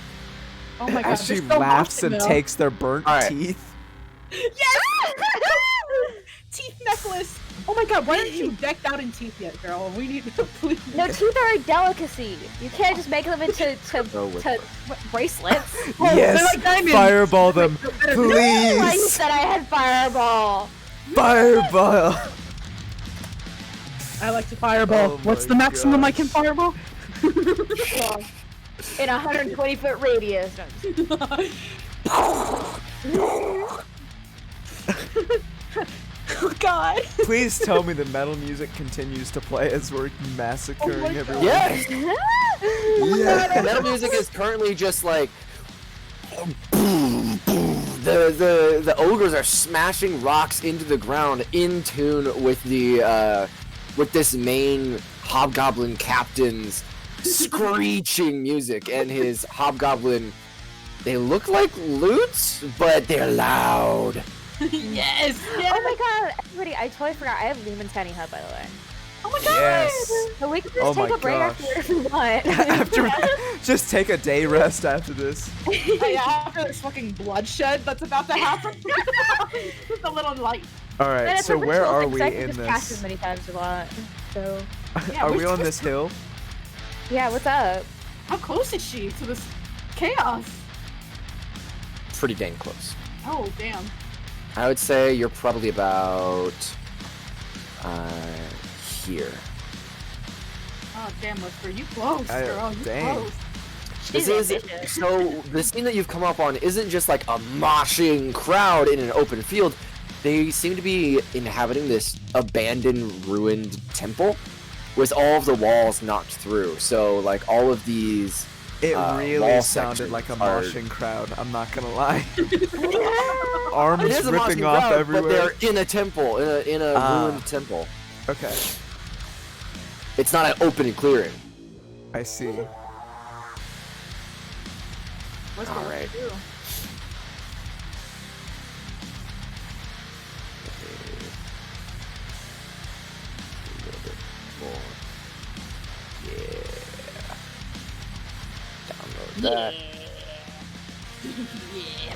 Oh my god. As she there's so laughs much and to know. takes their burnt All right. teeth. Yes! Teeth necklace. Oh my god, why aren't you decked out in teeth yet, girl? We need to please. No, teeth are a delicacy. You can't just make them into Go with to bracelets. Oh, they're Yes, like diamonds. fireball them, Why you please. said I had fireball? Fireball. I like to fireball. Oh What's my the maximum I gosh. can fireball? In a 120-foot radius. Oh god. Please tell me the metal music continues to play as we're massacring Oh my everyone. Yes! Yeah. Metal music is currently just like the ogres are smashing rocks into the ground in tune with the with this main hobgoblin captain's screeching music and his hobgoblin. They look like lutes, but they're loud. Yes. Oh my god, everybody, I totally forgot. I have Lehman's Tiny Hut, by the way. Oh my god. Yes. So we can just Oh take my a break gosh. after if we want. After, just take a day rest after this. After this fucking bloodshed that's about to happen. Just a little light. All And right, it's so a where ritual are thing, 'cause we I can in just cast as this? many times as you want. So, Yeah, Are we're we on just- this hill? yeah, what's up? How close is she to this chaos? Pretty dang close. Oh damn. I would say you're probably about here. Oh damn, Whisper, you close, I- girl. You dang. close. This She's is ambitious. so the scene that you've come up on isn't just like a moshing crowd in an open field. They seem to be inhabiting this abandoned, ruined temple with all of the walls knocked through. So like all of these It wall really sounded like a sections are- moshing crowd. I'm not gonna lie. It Arms is a ripping moshing off crowd, everywhere. but they're in a temple, in a Ah. ruined temple. Okay, It's not an open clearing. I see. Whisper, All what right. you do? A little bit more. Yeah. Download that.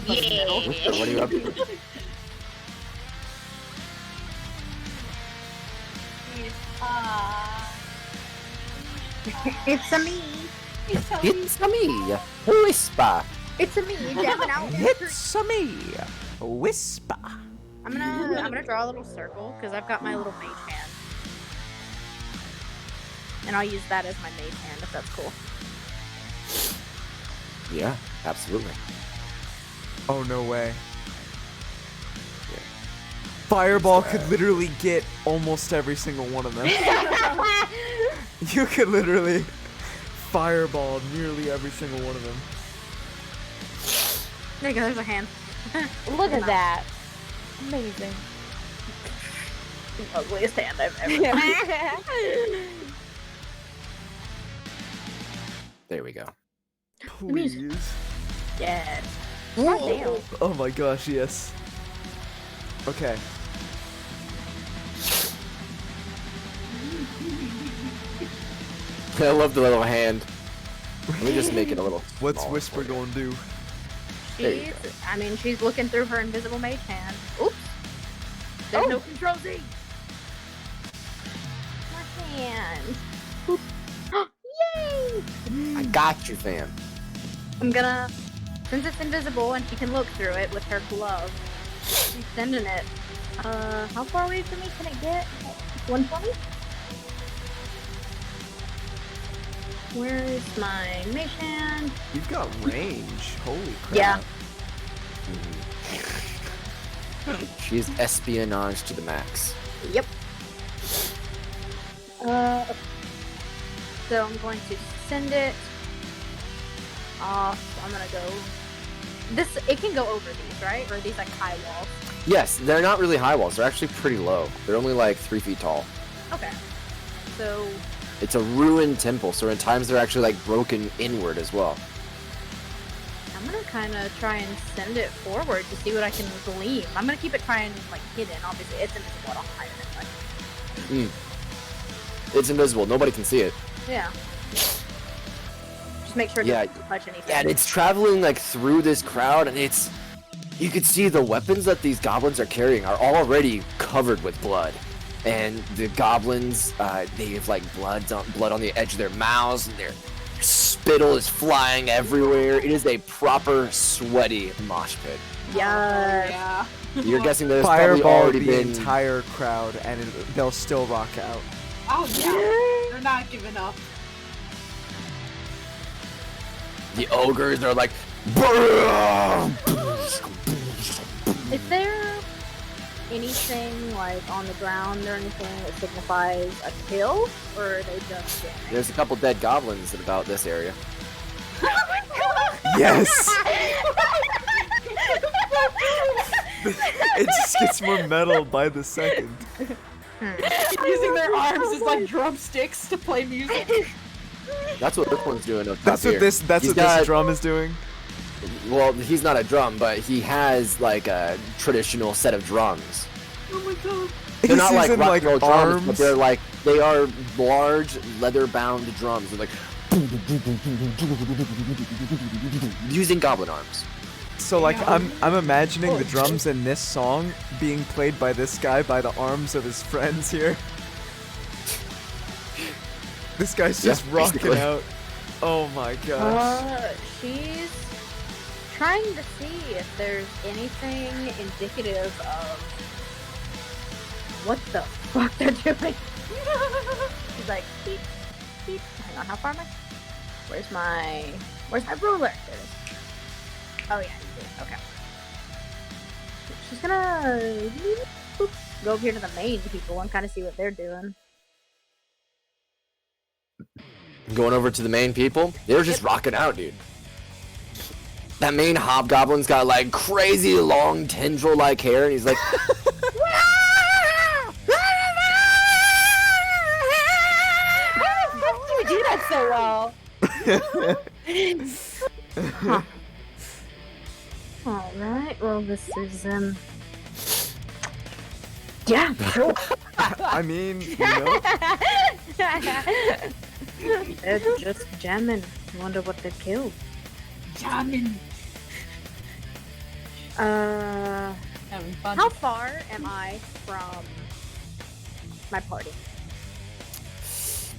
What are you up to? It's a me. It's me, Whisper. It's a me jamming out. in the street. It's me, Whisper. I'm gonna draw a little circle because I've got my little mage hand, and I'll use that as my mage hand if that's cool. Yeah, absolutely. Oh, no way. Fireball could literally get almost every single one of them. You could literally fireball nearly every single one of them. There you go. There's a hand. Look at that. Amazing. The ugliest hand I've ever. There we go. Please. Yes. Damn. Oh my gosh, yes. Okay. I love the little hand. Let me just make it a little. What's smaller Whisper for you. gonna do? There you She's looking through her invisible mage hand. Oops. There's no control Z. My hand. Oop. Yay! I got you, fam. I'm gonna, since it's invisible and she can look through it with her glove, she's sending it. How far away from me can it get? 120? Where's my mage hand? You've got range. Holy crap. Yeah. She's espionage to the max. Yep. So I'm going to send it off. I'm gonna go. It can go over these, right? Or are these like high walls? Yes, they're not really high walls. They're actually pretty low. They're only like 3 feet tall. Okay. So It's a ruined temple, so in times they're actually like broken inward as well. I'm gonna kind of try and send it forward to see what I can glean. I'm gonna keep it trying like hidden. Obviously, it's invisible. I don't hide it anyway. It's invisible. Nobody can see it. Yeah. Just make sure it Yeah. doesn't touch anything. Yeah, and it's traveling like through this crowd, and you could see the weapons that these goblins are carrying are already covered with blood. And the goblins, they have like blood on the edge of their mouths, and their spittle is flying everywhere. It is a proper sweaty mosh pit. Yes. Yeah. You're guessing there's probably Fireball already the been. entire crowd, and they'll still rock out. Oh yeah. They're not giving up. The ogres are like. Is there anything like on the ground or anything that signifies a kill, or are they just damage? There's a couple dead goblins in about this area. Yes! It just gets more metal by the second. Using their arms as like drumsticks to play music. That's what this one's doing. Up top That's what here. this He's got- drum is doing. Well, he's not a drum, but he has like a traditional set of drums. Oh my god. They're He's not like using, rock like, and roll drums, but arms. they are large leather-bound drums. They're like using goblin arms. So like I'm imagining the drums in this song being played by this guy by the arms of his friends here. This guy's just Yeah, rocking basically. out. Oh my gosh. She's trying to see if there's anything indicative of what the fuck they're doing. She's like, beep, beep. Hang on, how far am I? Where's my ruler? There it is. Oh yeah, you do. Okay. She's gonna boop, go over here to the main people and kind of see what they're doing. Going over to the main people, they're just rocking out, dude. That main hobgoblin's got like crazy long tendril-like hair, and he's like, You do that so well. Huh. All right. Well, this is yeah, sure. I mean, you know, They're just jamming. Wonder what they killed. Jamming. Having fun. How far am I from my party?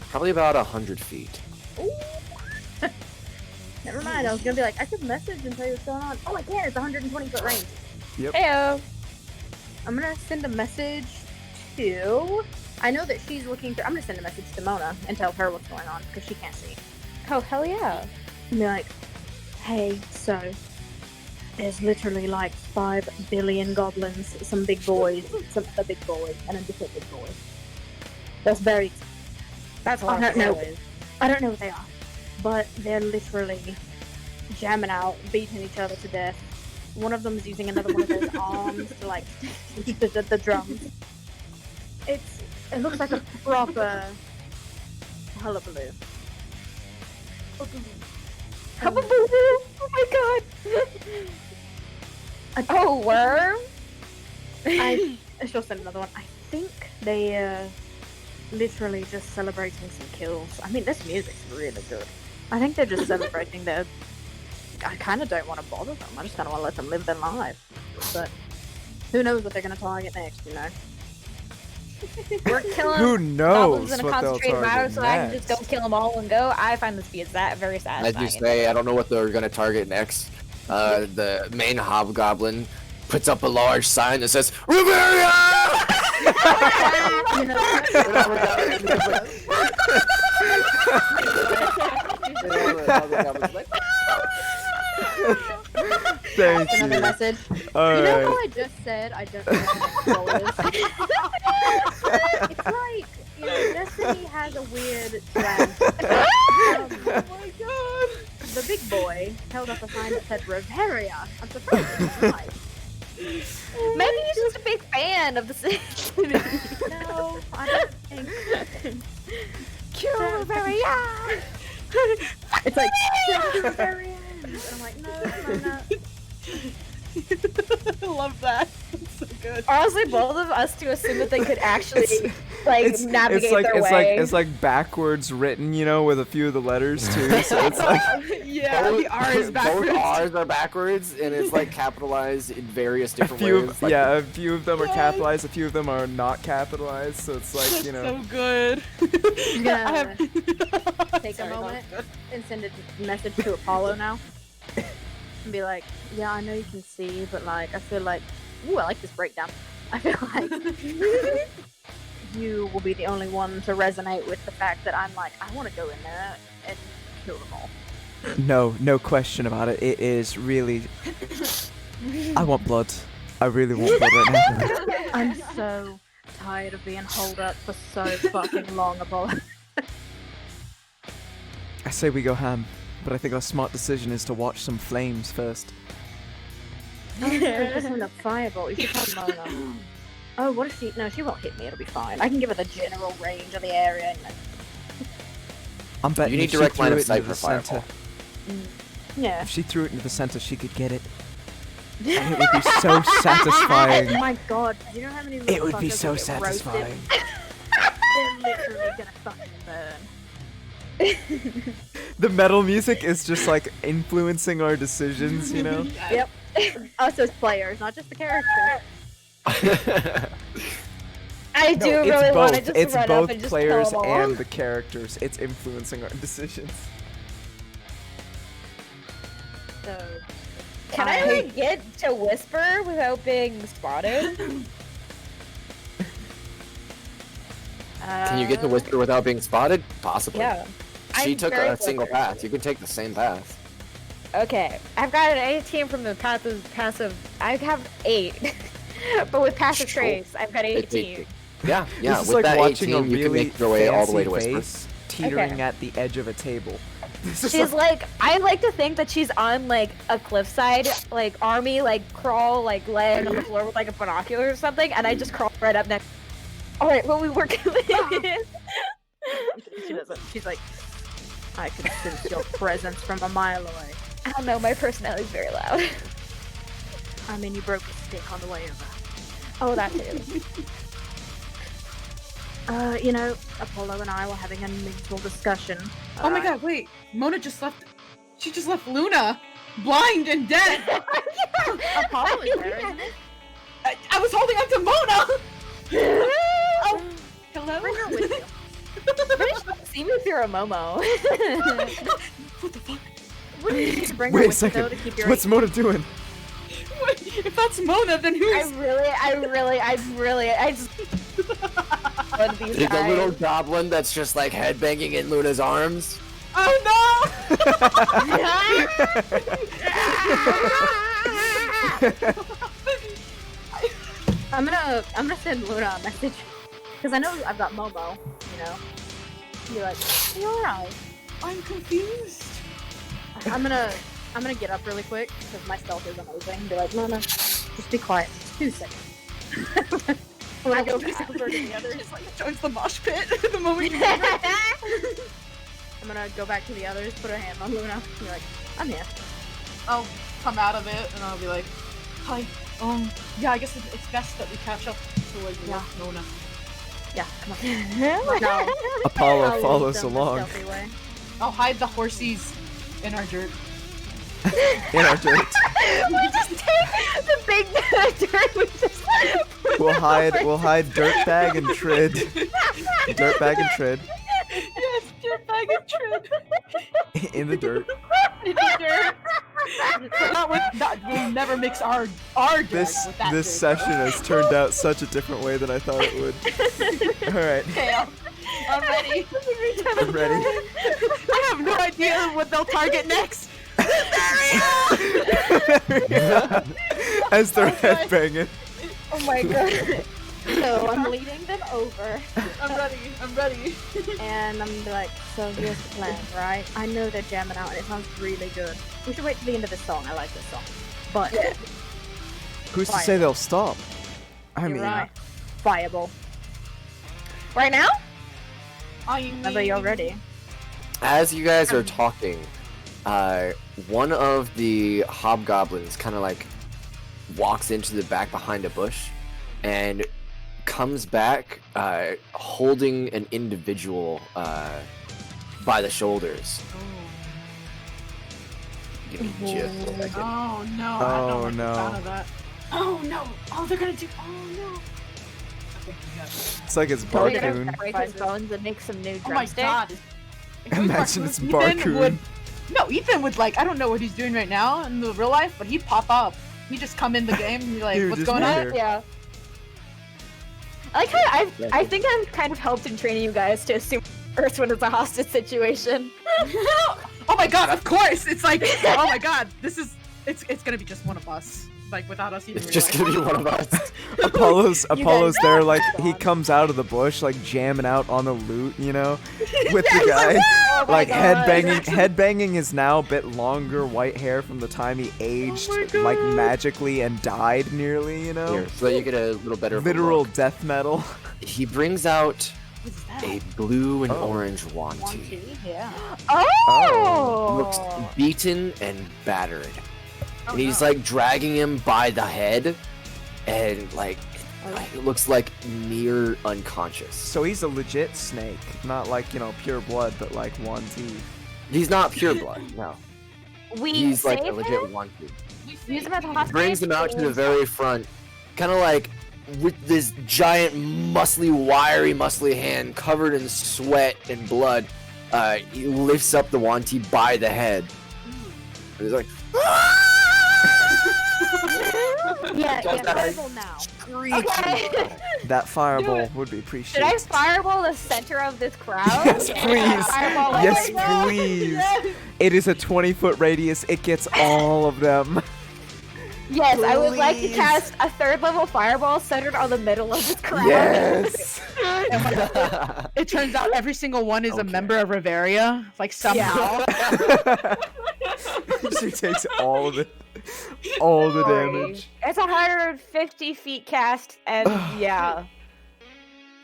Probably about 100 feet. Never mind. I was gonna be like, I could message and tell you what's going on. Oh, I can. It's 120-foot range. Heyo. I'm gonna send a message to. I know that she's looking through. I'm gonna send a message to Mona and tell her what's going on because she can't see. Oh, hell yeah. And be like, hey, so there's literally like 5 billion goblins, some big boys, a big boy, and a different big boy. That's very. That's a I lot don't of know. boys. I don't know what they are, but they're literally jamming out, beating each other to death. One of them is using another one of those arms to like the drums. It looks like a proper hullabaloo. Oh my god. Oh, worm. She'll send another one. I think they literally just celebrating some kills. I mean, this music's really good. I think they're just celebrating their. I kind of don't want to bother them. I just kind of want to let them live their life. But who knows what they're going to target next, you know? We're killing Who knows goblins in a what they'll concentrated manner, target so I can just go next? kill them all and go. I find this to be very As satisfying. you say, I don't know what they're gonna target next. The main hobgoblin puts up a large sign that says Riveria! You know, Thank another you. message. All You know right. how I just said I don't know what the goal is? It's like, you know, Destiny has a weird trend. Oh my god! The big boy held up a sign that said Riveria. I'm surprised it's not. Maybe he's just a big fan of the city. No, I don't think. Kill Riveria! It's like Riveria. And I'm like, no, no. I love that. That's so good. Honestly, both of us to assume that they could actually navigate their way. It's like backwards written, you know, with a few of the letters too. So it's like Yeah, the R is backwards. Both R's are backwards, and it's like capitalized in various a different few, ways. Like a few of them are Yes. capitalized, a few of them are not capitalized. So it's like, That's you know, so good. Yeah. I have Take Sorry, a that was moment good. and send a message to Apollo now. And be like, yeah, I know you can see, but like, I feel like, ooh, I like this breakdown. I feel like you will be the only one to resonate with the fact that I'm like, I want to go in there and kill them all. no question about it. It is really. I want blood. I really want blood right now. I'm so tired of being holed up for so fucking long, Apollo. I say we go ham, but I think our smart decision is to watch some flames first. Just send a firebolt. You should tell Mona. Oh, what if she? No, she won't hit me. It'll be fine. I can give her the general range of the area. And I'm betting You need if she direct line threw of it sight into the for fireball. center, yeah. if she threw it into the center, she could get it. And it would be so satisfying. Oh my god, do you know how many It would be motherfuckers so will get roasted? satisfying. They're literally gonna fucking burn. The metal music is just like influencing our decisions, you know? Yep. Us as players, not just the character. I do No, really want to both. just It's run up both and just players kill them all. and the characters. It's influencing our decisions. So Can I like get to whisper without being spotted? Can you get the whisper without being spotted? Possibly. Yeah. She I'm took very a single clever. path. You can take the same path. Okay, I've got an 18 from the passive. I have 8, but with passive Sure. trace, I've got 18. Yeah, yeah. This is With like that watching 18, a you can really make your way all the way to fancy whisper. vase teetering Okay. at the edge of a table. This is She's like, I like to think that she's on like a cliffside, like army, like crawl, like laying on the floor with like a binocular or something, and I just crawl right up next. All right, well we work with she doesn't. She's like, I can sense your presence from a mile away. I don't know, my personality is very loud. I mean, you broke the stick on the way over. Oh, that too. You know, Apollo and I were having a mutual discussion. Oh my god, wait. Mona just left. She just left Luna blind and dead. Apollo is there, isn't it? I was holding on to Mona. Oh, hello? Bring her with you. Finish the see me through a Momo. What the fuck? Wouldn't you just bring her Wait a with you, though, second. to keep your What's Mona doing? What? If that's Mona, then who's? I just one of these There's a little guys. goblin that's just like headbanging in Luna's arms. Oh I'm gonna send Luna a message because I know I've got Momo. You know, be like, "Are you alright?" no! I'm confused. I'm gonna get up really quick because my stealth is amazing. Be like, Luna, just be quiet. 2 seconds. When I go back over to the others, Just like joins the mosh pit the moment you I'm gonna go back to the others, put a hand on Luna, and be like, I'm here. I'll come out of it and I'll be like, hi. Yeah, I guess it's best that we catch up to where you left Mona. Yeah, come on. No. Apollo I'll lead follows them the along stealthy way. I'll hide the horsies in our dirt. in our dirt. We just take the big dirt. We just We'll hide Dirtbag and Trid. Dirtbag and Trid Yes, dirtbag and Trid. in the dirt. In the dirt. Not with that. We'll never mix our dirt This with that dirt. session has turned out such a different way than I thought it would. All right, Okay, I'm ready. I'm ready. I have no idea what they'll target next. As they're headbanging. Oh my god. So I'm leading them over, I'm ready. and I'm gonna be like, so here's the plan, right? I know they're jamming out, and it sounds really good. We should wait till the end of this song. I like this song. But Who's to say they'll stop? I you're mean, right. Fireball. Right now? I Whenever you're ready. As you guys are talking, one of the hobgoblins kind of like walks into the back behind a bush and comes back holding an individual by the shoulders. Give me just a second. Oh no! Oh, I don't like no. the sound of that. Oh no! Oh, they're gonna do. Oh no! Okay, yes. it's like it's Totally gonna Barcoon. break his bones and make some new Oh my drumsticks. god! If it was Imagine it's Ethan Barcoon. would- No, Ethan would like. I don't know what he's doing right now in the real life, but he'd pop up. He'd just come in the game and be like, He would "What's just going be on?" there. Yeah. I like how I think I've kind of helped in training you guys to assume Earth when it's a hostage situation. Oh my god! Of course! It's like, oh my god! This is. It's gonna be just one of us. Like without us even. It's just gonna be one of us. Apollo's there, like he God. comes out of the bush, like jamming out on the lute, you know, with the guy. Oh my Like God. headbanging is now a bit longer white hair from the time he aged, my God. like magically and died nearly, you know. Here, so that you get a little better of a Literal look. death metal. He brings out What's that? a blue and Oh. orange wanty. Yeah. Oh! Looks beaten and battered. Oh, And he's no. like dragging him by the head and like it looks like near unconscious. So he's a legit snake, not like, you know, pure blood, but like wanty. He's not pure blood, no. We He's like a save legit him? wanty. Use him as a hostage? Brings him out to the very front, kind of like with this giant wiry muscly hand covered in sweat and blood. He lifts up the wanty by the head. And he's like, Yeah, Does that- fireball now. screeching. Okay. That fireball it. would be Should appreciated. I fireball the center of this crowd? Yes, please. Fireball Yes, everyone? please. Yes. It is a 20-foot radius. It gets all of them. Yes, I would like to Please. cast a 3rd level fireball centered on the middle of this crowd. Yes. It turns out every single one is a Okay. member of Riveria, like somehow. She takes all of it. All the damage. It's 150 feet cast, and yeah.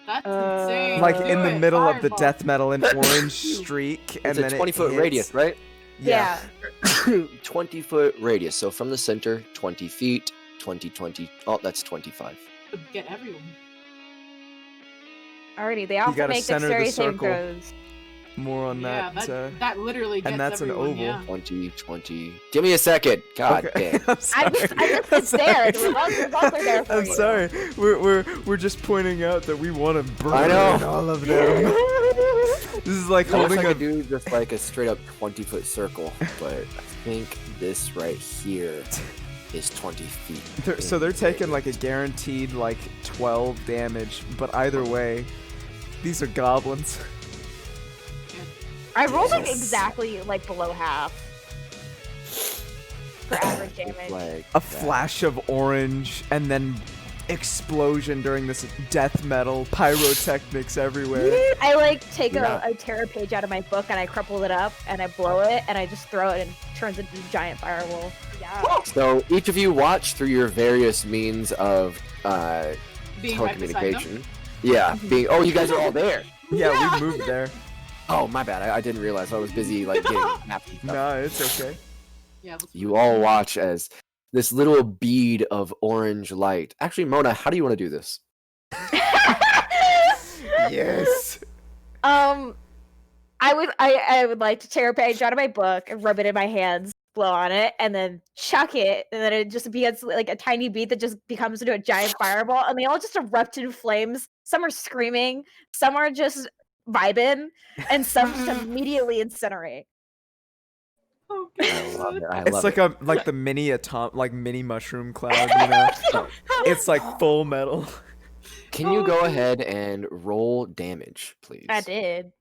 That's insane. Like Do in the it, middle of the fireball. death metal and orange streak. And It's a then 20-foot it radius, hits. right? Yeah. 20-foot radius. So from the center, 20 feet, 20, 20. Oh, that's 25. Get everyone. Alrighty, they also gotta make center the dexterity saving circle. throws. More on Yeah, that. that literally gets and that's an everyone, oval. Yeah. 20, 20. Give me a second. God Okay. damn. I'm sorry. It's there. The results are there for I'm you. sorry. We're just pointing out that we want to burn I know. all of them. This is like It looks holding like a. I do just like a straight up 20-foot circle, but I think this right here is 20 feet. So they're taking like a guaranteed like 12 damage, but either way, these are goblins. I rolled like Yes. exactly like below half for average damage. Like A that. flash of orange and then explosion during this death metal, pyrotechnics everywhere. I like take Yeah. a terror page out of my book and I crumple it up and I blow it and I just throw it and it turns into a giant firewall. Yeah. So each of you watch through your various means of Being right beside them. telecommunication. Yeah, being. Oh, you guys are all there. Yeah, we moved there. Oh, my bad. I didn't realize I was busy like getting maps and stuff. No, it's okay. Yeah. let's- You all watch as this little bead of orange light. Actually, Mona, how do you want to do this? Yes. I would like to tear a page out of my book and rub it in my hands, blow on it, and then chuck it, and then it just becomes like a tiny bead that just becomes into a giant fireball, and they all just erupt in flames. Some are screaming, some are just vibing, and some just immediately incinerate. Oh, I love it. I It's love like it. like the mini mushroom cloud, you know. It's like full metal. Can you go ahead and roll damage, please? I did.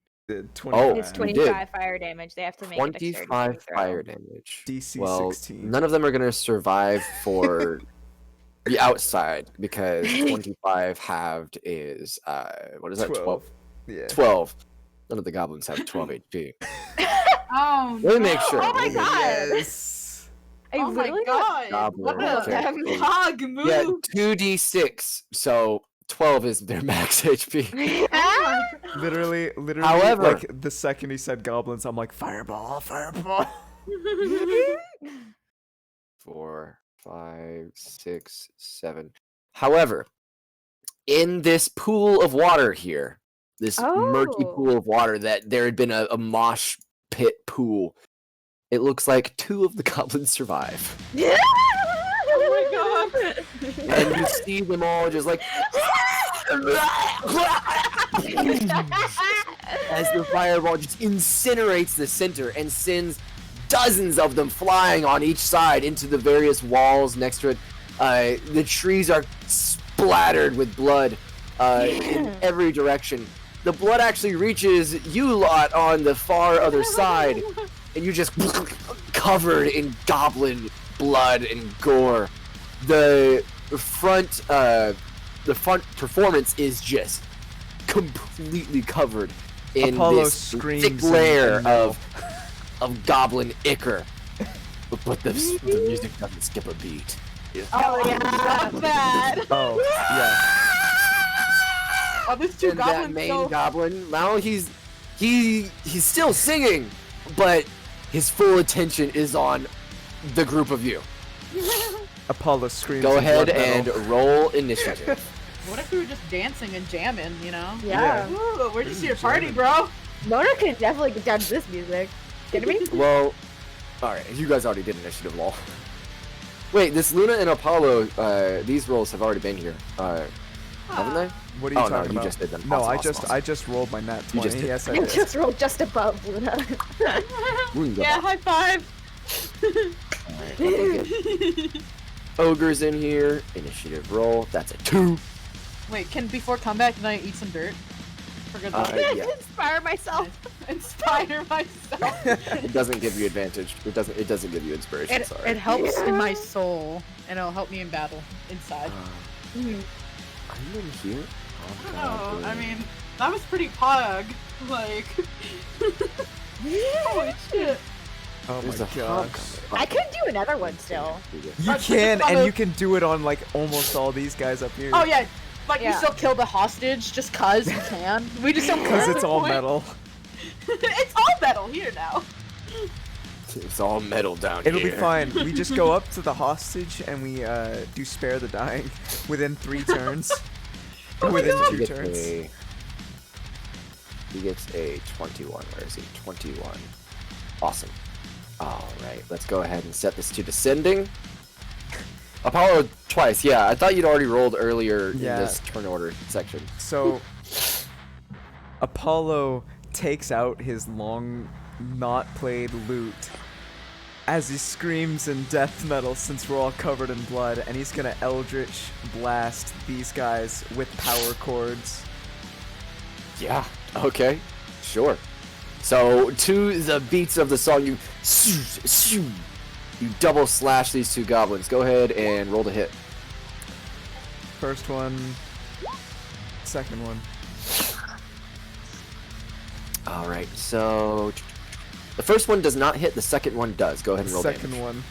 25. Oh, It's you did. 25 fire damage. They have to make a dexterity saving 25 throw. fire damage. DC Well, 16. none of them are going to survive for the outside because 25 halved is, what is that? 12. Yeah. 12. None of the goblins have 12 HP. Oh, Let me make sure. Oh my Let me make god! Yes. I Oh my literally god! Goblin What a character. hog move! Yeah, 2d6. So 12 is their max HP. Literally, However- like the second he said goblins, I'm like fireball, fireball. 4, 5, 6, 7. However, in this pool of water here, this murky Oh. pool of water that there had been a mosh pit pool, it looks like 2 of the goblins survive. Oh my god! And you see them all just like as the fireball just incinerates the center and sends dozens of them flying on each side into the various walls next to it. The trees are splattered with blood in every direction. The blood actually reaches you lot on the far other side, and you're just covered in goblin blood and gore. The front performance is just completely covered in Apollo this screams thick layer and of goblin ichor. But the music doesn't skip a beat. Oh yeah, that's bad. Oh, yeah. Oh, these two And that goblins main so goblin, now he's still singing, but his full attention is on the group of you. Apollo screams. Go in ahead blood and metal. roll initiative. What if we were just dancing and jamming, you know? Yeah. Ooh, we're just here to party, bro. Mona could definitely get down to this music. Kidding me? Well, alright, you guys already did initiative, lol. Wait, this Luna and Apollo, these rolls have already been here, haven't they? What are you Oh, no, talking you about? just did them. No, Awesome, I just rolled my nat 20. You just did. Yes, I I did. just rolled just above Luna. Wunderbar. Yeah, high five. Alright, let me get Ogre's in here. Initiative roll. That's a 2. Wait, before comeback, can I eat some dirt? For good luck. Yeah. Inspire myself. Inspire myself. It doesn't give you advantage. It doesn't give you inspiration. It Sorry. helps in my soul, and it'll help me in battle inside. Are you in here? Oh, Oh, God, I dude. mean, that was pretty pog. Like, holy shit. Oh There's my a gosh. hog. I could do another one still. You can, and you can do it on like almost all these guys up here. Oh yeah, like Yeah. we still kill the hostage just cause we can. We just don't Because care it's at all the point. metal. It's all metal here now. It's all metal down It'll here. be fine. We just go up to the hostage and we do spare the dying within 3 turns. Oh my within God. 2 He gets turns. he gets a 21. Where is he? 21. Awesome. Alright, let's go ahead and set this to descending. Apollo twice, yeah. I thought you'd already rolled earlier Yeah. in this turn order section. So Apollo takes out his long, not played lute as he screams in death metal since we're all covered in blood, and he's gonna Eldritch blast these guys with power chords. Yeah, okay, sure. So, to the beats of the song, you double slash these two goblins. Go ahead and roll to hit. First one, second one. Alright, so the first one does not hit, the second one does. Go ahead and roll Second damage. one.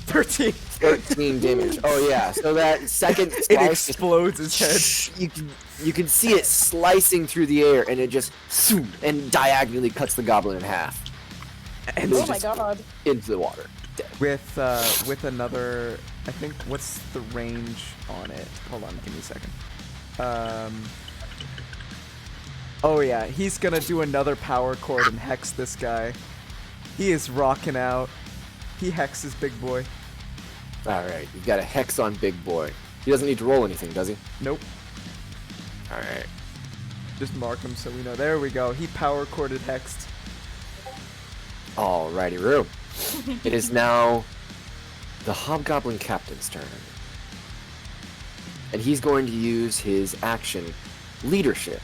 13. 13 damage. Oh yeah, so that second It slice explodes his head. you can see it slicing through the air, and it just and diagonally cuts the goblin in half. And Oh it's my just god. into the water. Dead. With another, I think, what's the range on it? Hold on, give me a second. Oh yeah, he's gonna do another power chord and hex this guy. He is rocking out. He hexes big boy. Alright, you've got a hex on Big Boy. He doesn't need to roll anything, does he? Nope. Alright. Just mark him so we know. There we go. He power chorded hexed. Alrighty, Roo. It is now the Hobgoblin Captain's turn. And he's going to use his action, Leadership.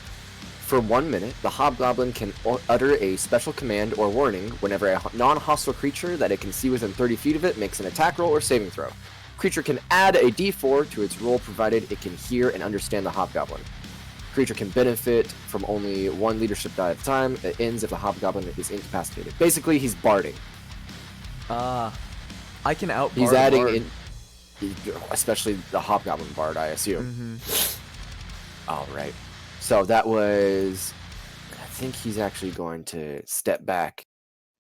For 1 minute, the Hobgoblin can utter a special command or warning whenever a non-hostile creature that it can see within 30 feet of it makes an attack roll or saving throw. Creature can add a d4 to its roll provided it can hear and understand the Hobgoblin. Creature can benefit from only one leadership die at a time. It ends if the Hobgoblin is incapacitated. Basically, he's barding. I can out. He's adding in, especially the Hobgoblin bard, I assume. All right. So that was. I think he's actually going to step back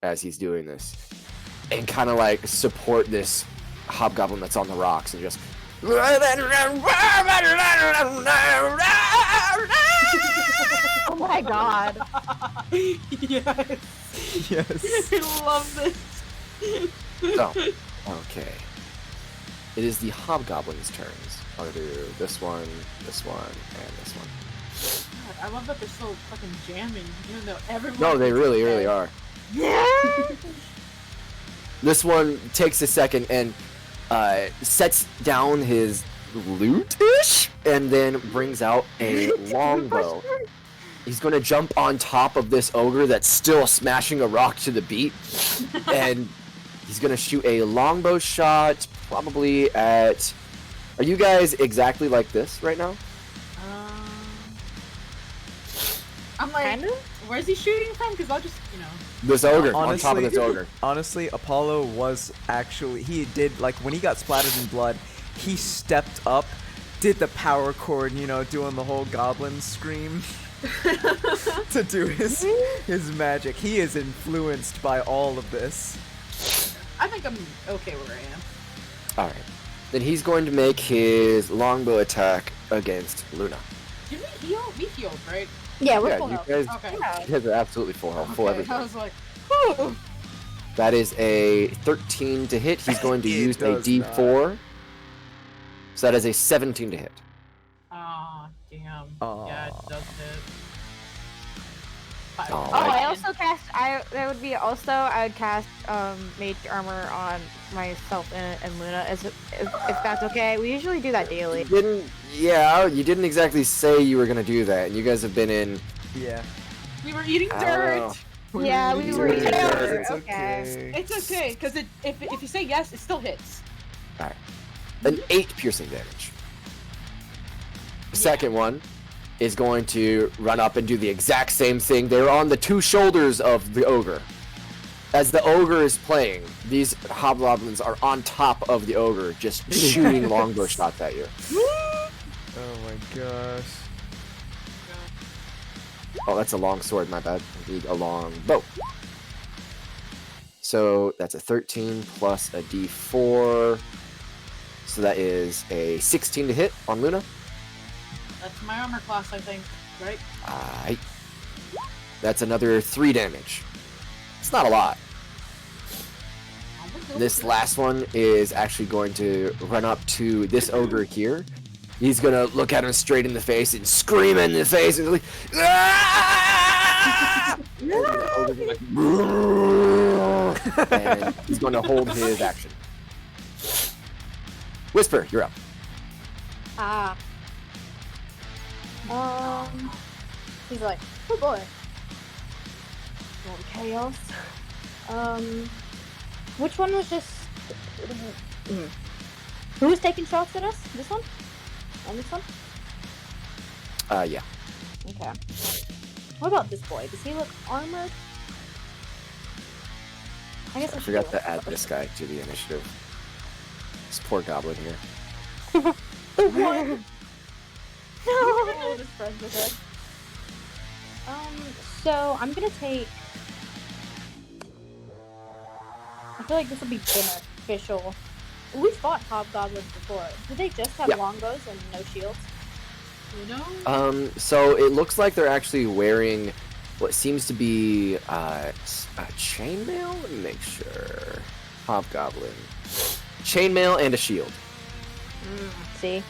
as he's doing this, and kind of like support this Hobgoblin that's on the rocks, and just. Oh my god. Yes. Yes. I love this. So, okay. It is the Hobgoblin's turns. I'll do this one, and this one. God, I love that they're so fucking jamming, even though everyone. No, they is really, dead. really are. Yeah. This one takes a second and sets down his lute-ish, and then brings out a longbow. He's going to jump on top of this ogre that's still smashing a rock to the beat, and he's going to shoot a longbow shot, probably at... Are you guys exactly like this right now? I'm like, Kinda? where's he shooting from? Because I'll just, This ogre, on Honestly- top of this ogre. Honestly, Apollo was actually, he did, like, when he got splattered in blood, he stepped up, did the power chord, you know, doing the whole goblin scream to do his magic. He is influenced by all of this. I think I'm okay where I am. Alright. Then he's going to make his longbow attack against Luna. Did we heal? We healed, right? Yeah, we're Yeah, full you health. guys, Okay. you guys are absolutely full health, full Okay, everything. I was like, whew. That is a 13 to hit. He's going to It use a does d4. So that is a 17 to hit. Aw, damn. Aw. Yeah, it does hit. Oh, Oh, I also cast. That would be also. I would cast mage armor on myself and Luna, if that's okay. We usually do that daily. You didn't exactly say you were gonna do that, and you guys have been in. Yeah. We were eating I dirt. don't Yeah, we were eating eating dirt. dirt. It's Okay. okay. It's okay, because if you say yes, it still hits. Alright. An 8 piercing damage. The second one is going to run up and do the exact same thing. They're on the two shoulders of the ogre. As the ogre is playing, these hobgoblins are on top of the ogre, just shooting longbow shots at you. Oh my gosh. Oh, that's a long sword, my bad. I need a long bow. So that's a 13 plus a d4. So that is a 16 to hit on Luna. That's my armor class, I think, right? Aight. That's another 3 damage. It's not a lot. Oh, we're good. This last one is actually going to run up to this ogre here. He's gonna look at him straight in the face and scream in the face and like, "Ah!" the ogre's like, and he's going to hold his action. Whisper, you're up. Ah. He's like, oh boy. Want chaos? Which one was just? Who was taking shots at us? This one? And this one? Yeah. Okay. What about this boy? Does he look armored? I guess I should forgot do to it. add this guy to the initiative. This poor goblin here. The one. No. Just friends with it. So I'm gonna take. I feel like this will be beneficial. We fought hobgoblins before. Do they just have Yeah. longbows and no shields? You know? So it looks like they're actually wearing what seems to be a chainmail. Let me make sure. Hobgoblin, chainmail, and a shield. See?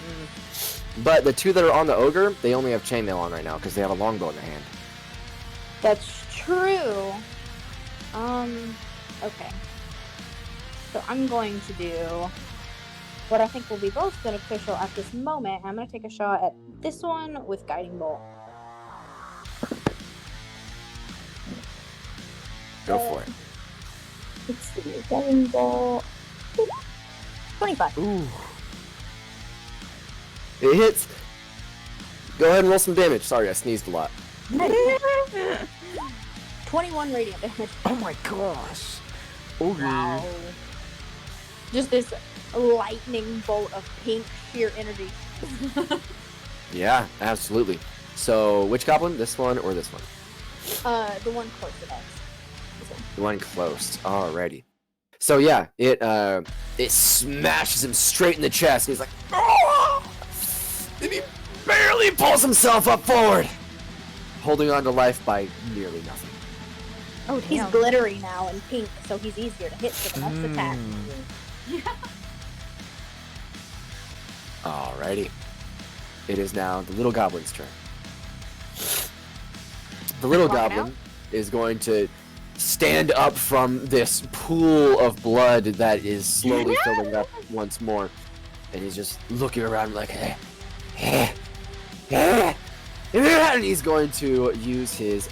But the two that are on the ogre, they only have chainmail on right now because they have a longbow in their hand. That's true. Okay. So I'm going to do what I think will be both beneficial at this moment. I'm going to take a shot at this one with Guiding Bolt. Go for it. Let's see. Guiding Bolt. 25. Ooh. It hits. Go ahead and roll some damage. Sorry, I sneezed a lot. 21 radiant damage. Oh my gosh. Okay. Wow. Just this lightning bolt of pink sheer energy. Yeah, absolutely. So, which goblin? This one or this one? The one close to us. This one. The one close. Alrighty. So yeah, it smashes him straight in the chest. And he's like, oh! And he barely pulls himself up forward, holding on to life by nearly nothing. Oh, He's damn. glittery now and pink, so he's easier to hit for the next attack. Alrighty. It is now the little goblin's turn. The little Walking goblin is going to stand up from this pool of blood that is slowly filling up once more. And he's just looking around like, and he's going to use his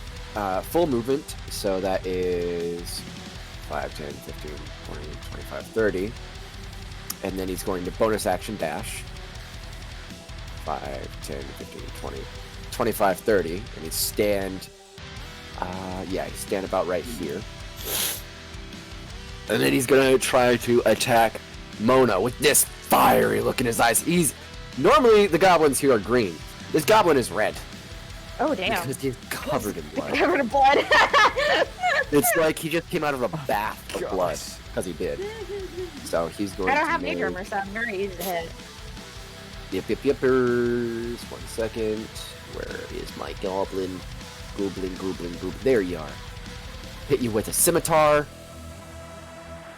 full movement. So that is 5, 10, 15, 20, 25, 30. And then he's going to bonus action dash. 5, 10, 15, 20, 25, 30. And he'd stand, he'd stand about right here. And then he's going to try to attack Mona with this fiery look in his eyes. Normally the goblins here are green. This goblin is red. Oh, damn. Because he's covered in blood. Covered in blood. It's like he just came out of a bath of blood. Because he did. So he's going I to don't have make... major armor, so I'm very easy to hit. Yippers. 1 second. Where is my goblin? Goblin. There you are. Hit you with a scimitar.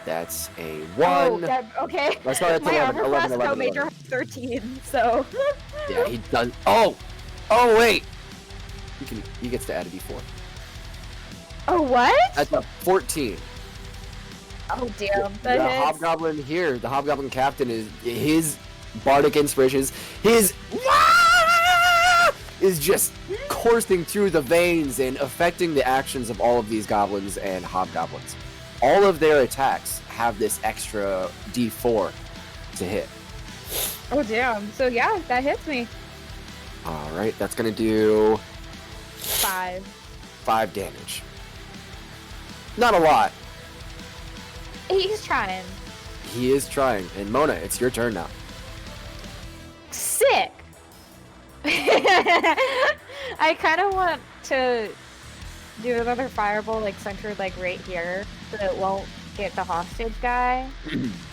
That's a 1. Oh, okay. That's not, that's My 11, armor 11, class 11, major 11. 13, so. Yeah, he done. Oh, wait. He gets to add a d4. Oh, what? That's a 14. Oh, damn. The That hits. hobgoblin here, the hobgoblin captain, is his bardic inspirations. His is just coursing through the veins and affecting the actions of all of these goblins and hobgoblins. All of their attacks have this extra d4 to hit. Oh, damn. So, yeah, that hits me. All right, that's gonna do 5. 5 damage. Not a lot. He's trying. He is trying. And Mona, it's your turn now. Sick. I kind of want to do another fireball, like, centered, like, right here, so it won't get the hostage guy.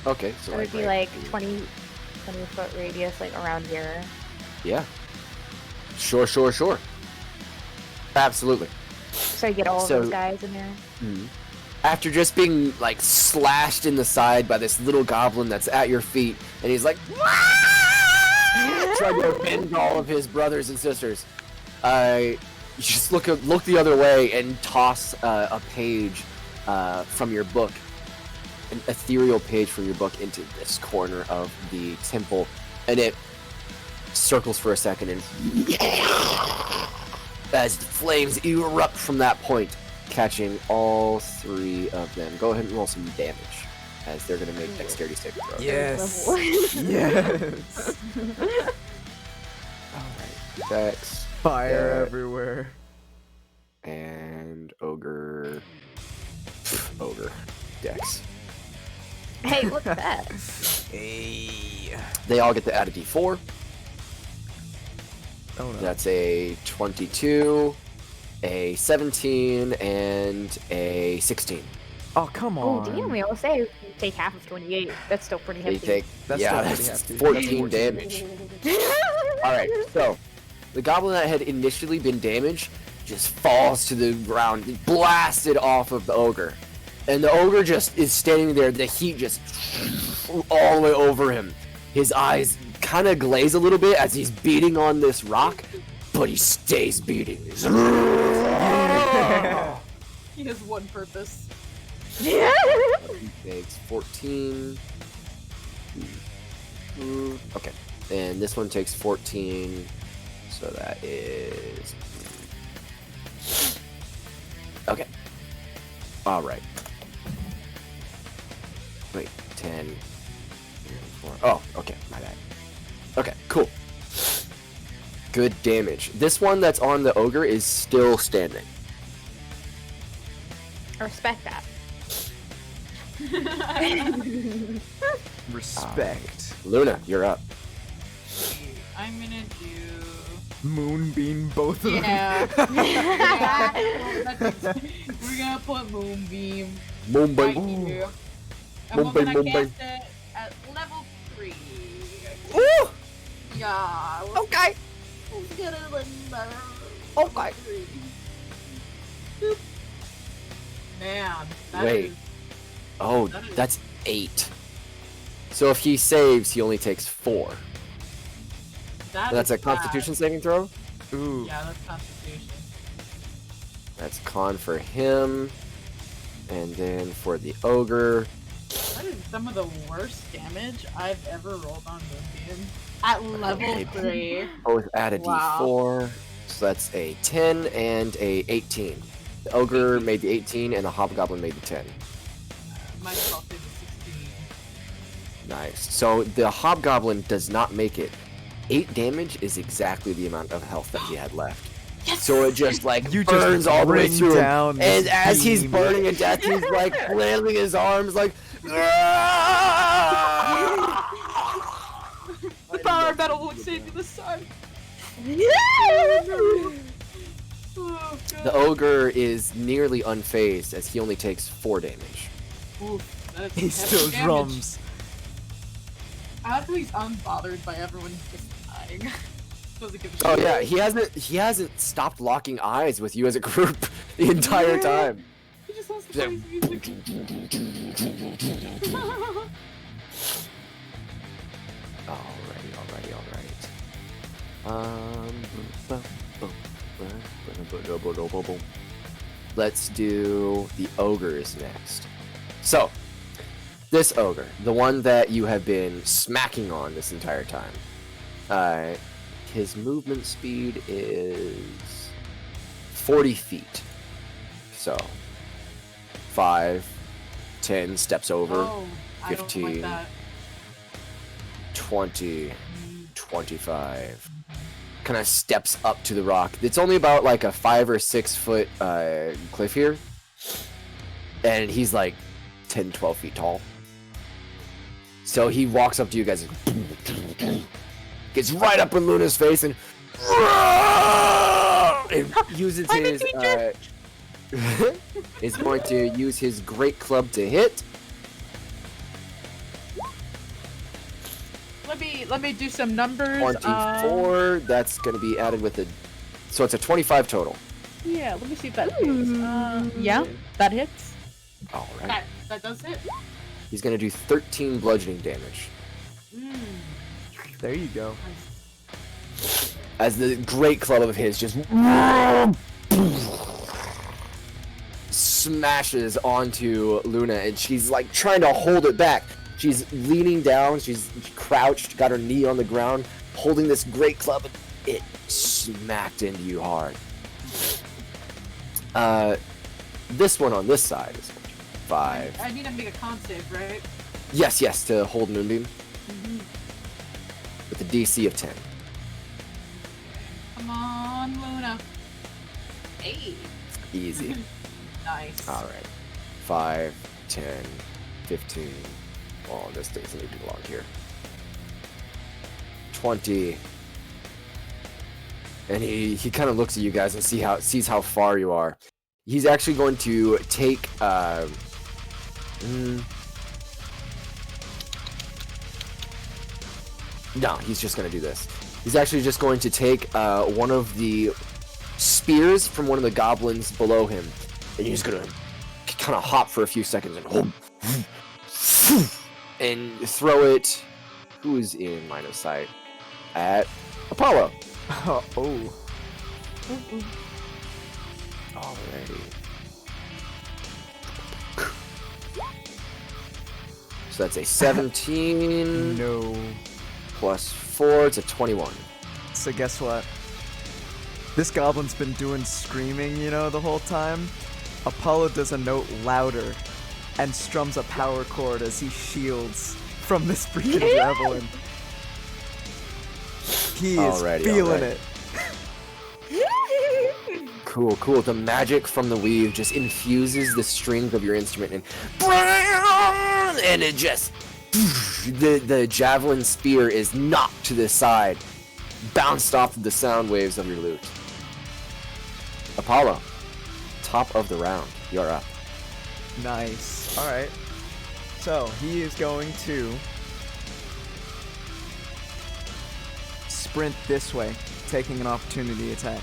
Okay, so It would be, right like, 20-foot radius, like, around here. Yeah. Sure. Absolutely. So I get all of So- those guys in there. After just being like slashed in the side by this little goblin that's at your feet, and he's like trying to avenge all of his brothers and sisters. You just look the other way and toss a page from your book, an ethereal page from your book, into this corner of the temple, and it circles for a second, and as the flames erupt from that point, catching all 3 of them. Go ahead and roll some damage, as they're going to make dexterity saving throws. Yes. Yes. Alright, Dex. Fire everywhere. And Ogre. Dex. Hey, look at that. Hey. They all get to add a d4. Oh no. That's a 22, a 17, and a 16. Oh, come Oh, on. damn, we all say you take half of 28. That's still pretty They hefty. take That's yeah, still pretty that's hefty. 14 damage. Alright, so the goblin that had initially been damaged just falls to the ground, blasted off of the ogre. And the ogre just is standing there, the heat just all the way over him. His eyes kind of glaze a little bit as he's beating on this rock, but he stays beating. He has one purpose. He takes 14. Okay, and this one takes 14, so that is... Okay. Alright. Wait, 10... 4. Oh, okay, my bad. Okay, cool. Good damage. This one that's on the ogre is still standing. I respect that. Respect. Luna, you're up. I'm gonna do. Moonbeam both of them. Yeah. We're gonna put Moonbeam right Moonbeam. here. And we're Moonbeam, gonna Moonbeam. cast it at level 3. Ooh! Yeah. Okay. Let's get it in there. Okay. Boop. Man, that Wait. is- Oh, That is- that's 8. So if he saves, he only takes 4. that That's is a Constitution saving throw? Ooh. Bad. Yeah, that's Constitution. That's con for him. And then for the ogre, That is some of the worst damage I've ever rolled on Moonbeam. At level 3. both add a Wow. d4. So that's a 10 and a 18. The ogre made the 18 and the hobgoblin made the 10. Might as well say the 16. Nice. So the hobgoblin does not make it. 8 damage is exactly the amount of health that he had left. So it just like You just burns all the way bring through him. down And this as he's beam. burning to death, he's like flailing his arms like The power of metal will save you the sun. Oh, God. the ogre is nearly unfazed as he only takes 4 damage. Oof, that is He heavy still damage. drums. I like how he's unbothered by everyone just dying. Doesn't give a Oh shit. yeah, he hasn't stopped locking eyes with you as a group the entire time. He just wants to Yeah. play his music. Alrighty. Let's do the ogres next. So, this ogre, the one that you have been smacking on this entire time, his movement speed is 40 feet. So, 5, 10 steps over, Oh, I don't 15. like that. 20, 25. Kind of steps up to the rock. It's only about like a 5 or 6 foot cliff here. And he's like 10, 12 feet tall. So he walks up to you guys and gets right up in Luna's face and uses I'm a his teacher. is going to use his great club to hit. Let me do some numbers. 24, that's going to be added with a... So it's a 25 total. Yeah, let me see if that hits. Yeah, that hits. Alright. That does hit. He's going to do 13 bludgeoning damage. Mm, There you go. nice. as the great club of his just smashes onto Luna, and she's like trying to hold it back. She's leaning down, she's crouched, got her knee on the ground, holding this great club, and it smacked into you hard. This one on this side is 5. I need to make a con save, right? Yes, to hold Moonbeam. With a DC of 10. Come on, Luna. Hey. Easy. Nice. Alright. 5, 10, 15. Oh, this thing's gonna be long here. 20. And he kind of looks at you guys and sees how far you are. He's actually going to take no, he's just gonna do this. He's actually just going to take one of the spears from one of the goblins below him, and he's gonna kind of hop for a few seconds and throw it. Who's in line of sight? At Apollo. Oh. Alrighty. So that's a 17. No. Plus 4, it's a 21. So guess what? This goblin's been doing screaming, the whole time. Apollo does a note louder and strums a power chord as he shields from this freaking javelin. He is feeling it. Cool. The magic from the weave just infuses the strings of your instrument, and it just the javelin spear is knocked to the side, bounced off of the sound waves of your lute. Apollo, top of the round, you're up. Nice. All right. So he is going to sprint this way, taking an opportunity attack.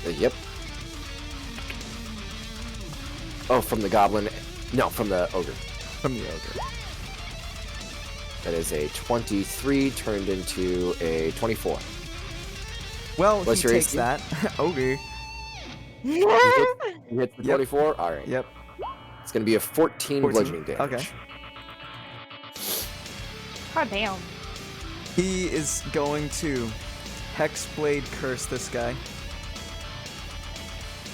Yep. Oh, from the goblin. No, from the ogre. From the ogre. That is a 23 turned into a 24. Well, What's he your takes AC? that. Ogre. You hit the 24? Alright. Yep. It's going to be a 14 bludgeoning damage. Okay. God damn. He is going to Hexblade curse this guy.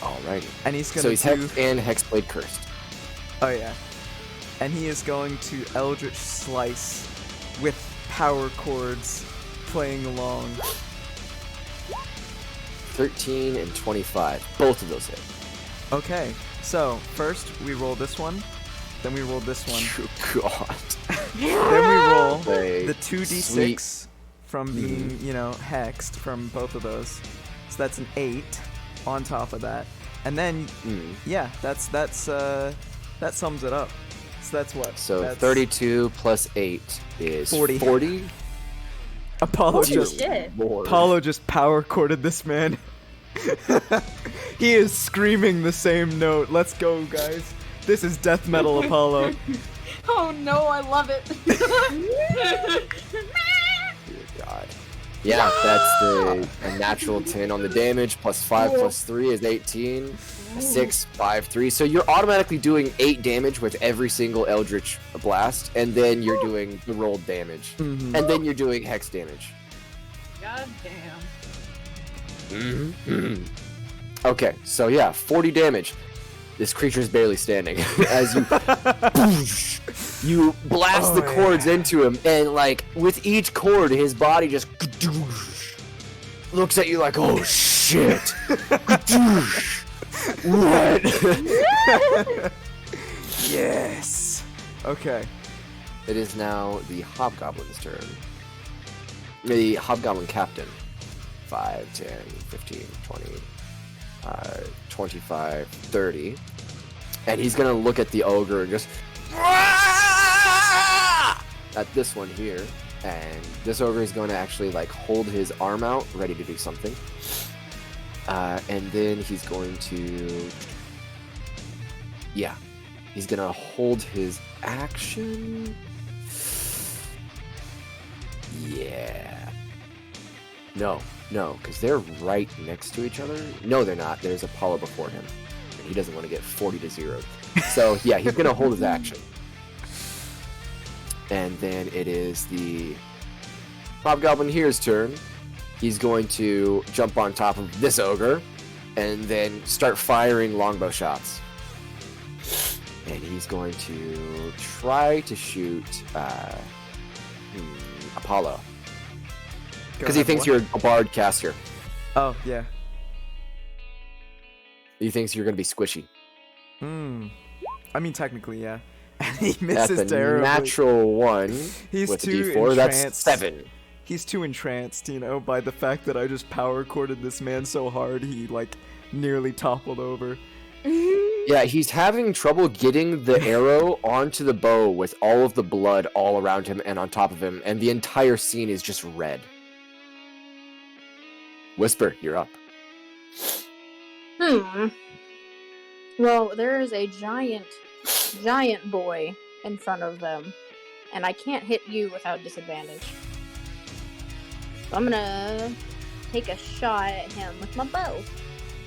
Alrighty. And he's going So to he's hexed and hexblade cursed. Oh yeah. And he is going to Eldritch Slice with power chords playing along. 13 and 25. Both of those hit. Okay, so first we roll this one, then we roll this one, God. then we roll Play the 2d6 sweet. from being, hexed from both of those. So that's an 8 on top of that. And then, yeah, that sums it up. So that's what? So that's 32 plus 8 is 40. 40. Apollo Holy just shit. Lord. Apollo just power chorded this man. He is screaming the same note. Let's go, guys. This is death metal Apollo. Oh no, I love it. Dear God. Yeah, that's a natural 10 on the damage, plus 5 plus 3 is 18. A 6, 5, 3. So you're automatically doing 8 damage with every single Eldritch blast, and then you're doing the rolled damage. Mhm. And then you're doing hex damage. God damn. Okay, so yeah, 40 damage. This creature is barely standing as you blast the cords into him, and like with each cord, his body just looks at you like, oh shit. What? Yes. Okay. It is now the Hobgoblin's turn. The Hobgoblin Captain. 5, 10, 15, 20, 25, 30. And he's gonna look at the ogre and just at this one here. And this ogre is going to actually like hold his arm out, ready to do something. And then he's going to, yeah, he's gonna hold his action. Yeah. No, because they're right next to each other. No, they're not. There's Apollo before him, and he doesn't want to get 40 to 0. So yeah, he's gonna hold his action, and then it is the Hobgoblin here's turn. He's going to jump on top of this ogre, and then start firing longbow shots. And he's going to try to shoot Apollo. Because he thinks you're a bard caster. Oh, yeah. He thinks you're going to be squishy. I mean, technically, yeah. And he That's misses a terribly. natural 1 He's with a too d4. That's entranced. 7. He's too entranced, you know, by the fact that I just power corded this man so hard he, like, nearly toppled over. Yeah, he's having trouble getting the arrow onto the bow with all of the blood all around him and on top of him, and the entire scene is just red. Whisper, you're up. Well, there is a giant boy in front of them, and I can't hit you without disadvantage. So I'm gonna take a shot at him with my bow.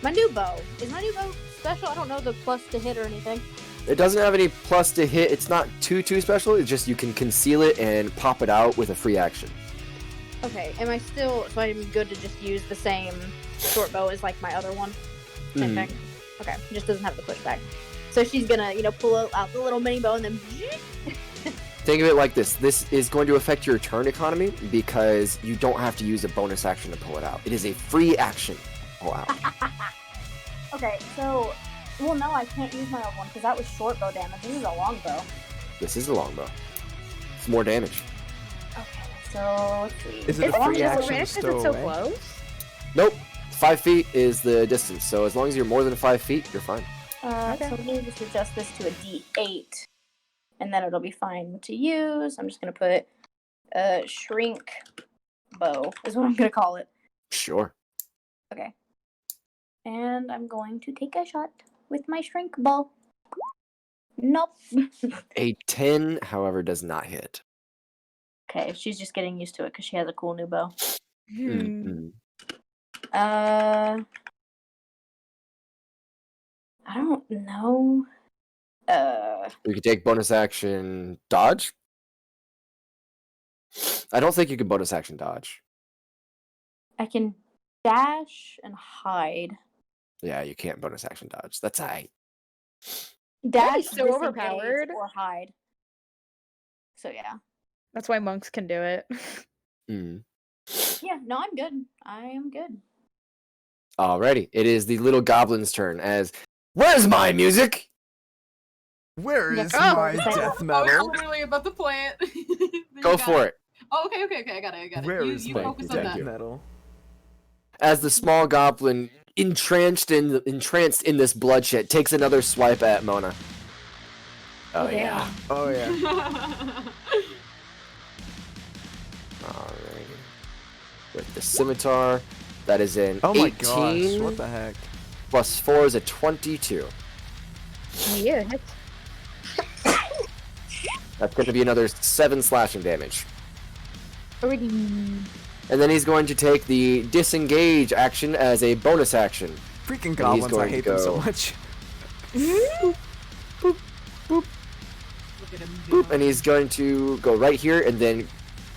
My new bow. Is my new bow special? I don't know the plus to hit or anything. It doesn't have any plus to hit. It's not too special. It's just you can conceal it and pop it out with a free action. Okay, am I still... So I'm good to just use the same short bow as, like, my other one? Same thing? Okay, it just doesn't have the pushback. So she's gonna, pull out the little mini bow and then... Think of it like this. This is going to affect your turn economy because you don't have to use a bonus action to pull it out. It is a free action to pull out. Okay, so... Well, no, I can't use my other one because that was short bow damage. This is a long bow. This is a longbow. It's more damage. Okay, so let's see. Is it a free action to stow so away? close? Nope. 5 feet is the distance. So as long as you're more than 5 feet, you're fine. So let me just adjust this to a D8, and then it'll be fine to use. I'm just gonna put shrink bow is what I'm gonna call it. Sure. Okay. And I'm going to take a shot with my shrink bow. Nope. A 10, however, does not hit. Okay, she's just getting used to it because she has a cool new bow. Mm-hmm. I don't know. You could take bonus action dodge. I don't think you can bonus action dodge. I can dash and hide. Yeah, you can't bonus action dodge. That's aight. Dash, is so disengage, overpowered. or hide. So yeah. That's why monks can do it. Yeah, no, I'm good. I am good. Alrighty, it is the little goblin's turn as... Where's my music? Where is Yeah. my Oh, death I was metal? literally about to play it. Go for it. Oh, okay, I got it. Where you is you my focus on death that. metal? As the small goblin, entranced in this bloodshed, takes another swipe at Mona. Oh yeah. Oh yeah. Alright. With the scimitar, that is an Oh my 18 gosh, what the heck? plus 4 is a 22. Yeah, hits. That's going to be another 7 slashing damage. Already. And then he's going to take the disengage action as a bonus action. Freaking goblins, I going to hate them so go- much. Look at him. Boop, and he's going to go right here and then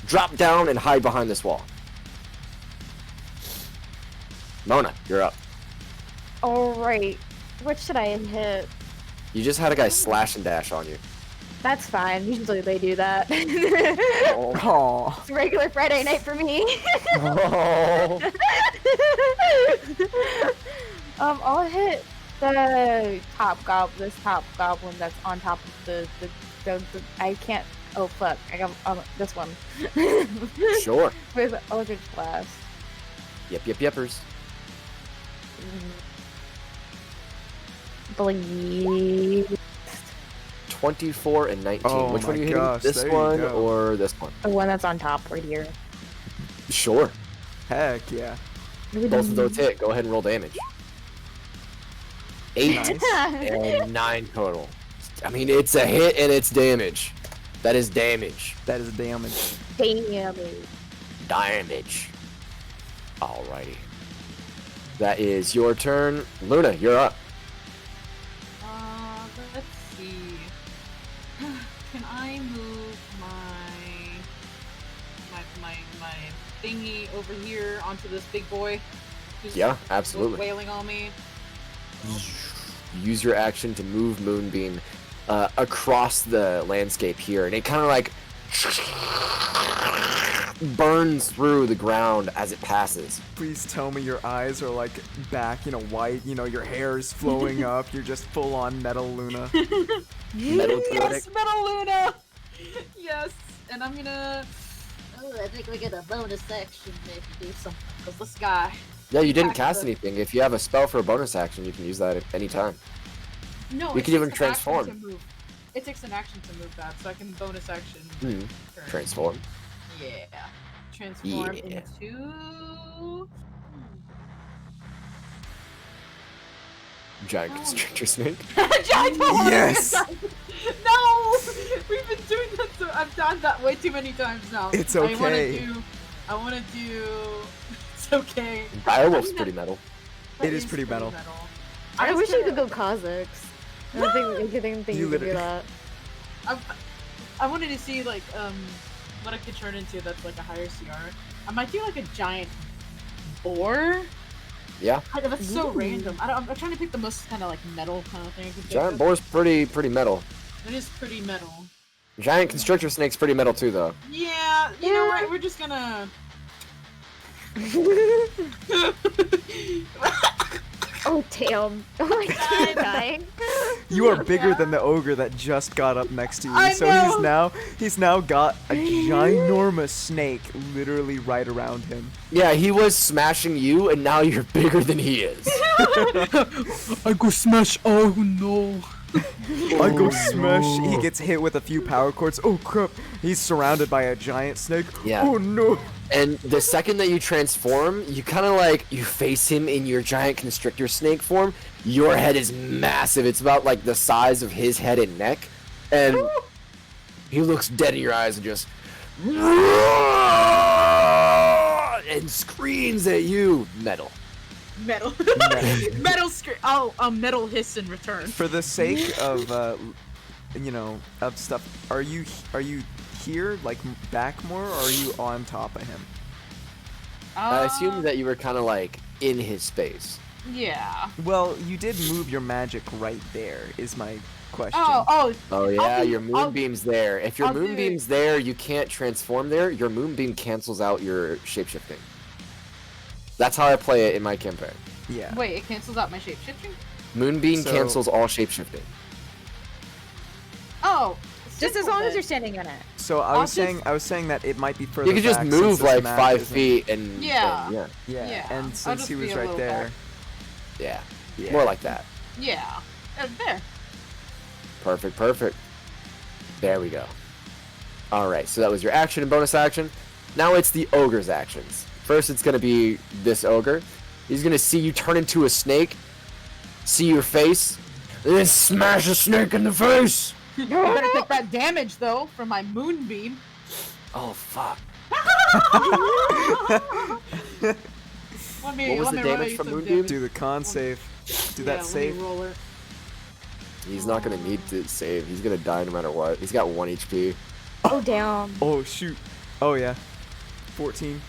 drop down and hide behind this wall. Mona, you're up. Alright. What should I hit? You just had a guy slash and dash on you. That's fine. Usually they do that. Aw. It's regular Friday night for me. Oh. I'll hit the top goblin that's on top of the I can't. Oh fuck! I got this one. Sure. With Eldritch Blast. Yepers. Bleed. 24 and 19. Oh Which one are my you gosh, hitting? This there you one go. or this one? The one that's on top right here. Sure. Heck yeah. Both of those hit. Go ahead and roll damage. 8 Nice. and 9 total. I mean, it's a hit and it's damage. That is damage. That is damage. Damn. Damage. Alrighty. That is your turn. Luna, you're up. Let's see. Can I move my thingy over here onto this big boy? Who's Yeah, absolutely. wailing on me. Use your action to move Moonbeam across the landscape here, and it kind of like burns through the ground as it passes. Please tell me your eyes are like back, white. Your hair is flowing up. You're just full on metal Luna. Metal Yes, Metal Luna! Yes, and I'm gonna... Oh, I think we get a bonus action maybe do something, because this guy... Yeah, you didn't cast anything. If you have a spell for a bonus action, you can use that at any time. No, We it can even takes an action transform. to move. It takes an action to move that, so I can bonus action. turn. Transform. Yeah. Transform Yeah. into... Giant constrictor snake. Giant Yes! No! We've been doing that, so I've done that way too many times now. It's I wanna okay. do... It's okay. Direwolf's pretty metal. It is pretty metal. I was wish you gonna- could go Kazakhs. I don't think you can think You you could do literally- that. I wanted to see like what I could turn into that's like a higher CR. I might do like a giant boar. Yeah. That's so Ooh. random. I'm trying to pick the most kind of like metal kind of thing. I can think Giant of. boar's pretty metal. It is pretty metal. Giant constrictor snake's pretty metal too, though. Yeah, you know what? We're just gonna. Oh damn! Oh my god, I'm dying. You are bigger than the ogre that just got up next to you. I So know. he's now got a ginormous snake literally right around him. Yeah, he was smashing you, and now you're bigger than he is. I go smash. Oh no. I go smash. He gets hit with a few power chords. Oh crap! He's surrounded by a giant snake. Yeah. Oh no! And the second that you transform, you kind of like, you face him in your giant constrictor snake form. Your head is massive. It's about like the size of his head and neck. And he looks dead in your eyes and just... and screams at you. Metal. Metal. Metal scream. Oh, metal hiss in return. For the sake of of stuff, are you here, like back more, or are you on top of him? I assumed that you were kind of like in his space. Yeah. Well, you did move your magic right there. Is my question. Oh. Oh yeah, I'll do- your moonbeam's there. If your I'll do- moonbeam's there, you can't transform there. Your moonbeam cancels out your shapeshifting. That's how I play it in my campaign. Yeah. Wait, it cancels out my shape shifting? Moonbeam So- cancels all shapeshifting. Oh. Just as simple long as then. you're standing on it. So I was saying that it might be further. You could just back move since this like map 5 isn't- feet and Yeah. and yeah. Yeah. Yeah, And I'll since just he be was a right little there. Yeah. Yeah. More like that. Yeah. There. Perfect. There we go. Alright, so that was your action and bonus action. Now it's the ogre's actions. First it's gonna be this ogre. He's gonna see you turn into a snake, see your face, and then smash a snake in the face! You better take that damage though from my moonbeam. Oh fuck. Let me, What was let the me damage roll you from some Moonbeam? damage. Do the con save. Do Yeah, that let me save. roll it. He's not gonna need to save. He's gonna die no matter what. He's got 1 HP. Oh damn. Oh shoot. Oh yeah. 14.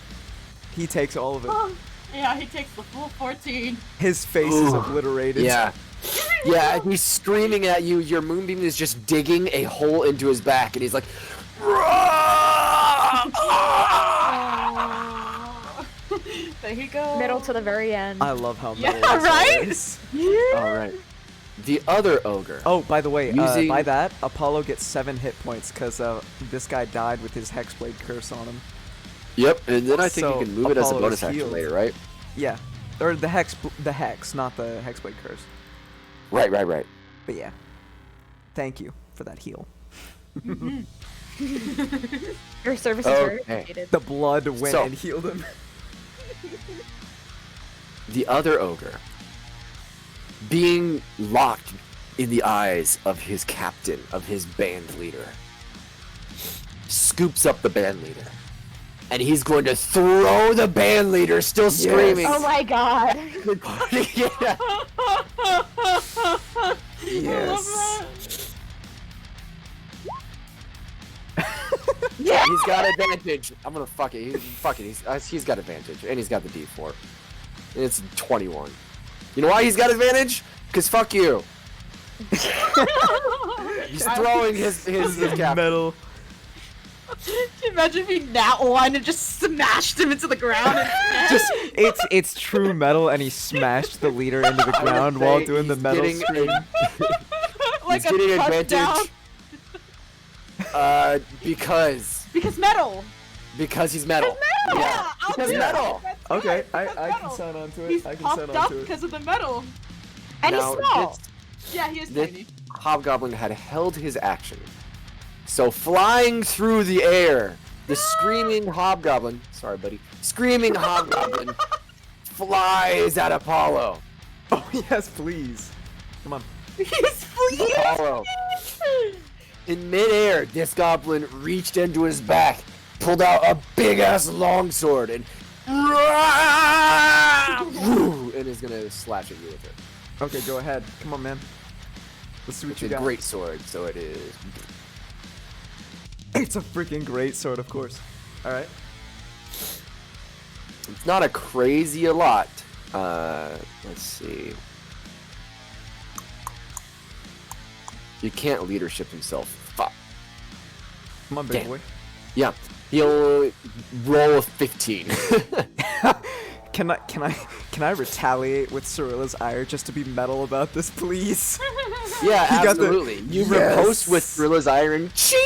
He takes all of it. Yeah, he takes the full 14. His face is Ooh. obliterated. Yeah. Yeah, he's screaming at you. Your moonbeam is just digging a hole into his back, and he's like, There he goes. Middle to the very end. I love how Yeah, metal this right? is. all right. The other ogre. Oh, by the way, Using- by that, Apollo gets 7 hit points because this guy died with his Hexblade curse on him. Yep, and then I think So, you can move it as a Apollo bonus is action healed. later, right? Yeah. Or the hex, not the Hexblade curse. Right. But yeah. Thank you for that heal. Your service is very Okay. appreciated. The blood went So- and healed him. The other ogre, being locked in the eyes of his captain, of his band leader, scoops up the band leader and he's going to throw the band leader, still screaming. Oh my god. Yeah. Yes. Yeah. He's got advantage. I'm gonna fuck it. He's got advantage, and he's got the D4. And it's 21. You know why he's got advantage? Cause fuck you. He's throwing his cap. Metal. Can you imagine being that one and just smashed him into the ground? And Just it's true metal, and he smashed the leader into the I would ground while say doing the he's metal getting scream. like he's a getting touchdown. advantage. Because Because he's metal. Yeah. I'll Because do it. metal. That's Okay, right, because I can metal. sign on to it. He's I can popped sign up on to it. because of the metal. And he's Now, small. Yeah, he is This- tiny. Hobgoblin had held his action. So flying through the air, the screaming hobgoblin, sorry buddy, screaming hobgoblin flies at Apollo. Oh yes, please. Come on. He's fleeing. Apollo. In midair, this goblin reached into his back, pulled out a big ass longsword, and is gonna slash at you with it. Okay, go ahead. Come on, man. Let's see what It's you a got. great sword, so it is. It's a freaking great sword, of course. All right. It's not a crazy a lot. Let's see. You can't leadership himself. Fuck. Come on, big Damn. boy. Yeah, he'll roll a 15. Can I retaliate with Cyrilla's ire just to be metal about this, please? Yeah, He got the- absolutely. You Yes. riposte with Rilla's iron. Ching!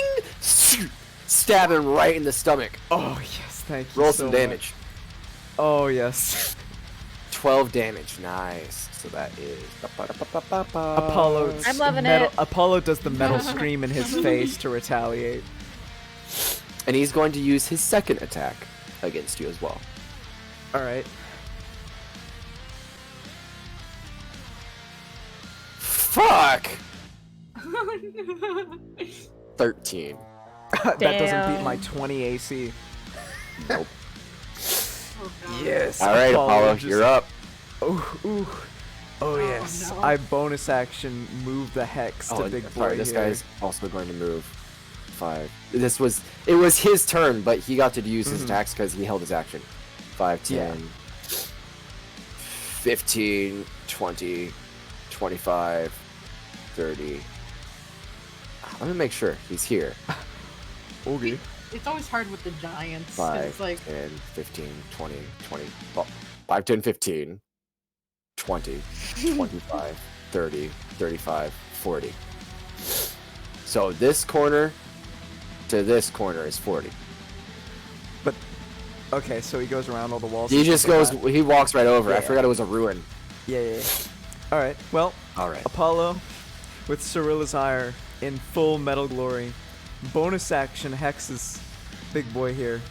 Stab him right in the stomach. Oh yes, thank you. Roll so some much. damage. Oh yes. 12 damage. Nice. So that is. Apollo. I'm loving metal, it. Apollo does the metal scream in his face to retaliate. And he's going to use his second attack against you as well. All right. Fuck! 13. That doesn't beat Damn. my 20 AC. Nope. Yes. Alright, Apollo, just- you're up. Oh, ooh. Oh yes. no. I bonus action move the hex to and big boy sorry, this here. guy's also going to move 5. It was his turn, but he got to use his attacks because he held his action. 5, 10, Yeah. 15, 20, 25, 30. Let me make sure he's here. Okay. It's always hard with the giants. 5, It's like 10, 15, 20, 20, well, 5, 10, 15, 20, 25, 30, 35, 40. So this corner to this corner is 40. But okay, so he goes around all the walls. He and just stuff goes, like that. he walks right over. I Yeah. forgot it was a ruin. Yeah. All right. Well, All right. Apollo, with Cyrilla's ire in full metal glory, bonus action hexes big boy here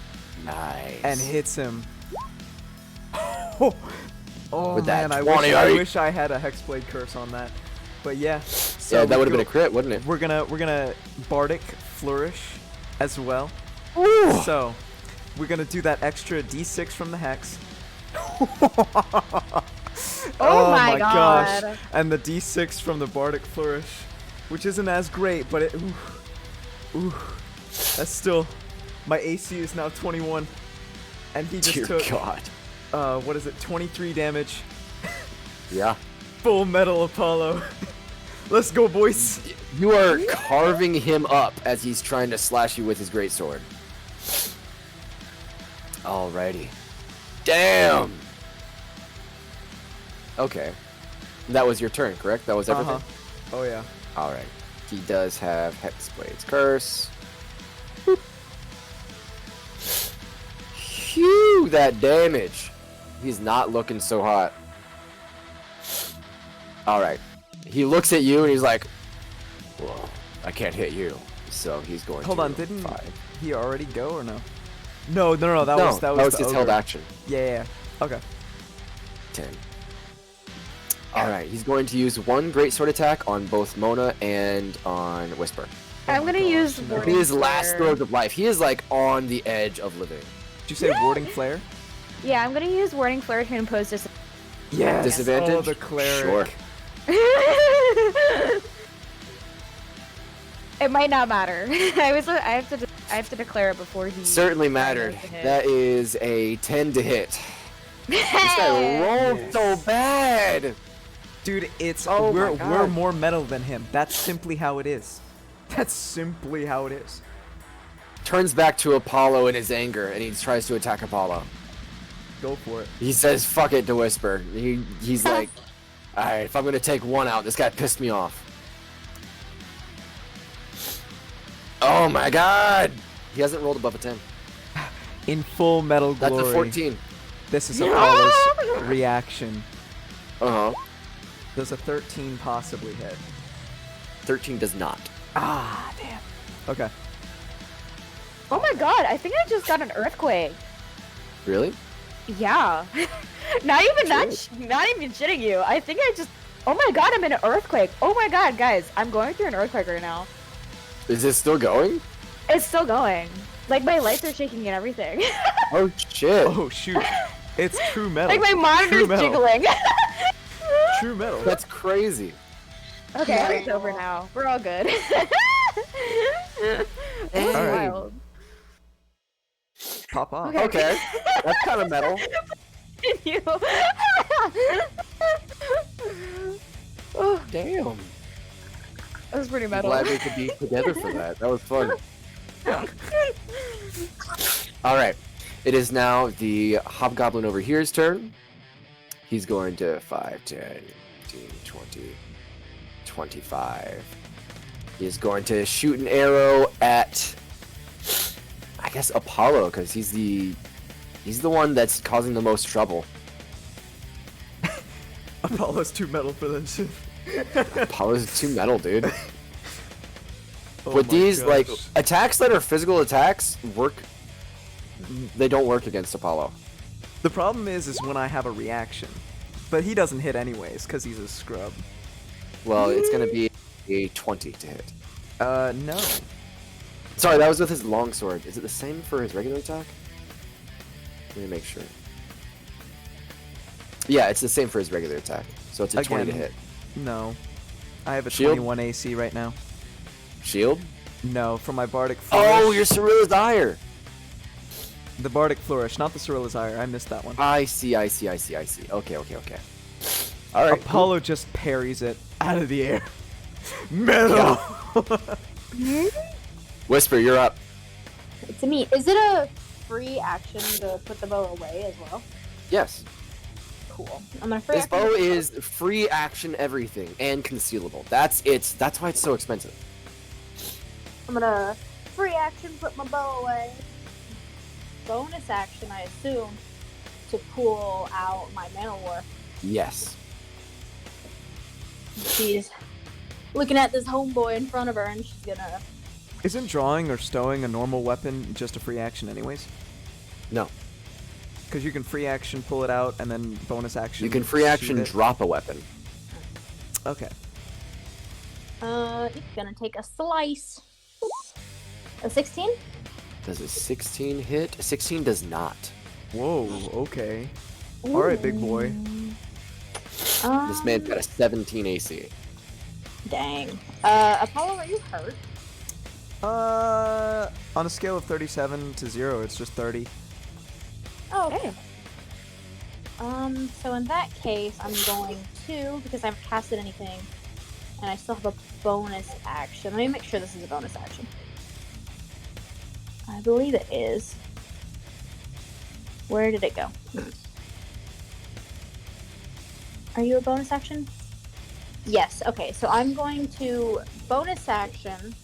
Nice. and hits him. Oh With that man, I 28. wish I had a hexblade curse on that. But yeah. So Yeah, that we would have been go- a crit, wouldn't it? We're gonna bardic flourish as well. So we're gonna do that extra D6 from the hex. Oh my God. gosh! And the D6 from the bardic flourish, which isn't as great, but it. Ooh, that's still. My AC is now 21, and he just Dear took. God. What is it? 23 damage. Yeah. Full metal Apollo. Let's go, boys. You are carving him up as he's trying to slash you with his greatsword. Alrighty. Damn! Okay. That was your turn, correct? That was everything? Oh yeah. Alright. He does have Hexblade's Curse. Boop. Phew, that damage. He's not looking so hot. Alright. He looks at you and he's like, well, I can't hit you. So he's going Hold to on, didn't 5. he already go or no? No, that was the his held ogre. action. Yeah. Okay. 10. Alright, he's going to use one greatsword attack on both Mona and on Whisper. I'm gonna use no. Warding His last Flare. throes of life. He is like on the edge of living. Did you say warding flare? Yeah, I'm gonna use warding flare to impose this. Yes. Disadvantage? Oh, the cleric. Sure. It might not matter. I have to declare it before he. Certainly mattered. That is a 10 to hit. This guy rolled so bad. Dude, it's Oh my we're God. more metal than him. That's simply how it is. That's simply how it is. Turns back to Apollo in his anger, and he tries to attack Apollo. Go for it. He says, "Fuck it," to Whisper. He's like, "All right, if I'm gonna take one out, this guy pissed me off." Oh my God! He hasn't rolled above a 10. In full metal glory. That's a 14. This is Apollo's reaction. Uh huh. Does a 13 possibly hit? 13 does not. Ah, damn. Okay. Oh my god! I think I just got an earthquake. Really? Yeah. Not even not even shitting you. I think I just. Oh my god! I'm in an earthquake. Oh my god, guys! I'm going through an earthquake right now. Is this still going? It's still going. Like my lights are shaking and everything. Oh shit! Oh shoot. It's true metal. Like my monitor's True metal. jiggling. True metal. That's crazy. Okay, it's over now. We're all good. This is Alright. wild. Pop off. Okay, that's kind of metal. You. Oh, Damn. that was pretty I'm metal. glad we could be together for that. That was fun. All right. It is now the Hobgoblin over here's turn. He's going to 5, 10, 15, 20, 25. He's going to shoot an arrow at, I guess, Apollo, because he's the one that's causing the most trouble. Apollo's too metal for that shit. Apollo's too metal, dude. Oh With my these, like, gosh. attacks that are physical attacks, they don't work against Apollo. The problem is when I have a reaction. But he doesn't hit anyways, because he's a scrub. Well, it's going to be a 20 to hit. No. Sorry, that was with his longsword. Is it the same for his regular attack? Let me make sure. Yeah, it's the same for his regular attack. So it's a 20 to Again. hit. No. I have a Shield? 21 AC right now. Shield? No, from my Bardic Flourish. Oh, your Cerilla's Ire! The Bardic Flourish, not the Cerilla's Ire. I missed that one. I see. Okay. Alright. Apollo just parries it out of the air. Metal! Whisper, you're up. It's me. Is it a free action to put the bow away as well? Yes. Cool. I'm gonna free This action. bow is free action everything and concealable. That's why it's so expensive. I'm gonna free action put my bow away. Bonus action, I assume, to pull out my mana war. Yes. She's looking at this homeboy in front of her, and she's gonna. Isn't drawing or stowing a normal weapon just a free action anyways? No. Because you can free action pull it out and then bonus action You can free shoot action it. drop a weapon. Okay. It's gonna take a slice. A 16? Does a 16 hit? A 16 does not. Whoa, okay. Alright, big boy. This man's got a 17 AC. Dang. Apollo, are you hurt? On a scale of 37 to 0, it's just 30. Oh, okay. So in that case, I'm going to, because I haven't casted anything, and I still have a bonus action. Let me make sure this is a bonus action. I believe it is. Where did it go? Are you a bonus action? Yes, okay, so I'm going to bonus action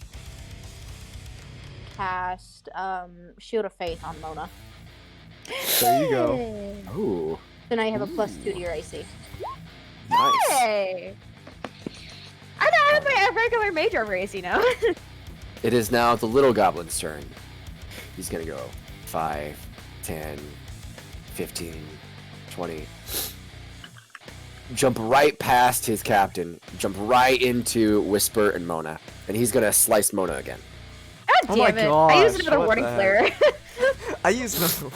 cast Shield of Faith on Mona. There you go. Ooh, So now you have a +2 to your AC. nice. Hey! I thought I had my regular mage armor AC now. It is now the little goblin's turn. He's gonna go 5, 10, 15, 20. Jump right past his captain. Jump right into Whisper and Mona. And he's gonna slice Mona again. God Oh my damn it. I used gosh, another what warning the flare. I used no.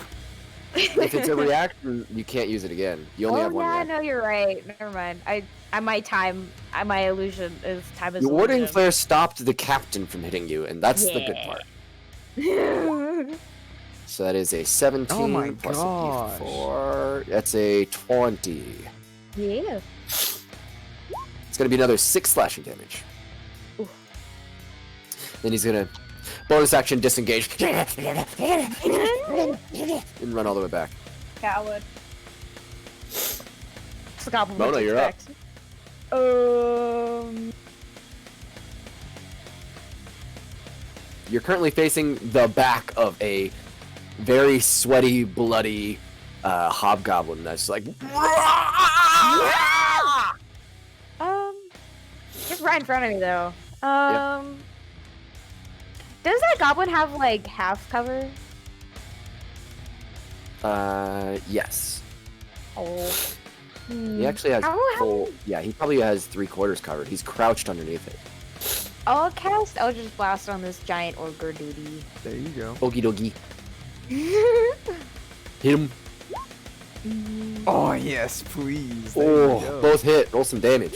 If it's a reaction, you can't use it again. You only Oh have one yeah, reaction. no, you're right. Never mind. My illusion is time is The warding illusion. flare stopped the captain from hitting you, and that's the good part. So that is a 17 Oh my plus gosh. a d4. That's a 20. Yeah. It's gonna be another 6 slashing damage. Ooh. Then he's gonna bonus action disengage and run all the way back. Coward. It's a compliment Mona, to you're up. expect. You're currently facing the back of a very sweaty, bloody hobgoblin that's like. It's right in front of me though. Does that goblin have like half cover? Yes. Oh. He actually has How- full. Yeah, he probably has 3/4 covered. He's crouched underneath it. I'll cast Eldritch Blast on this giant ogre duty. There you go. Okie dokie. Hit him. Oh yes, please. There you Oh, go. both hit. Roll some damage.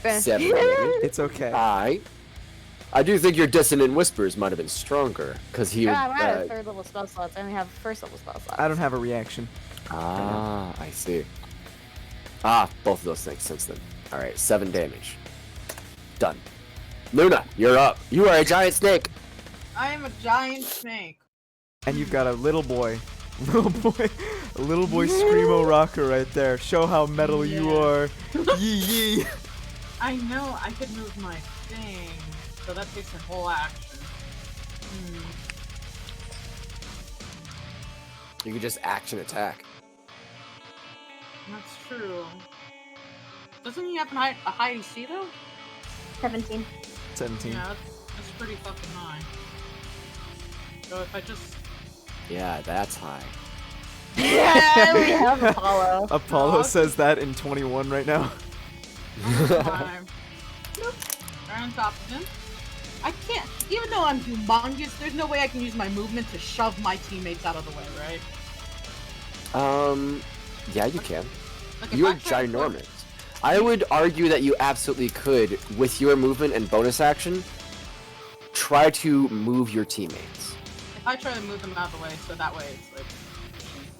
7 damage. It's okay. Alright. I do think your dissonant whispers might have been stronger, because he would. I have third level spell slots. I only have first level spell slots. I don't have a reaction. I see. Ah, both of those things since then. Alright, 7 damage. Done. Luna, you're up. You are a giant snake. I am a giant snake. And you've got a little boy. A little boy screamo rocker right there. Show how metal you Yeah. are. Yee yee. I know I could move my thing, so that takes a whole action. You could just action attack. That's true. Doesn't he have a high AC though? 17. 17. Yeah, that's pretty fucking high. So if I just Yeah, that's high. Yeah, we have Apollo. Apollo Dog. says that in 21 right now. I'm nope. They're on top of him. I can't, even though I'm humongous, there's no way I can use my movement to shove my teammates out of the way, right? Yeah, you can. Like if You're I try to push- ginormous. I would argue that you absolutely could, with your movement and bonus action, try to move your teammates. If I try to move them out of the way, so that way it's like.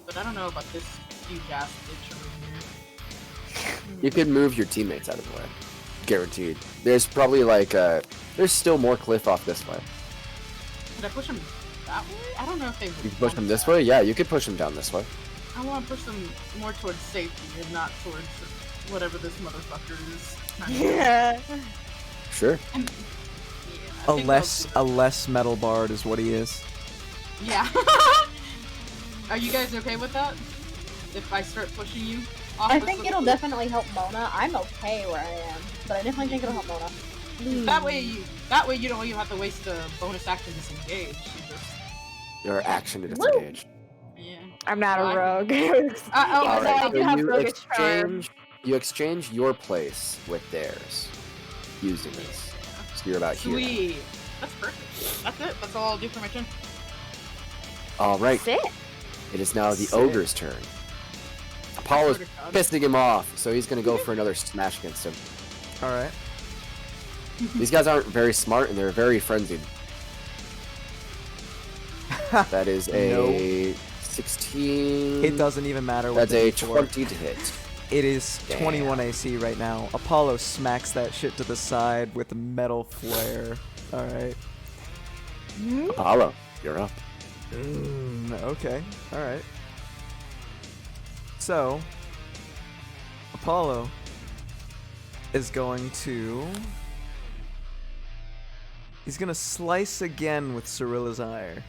But I don't know about this huge ass bitch over here. You could move your teammates out of the way. Guaranteed. There's probably like, there's still more cliff off this way. Could I push them that way? I don't know if they would. You can push want them this that. way? Yeah, you could push them down this way. I want to push them more towards safety and not towards whatever this motherfucker is. Yeah. Sure. And, A yeah, I think less I'll do metal bard is what he is. that. Yeah. Are you guys okay with that? If I start pushing you off I this think little it'll cliff? definitely help Mona. I'm okay where I am, but I definitely think it'll help Mona. That way you don't even have to waste the bonus action to disengage. You just Your action to disengage. yeah. I'm not Well, a I rogue. Oh, Alright, I do have roguish charm. you exchange your place with theirs using this. So you're about here. Sweet. That's perfect. That's it. That's all I'll do for my turn. Alright, Sit. it is now the Sick. ogre's turn. Apollo's Swear to God. pissing him off, so he's gonna go for another smash against him. Alright. These guys aren't very smart and they're very frenzied. That is a 16. It doesn't even matter what That's the a D4. 20 to hit. It is Damn. 21 AC right now. Apollo smacks that shit to the side with a metal flare. Alright. Apollo, you're up. Okay. Alright. So, Apollo is going to... He's gonna slice again with Cyrilla's Ire.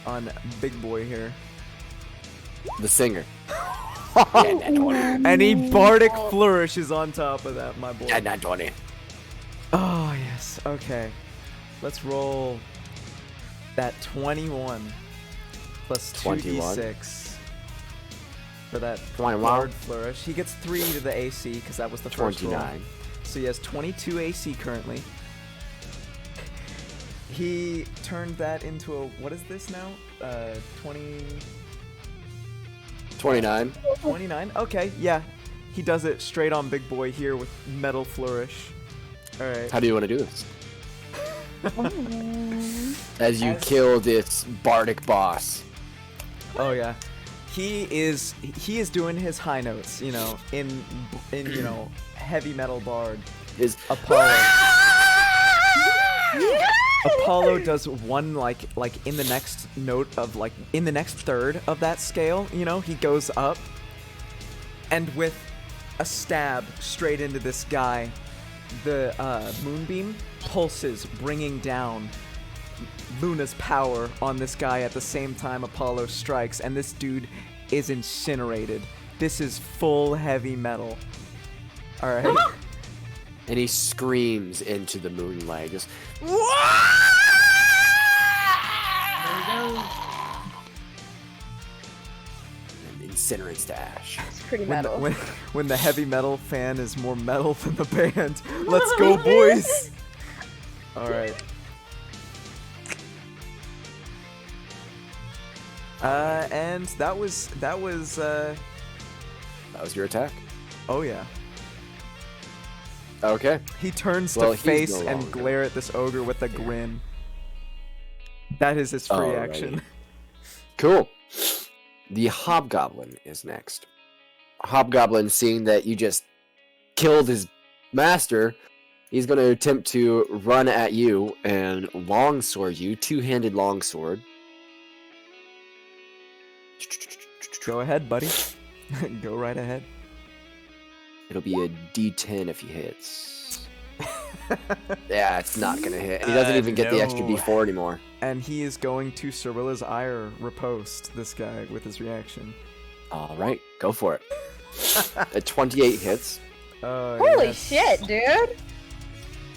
On Big Boy here. The singer. And he Bardic Flourishes on top of that, my boy. Yeah, not 20. Oh, yes. Okay. Let's roll that 21 plus 21. 2d6 for that 21. Bard Flourish. He gets 3 to the AC because that was the first roll. 29. So he has 22 AC currently. He turned that into a, what is this now? 29. 29? Okay, yeah. He does it straight on Big Boy here with Metal Flourish. Alright. How do you want to do this? As you kill this bardic boss. Oh yeah. He is doing his high notes, you know, in you know, heavy metal bard. His Apollo. Apollo does one like in the next note of like in the next third of that scale, you know, he goes up and with a stab straight into this guy, the moonbeam pulses, bringing down Luna's power on this guy at the same time Apollo strikes, and this dude is incinerated. This is full heavy metal. Alright. and he screams into the moonlight, just and incinerates to ash. It's pretty When the, metal. when the heavy metal fan is more metal than the band. Let's go, boys! Alright. And that was That was your attack. oh yeah. Okay. He turns Well, to he's face no and longer glare at this ogre with a grin. That is his free Alrighty. action. Cool. The Hobgoblin is next. Hobgoblin, seeing that you just killed his master, he's going to attempt to run at you and longsword you, two-handed longsword. Go ahead, buddy. Go right ahead. It'll be a D10 if he hits. Yeah, it's not going to hit. He doesn't even get the extra no. D4 anymore. And he is going to Cirilla's ire riposte this guy with his reaction. All right, go for it. A 28 hits. Holy yes. shit, dude!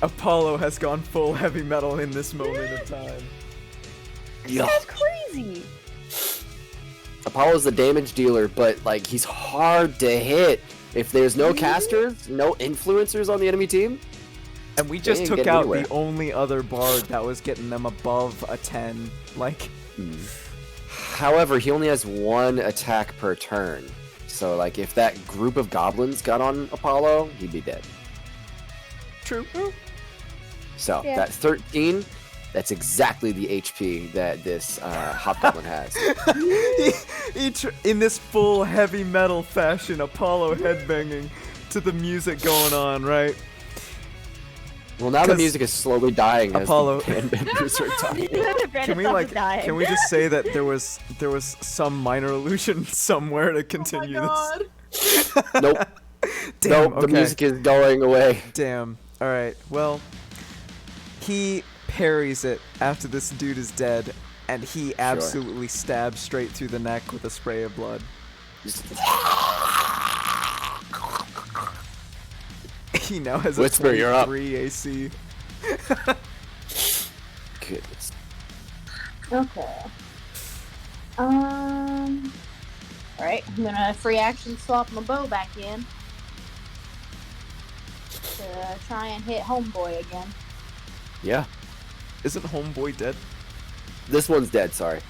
Apollo has gone full heavy metal in this moment of time. Yeah. That's crazy. Apollo's the damage dealer, but like he's hard to hit. If there's no casters, no influencers on the enemy team, And we just ain't took getting out anywhere. the only other bard that was getting them above a 10. Like, however, he only has one attack per turn. So like if that group of goblins got on Apollo, he'd be dead. true. So Yeah. that 13, that's exactly the HP that this hobgoblin has. In this full heavy metal fashion, Apollo headbanging to the music going on, right? Well, now the 'Cause music is slowly dying Apollo- as the band members are dying. Can we can we just say that there was some minor illusion somewhere to continue this? Nope. Damn, Nope, okay. the music is going away. Damn. All right. Well, he parries it after this dude is dead, and he absolutely stabs straight through the neck with a spray of blood. He now has Whisper, a you're up. 23 AC. Goodness. Okay. Alright, I'm gonna free action swap my bow back in to try and hit homeboy again. Yeah. Isn't Homeboy dead? This one's dead, sorry.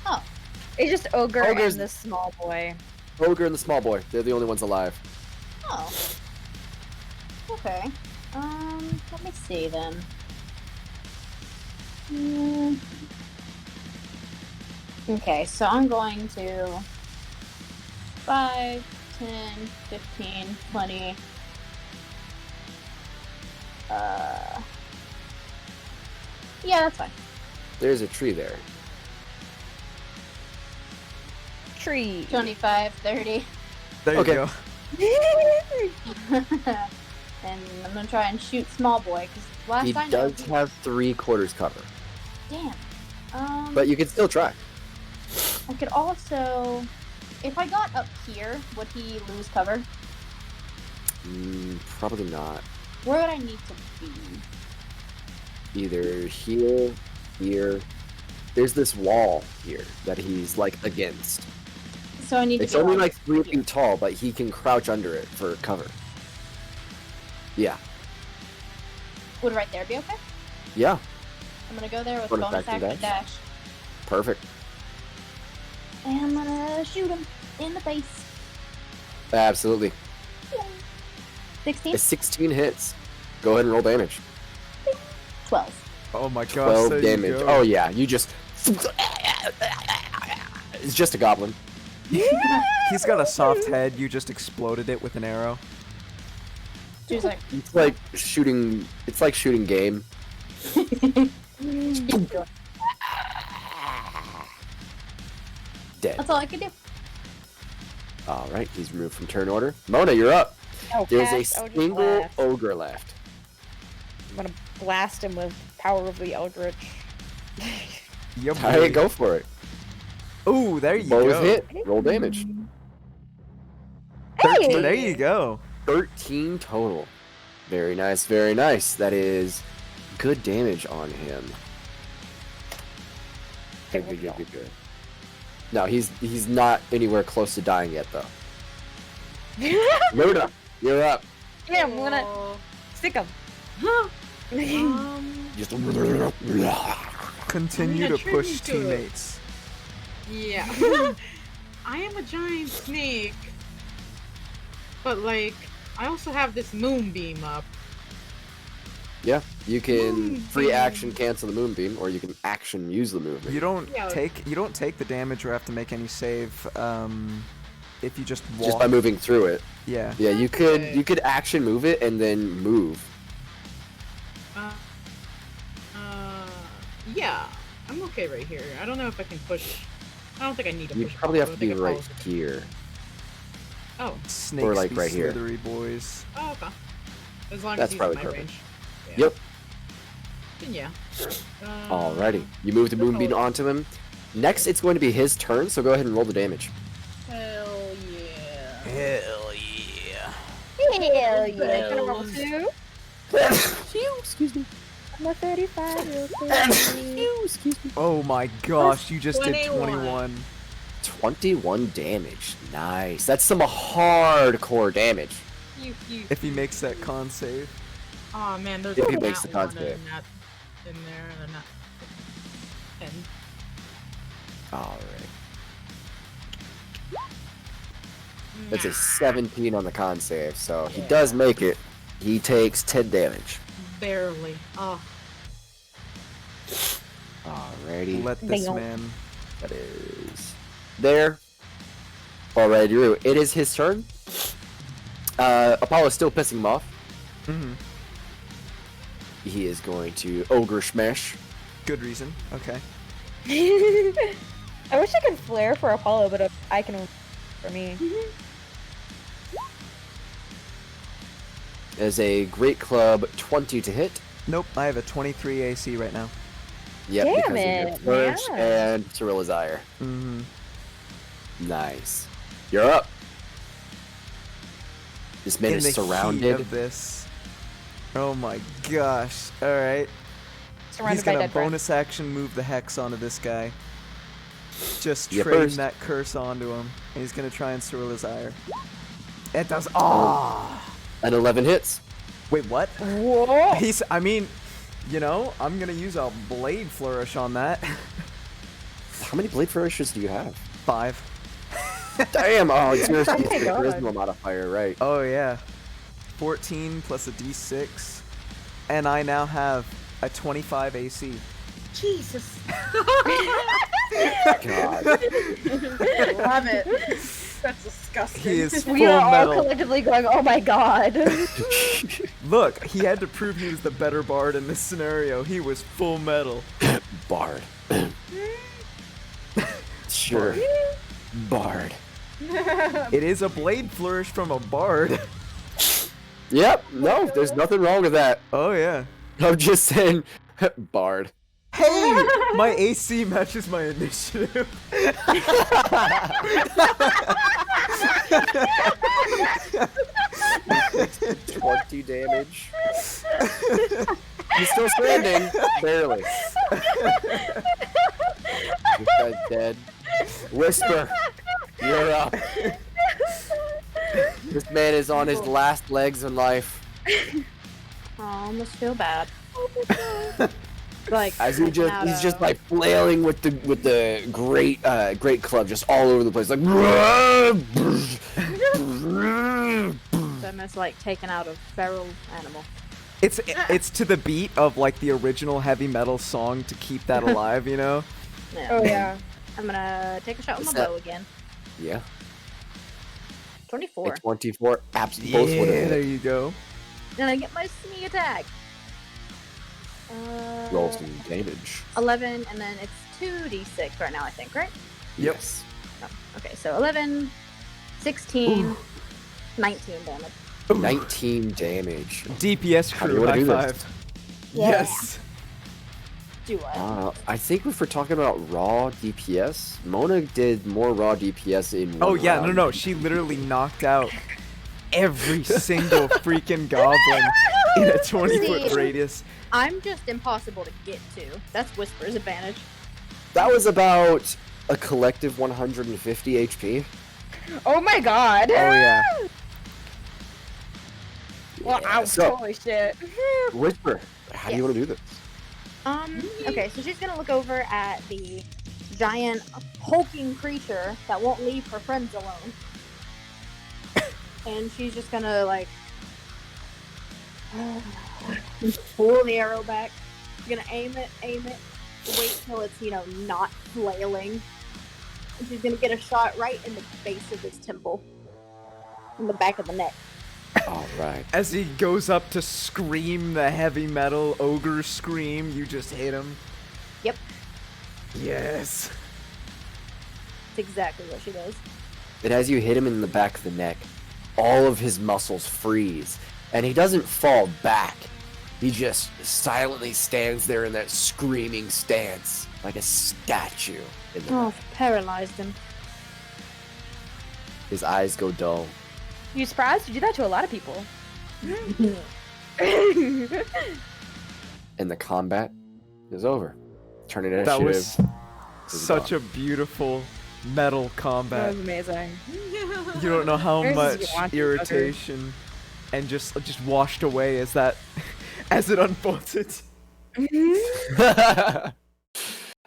Oh, It's just ogre Ogre's- and the small boy. Ogre and the small boy, they're the only ones alive. oh. Okay. Let me see then. Okay, so I'm going to 5, 10, 15, 20. Yeah, that's fine. There's a tree there. Tree. 25, 30. There you Okay. go. And I'm gonna try and shoot small boy because last He I know, does have 3/4 cover, damn. but you can still try. I could also, if I got up here, would he lose cover? Probably not. Where would I need to be? Either here, here. There's this wall here that he's like against. So I need It's to be only like like 3 feet tall, but he can crouch under it for cover. Yeah. Would right there be okay? Yeah. I'm gonna go there with Bonus bonus action action dash. Perfect. And I'm gonna shoot him in the face. Absolutely. 16? A 16 hits. Go ahead and roll damage. 12. Oh my gosh. 12 there damage. You go. Oh yeah, you just. It's just a goblin. He's got a soft head. You just exploded it with an arrow. She's like, It's like shooting. It's like shooting game. Dead. that's all I can do. All right, he's removed from turn order. Mona, you're up. Oh, There's a cast Eldritch single Blast. ogre left. I'm gonna blast him with power of the Eldritch. Yep. All right, go for it. Ooh, there you Both go. hit. Roll damage. 13. There you go. 13 total. Very nice, very nice. That is good damage on him. Good, good, good, good, good. No, he's not anywhere close to dying yet, though. Luna, you're up. Yeah, I'm gonna stick him. Just Continue I'm to gonna push attribute to it. teammates. Yeah. I am a giant snake. But like, I also have this moonbeam up. yeah. You can Moonbeam. free action cancel the moonbeam, or you can action use the moonbeam. You don't Yeah. take the damage or have to make any save. If you just walk. just by moving through it. Yeah. Yeah, you could action move it and then move. Yeah. I'm okay right here. I don't know if I can push. I don't think I need to You push. probably have to be I right here. Oh. Snakes Or, like, be right here. slithery boys. Oh, okay. As long That's as he's probably in my perfect. range. Yeah. Yep. Then yeah. Alrighty. You move the moonbeam onto him. Next, it's going to be his turn, so go ahead and roll the damage. Hell yeah. Hell yeah. Hell yeah. Can I roll 2? Excuse me. I'm a 35-year-old. Excuse me. Oh my gosh, you just did 21. 21. 21 damage. Nice. That's some hardcore damage. If he makes that con save. Oh man, there's If a he makes nat the con one save. and that in there and a nat 10. Alright. That's a 17 on the con save, so he does make it. He takes 10 damage. Barely. Oh. Alrighty. Let this Damn. man. That is there. Alrighty, Roo. It is his turn. Apollo's still pissing him off. Mm-hmm. He is going to ogre smash. Good reason. Okay. I wish I could flare for Apollo, but I can for me. As a great club 20 to hit. Nope, I have a 23 AC right now. Yep, Damn because of your it, flourish yeah. and Cyrilla's ire. Mm-hmm. Nice. You're up. This man In is the heat surrounded. of this. Oh my gosh. Alright. Surrounded He's by gonna dead friends. bonus action move the hex onto this guy. Just Yeah, trading first. that curse onto him. And he's gonna try and Cyrilla's ire. It does. Ah! An 11 hits. Wait, what? Whoa! I mean, you know, I'm gonna use a blade flourish on that. How many blade flourishes do you have? 5. Damn! Oh, it's your Oh my God. charisma modifier, right? Oh yeah. 14 plus a d6. And I now have a 25 AC. Jesus. God. Love it. That's disgusting. He is full We are all metal. collectively going, oh my god. Look, he had to prove he was the better bard in this scenario. He was full metal. Bard. Sure. Bard. It is a blade flourish from a bard. Yep. No, there's nothing wrong with that. Oh yeah. I'm just saying, Bard. Hey, my AC matches my initiative. 20 damage. He's still standing. Barely. This guy's dead. Whisper. You're up. This man is on his last legs in life. I almost feel bad. Like As he's just like flailing with the great club just all over the place, like. almost like taken out of feral animal. It's to the beat of like the original heavy metal song to keep that alive, you know? Yeah. Oh yeah. I'm gonna take a shot with Is my that- bow again. Yeah. 24. A 24. Absolutely. Both would have there hit. you go. Then I get my sneak attack. Roll some damage. 11, and then it's 2d6 right now, I think, right? Yes. Oh, okay, so 11, 16, 19 damage. 19 damage. DPS How do you crew, wanna high do this? five. Yeah. Yes. Do I? I think if we're talking about raw DPS, Mona did more raw DPS in Oh one yeah, round. no, she literally knocked out every single freaking goblin in a 20-foot See? radius. I'm just impossible to get to. That's Whisper's advantage. That was about a collective 150 HP. Oh my god. Oh yeah. Well, Yeah, ouch, so- holy shit. Whisper, how do you want to do this? Okay, so she's gonna look over at the giant hulking creature that won't leave her friends alone. And she's just gonna like pull the arrow back. She's gonna aim it, wait till it's, not flailing. And she's gonna get a shot right in the base of his temple. In the back of the neck. All right. As he goes up to scream the heavy metal ogre scream, you just hit him. Yep. Yes. That's exactly what she does. And as you hit him in the back of the neck, all of his muscles freeze, and he doesn't fall back. He just silently stands there in that screaming stance, like a statue. In the Oh, paralyzed him. His eyes go dull. You surprised? You do that to a lot of people. And the combat is over. Turn it initiative. That was is such gone. a beautiful metal That combat. was amazing. You don't know how There's much this wanted irritation and just washed away as that as it unfolded.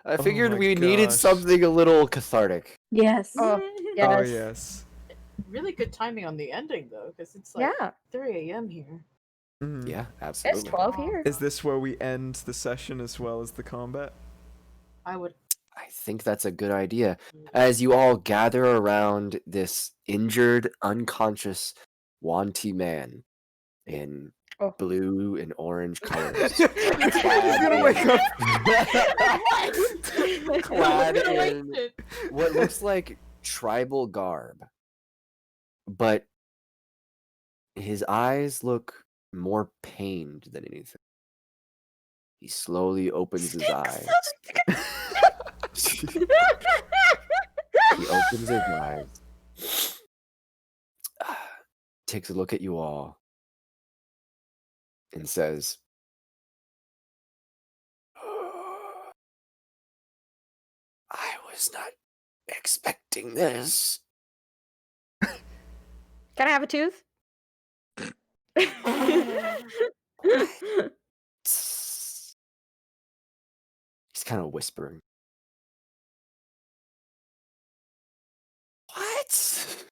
I figured my we needed gosh. something a little cathartic. Yes. Oh, yes. Oh yes. Really good timing on the ending though, because it's like Yeah. 3 a.m. here. Mhm. Yeah, It's absolutely. 12 here. Is this where we end the session as well as the combat? I would. I think that's a good idea. As you all gather around this injured, unconscious, wanty man in Oh. blue and orange colors. He's gonna wake up. Clad in what looks like tribal garb. But his eyes look more pained than anything. He slowly opens his eyes. He opens his eyes, takes a look at you all, and says, I was not expecting this. Can I have a tooth? He's kind of whispering. What?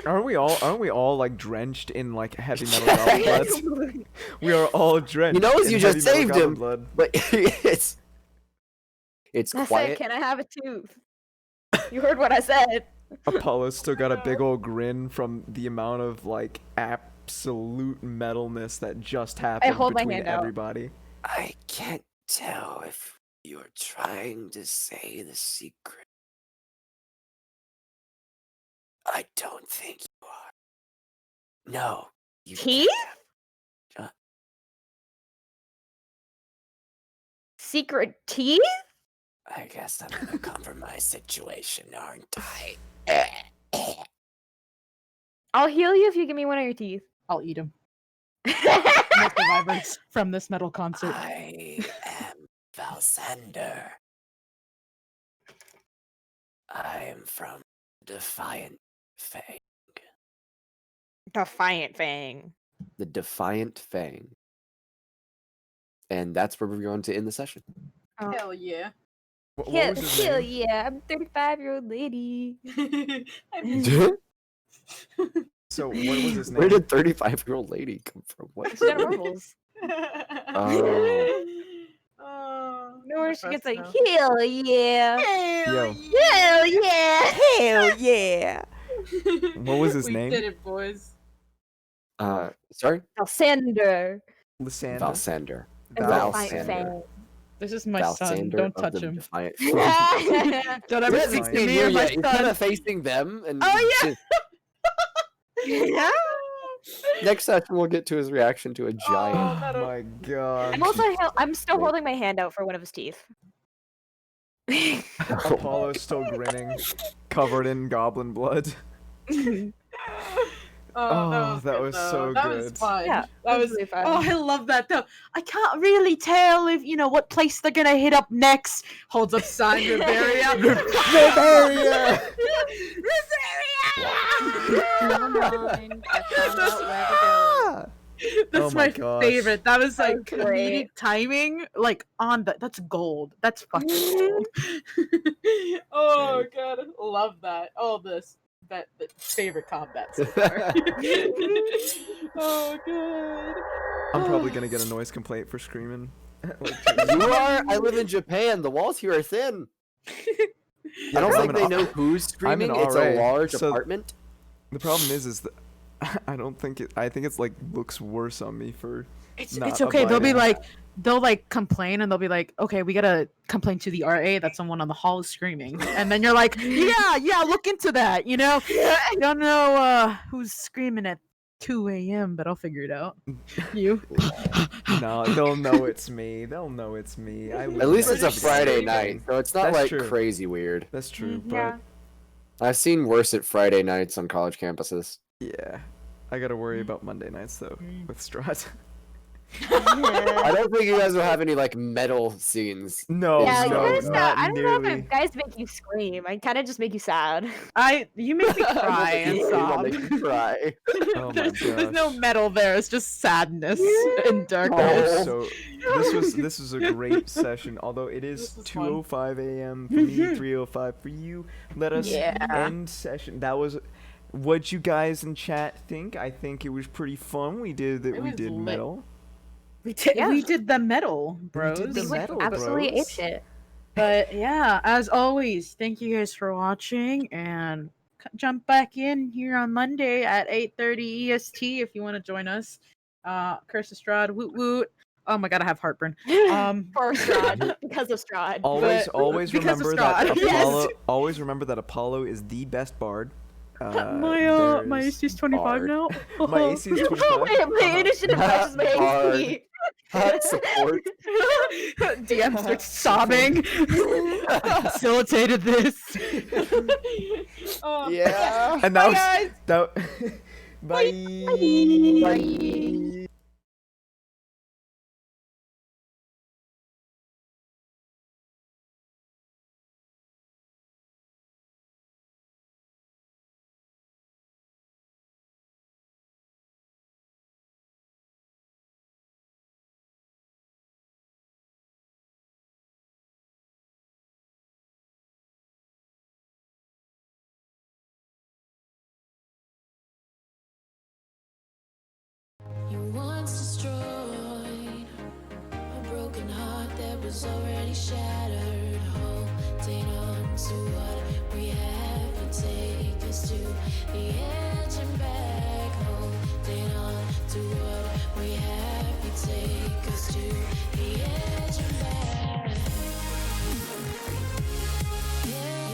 Aren't we all like drenched in like heavy metal goblin blood? We are all drenched. He knows in you just heavy metal saved goblin him. blood. But it's I said, quiet. can I have a tooth? You heard what I said. Apollo's still got a big old grin from the amount of like absolute metalness that just happened hold my between hand out. everybody. I can't tell if you're trying to say the secret. I don't think you are. No. You Teeth? can't. Secret teeth? I guess I'm in a compromised situation, aren't I? I'll heal you if you give me one of your teeth. I'll eat him. No survivors from this metal concert. I am Valsander. I am from Defiant Fang. Defiant Fang. The Defiant Fang. And that's where we're going to end the session. Hell yeah. What Hell, was his hell name? yeah, I'm a 35-year-old lady. So what was his Where name? did 35-year-old lady come from? What? She's got marbles. Oh, No, where she gets like, professional. hell yeah. Yo. Hell yeah. Hell yeah! What was his we name? did it, boys. Sorry? Alcindor. Lysandra? Valsander. As a Val fine Sander. fan. This is my son. Don't touch him. Defiant. Don't ever Yeah, speak it's to me or yeah, my he's kind son. of facing them. And Oh, yeah. just- next session, we'll get to his reaction to a Oh giant. my god. I'm still holding my hand out for one of his teeth. Apollo's still grinning, covered in goblin blood. Oh, that was so That good. was fun. Yeah, that was really fun. Oh, I love that though. I can't really tell if what place they're gonna hit up next. Holds up sign Riveria. Riveria! Never mind. I found out where to go. That's Oh my my gosh. favorite. That was like That was great. comedic timing, like on the. That's gold. That's fucking gold. Oh god, love that. All this. That favorite combat so far. Oh god. I'm probably gonna get a noise complaint for screaming. You are? I live in Japan. The walls here are thin. I don't I'm think an they R- know who's I'm an screaming. It's a RA, large so- apartment. The problem is that I don't think it. I think it's like looks worse on me for. It's not okay. They'll be abiding. they'll complain and they'll be like, okay, we gotta complain to the RA that someone on the hall is screaming, and then you're like, yeah, look into that. I don't know who's screaming at 2 a.m., but I'll figure it out. You. No, they'll know it's me. They'll know it's me. I At least it's a live Friday in night, so it's not That's like true. crazy weird. That's true, but Yeah. I've seen worse at Friday nights on college campuses. yeah, I gotta worry about Monday nights though with Strahd. I don't think you guys will have any metal scenes. No, Yeah, no, you guys, not I don't know nearly. if guys make you scream. I kind of just make you sad. You make me cry and I'll sob. make you cry. Oh my There's no gosh. metal there. It's just sadness and Oh, darkness. so this was a great session. Although it is This was fun. 2:05 a.m. for me, 3:05 for you. Let us Yeah. end session. That was. What you guys in chat think? I think it was pretty fun. We did It we was did lit. metal. Yeah. We did the metal, bros. did the We went metal, absolutely bros. apeshit. But yeah, as always, thank you guys for watching, and jump back in here on Monday at 8:30 EST if you want to join us. Curse of Strahd, woot woot. Oh my god, I have heartburn. For Strahd, because of Strahd. Always, But- always because of remember that Strahd, yes. Apollo. Always remember that Apollo is the best bard. my AC is 25 hard. now. My AC is 25. Wait, my initiative matches my Hard. AC. Hot support. DM starts sobbing. Facilitated this. Oh, Yeah. And Bye, that was guys. that. Bye. Bye. You once destroyed a broken heart that was already shattered. Holding on to what we have, you take us to the edge and back. Holding on to what we have, you take us to the edge and back. Yeah.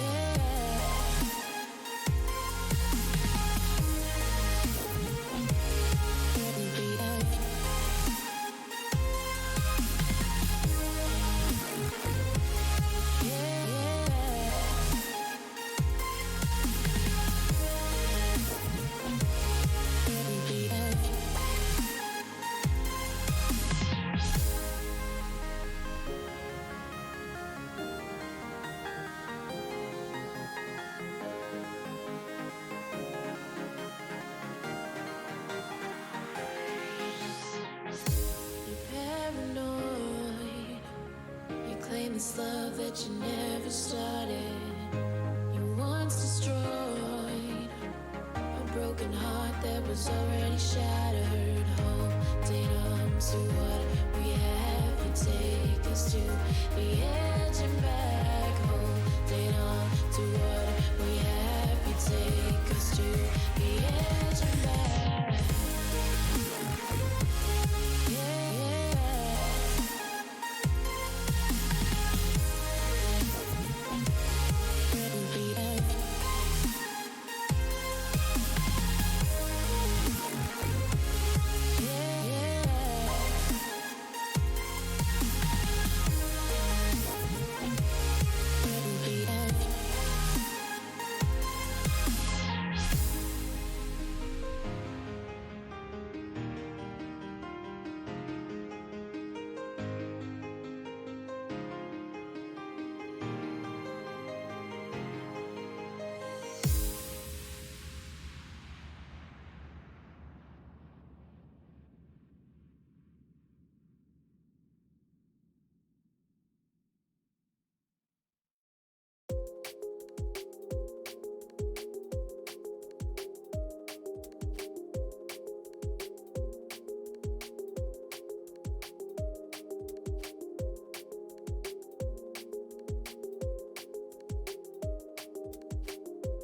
this love that you never started. You once destroyed a broken heart that was already shattered. Holding on to what we have, you take us to the edge and back. Holding on to what we have, you take us to the